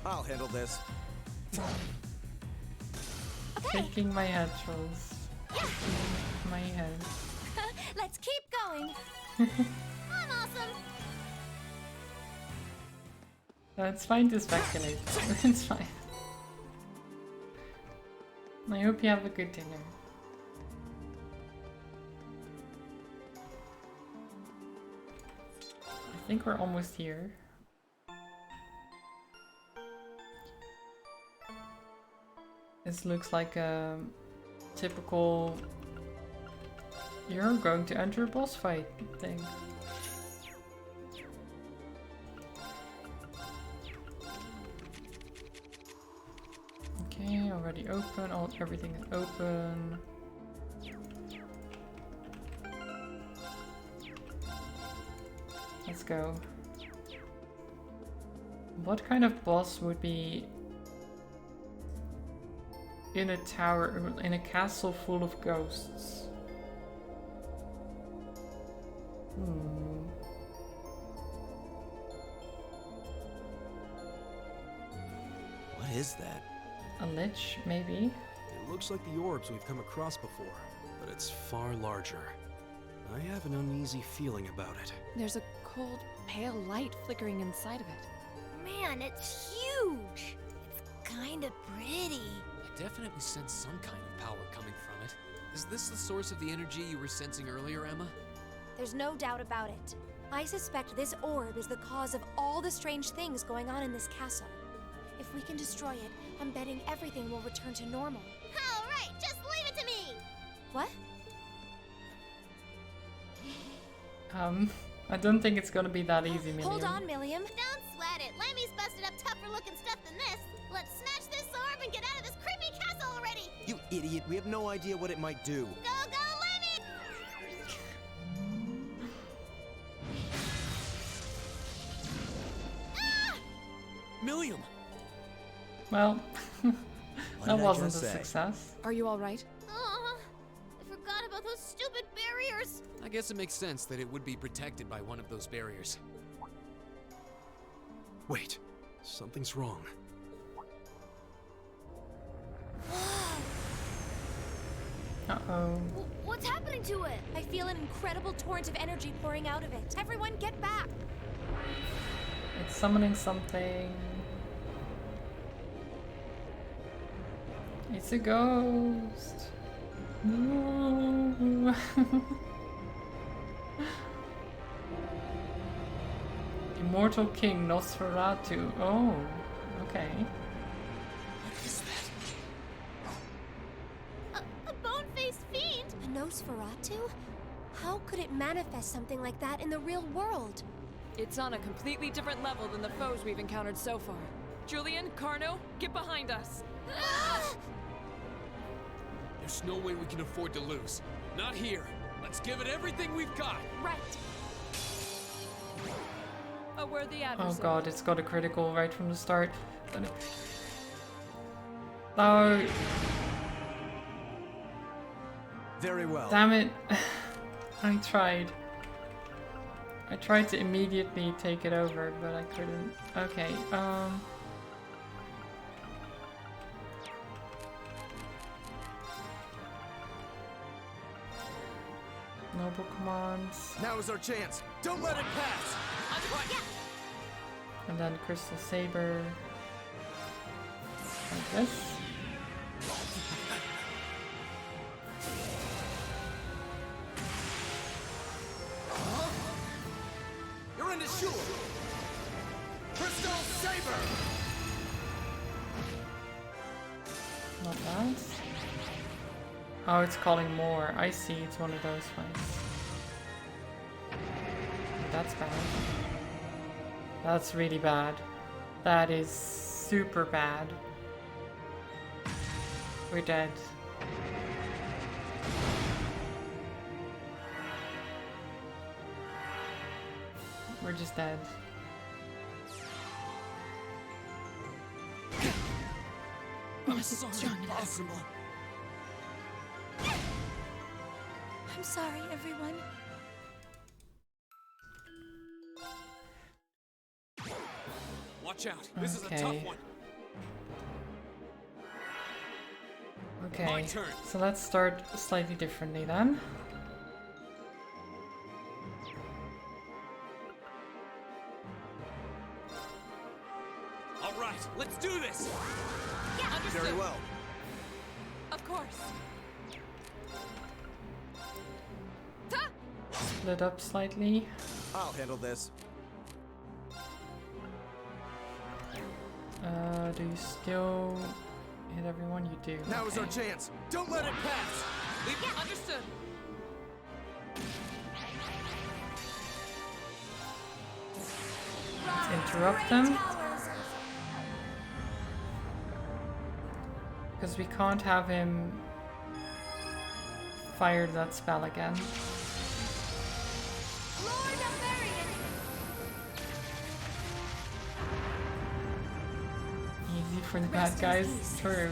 Speaker 7: I'll handle this.
Speaker 1: Shaking my head, trolls. Shaking my head.
Speaker 11: Let's keep going. I'm awesome.
Speaker 1: It's fine to speculate. It's fine. I hope you have a good dinner. I think we're almost here. This looks like a typical you're going to enter a boss fight thing. Okay, already open. Everything is open. Let's go. What kind of boss would be in a tower, in a castle full of ghosts?
Speaker 7: What is that?
Speaker 1: A lich, maybe?
Speaker 6: It looks like the orbs we've come across before, but it's far larger. I have an uneasy feeling about it.
Speaker 9: There's a cold, pale light flickering inside of it.
Speaker 11: Man, it's huge. It's kind of pretty.
Speaker 5: I definitely sense some kind of power coming from it. Is this the source of the energy you were sensing earlier, Emma?
Speaker 11: There's no doubt about it. I suspect this orb is the cause of all the strange things going on in this castle. If we can destroy it, I'm betting everything will return to normal.
Speaker 4: All right, just leave it to me.
Speaker 11: What?
Speaker 1: I don't think it's gonna be that easy, Milliam.
Speaker 11: Hold on, Milliam.
Speaker 4: Don't sweat it. Lemmy's busted up tougher looking stuff than this. Let's snatch this orb and get out of this creepy castle already.
Speaker 7: You idiot, we have no idea what it might do.
Speaker 4: Go, go, Lemmy!
Speaker 5: Milliam!
Speaker 1: Well, that
Speaker 7: did I
Speaker 1: wasn't a
Speaker 7: just say?
Speaker 1: success.
Speaker 9: Are you all right?
Speaker 4: I forgot about those stupid barriers.
Speaker 5: I guess it makes sense that it would be protected by one of those barriers.
Speaker 6: Wait, something's wrong.
Speaker 1: Uh-oh.
Speaker 11: What's happening to it? I feel an incredible torrent of energy pouring out of it. Everyone get back!
Speaker 1: It's summoning something. It's a ghost. No. Immortal King Nosferatu. Oh, okay.
Speaker 5: What is that?
Speaker 11: A bone-faced fiend? A Nosferatu? How could it manifest something like that in the real world?
Speaker 9: It's on a completely different level than the foes we've encountered so far. Julian, Carno, get behind us!
Speaker 5: There's no way we can afford to lose. Not here. Let's give it everything we've got.
Speaker 11: Right.
Speaker 9: A worthy
Speaker 1: Oh
Speaker 9: adversary.
Speaker 1: god, it's got a critical right from the start. Oh,
Speaker 7: Very well.
Speaker 1: damn it. I tried. I tried to immediately take it over, but I couldn't. Okay, noble commands.
Speaker 7: Now is our chance. Don't let it pass.
Speaker 1: And then Crystal Saber. Like this.
Speaker 7: You're in the shore. Crystal Saber.
Speaker 1: Not bad. Oh, it's calling more. I see, it's one of those ones. That's bad. That's really bad. That is super bad. We're dead. We're just dead.
Speaker 11: This is impossible. I'm sorry, everyone.
Speaker 5: Watch out. This is a tough
Speaker 1: Okay.
Speaker 5: one. My
Speaker 1: Okay,
Speaker 5: turn.
Speaker 1: so let's start slightly differently then.
Speaker 5: All right, let's do this.
Speaker 9: Yeah, understood.
Speaker 7: Very well.
Speaker 9: Of course.
Speaker 1: Split up slightly.
Speaker 7: I'll handle this.
Speaker 1: Do you still hit everyone? You do.
Speaker 7: Now is our
Speaker 1: okay.
Speaker 7: chance. Don't let it pass.
Speaker 9: Yeah, understood.
Speaker 1: Let's interrupt them. Because we can't have him fire that spell again.
Speaker 11: Lord of Varian.
Speaker 1: Easy for the
Speaker 11: Rest
Speaker 1: bad
Speaker 11: in
Speaker 1: guys.
Speaker 11: peace.
Speaker 1: True.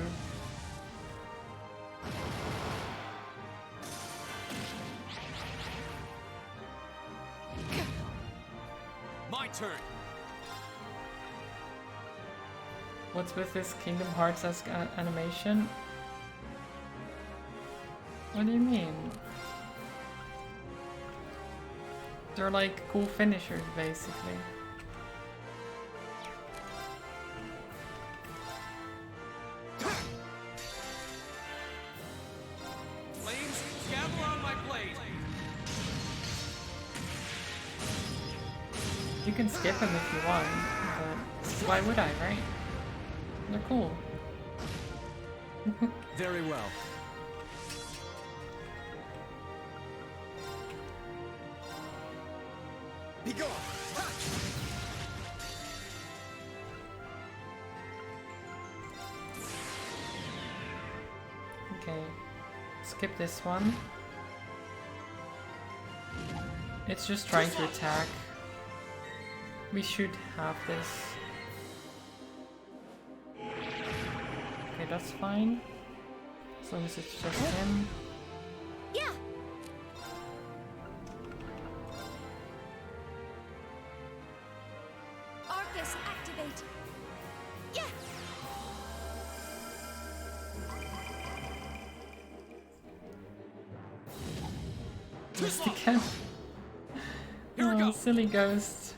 Speaker 5: My turn.
Speaker 1: What's with this Kingdom Hearts-esque animation? What do you mean? They're like cool finishers, basically.
Speaker 5: Flames, gavel on my blade.
Speaker 1: You can skip them if you want, but why would I, right? They're cool.
Speaker 7: Very well. Be gone.
Speaker 1: Okay, skip this one. It's just trying to attack. We should have this. Okay, that's fine. As long as it's just him.
Speaker 11: Yeah. Arcus, activate. Yeah.
Speaker 1: Missed again. Oh, silly ghost.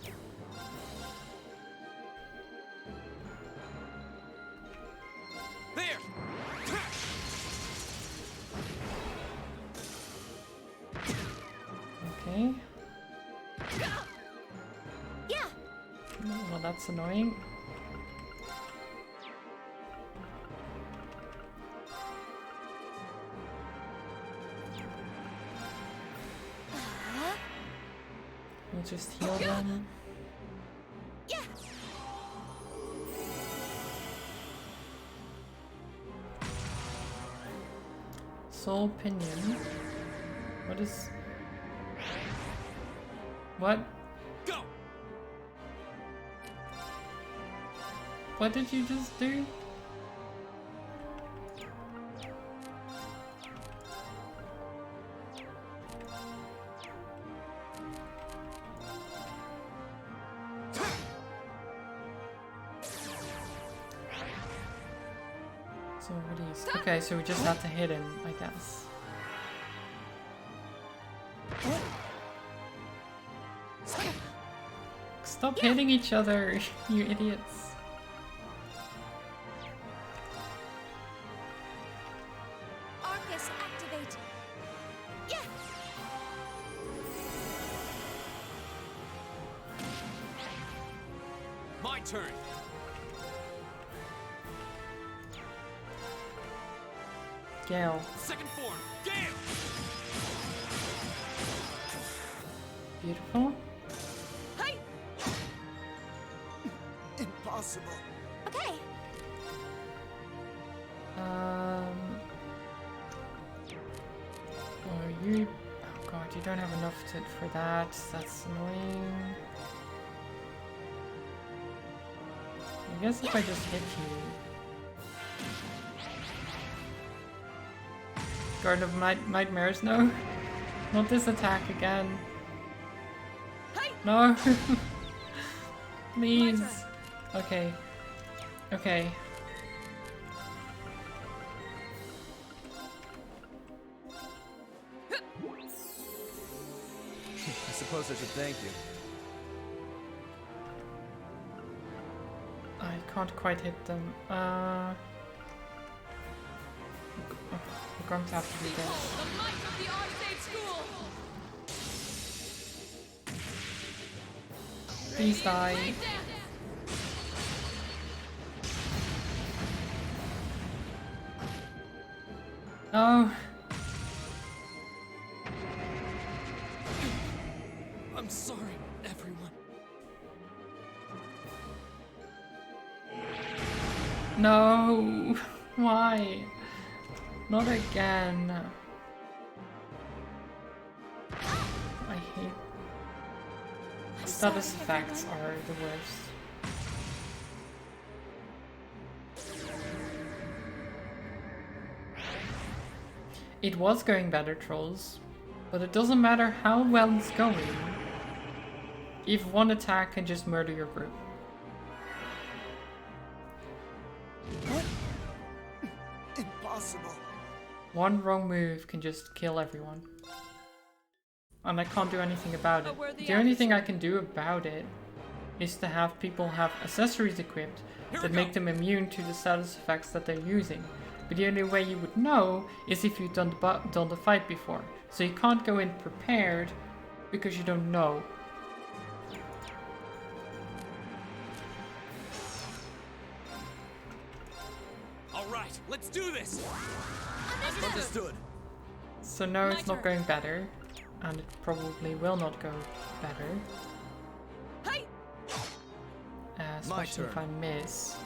Speaker 6: There.
Speaker 1: Okay.
Speaker 11: Yeah.
Speaker 1: Well, that's annoying. We'll just heal them.
Speaker 11: Yeah.
Speaker 1: Soul Pinion. What is... What?
Speaker 6: Go.
Speaker 1: What did you just do? So what is... Okay, so we just have to hit him, I guess. Stop hitting each other, you idiots.
Speaker 11: Arcus, activate. Yeah.
Speaker 6: My turn.
Speaker 1: Gale.
Speaker 6: Second form. Gale.
Speaker 1: Beautiful.
Speaker 11: Hey.
Speaker 7: Impossible.
Speaker 11: Okay.
Speaker 1: Oh, you... Oh god, you don't have enough for that. That's annoying. I guess if I just hit you... Garden of Nightmares, no. Not this attack again. No. Please. Okay. Okay.
Speaker 7: I suppose I should thank you.
Speaker 1: I can't quite hit them. We're going to have to do this.
Speaker 9: The might of the Arcade School!
Speaker 1: Please die. Oh.
Speaker 6: I'm sorry, everyone.
Speaker 1: No. Why? Not again. I hate... Status effects are the worst. It was going better, trolls. But it doesn't matter how well it's going if one attack can just murder your group.
Speaker 7: Impossible.
Speaker 1: One wrong move can just kill everyone. And I can't do anything about it. The only thing I can do about it is to have people have accessories equipped that make them immune to the status effects that they're using. But the only way you would know is if you've done the fight before. So you can't go in prepared because you don't know.
Speaker 6: Alright, let's do this!
Speaker 7: Understood.
Speaker 1: So no, it's not going better. And it probably will not go better. Especially if I miss.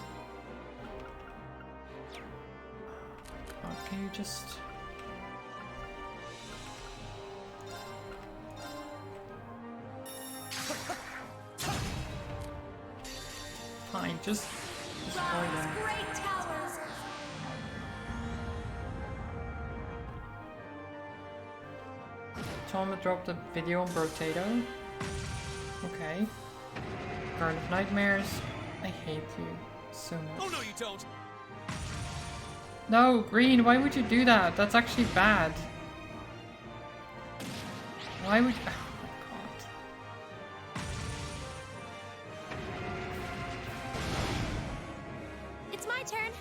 Speaker 1: Oh, can you just... Fine, just destroy them.
Speaker 11: Great towers.
Speaker 1: Tom dropped a video on Brotato. Okay. Garden of Nightmares. I hate you so much.
Speaker 6: Oh no, you don't!
Speaker 1: No, Green, why would you do that? That's actually bad. Why would... Oh my god.
Speaker 11: It's my turn.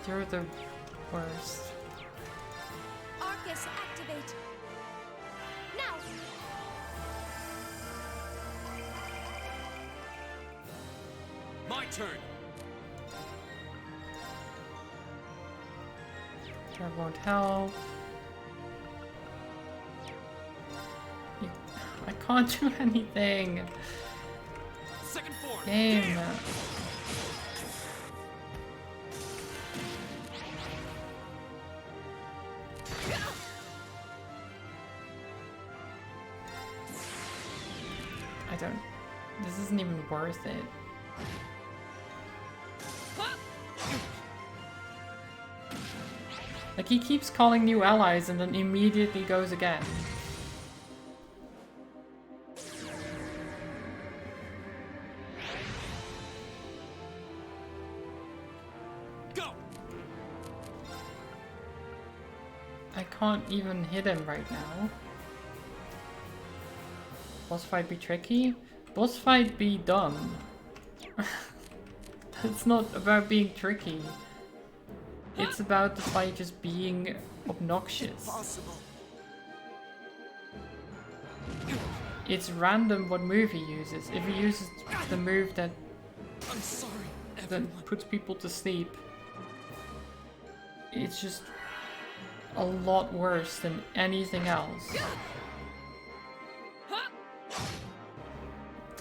Speaker 1: You're the worst.
Speaker 11: Arcus, activate. Now.
Speaker 6: My turn.
Speaker 1: That won't help. I can't do anything.
Speaker 6: Second form.
Speaker 1: Game. I don't... This isn't even worth it. Like, he keeps calling new allies and then immediately goes again.
Speaker 6: Go.
Speaker 1: I can't even hit him right now. Boss fight be tricky? Boss fight be dumb. It's not about being tricky. It's about the fight just being obnoxious.
Speaker 7: Impossible.
Speaker 1: It's random what move he uses. If he uses the move that
Speaker 6: I'm sorry,
Speaker 1: puts people to sleep, it's just a lot worse than anything else.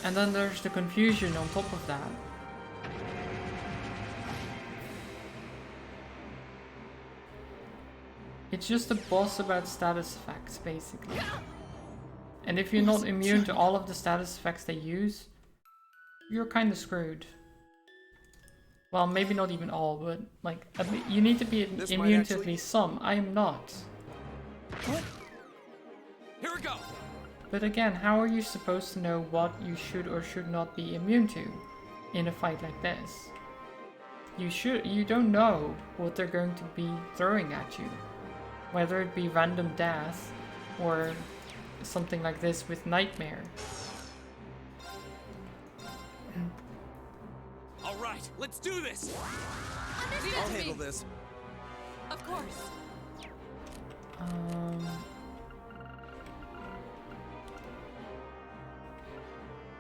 Speaker 1: And then there's the confusion on top of that. It's just a boss about status effects, basically. And if you're not immune to all of the status effects they use, you're kind of screwed. Well, maybe not even all, but like, you need to be immune to at least some. I am not.
Speaker 6: Here we go.
Speaker 1: But again, how are you supposed to know what you should or should not be immune to in a fight like this? You don't know what they're going to be throwing at you. Whether it be random death or something like this with Nightmare.
Speaker 6: All right, let's do this.
Speaker 7: I'll handle this.
Speaker 9: Of course.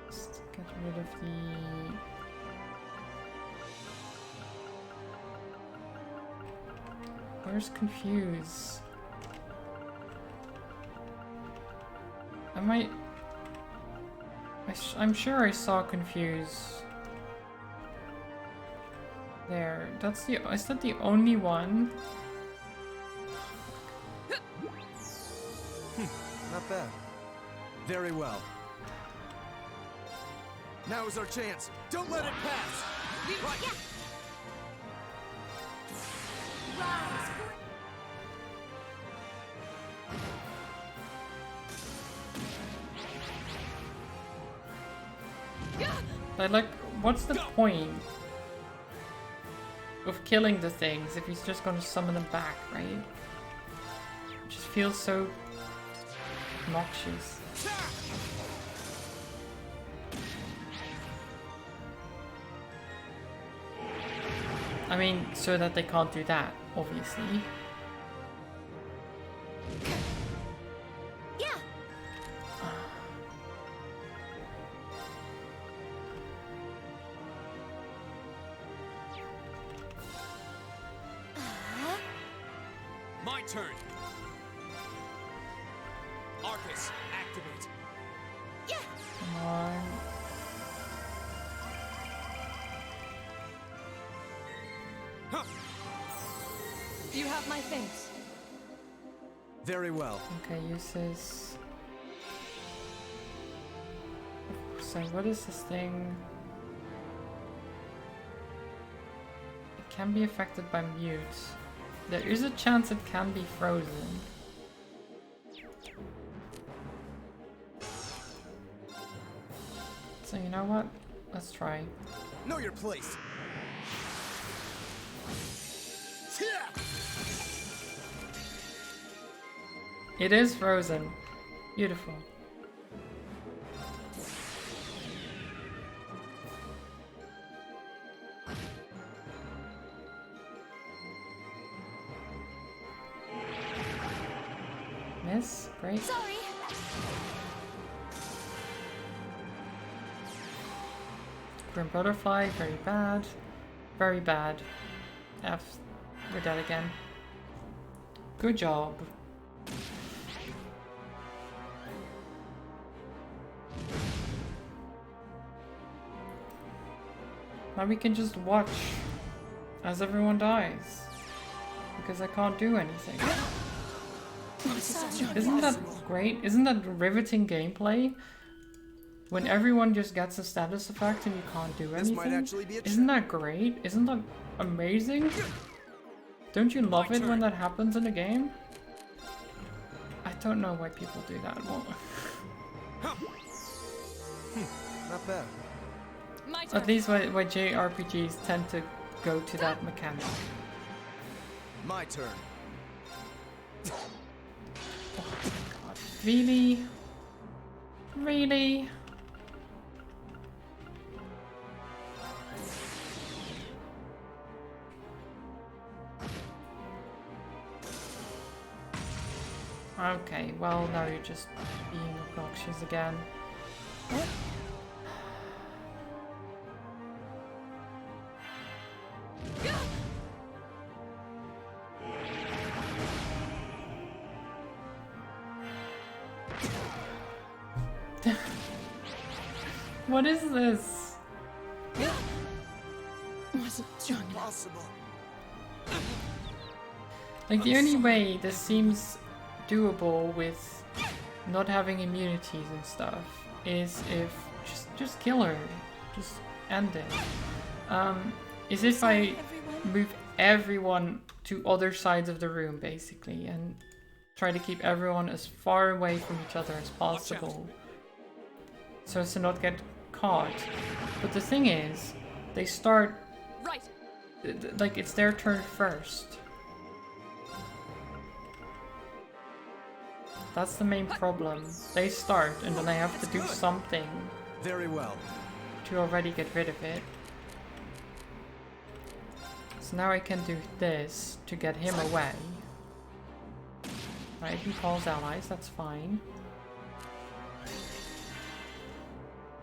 Speaker 1: Let's get rid of the... Where's Confuse? I'm sure I saw Confuse there. Is that the only one?
Speaker 7: Not bad. Very well. Now is our chance. Don't let it pass.
Speaker 11: Right. Yeah. Rise.
Speaker 1: Like, what's the point of killing the things if he's just gonna summon them back, right? It just feels so obnoxious. I mean, so that they can't do that, obviously.
Speaker 6: My turn. Arcus, activate.
Speaker 11: Yeah.
Speaker 1: Come on.
Speaker 6: Huh.
Speaker 9: You have my things.
Speaker 7: Very well.
Speaker 1: Okay, uses... So what is this thing? It can be affected by mute. There is a chance it can be frozen. So you know what? Let's try.
Speaker 7: Know your place.
Speaker 1: It is frozen. Beautiful. Miss, great.
Speaker 11: Sorry.
Speaker 1: Grim Butterfly, very bad. Very bad. F, we're dead again. Good job. Now we can just watch as everyone dies. Because I can't do anything. Isn't that great? Isn't that riveting gameplay? When everyone just gets a status effect and you can't do anything?
Speaker 7: This might actually be a
Speaker 1: Isn't that great? Isn't that amazing? Don't you love it when that happens in a game? I don't know why people do that. Well,
Speaker 7: Not bad.
Speaker 1: at least why JRPGs tend to go to that mechanic.
Speaker 7: My turn.
Speaker 1: God, really? Really? Okay, well now you're just being obnoxious again. What is this?
Speaker 7: Impossible.
Speaker 1: Like the only way this seems doable with not having immunities and stuff is if just kill her, just end it. Is if I move everyone to other sides of the room basically and try to keep everyone as far away from each other as possible so as to not get caught. But the thing is, they start
Speaker 9: Right.
Speaker 1: like it's their turn first. That's the main problem. They start and then I have to do something
Speaker 7: Very well.
Speaker 1: to already get rid of it. So now I can do this to get him away. Right, he calls allies, that's fine.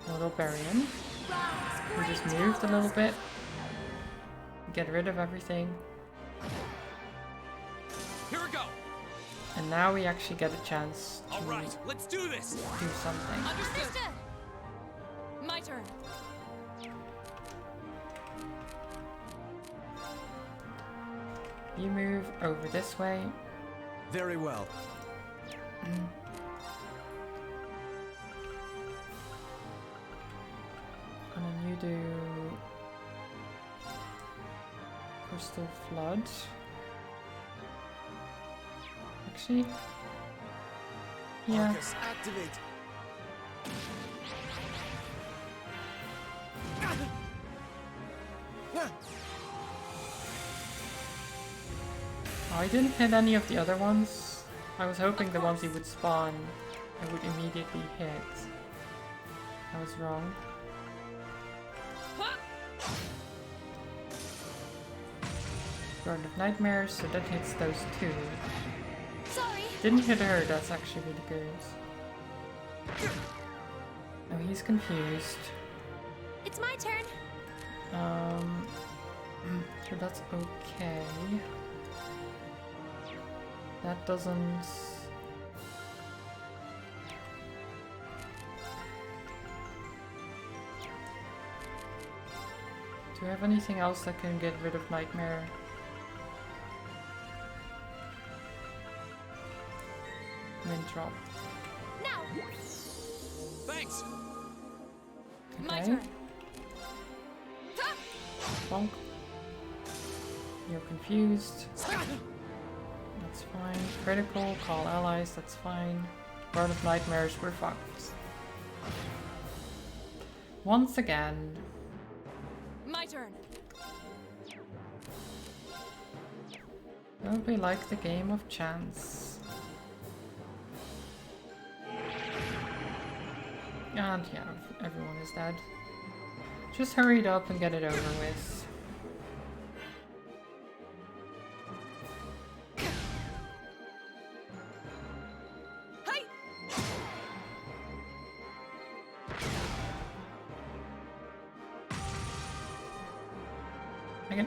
Speaker 1: Little bury him. We just moved a little bit. Get rid of everything.
Speaker 6: Here we go.
Speaker 1: And now we actually get a chance to
Speaker 6: All right, let's do this.
Speaker 1: do something.
Speaker 9: Understood. My turn.
Speaker 1: You move over this way.
Speaker 7: Very well.
Speaker 1: And then you do Crystal Flood. Actually, yeah.
Speaker 7: Arcus, activate.
Speaker 1: Oh, I didn't hit any of the other ones. I was hoping the ones he would spawn I would immediately hit. I was wrong. Garden of Nightmares, so that hits those two.
Speaker 11: Sorry.
Speaker 1: Didn't hit her, that's actually really good. Oh, he's confused.
Speaker 11: It's my turn.
Speaker 1: So that's okay. That doesn't... Do you have anything else that can get rid of Nightmare? Wind drop.
Speaker 11: Now.
Speaker 6: Thanks.
Speaker 9: My
Speaker 1: Okay.
Speaker 9: turn.
Speaker 1: Bonk. You're confused. That's fine. Critical, call allies, that's fine. World of Nightmares, we're fucked. Once again.
Speaker 9: My turn.
Speaker 1: Don't we like the game of chance? And yeah, everyone is dead. Just hurry it up and get it over with.
Speaker 9: Hey!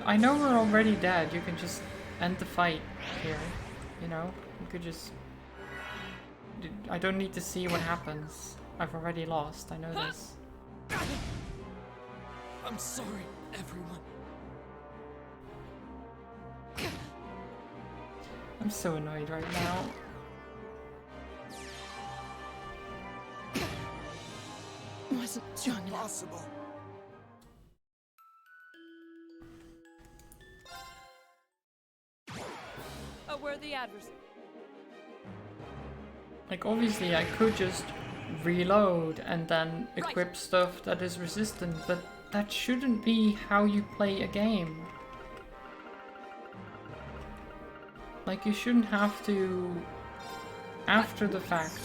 Speaker 1: I know we're already dead. You can just end the fight here. You know? You could just... I don't need to see what happens. I've already lost. I know this.
Speaker 5: I'm sorry, everyone.
Speaker 1: I'm so annoyed right now.
Speaker 9: Wasn't strong enough.
Speaker 6: Possible.
Speaker 9: A worthy adversary.
Speaker 1: Like, obviously I could just reload and then equip stuff that is resistant, but that shouldn't be how you play a game. Like, you shouldn't have to, after the fact,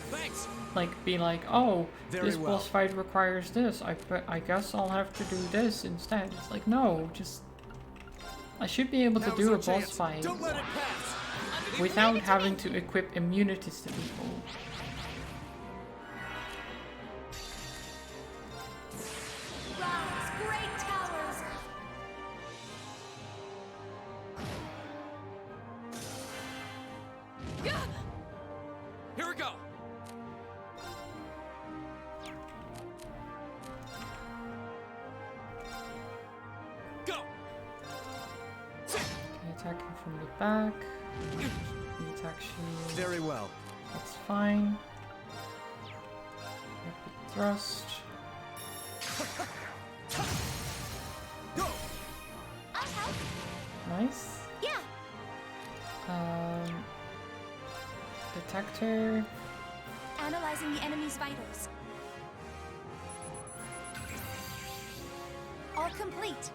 Speaker 6: Thanks.
Speaker 1: like, be like, oh,
Speaker 7: Very
Speaker 1: this
Speaker 7: well.
Speaker 1: boss fight requires this, I guess I'll have to do this instead. It's like, no, just... I should be able to
Speaker 6: Now's
Speaker 1: do
Speaker 6: our
Speaker 1: a boss
Speaker 6: chance.
Speaker 1: fight
Speaker 6: Don't let it pass.
Speaker 1: without having to equip immunities to people.
Speaker 11: Rise, great towers!
Speaker 6: Here we go. Go.
Speaker 1: Okay, attacking from the back. The attack shield.
Speaker 7: Very well.
Speaker 1: That's fine. Rapid thrust.
Speaker 6: Go.
Speaker 11: I'll help.
Speaker 1: Nice.
Speaker 11: Yeah.
Speaker 1: Detector.
Speaker 11: Analyzing the enemy's vitals. All complete.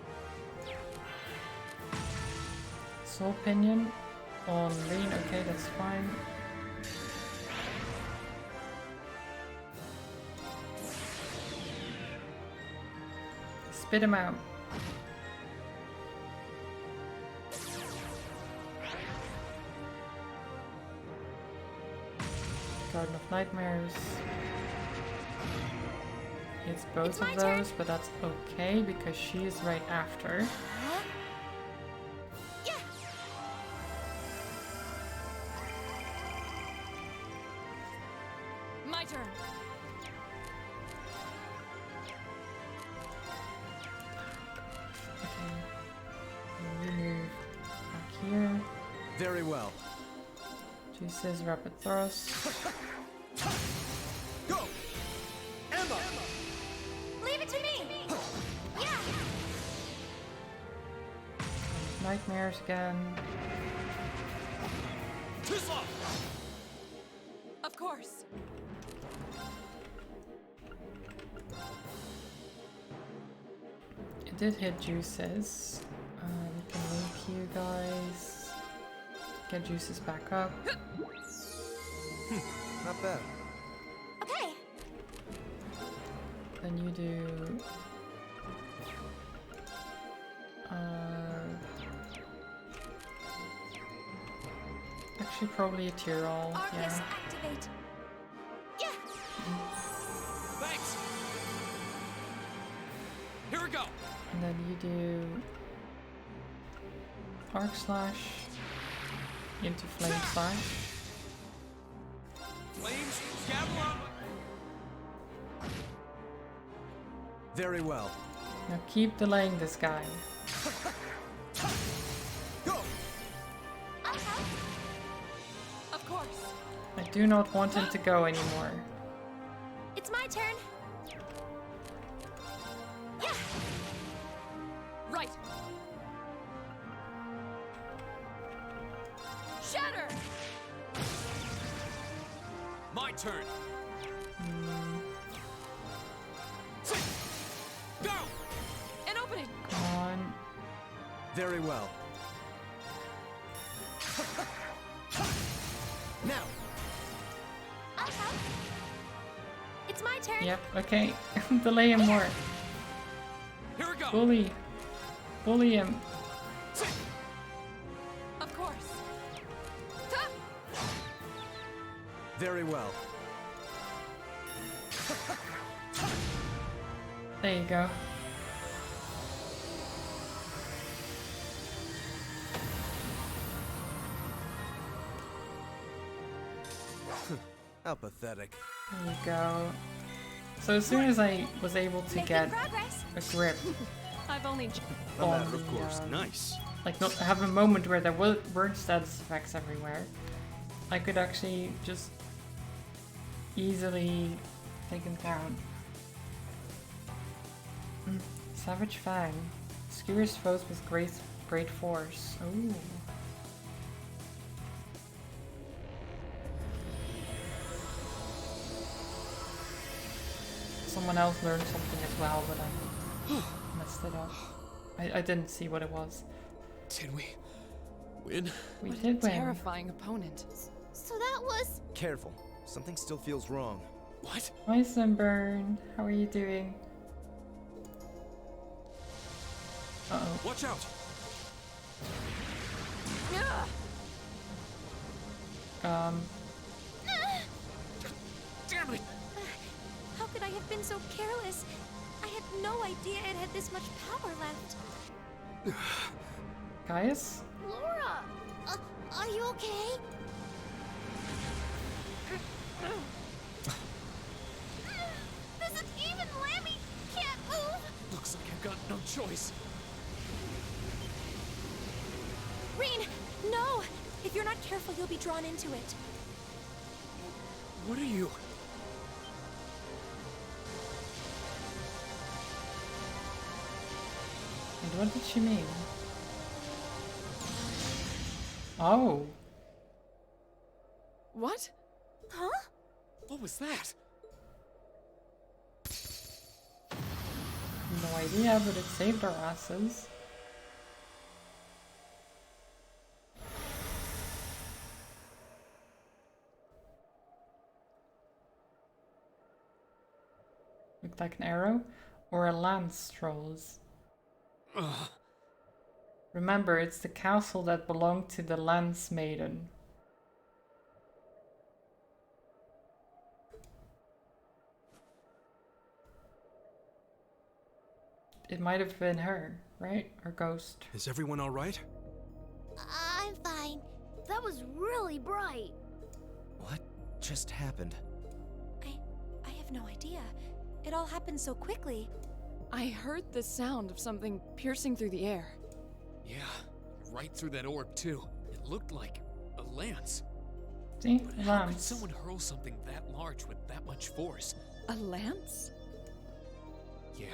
Speaker 1: Soul Pinion on Lean. Okay, that's fine. Spit him out. Garden of Nightmares. It's both
Speaker 11: It's my
Speaker 1: of
Speaker 11: turn.
Speaker 1: those, but that's okay because she is right after.
Speaker 11: Huh? Yeah.
Speaker 9: My turn.
Speaker 1: Okay. And you move back here.
Speaker 7: Very well.
Speaker 1: Juices, rapid thrust.
Speaker 6: Go. Emma.
Speaker 11: Leave it to me. Yeah.
Speaker 1: Nightmares again.
Speaker 6: Tisla.
Speaker 9: Of course.
Speaker 1: It did hit juices. We can link you guys. Get juices back up.
Speaker 7: Not bad.
Speaker 11: Okay.
Speaker 1: Then you do... actually probably a Tyrol,
Speaker 11: Arcus,
Speaker 1: yeah.
Speaker 11: activate. Yeah.
Speaker 6: Thanks. Here we go.
Speaker 1: And then you do... Arc Slash into Flame Slash.
Speaker 6: Flames. Gavel up.
Speaker 7: Very well.
Speaker 1: Now keep delaying this guy.
Speaker 6: Go.
Speaker 11: I'll help.
Speaker 9: Of course.
Speaker 1: I do not want him to go anymore.
Speaker 11: It's my turn. Yeah.
Speaker 9: Right. Shatter.
Speaker 6: My turn. Go.
Speaker 9: An opening.
Speaker 1: Come on.
Speaker 7: Very well.
Speaker 6: Now.
Speaker 11: I'll help. It's my turn.
Speaker 1: Yep, okay. Delay him more.
Speaker 5: Here we go.
Speaker 1: Bully him.
Speaker 9: Of course.
Speaker 7: Very well.
Speaker 1: There you go.
Speaker 7: How pathetic.
Speaker 1: There you go. So as soon as I was able to get
Speaker 11: progress.
Speaker 1: a grip
Speaker 9: I've only.
Speaker 6: A
Speaker 1: on
Speaker 6: matter of
Speaker 1: the,
Speaker 6: course. Nice.
Speaker 1: like not have a moment where there weren't status effects everywhere, I could actually just easily take him down. Savage Fang. Skewers foes with great force. Ooh. Someone else learned something as well, but I messed it up. I didn't see what it was.
Speaker 5: Did we win?
Speaker 1: We
Speaker 9: What a
Speaker 1: did win.
Speaker 9: terrifying opponent.
Speaker 11: So that was.
Speaker 7: Careful. Something still feels wrong.
Speaker 5: What?
Speaker 1: Hi Sunburn, how are you doing? Uh-oh.
Speaker 6: Watch out!
Speaker 5: Damn it!
Speaker 11: How could I have been so careless? I had no idea it had this much power left.
Speaker 1: Gaius?
Speaker 4: Laura! Are you okay?
Speaker 11: This is even Lammy can't move.
Speaker 5: Looks like I've got no choice.
Speaker 11: Reen, no! If you're not careful, you'll be drawn into it.
Speaker 5: What are you?
Speaker 1: And what did she mean? Oh.
Speaker 9: What?
Speaker 11: Huh?
Speaker 5: What was that?
Speaker 1: No idea, but it saved our asses. Looked like an arrow or a lance trolls.
Speaker 5: Ugh.
Speaker 1: Remember, it's the castle that belonged to the Lance Maiden. It might have been her, right? Or ghost.
Speaker 6: Is everyone all right?
Speaker 4: I'm fine. That was really bright.
Speaker 7: What just happened?
Speaker 11: I have no idea. It all happened so quickly.
Speaker 9: I heard the sound of something piercing through the air.
Speaker 5: Yeah, right through that orb too. It looked like a lance.
Speaker 1: See?
Speaker 5: But
Speaker 1: A
Speaker 5: how could
Speaker 1: lance.
Speaker 5: someone hurl something that large with that much force?
Speaker 9: A lance?
Speaker 5: Yeah.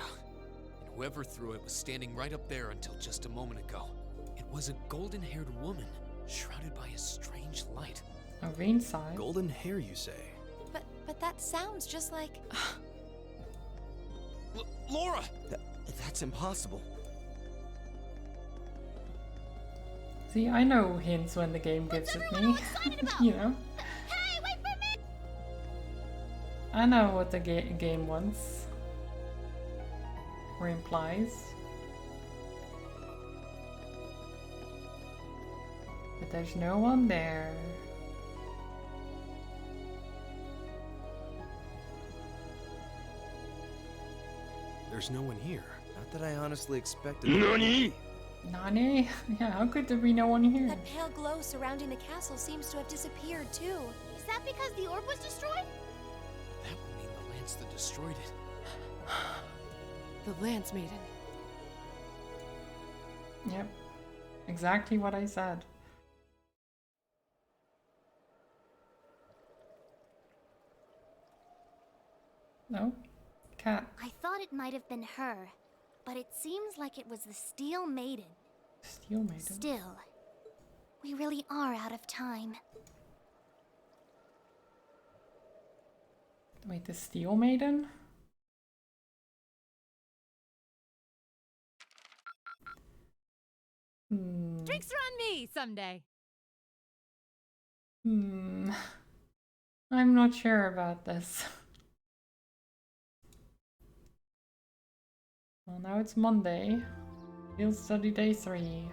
Speaker 5: And whoever threw it was standing right up there until just a moment ago. It was a golden-haired woman, shrouded by a strange light.
Speaker 1: A rain side.
Speaker 6: Golden hair, you say?
Speaker 11: But that sounds just like.
Speaker 5: Laura!
Speaker 7: That's impossible.
Speaker 1: See, I know hints when the game gives it me. You know?
Speaker 4: Hey, wait for me!
Speaker 1: I know what the game wants. Or implies. But there's no one there.
Speaker 6: There's no one here.
Speaker 7: Not that I honestly expected.
Speaker 1: Nani? Yeah, how could there be no one here?
Speaker 11: That pale glow surrounding the castle seems to have disappeared too.
Speaker 4: Is that because the orb was destroyed?
Speaker 5: That would mean the lance that destroyed it.
Speaker 9: The Lance Maiden.
Speaker 1: Yep. Exactly what I said. No? Cat.
Speaker 4: I thought it might have been her, but it seems like it was the Steel Maiden.
Speaker 1: Steel Maiden.
Speaker 4: Still, we really are out of time.
Speaker 1: Wait, the Steel Maiden?
Speaker 12: Drinks are on me someday.
Speaker 1: I'm not sure about this. Well, now it's Monday. Field study day 3.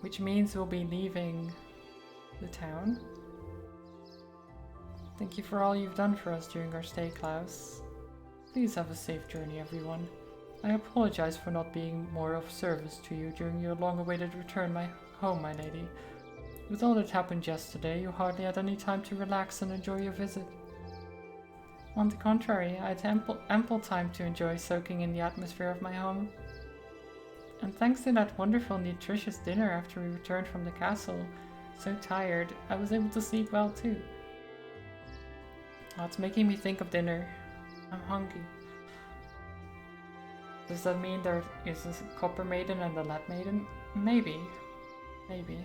Speaker 1: Which means we'll be leaving the town. Thank you for all you've done for us during our stay, Klaus. Please have a safe journey, everyone. I apologize for not being more of service to you during your long-awaited return home, my lady. With all that happened yesterday, you hardly had any time to relax and enjoy your visit. On the contrary, I had ample time to enjoy soaking in the atmosphere of my home. And thanks to that wonderful, nutritious dinner after we returned from the castle, so tired, I was able to sleep well too. Oh, it's making me think of dinner. I'm hungry. Does that mean there is a Copper Maiden and a Lead Maiden? Maybe. Maybe.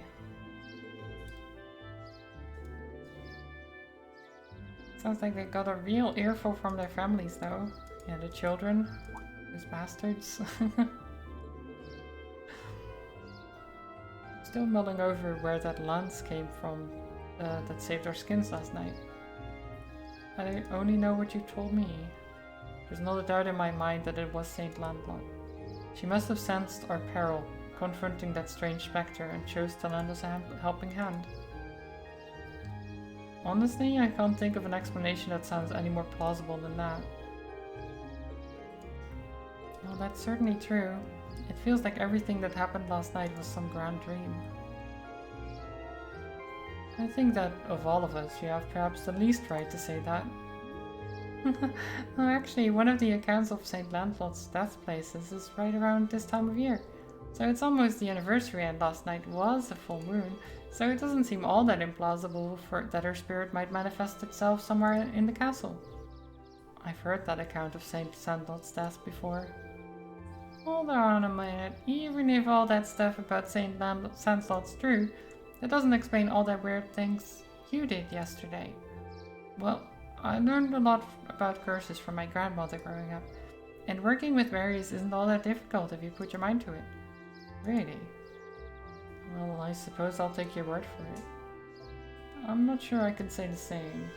Speaker 1: Sounds like they got a real earful from their families though. Yeah, the children. Those bastards. Still mulling over where that lance came from that saved our skins last night. I only know what you told me. There's not a doubt in my mind that it was Saint Landlot. She must have sensed our peril, confronting that strange spectre, and chose to lend us a helping hand. Honestly, I can't think of an explanation that sounds any more plausible than that. Well, that's certainly true. It feels like everything that happened last night was some grand dream. I think that of all of us, you have perhaps the least right to say that. No, actually, one of the accounts of St. Lancelot's death places is right around this time of year. So it's almost the anniversary, and last night was a full moon, so it doesn't seem all that implausible that her spirit might manifest itself somewhere in the castle. I've heard that account of St. Lancelot's death before. Hold on a minute, even if all that stuff about St. Lancelot's true, that doesn't explain all the weird things you did yesterday. Well, I learned a lot about curses from my grandmother growing up, and working with fairies isn't all that difficult if you put your mind to it. Really? Well, I suppose I'll take your word for it. I'm not sure I can say the same.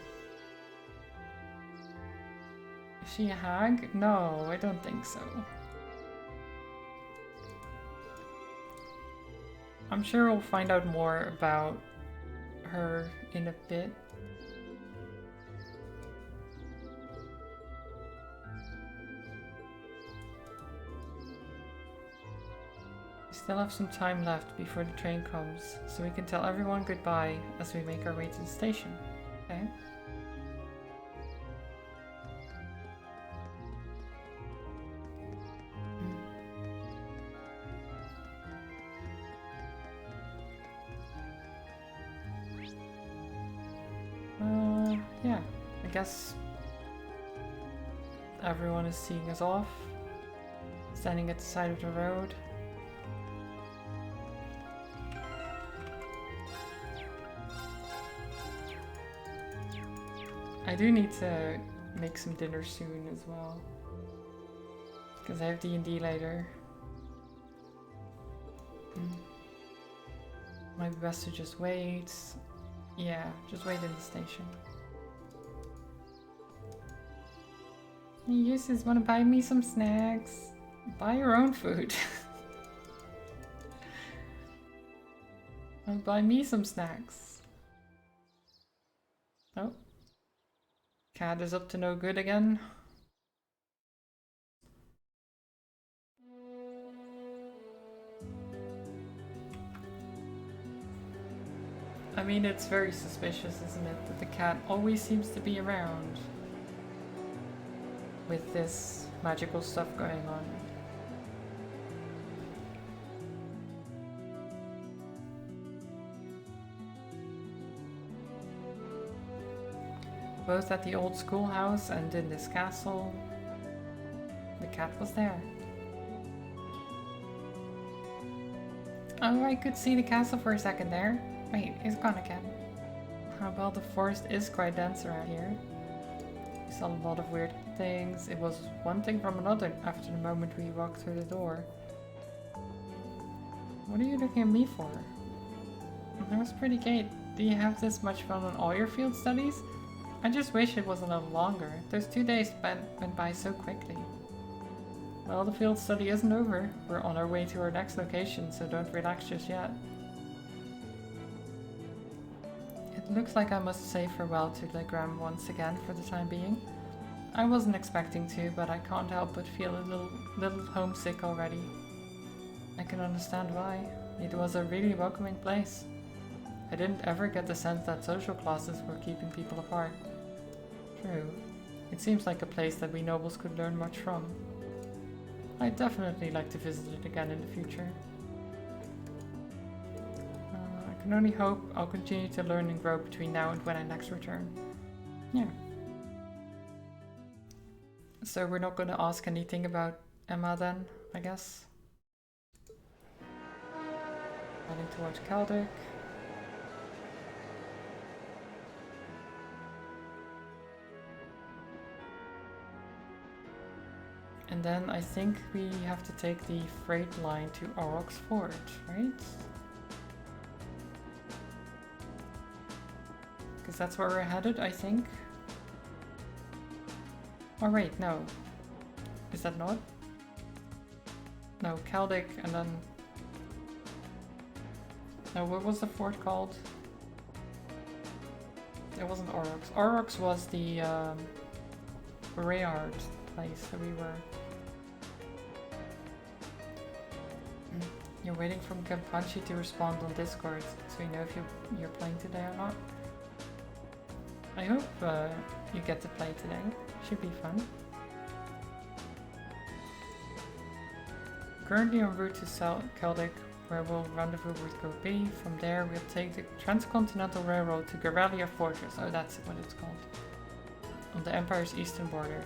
Speaker 1: Is she a hag? No, I don't think so. I'm sure we'll find out more about her in a bit. We still have some time left before the train comes, so we can tell everyone goodbye as we make our way to the station, okay? Yeah, I guess everyone is seeing us off, standing at the side of the road. I do need to make some dinner soon as well, because I have D&D later. Might be best to just wait. Yeah, just wait in the station. You just want to buy me some snacks? Buy your own food. Buy me some snacks. Oh. Cat is up to no good again. I mean, it's very suspicious, isn't it, that the cat always seems to be around with this magical stuff going on. Both at the old schoolhouse and in this castle, the cat was there. Oh, I could see the castle for a second there. Wait, it's gone again. Well, the forest is quite dense around here. We saw a lot of weird things. It was one thing from another after the moment we walked through the door. What are you looking at me for? That was pretty great. Do you have this much fun on all your field studies? I just wish it was a little longer. Those 2 days went by so quickly. Well, the field study isn't over. We're on our way to our next location, so don't relax just yet. It looks like I must say farewell to Legram once again for the time being. I wasn't expecting to, but I can't help but feel a little homesick already. I can understand why. It was a really welcoming place. I didn't ever get the sense that social classes were keeping people apart. True. It seems like a place that we nobles could learn much from. I'd definitely like to visit it again in the future. I can only hope I'll continue to learn and grow between now and when I next return. Yeah. So we're not going to ask anything about Emma then, I guess. Heading towards Caldic. And then I think we have to take the freight line to Aurochs Fort, right? Because that's where we're headed, I think. Oh wait, no. Is that not? No, Caldic and then... No, what was the fort called? It wasn't Aurochs. Aurochs was the Rayard place that we were. You're waiting for Gampanchi to respond on Discord, so you know if you're playing today or not. I hope you get to play today. Should be fun. Currently en route to Caldic, where we'll rendezvous with Group B. From there, we'll take the Transcontinental Railroad to Garalia Fortress. Oh, that's what it's called. On the Empire's eastern border.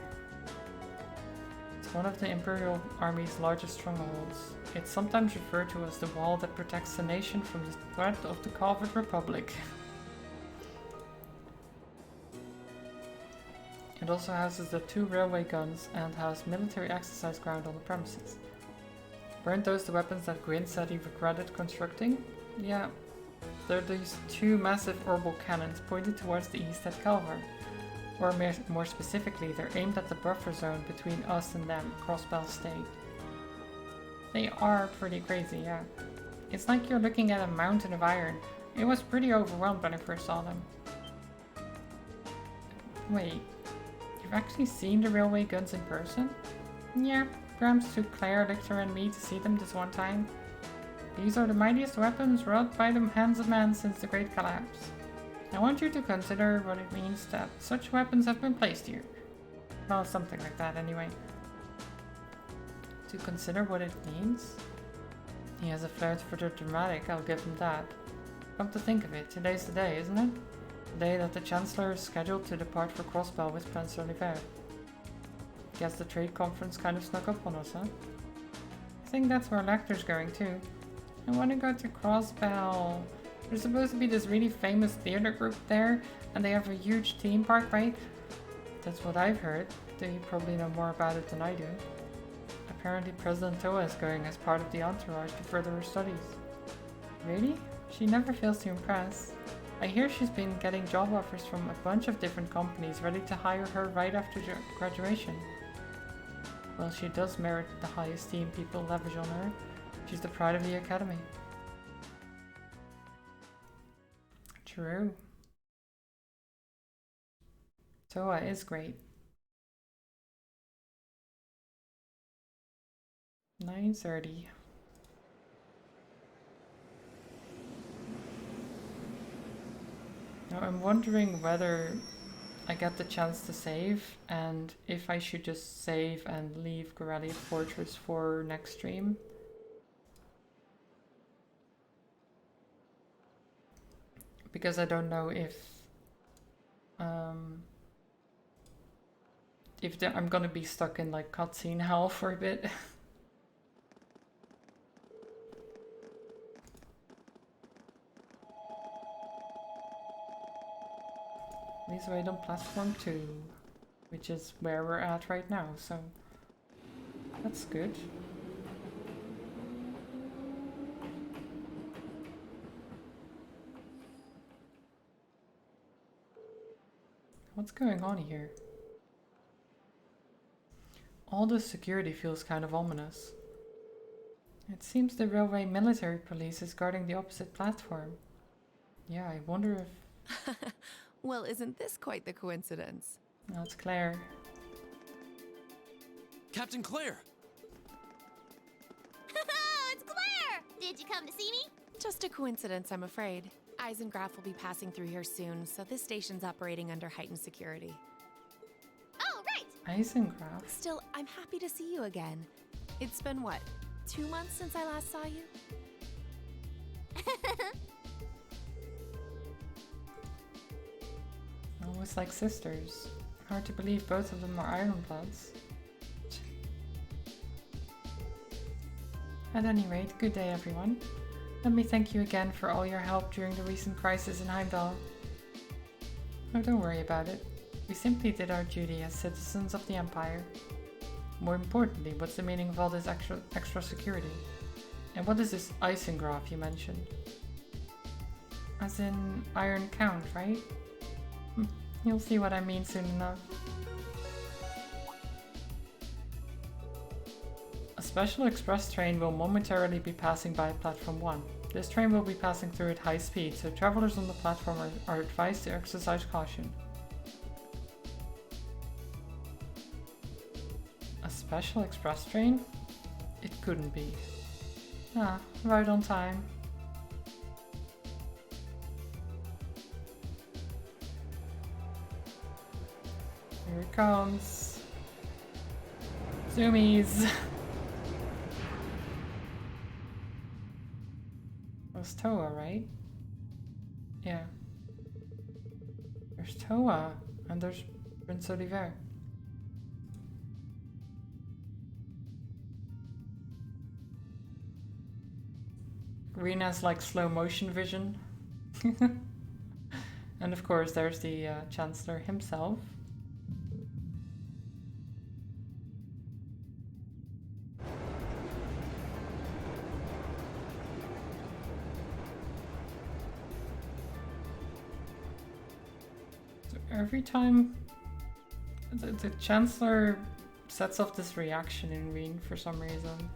Speaker 1: It's one of the Imperial Army's largest strongholds. It's sometimes referred to as the wall that protects the nation from the threat of the Covert Republic. It also houses the 2 railway guns and has military exercise ground on the premises. Weren't those the weapons that Gwyn said he regretted constructing? Yeah. They're these 2 massive orbital cannons pointed towards the east at Calvar. Or more specifically, they're aimed at the buffer zone between us and them, Crossbell State. They are pretty crazy, yeah. It's like you're looking at a mountain of iron. It was pretty overwhelmed when I first saw them. Wait, you've actually seen the railway guns in person? Yeah, Grams took Claire, Lictor and me to see them this one time. These are the mightiest weapons wrought by the hands of man since the Great Collapse. I want you to consider what it means that such weapons have been placed here. Well, something like that anyway. To consider what it means? He has a flair for the dramatic, I'll give him that. Come to think of it, today's the day, isn't it? The day that the Chancellor is scheduled to depart for Crossbell with Prince Oliver. Guess the trade conference kind of snuck up on us, huh? I think that's where Lecter's going too. I want to go to Crossbell. There's supposed to be this really famous theater group there, and they have a huge theme park, right? That's what I've heard. They probably know more about it than I do. Apparently President Toa is going as part of the entourage to further her studies. Really? She never fails to impress. I hear she's been getting job offers from a bunch of different companies ready to hire her right after graduation. Well, she does merit the high esteem people lavish on her. She's the pride of the academy. True. Toa is great. 9:30. Now I'm wondering whether I get the chance to save and if I should just save and leave Garalia Fortress for next stream. Because I don't know if I'm gonna be stuck in like cutscene hell for a bit. Please wait on platform 2, which is where we're at right now, so that's good. What's going on here? All the security feels kind of ominous. It seems the railway military police is guarding the opposite platform. Yeah, I wonder if...
Speaker 13: Well, isn't this quite the coincidence?
Speaker 1: That's Claire.
Speaker 5: Captain Claire!
Speaker 4: It's Claire! Did you come to see me?
Speaker 13: Just a coincidence, I'm afraid. Eisengraf will be passing through here soon, so this station's operating under heightened security.
Speaker 4: Oh, right!
Speaker 1: Eisengraf?
Speaker 13: Still, I'm happy to see you again. It's been, what, 2 months since I last saw you?
Speaker 1: Almost like sisters. Hard to believe both of them are Ironbloods. At any rate, good day everyone. Let me thank you again for all your help during the recent crisis in Heimdall. Oh, don't worry about it. We simply did our duty as citizens of the Empire. More importantly, what's the meaning of all this extra security? And what is this Eisengraf you mentioned? As in Iron Count, right? You'll see what I mean soon enough. A special express train will momentarily be passing by platform 1. This train will be passing through at high speed, so travelers on the platform are advised to exercise caution. A special express train? It couldn't be. Ah, right on time. Here it comes. Zoomies! That's Toa, right? Yeah. There's Toa, and there's Prince Oliver. Green has like slow motion vision. And of course there's the Chancellor himself. So every time the Chancellor sets off this reaction in Reen for some reason.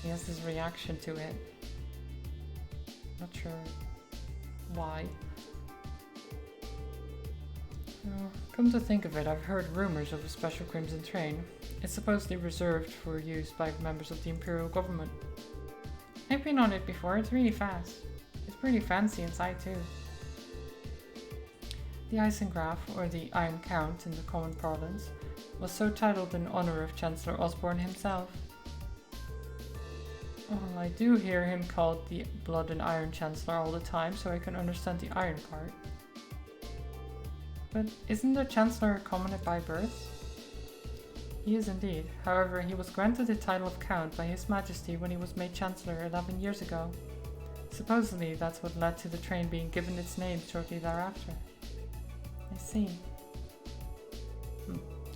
Speaker 1: He has this reaction to it. Not sure why. Come to think of it, I've heard rumors of a special Crimson train. It's supposedly reserved for use by members of the Imperial government. I've been on it before, it's really fast. It's pretty fancy inside too. The Eisengraf, or the Iron Count in the common parlance, was so titled in honor of Chancellor Osborne himself. Well, I do hear him called the Blood and Iron Chancellor all the time, so I can understand the iron part. But isn't the Chancellor a commoner by birth? He is indeed. However, he was granted the title of Count by His Majesty when he was made Chancellor 11 years ago. Supposedly, that's what led to the train being given its name shortly thereafter. I see.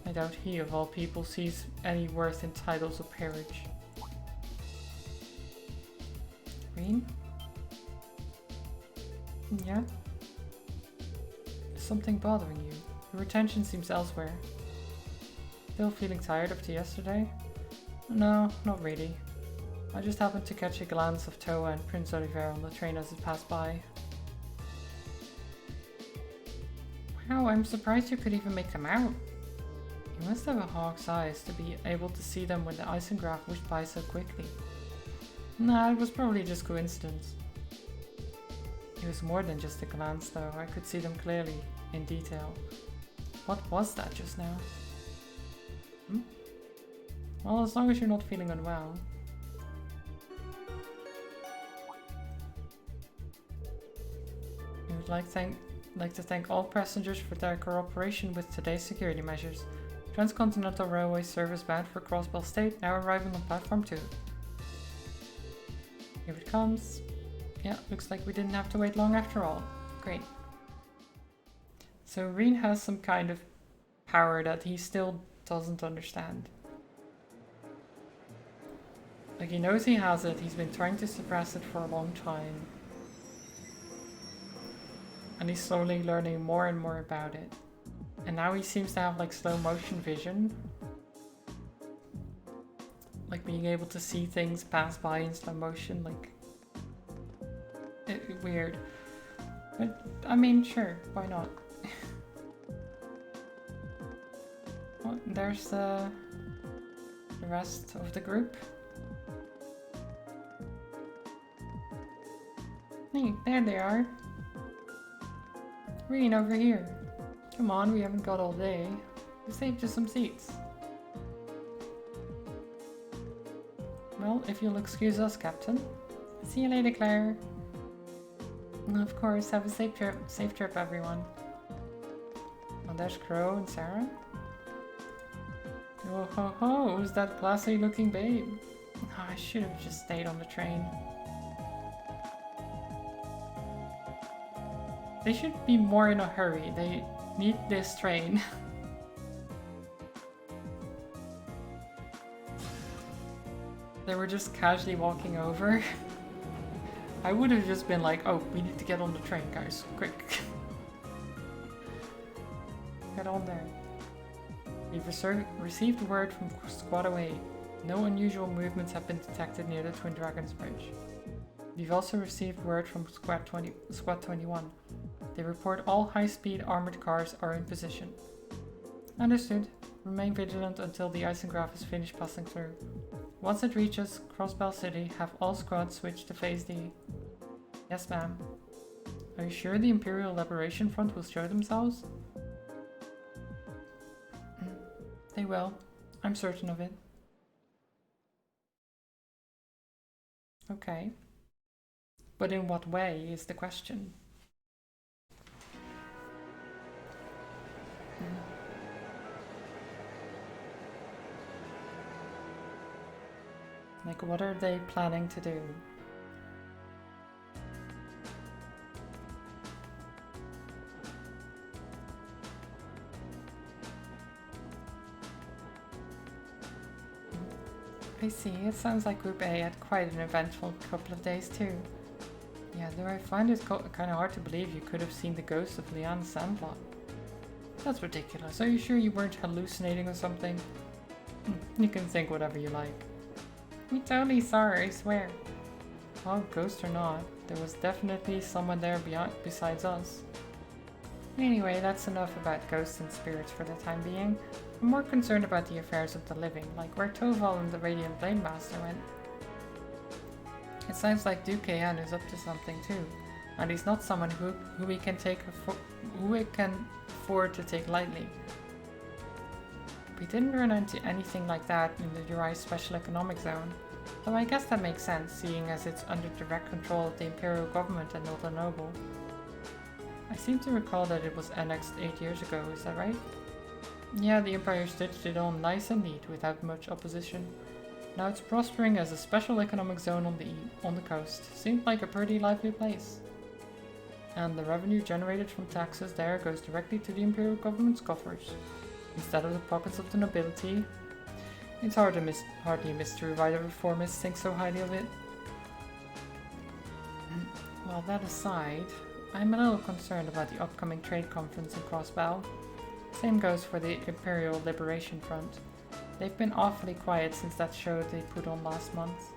Speaker 1: I doubt he, of all people, sees any worth in titles of peerage. Green? Yeah? Is something bothering you? Your attention seems elsewhere. Still feeling tired after yesterday? No, not really. I just happened to catch a glance of Toa and Prince Oliver on the train as it passed by. Wow, I'm surprised you could even make them out. You must have a hawk's eyes to be able to see them when the Eisengraf whooshed by so quickly. Nah, it was probably just coincidence. It was more than just a glance though, I could see them clearly, in detail. What was that just now? Well, as long as you're not feeling unwell. I would like to thank all passengers for their cooperation with today's security measures. Transcontinental Railway service bound for Crossbell State now arriving on platform 2. Here it comes. Yeah, looks like we didn't have to wait long after all. Great. So Reen has some kind of power that he still doesn't understand. Like, he knows he has it, he's been trying to suppress it for a long time. And he's slowly learning more and more about it. And now he seems to have like slow motion vision. Like being able to see things pass by in slow motion, like weird. But I mean, sure, why not? Well, there's the rest of the group. Hey, there they are. Reen, over here. Come on, we haven't got all day. We saved you some seats. Well, if you'll excuse us, Captain. See you later, Claire. Of course, have a safe trip, everyone. Oh, there's Crow and Sarah. Oh ho ho, who's that classy looking babe? Oh, I should have just stayed on the train. They should be more in a hurry. They need this train. They were just casually walking over. I would have just been like, oh, we need to get on the train, guys. Quick. Get on there. We've received word from Squad Away. No unusual movements have been detected near the Twin Dragons Bridge. We've also received word from Squad 21. They report all high-speed armored cars are in position. Understood. Remain vigilant until the Isenglass is finished passing through. Once it reaches Crossbell City, have all squads switch to phase D. Yes, ma'am. Are you sure the Imperial Liberation Front will show themselves? They will. I'm certain of it. Okay. But in what way is the question? Like, what are they planning to do? I see, it sounds like Group A had quite an eventful couple of days too. Yeah, though I find it kind of hard to believe you could have seen the ghost of Leanne's sandblock. That's ridiculous. Are you sure you weren't hallucinating or something? You can think whatever you like. We totally saw her, I swear. Well, ghost or not, there was definitely someone there besides us. Anyway, that's enough about ghosts and spirits for the time being. I'm more concerned about the affairs of the living, like where Toval and the Radiant Blade Master went. It sounds like Duke An is up to something too, and he's not someone who we can afford to take lightly. We didn't run into anything like that in the Uri Special Economic Zone, though I guess that makes sense, seeing as it's under direct control of the Imperial government and not the noble. I seem to recall that it was annexed 8 years ago, is that right? Yeah, the Empire stitched it on nice and neat without much opposition. Now it's prospering as a special economic zone on the coast. Seemed like a pretty lively place. And the revenue generated from taxes there goes directly to the Imperial government's coffers, instead of the pockets of the nobility. It's hardly a mystery why the reformists think so highly of it. Well, that aside, I'm a little concerned about the upcoming trade conference in Crossbow. Same goes for the Imperial Liberation Front. They've been awfully quiet since that show they put on last month.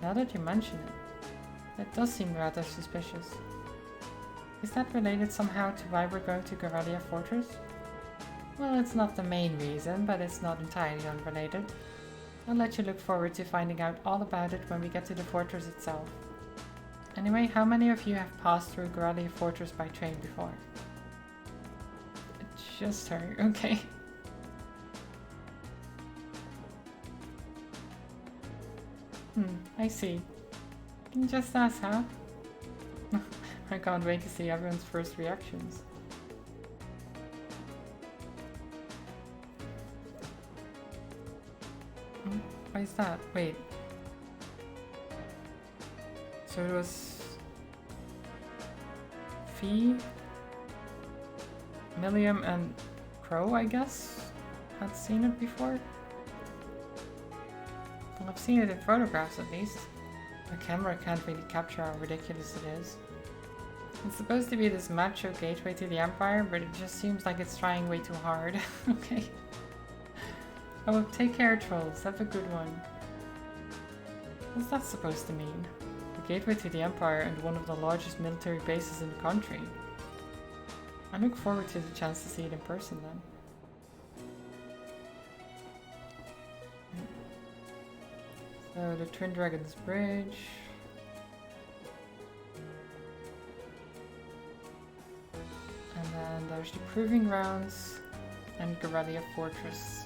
Speaker 1: Now that you mention it, that does seem rather suspicious. Is that related somehow to why we're going to Garalia Fortress? Well, it's not the main reason, but it's not entirely unrelated. I'll let you look forward to finding out all about it when we get to the fortress itself. Anyway, how many of you have passed through Garalia Fortress by train before? Just her, okay. I see. Just us, huh? I can't wait to see everyone's first reactions. Why is that? Wait. So it was Fee, Milliam, and Crow, I guess, had seen it before? Well, I've seen it in photographs at least. The camera can't really capture how ridiculous it is. It's supposed to be this macho gateway to the Empire, but it just seems like it's trying way too hard. Okay. Oh, take care, trolls. Have a good one. What's that supposed to mean? The gateway to the Empire and one of the largest military bases in the country. I look forward to the chance to see it in person then. So, the Twin Dragons Bridge. And then there's the Proving Grounds and Garrelia Fortress.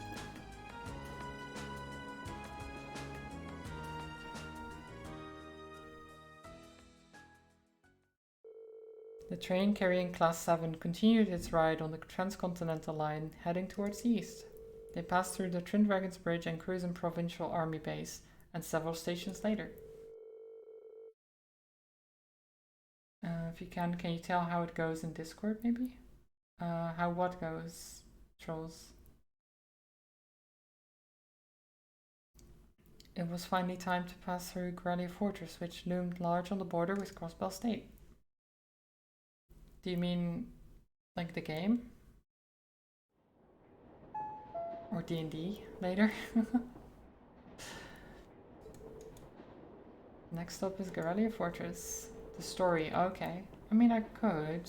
Speaker 1: The train carrying Class 7 continued its ride on the transcontinental line, heading towards the east. They passed through the Twin Dragons Bridge and Cruzen Provincial Army Base, and several stations later. If you can you tell how it goes in Discord, maybe? How what goes, trolls? It was finally time to pass through Garrelia Fortress, which loomed large on the border with Crossbell State. Do you mean like the game? Or D&D later? Next up is Garrelia Fortress. The story, okay. I mean, I could.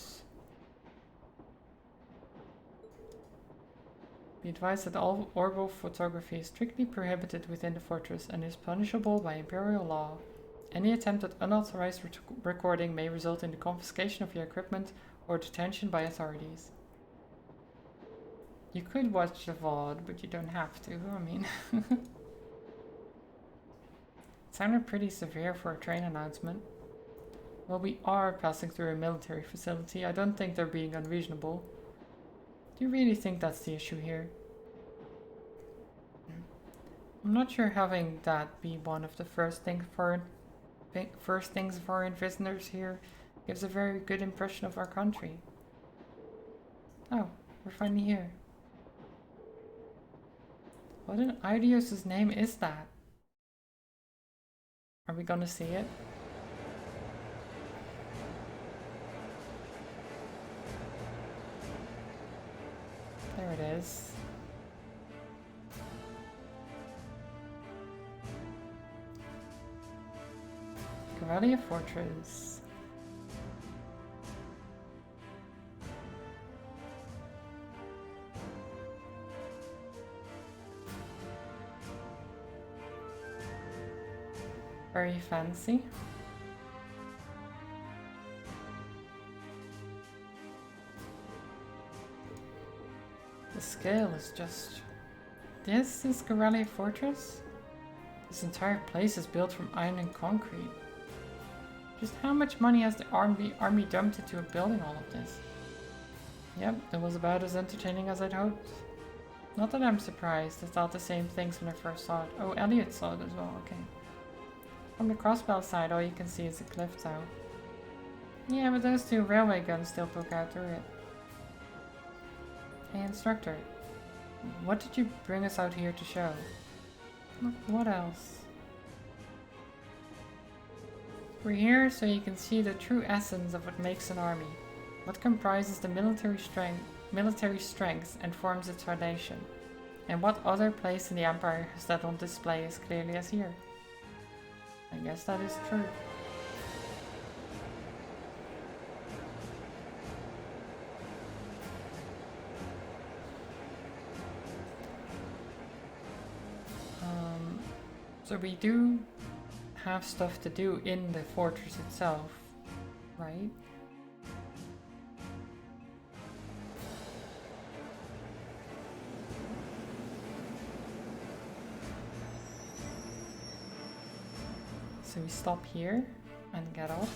Speaker 1: Be advised that all orbital photography is strictly prohibited within the fortress and is punishable by Imperial law. Any attempt at unauthorized recording may result in the confiscation of your equipment or detention by authorities. You could watch the VOD, but you don't have to, I mean. It sounded pretty severe for a train announcement. Well, we are passing through a military facility. I don't think they're being unreasonable. Do you really think that's the issue here? I'm not sure having that be one of the first things foreign visitors here gives a very good impression of our country. Oh, we're finally here. What in Idios' name is that? Are we gonna see it? There it is. Garrelia Fortress. Very fancy. The scale is just... This is Garrelia Fortress? This entire place is built from iron and concrete. Just how much money has the army dumped into building all of this? Yep, it was about as entertaining as I'd hoped. Not that I'm surprised, I thought the same things when I first saw it. Oh, Elliot saw it as well, okay. From the crossbell side, all you can see is the cliff tower. Yeah, but those two railway guns still poke out through it. Hey, instructor. What did you bring us out here to show? What else? We're here so you can see the true essence of what makes an army. What comprises the military strength and forms its foundation. And what other place in the Empire has that on display as clearly as here? I guess that is true. So we do have stuff to do in the fortress itself, right? So we stop here and get off.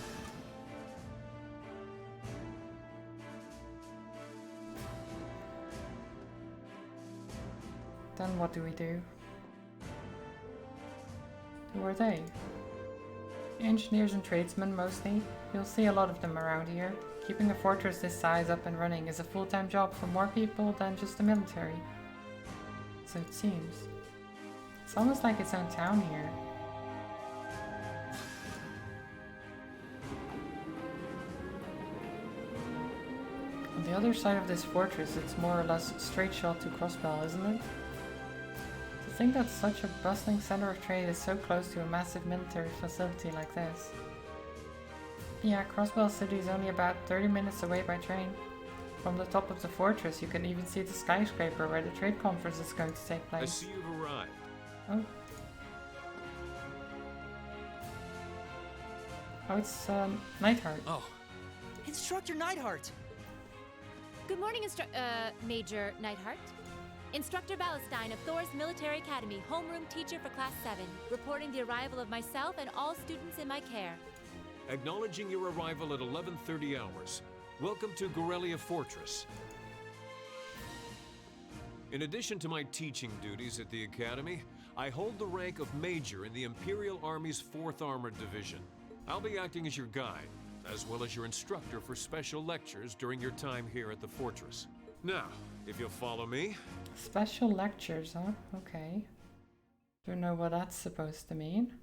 Speaker 1: Then what do we do? Who are they? Engineers and tradesmen mostly. You'll see a lot of them around here. Keeping a fortress this size up and running is a full-time job for more people than just the military. So it seems. It's almost like its own town here. On the other side of this fortress, it's more or less a straight shot to Crossbell, isn't it? To think that such a bustling center of trade is so close to a massive military facility like this. Yeah, Crossbell City is only about 30 minutes away by train. From the top of the fortress, you can even see the skyscraper where the trade conference is going to take place.
Speaker 14: I see you've arrived.
Speaker 1: Oh. Oh, it's Neidhart.
Speaker 5: Oh.
Speaker 2: Instructor Neidhart!
Speaker 12: Good morning, Major Neidhart. Instructor Ballanstein of Thor's Military Academy, homeroom teacher for Class 7, reporting the arrival of myself and all students in my care.
Speaker 14: Acknowledging your arrival at 11:30 hours. Welcome to Gorelia Fortress. In addition to my teaching duties at the Academy, I hold the rank of Major in the Imperial Army's 4th Armored Division. I'll be acting as your guide, as well as your instructor for special lectures during your time here at the fortress. Now, if you'll follow me...
Speaker 1: Special lectures, huh? Okay. Don't know what that's supposed to mean.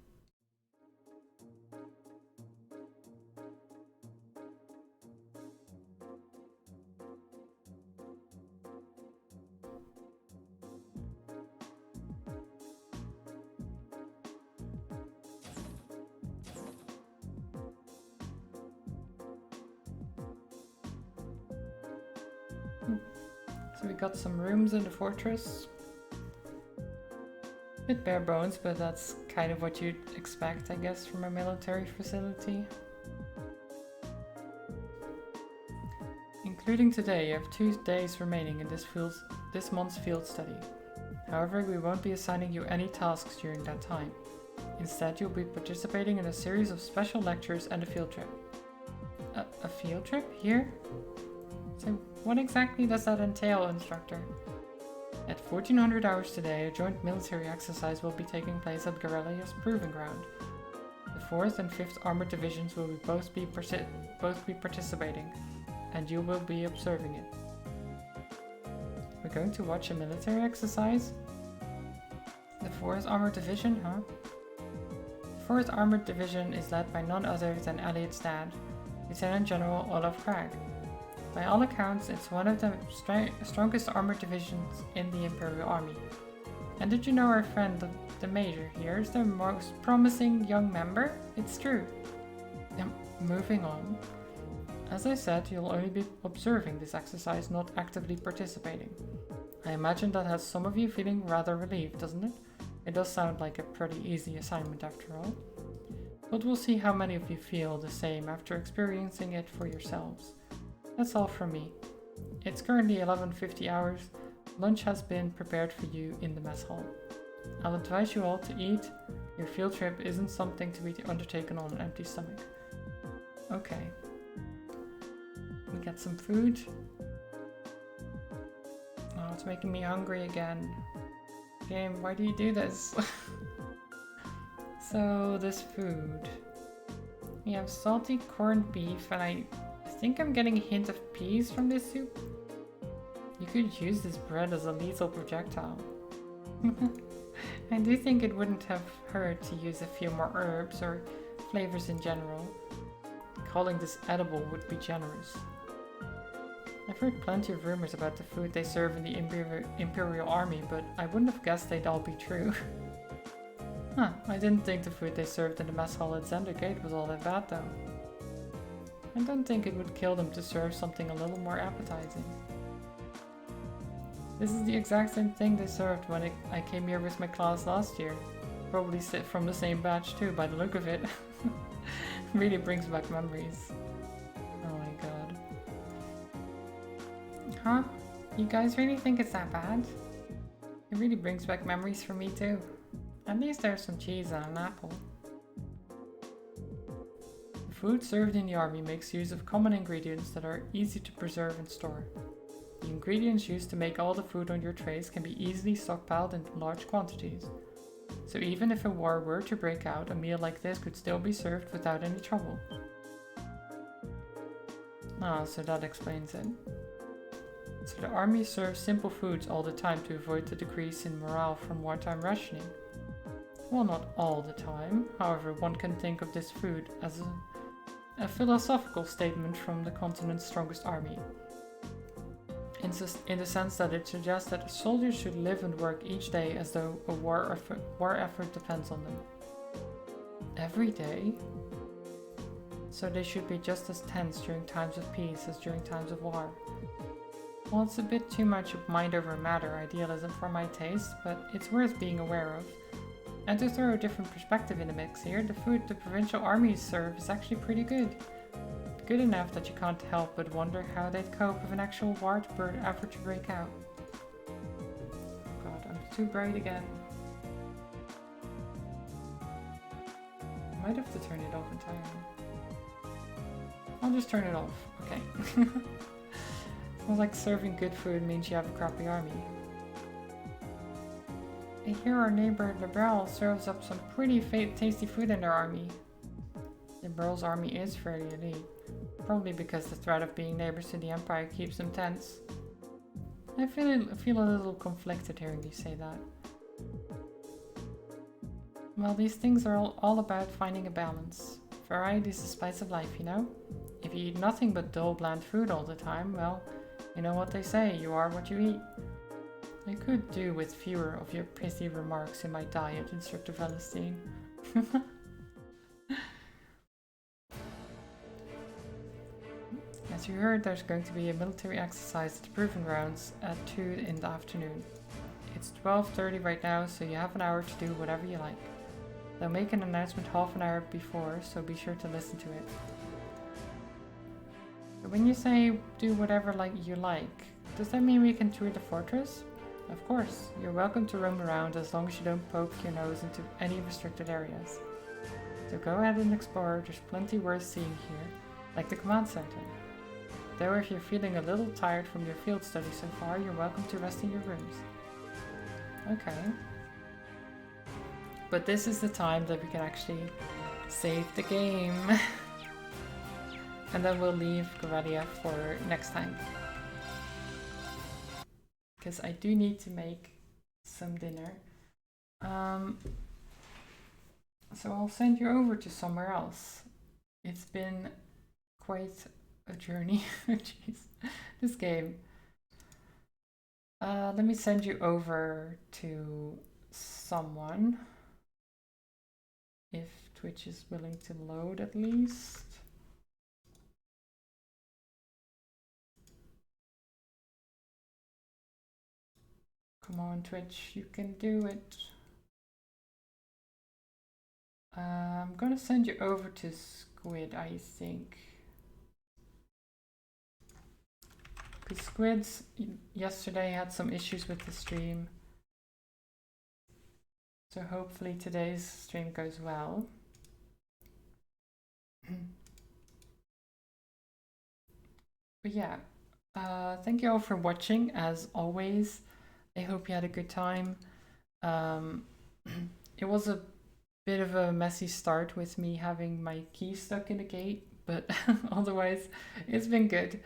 Speaker 1: So we got some rooms in the fortress. Bit bare bones, but that's kind of what you'd expect, I guess, from a military facility. Including today, you have 2 days remaining in this month's field study. However, we won't be assigning you any tasks during that time. Instead, you'll be participating in a series of special lectures and a field trip. A field trip? Here? So what exactly does that entail, instructor? At 1400 hours today, a joint military exercise will be taking place at Gorelia's Proving Ground. The 4th and 5th Armored Divisions will both be participating, and you will be observing it. We're going to watch a military exercise? The 4th Armored Division, huh? The 4th Armored Division is led by none other than Elliot's dad, Lieutenant General Olaf Krag. By all accounts, it's one of the strongest armored divisions in the Imperial Army. And did you know our friend, the Major here, is the most promising young member? It's true. Moving on. As I said, you'll only be observing this exercise, not actively participating. I imagine that has some of you feeling rather relieved, doesn't it? It does sound like a pretty easy assignment after all. But we'll see how many of you feel the same after experiencing it for yourselves. That's all from me. It's currently 11:50 hours. Lunch has been prepared for you in the mess hall. I'll advise you all to eat. Your field trip isn't something to be undertaken on an empty stomach. Okay. We got some food. Oh, it's making me hungry again. Game, why do you do this? So, this food. We have salty corned beef, and I think I'm getting a hint of peas from this soup. You could use this bread as a lethal projectile. I do think it wouldn't have hurt to use a few more herbs or flavors in general. Calling this edible would be generous. I've heard plenty of rumors about the food they serve in the Imperial Army, but I wouldn't have guessed they'd all be true. Huh, I didn't think the food they served in the mess hall at Zendergate was all that bad though. I don't think it would kill them to serve something a little more appetizing. This is the exact same thing they served when I came here with my class last year. Probably from the same batch too, by the look of it. Really brings back memories. Oh my god. Huh? You guys really think it's that bad? It really brings back memories for me too. At least there's some cheese and an apple. The food served in the army makes use of common ingredients that are easy to preserve and store. The ingredients used to make all the food on your trays can be easily stockpiled in large quantities. So even if a war were to break out, a meal like this could still be served without any trouble. Ah, so that explains it. So the army serves simple foods all the time to avoid the decrease in morale from wartime rationing. Well, not all the time. However, one can think of this food as a philosophical statement from the continent's strongest army. in the sense that it suggests that soldiers should live and work each day as though a war effort depends on them. Every day? So they should be just as tense during times of peace as during times of war. Well, it's a bit too much of mind over matter idealism for my taste, but it's worth being aware of. And to throw a different perspective in the mix here, the food the provincial armies serve is actually pretty good. Good enough that you can't help but wonder how they'd cope if an actual war effort to break out. God, I'm too bright again. I might have to turn it off entirely. I'll just turn it off. Okay. Sounds like serving good food means you have a crappy army. I hear our neighbor Liberal serves up some pretty tasty food in their army. Liberal's army is fairly elite. Probably because the threat of being neighbors to the Empire keeps them tense. I feel a little conflicted hearing you say that. Well, these things are all about finding a balance. Variety is the spice of life, you know? If you eat nothing but dull, bland food all the time, well, you know what they say, you are what you eat. I could do with fewer of your pithy remarks in my diet, Instructor Valentine. As you heard, there's going to be a military exercise at the Proving Grounds at 2 in the afternoon. It's 12:30 right now, so you have an hour to do whatever you like. They'll make an announcement half an hour before, so be sure to listen to it. But when you say do whatever you like, does that mean we can tour the fortress? Of course, you're welcome to roam around as long as you don't poke your nose into any restricted areas. So go ahead and explore, there's plenty worth seeing here, like the command center. Though if you're feeling a little tired from your field study so far, you're welcome to rest in your rooms. Okay. But this is the time that we can actually save the game. And then we'll leave Goradia for next time. Because I do need to make some dinner. So I'll send you over to somewhere else. It's been quite a journey. Jeez, this game. Let me send you over to someone. If Twitch is willing to load at least. Come on, Twitch, you can do it. I'm gonna send you over to Squid, I think. Because Squid's yesterday had some issues with the stream. So hopefully today's stream goes well. But yeah, thank you all for watching as always. I hope you had a good time. It was a bit of a messy start with me having my key stuck in the gate, but otherwise it's been good.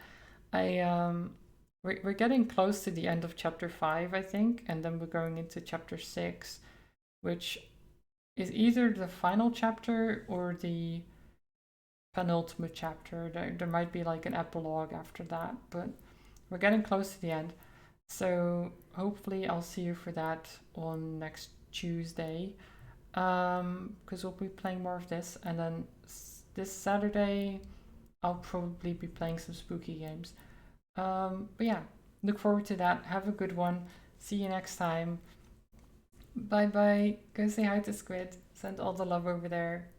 Speaker 1: We're getting close to the end of chapter 5, I think, and then we're going into chapter 6, which is either the final chapter or the penultimate chapter. There might be like an epilogue after that, but we're getting close to the end. So hopefully I'll see you for that on next Tuesday, because we'll be playing more of this, and then this Saturday I'll probably be playing some spooky games. But yeah, look forward to that. Have a good one. See you next time. Bye bye. Go say hi to Squid. Send all the love over there.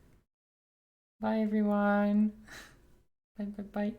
Speaker 1: Bye everyone. Bye bye bye.